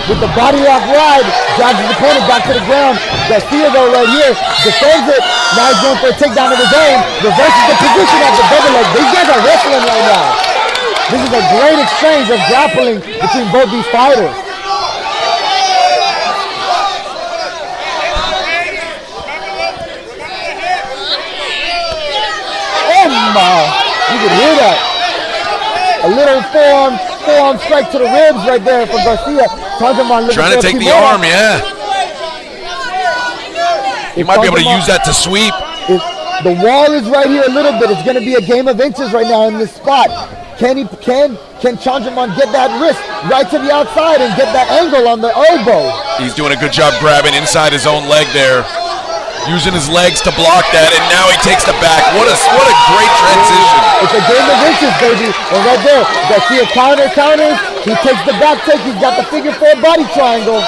with the body lock ride, drives his opponent back to the ground. Garcia though right here defends it. Now he's going for a takedown of his own. Reverses the position of the double leg. These guys are wrestling right now. This is a great exchange of grappling between both these fighters. Oh my, you can hear that. A little forearm strike to the ribs right there for Garcia. Trying to take the arm, yeah. He might be able to use that to sweep. The wall is right here a little bit. It's going to be a game of inches right now in this spot. Can Chandraman get that wrist right to the outside and get that angle on the elbow? He's doing a good job grabbing inside his own leg there. Using his legs to block that, and now he takes the back. What a great transition. It's a game of inches, baby. And right there, Garcia counters. He takes the back take. He's got the figure 4 body triangle.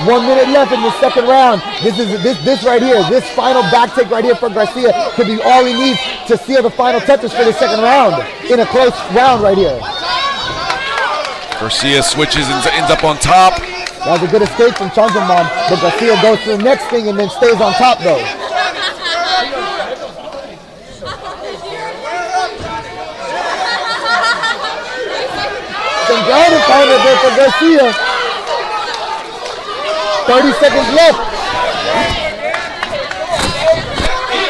1 minute left in the second round. This right here, this final back take right here for Garcia could be all he needs to seal the final touches for the second round in a close round right here. Garcia switches and ends up on top. That was a good escape from Chandraman, but Garcia goes to the next thing and then stays on top though. Some ground and pounder there for Garcia. 30 seconds left.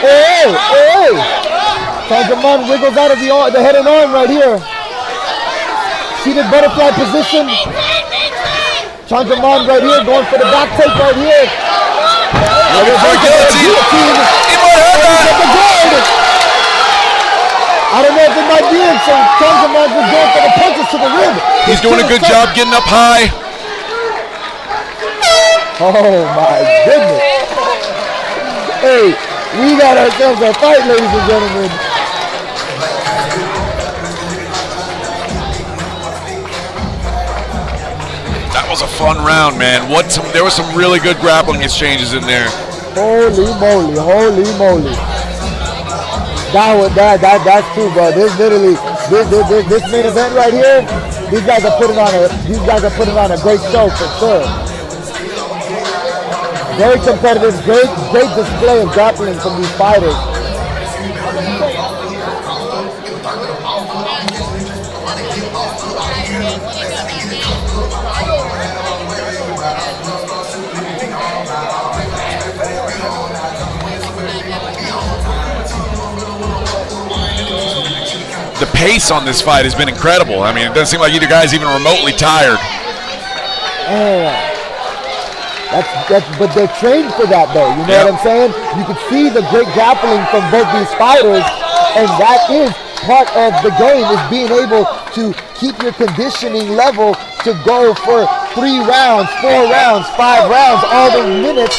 Hey. Chandraman wiggles out of the head and arm right here. Seated butterfly position. Chandraman right here going for the back take right here. I don't know if it might be it, so Chandraman just going for the punches to the rib. He's doing a good job getting up high. Oh my goodness. Hey, we got ourselves a fight, ladies and gentlemen. That was a fun round, man. There were some really good grappling exchanges in there. Holy moly. That's true, bro. This main event right here, these guys are putting on a great show for sure. Very competitive, great display of grappling from these fighters. The pace on this fight has been incredible. I mean, it doesn't seem like either guy's even remotely tired. But they're trained for that though, you know what I'm saying? You can see the great grappling from both these fighters, and that is part of the game, is being able to keep your conditioning level to go for 3 rounds, 4 rounds, 5 rounds, all the minutes,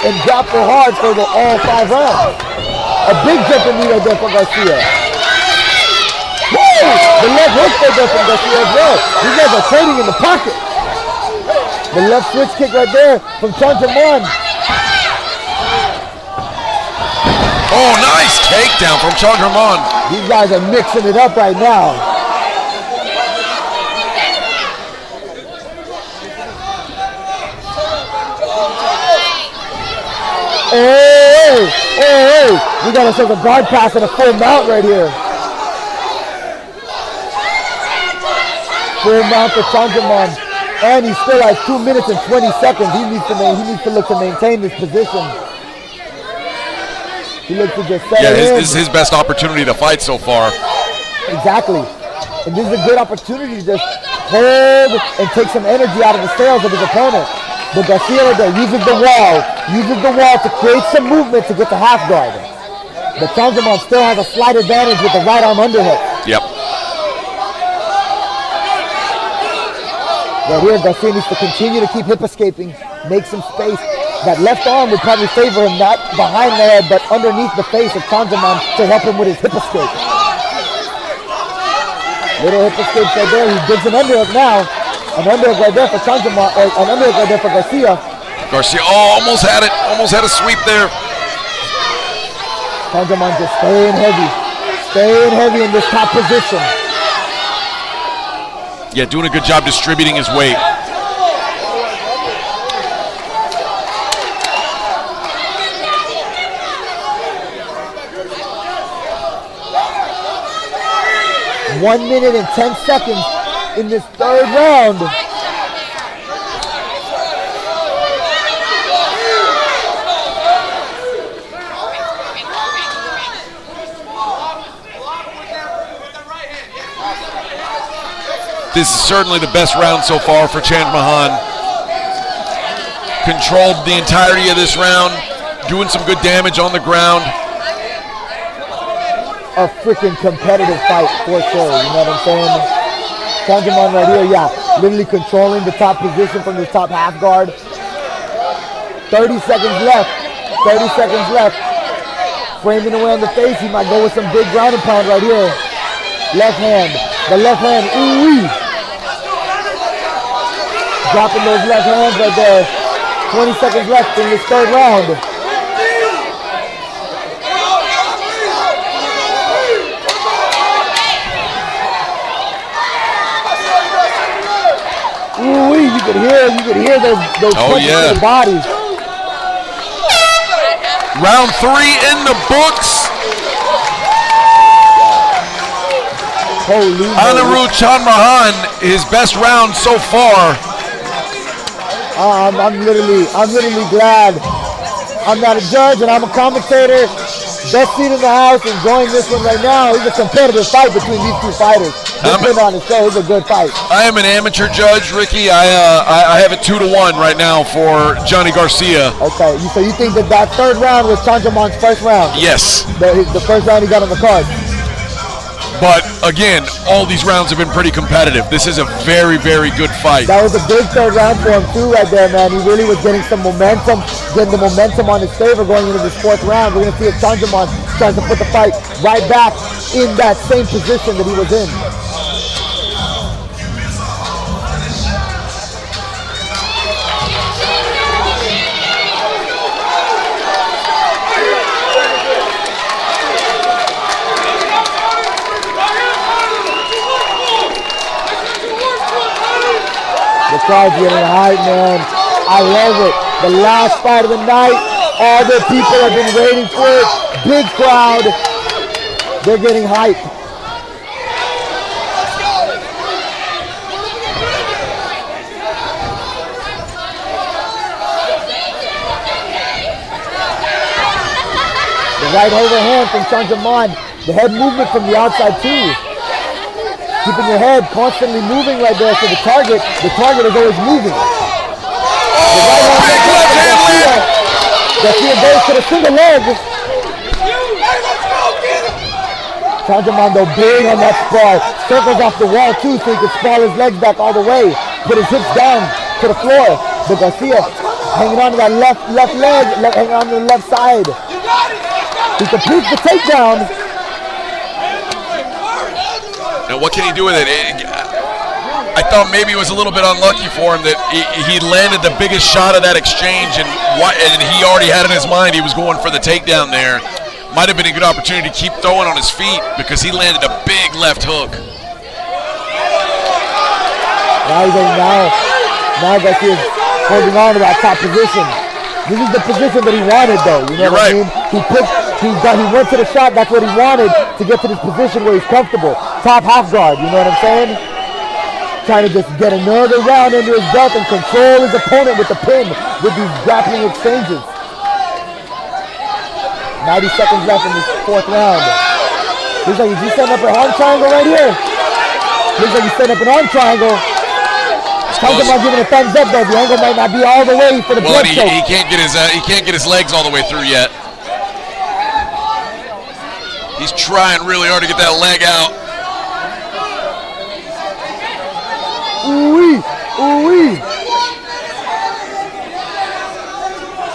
and grapple hard for all 5 rounds. A big jumping knee right there for Garcia. Woo! The left hook right there from Garcia as well. These guys are trading in the pocket. The left switch kick right there from Chandraman. Oh, nice takedown from Chandraman. These guys are mixing it up right now. We got ourselves a guard pass and a full mount right here. Full mount for Chandraman. And he still has 2 minutes and 20 seconds. He needs to look to maintain this position. He looks to just settle in. This is his best opportunity to fight so far. Exactly. And this is a good opportunity to just hold and take some energy out of the sails of his opponent. But Garcia right there uses the wall to create some movement to get to half guard. But Chandraman still has a slight advantage with the right arm underhook. Yep. Right here, Garcia needs to continue to keep hip escaping, make some space. That left arm would probably favor him, not behind the head, but underneath the face of Chandraman to help him with his hip escape. Little hip escape right there. He digs an underhook now. An underhook right there for Chandraman, an underhook right there for Garcia. Garcia, almost had it. Almost had a sweep there. Chandraman just staying heavy in this top position. Yeah, doing a good job distributing his weight. One minute and 10 seconds in this third round. This is certainly the best round so far for Chandraman. Controlled the entirety of this round, doing some good damage on the ground. A freaking competitive fight for sure, you know what I'm saying? Chandraman right here, yeah, literally controlling the top position from the top half guard. 30 seconds left, Framing away on the face, he might go with some big ground and pound right here. Left hand, ooh-wee. Dropping those left hands right there. 20 seconds left in this third round. Ooh-wee, you could hear those punches to the body. Round 3 in the books. Holy Anirudh Chandraman, his best round so far. I'm literally glad I'm not a judge and I'm a commentator. Best seat in the house, enjoying this one right now. It's a competitive fight between these two fighters. Put on the show. It's a good fight. I am an amateur judge, Ricky. I have it 2-1 right now for Johnny Garcia. Okay, so you think that third round was Chandraman's first round? Yes. The first round he got on the card. But again, all these rounds have been pretty competitive. This is a very, very good fight. That was a big third round for him too right there, man. He really was getting some momentum, getting the momentum on his favor going into this fourth round. We're going to see if Chandraman tries to put the fight right back in that same position that he was in. The crowd's getting hype, man. I love it. The last fight of the night. All the people have been waiting for it. Big crowd. They're getting hype. The right overhand from Chandraman. The head movement from the outside too. Keeping your head constantly moving right there to the target is always moving. The right hand Garcia goes to the single leg. Chandraman though big on that spar. Circles off the wall too so he can spar his legs back all the way. Put his hips down to the floor. But Garcia hanging on to that left leg, hanging on to the left side. He completes the takedown. Now what can he do with it? I thought maybe it was a little bit unlucky for him that he landed the biggest shot of that exchange and he already had in his mind he was going for the takedown there. Might have been a good opportunity to keep throwing on his feet because he landed a big left hook. Now Garcia's holding on to that top position. This is the position that he wanted, though. You know what I mean? He went to the shot. That's what he wanted to get to this position where he's comfortable. Top half guard. You know what I'm saying? Trying to just get another round under his belt and control his opponent with the pin with these grappling exchanges. 90 seconds left in this fourth round. Looks like he's setting up an arm triangle right here. Looks like he's setting up an arm triangle. Talking about giving a thumbs up though. The angle might not be all the way for the blood choke. He can't get his legs all the way through yet. He's trying really hard to get that leg out. Ooh-wee, ooh-wee.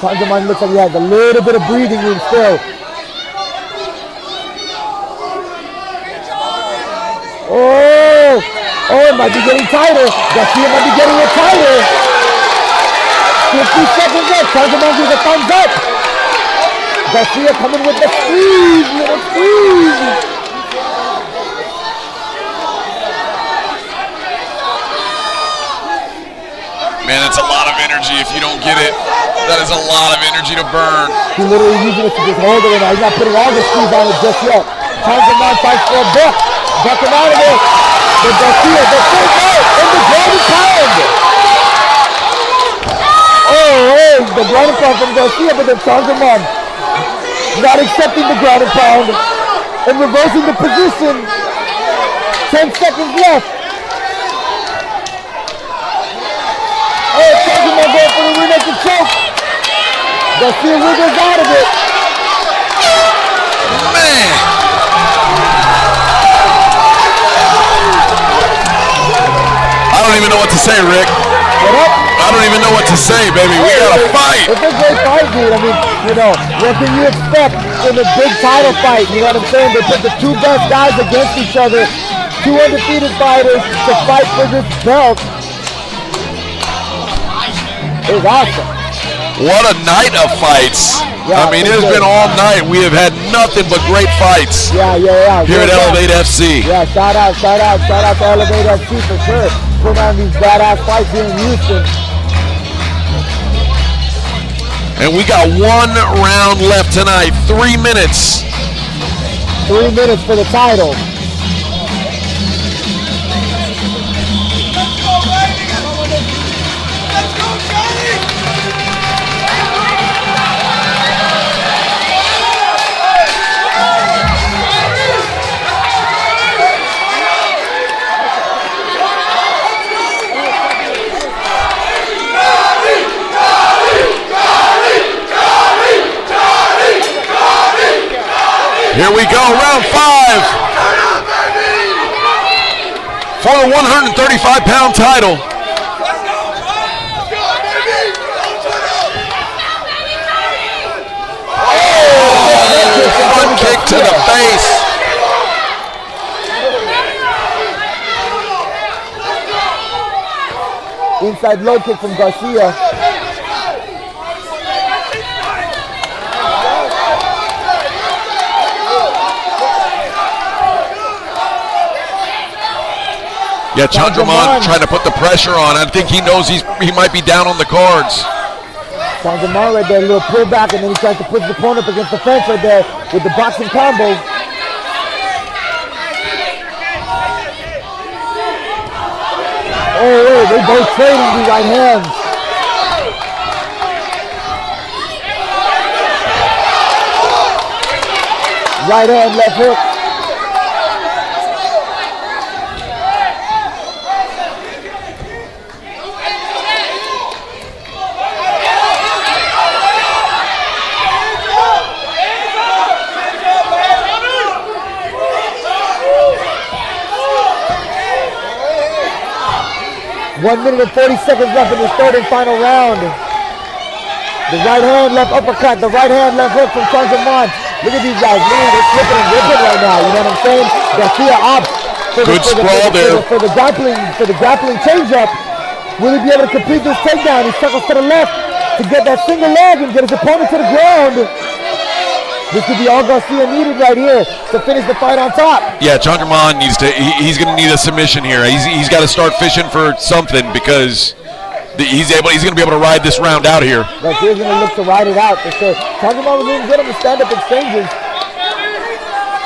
Sanjaman looks like he has a little bit of breathing room still. Oh, it might be getting tighter. Garcia might be getting it tighter. 50 seconds left. Sanjaman gives a thumbs up. Garcia coming with the squeeze, little squeeze. Man, that's a lot of energy if you don't get it. That is a lot of energy to burn. He's literally using it to just hold it right now. He's not putting all the squeeze on it just yet. Sanjaman fights for a buck. Buck him out of it. But Garcia, the full out in the ground pound. Oh, the ground and pound from Garcia, but then Sanjaman not accepting the ground and pound and reversing the position. 10 seconds left. Oh, Sanjaman going for the rear naked choke. Garcia wiggles out of it. Man. I don't even know what to say, Rick. I don't even know what to say, baby. We got to fight. It's a great fight, dude. I mean, you know, what can you expect in a big title fight? You know what I'm saying? They put the two best guys against each other. Two undefeated fighters to fight for this belt. It was awesome. What a night of fights. Yeah, I mean, it has been all night. We have had nothing but great fights here at Elevate FC. Yeah, shout out to Elevate FC for sure. Putting on these badass fights here in Houston. And we got one round left tonight. 3 minutes. 3 minutes for the title. Here we go, round 5 for the 135-pound title. Oh, front kick to the face. Inside low kick from Garcia. Yeah, Chandraman trying to put the pressure on. I think he knows he might be down on the cards. Chandraman right there, a little pullback, and then he tries to put his opponent up against the fence right there with the boxing combo. Oh, they both trading the right hands. Right hand, left hook. One minute and 40 seconds left in this third and final round. The right hand, left uppercut. The right hand, left hook from Chandraman. Look at these guys. They're slipping and ripping right now. You know what I'm saying? Garcia opts for the grappling change-up. Will he be able to complete this takedown? He circles to the left to get that single leg and get his opponent to the ground. This could be all Garcia needed right here to finish the fight on top. Yeah, Chandraman needs to. He's going to need a submission here. He's got to start fishing for something because He's going to be able to ride this round out here. But he's going to look to ride it out for sure. Chandraman was even good on the stand-up exchanges.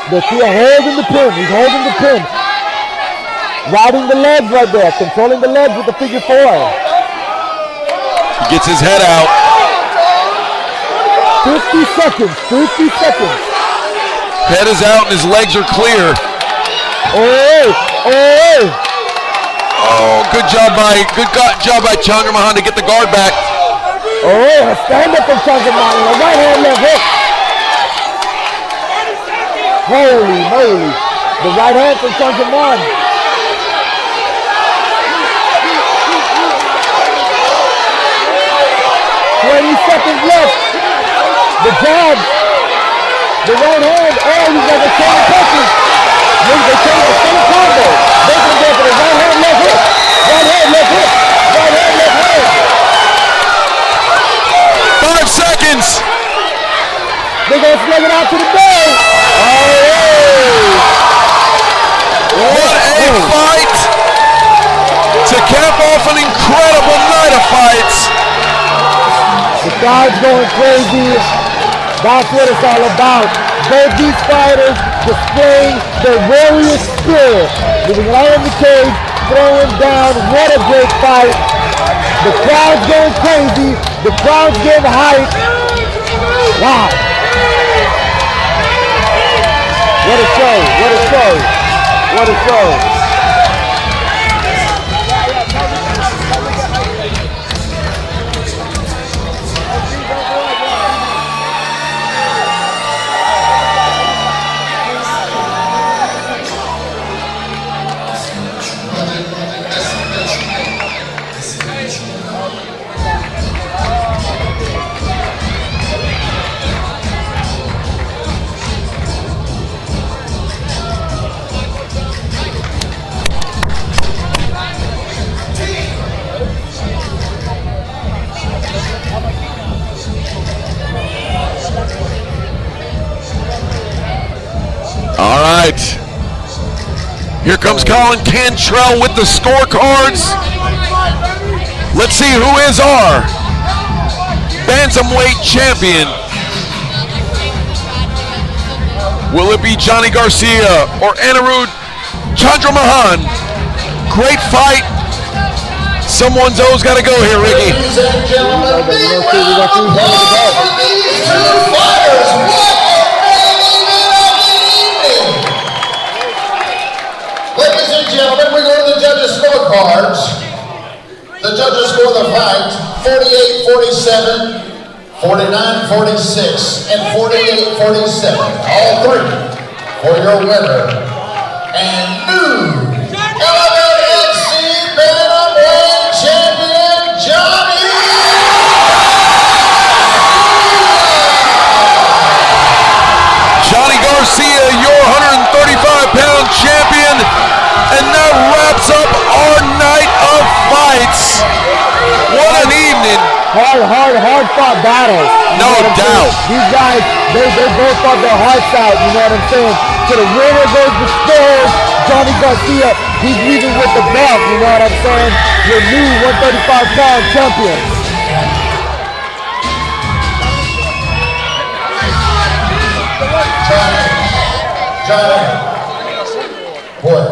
Garcia holding the pin. He's holding the pin. Riding the legs right there. Controlling the legs with the figure 4. He gets his head out. 50 seconds. 50 seconds. Head is out and his legs are clear. Oh, good job by Chandraman to get the guard back. Oh, a stand-up from Chandraman. A right hand left hook. Holy moly. The right hand from Chandraman. 20 seconds left. The jab. The right hand. Oh, he's got the same punches. Maybe they change the same combo. They're going to go for the right hand left hook. Right hand left hook. Right hand left hook. 5 seconds. They're going to slug it out to the bell. What a fight to cap off an incredible night of fights. The crowd's going crazy. That's what it's all about. Both these fighters displaying their warrior spirit. Moving right in the cage, throwing down. What a great fight. The crowd's going crazy. The crowd's getting hyped. Wow. What a show. What a show. What a show. All right. Here comes Colin Cantrell with the scorecards. Let's see who is our bantamweight champion. Will it be Johnny Garcia or Anirudh Chandraman? Great fight. Someone's always got to go here, Ricky. Ladies and gentlemen, big round of applause for these two fighters. Ladies and gentlemen, we go to the judges' scorecards. The judges score the fight 48-47, 49-46, and 48-47. All three for your winner and new Elevate FC Bantamweight Champion Johnny. Johnny Garcia, your 135-pound champion, and that wraps up our night of fights. What an evening. Hard fought battle. No doubt. These guys, they both fought their hearts out, you know what I'm saying? So the winner goes to Spurs, Johnny Garcia, he's leaving with the belt, you know what I'm saying? Your new 135-pound champion. Johnny, boy,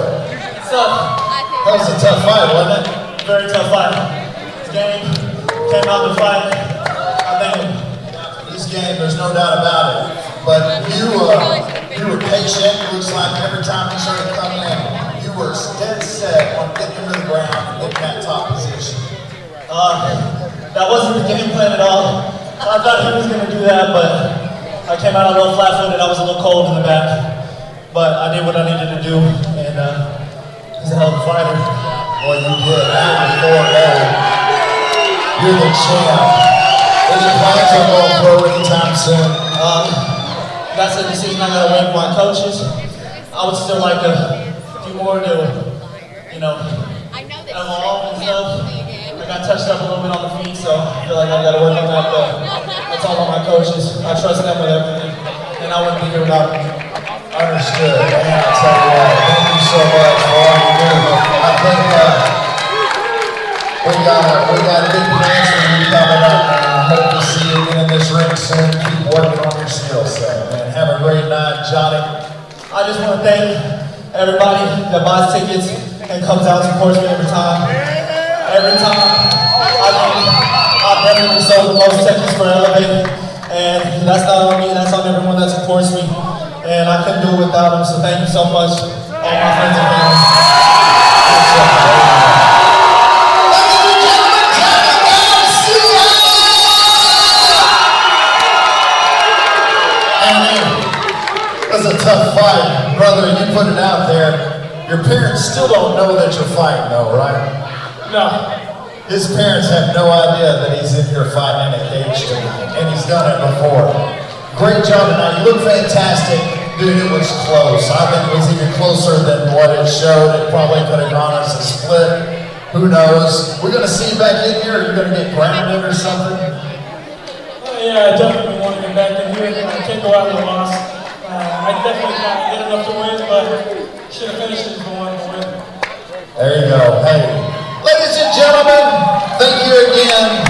that was a tough fight, wasn't it? Very tough fight. Game came out to fight. I think This game, there's no doubt about it. But you were patient. It looks like every time you started coming in, you were dead set on getting him to the ground and getting that top position. that wasn't the game plan at all. I thought he was going to do that, but I came out a little flat-footed. I was a little cold in the back. But I did what I needed to do, and he's a hell of a fighter. Boy, you did. You're the champ. Any plans on going pro anytime soon? That's a decision I gotta make with my coaches. I would still like to do more to, evolve and stuff. I got touched up a little bit on the feet, so I feel like I gotta work on that, but that's all on my coaches. I trust them with everything, and I wouldn't be here without them. Understood. Man, I'll tell you what, thank you so much for all you do. I think We got big plans for you coming up, man. I hope to see you again in this ring soon. Keep working on your skill set, man. Have a great night, Johnny. I just want to thank everybody that buys tickets and comes out and supports me every time. Every time, I've definitely sold the most tickets for Elevate, and that's not on me, that's on everyone that supports me, and I couldn't do it without them, so thank you so much, all my friends and family. That's a tough fight. Brother, you put it out there. Your parents still don't know that you're fighting though, right? No. His parents have no idea that he's in here fighting in a cage and he's done it before. Great job tonight. You look fantastic. Dude, it was close. I think it was even closer than what it showed. It probably could have gone as a split. Who knows? We're going to see you back in here. Are you going to get grounded or something? Yeah, I definitely want to get back in here. I can't go out with a loss. I definitely got good enough to win, but should have finished it if I wanted to win. There you go. Hey, ladies and gentlemen, thank you again.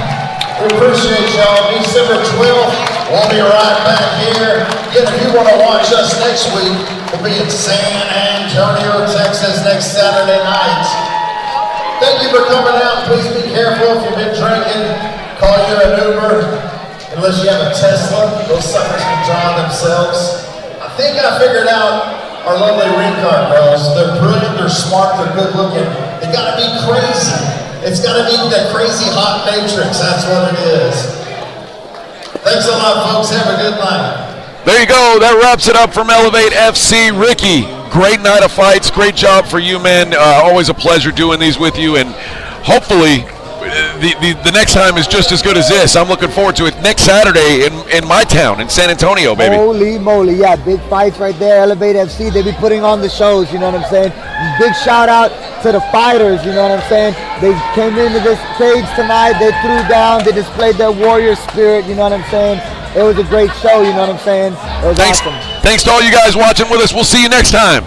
We appreciate y'all. December 12th, we'll be right back here. Again, if you want to watch us next week, we'll be in San Antonio, Texas next Saturday night. Thank you for coming out. Please be careful if you've been drinking. Call you an Uber. Unless you have a Tesla, those suckers can drive themselves. I think I figured out our lovely ring card girls. They're brilliant, they're smart, they're good looking. They gotta be crazy. It's gotta be the crazy hot matrix, that's what it is. Thanks a lot, folks. Have a good night. There you go. That wraps it up from Elevate FC. Ricky, great night of fights. Great job for you, man. Always a pleasure doing these with you, and hopefully the next time is just as good as this. I'm looking forward to it next Saturday in my town, in San Antonio, baby. Holy moly, yeah, big fights right there. Elevate FC, they be putting on the shows, you know what I'm saying? Big shout out to the fighters, you know what I'm saying? They came into this cage tonight, they threw down, they displayed their warrior spirit, you know what I'm saying? It was a great show, you know what I'm saying? It was awesome. Thanks to all you guys watching with us. We'll see you next time.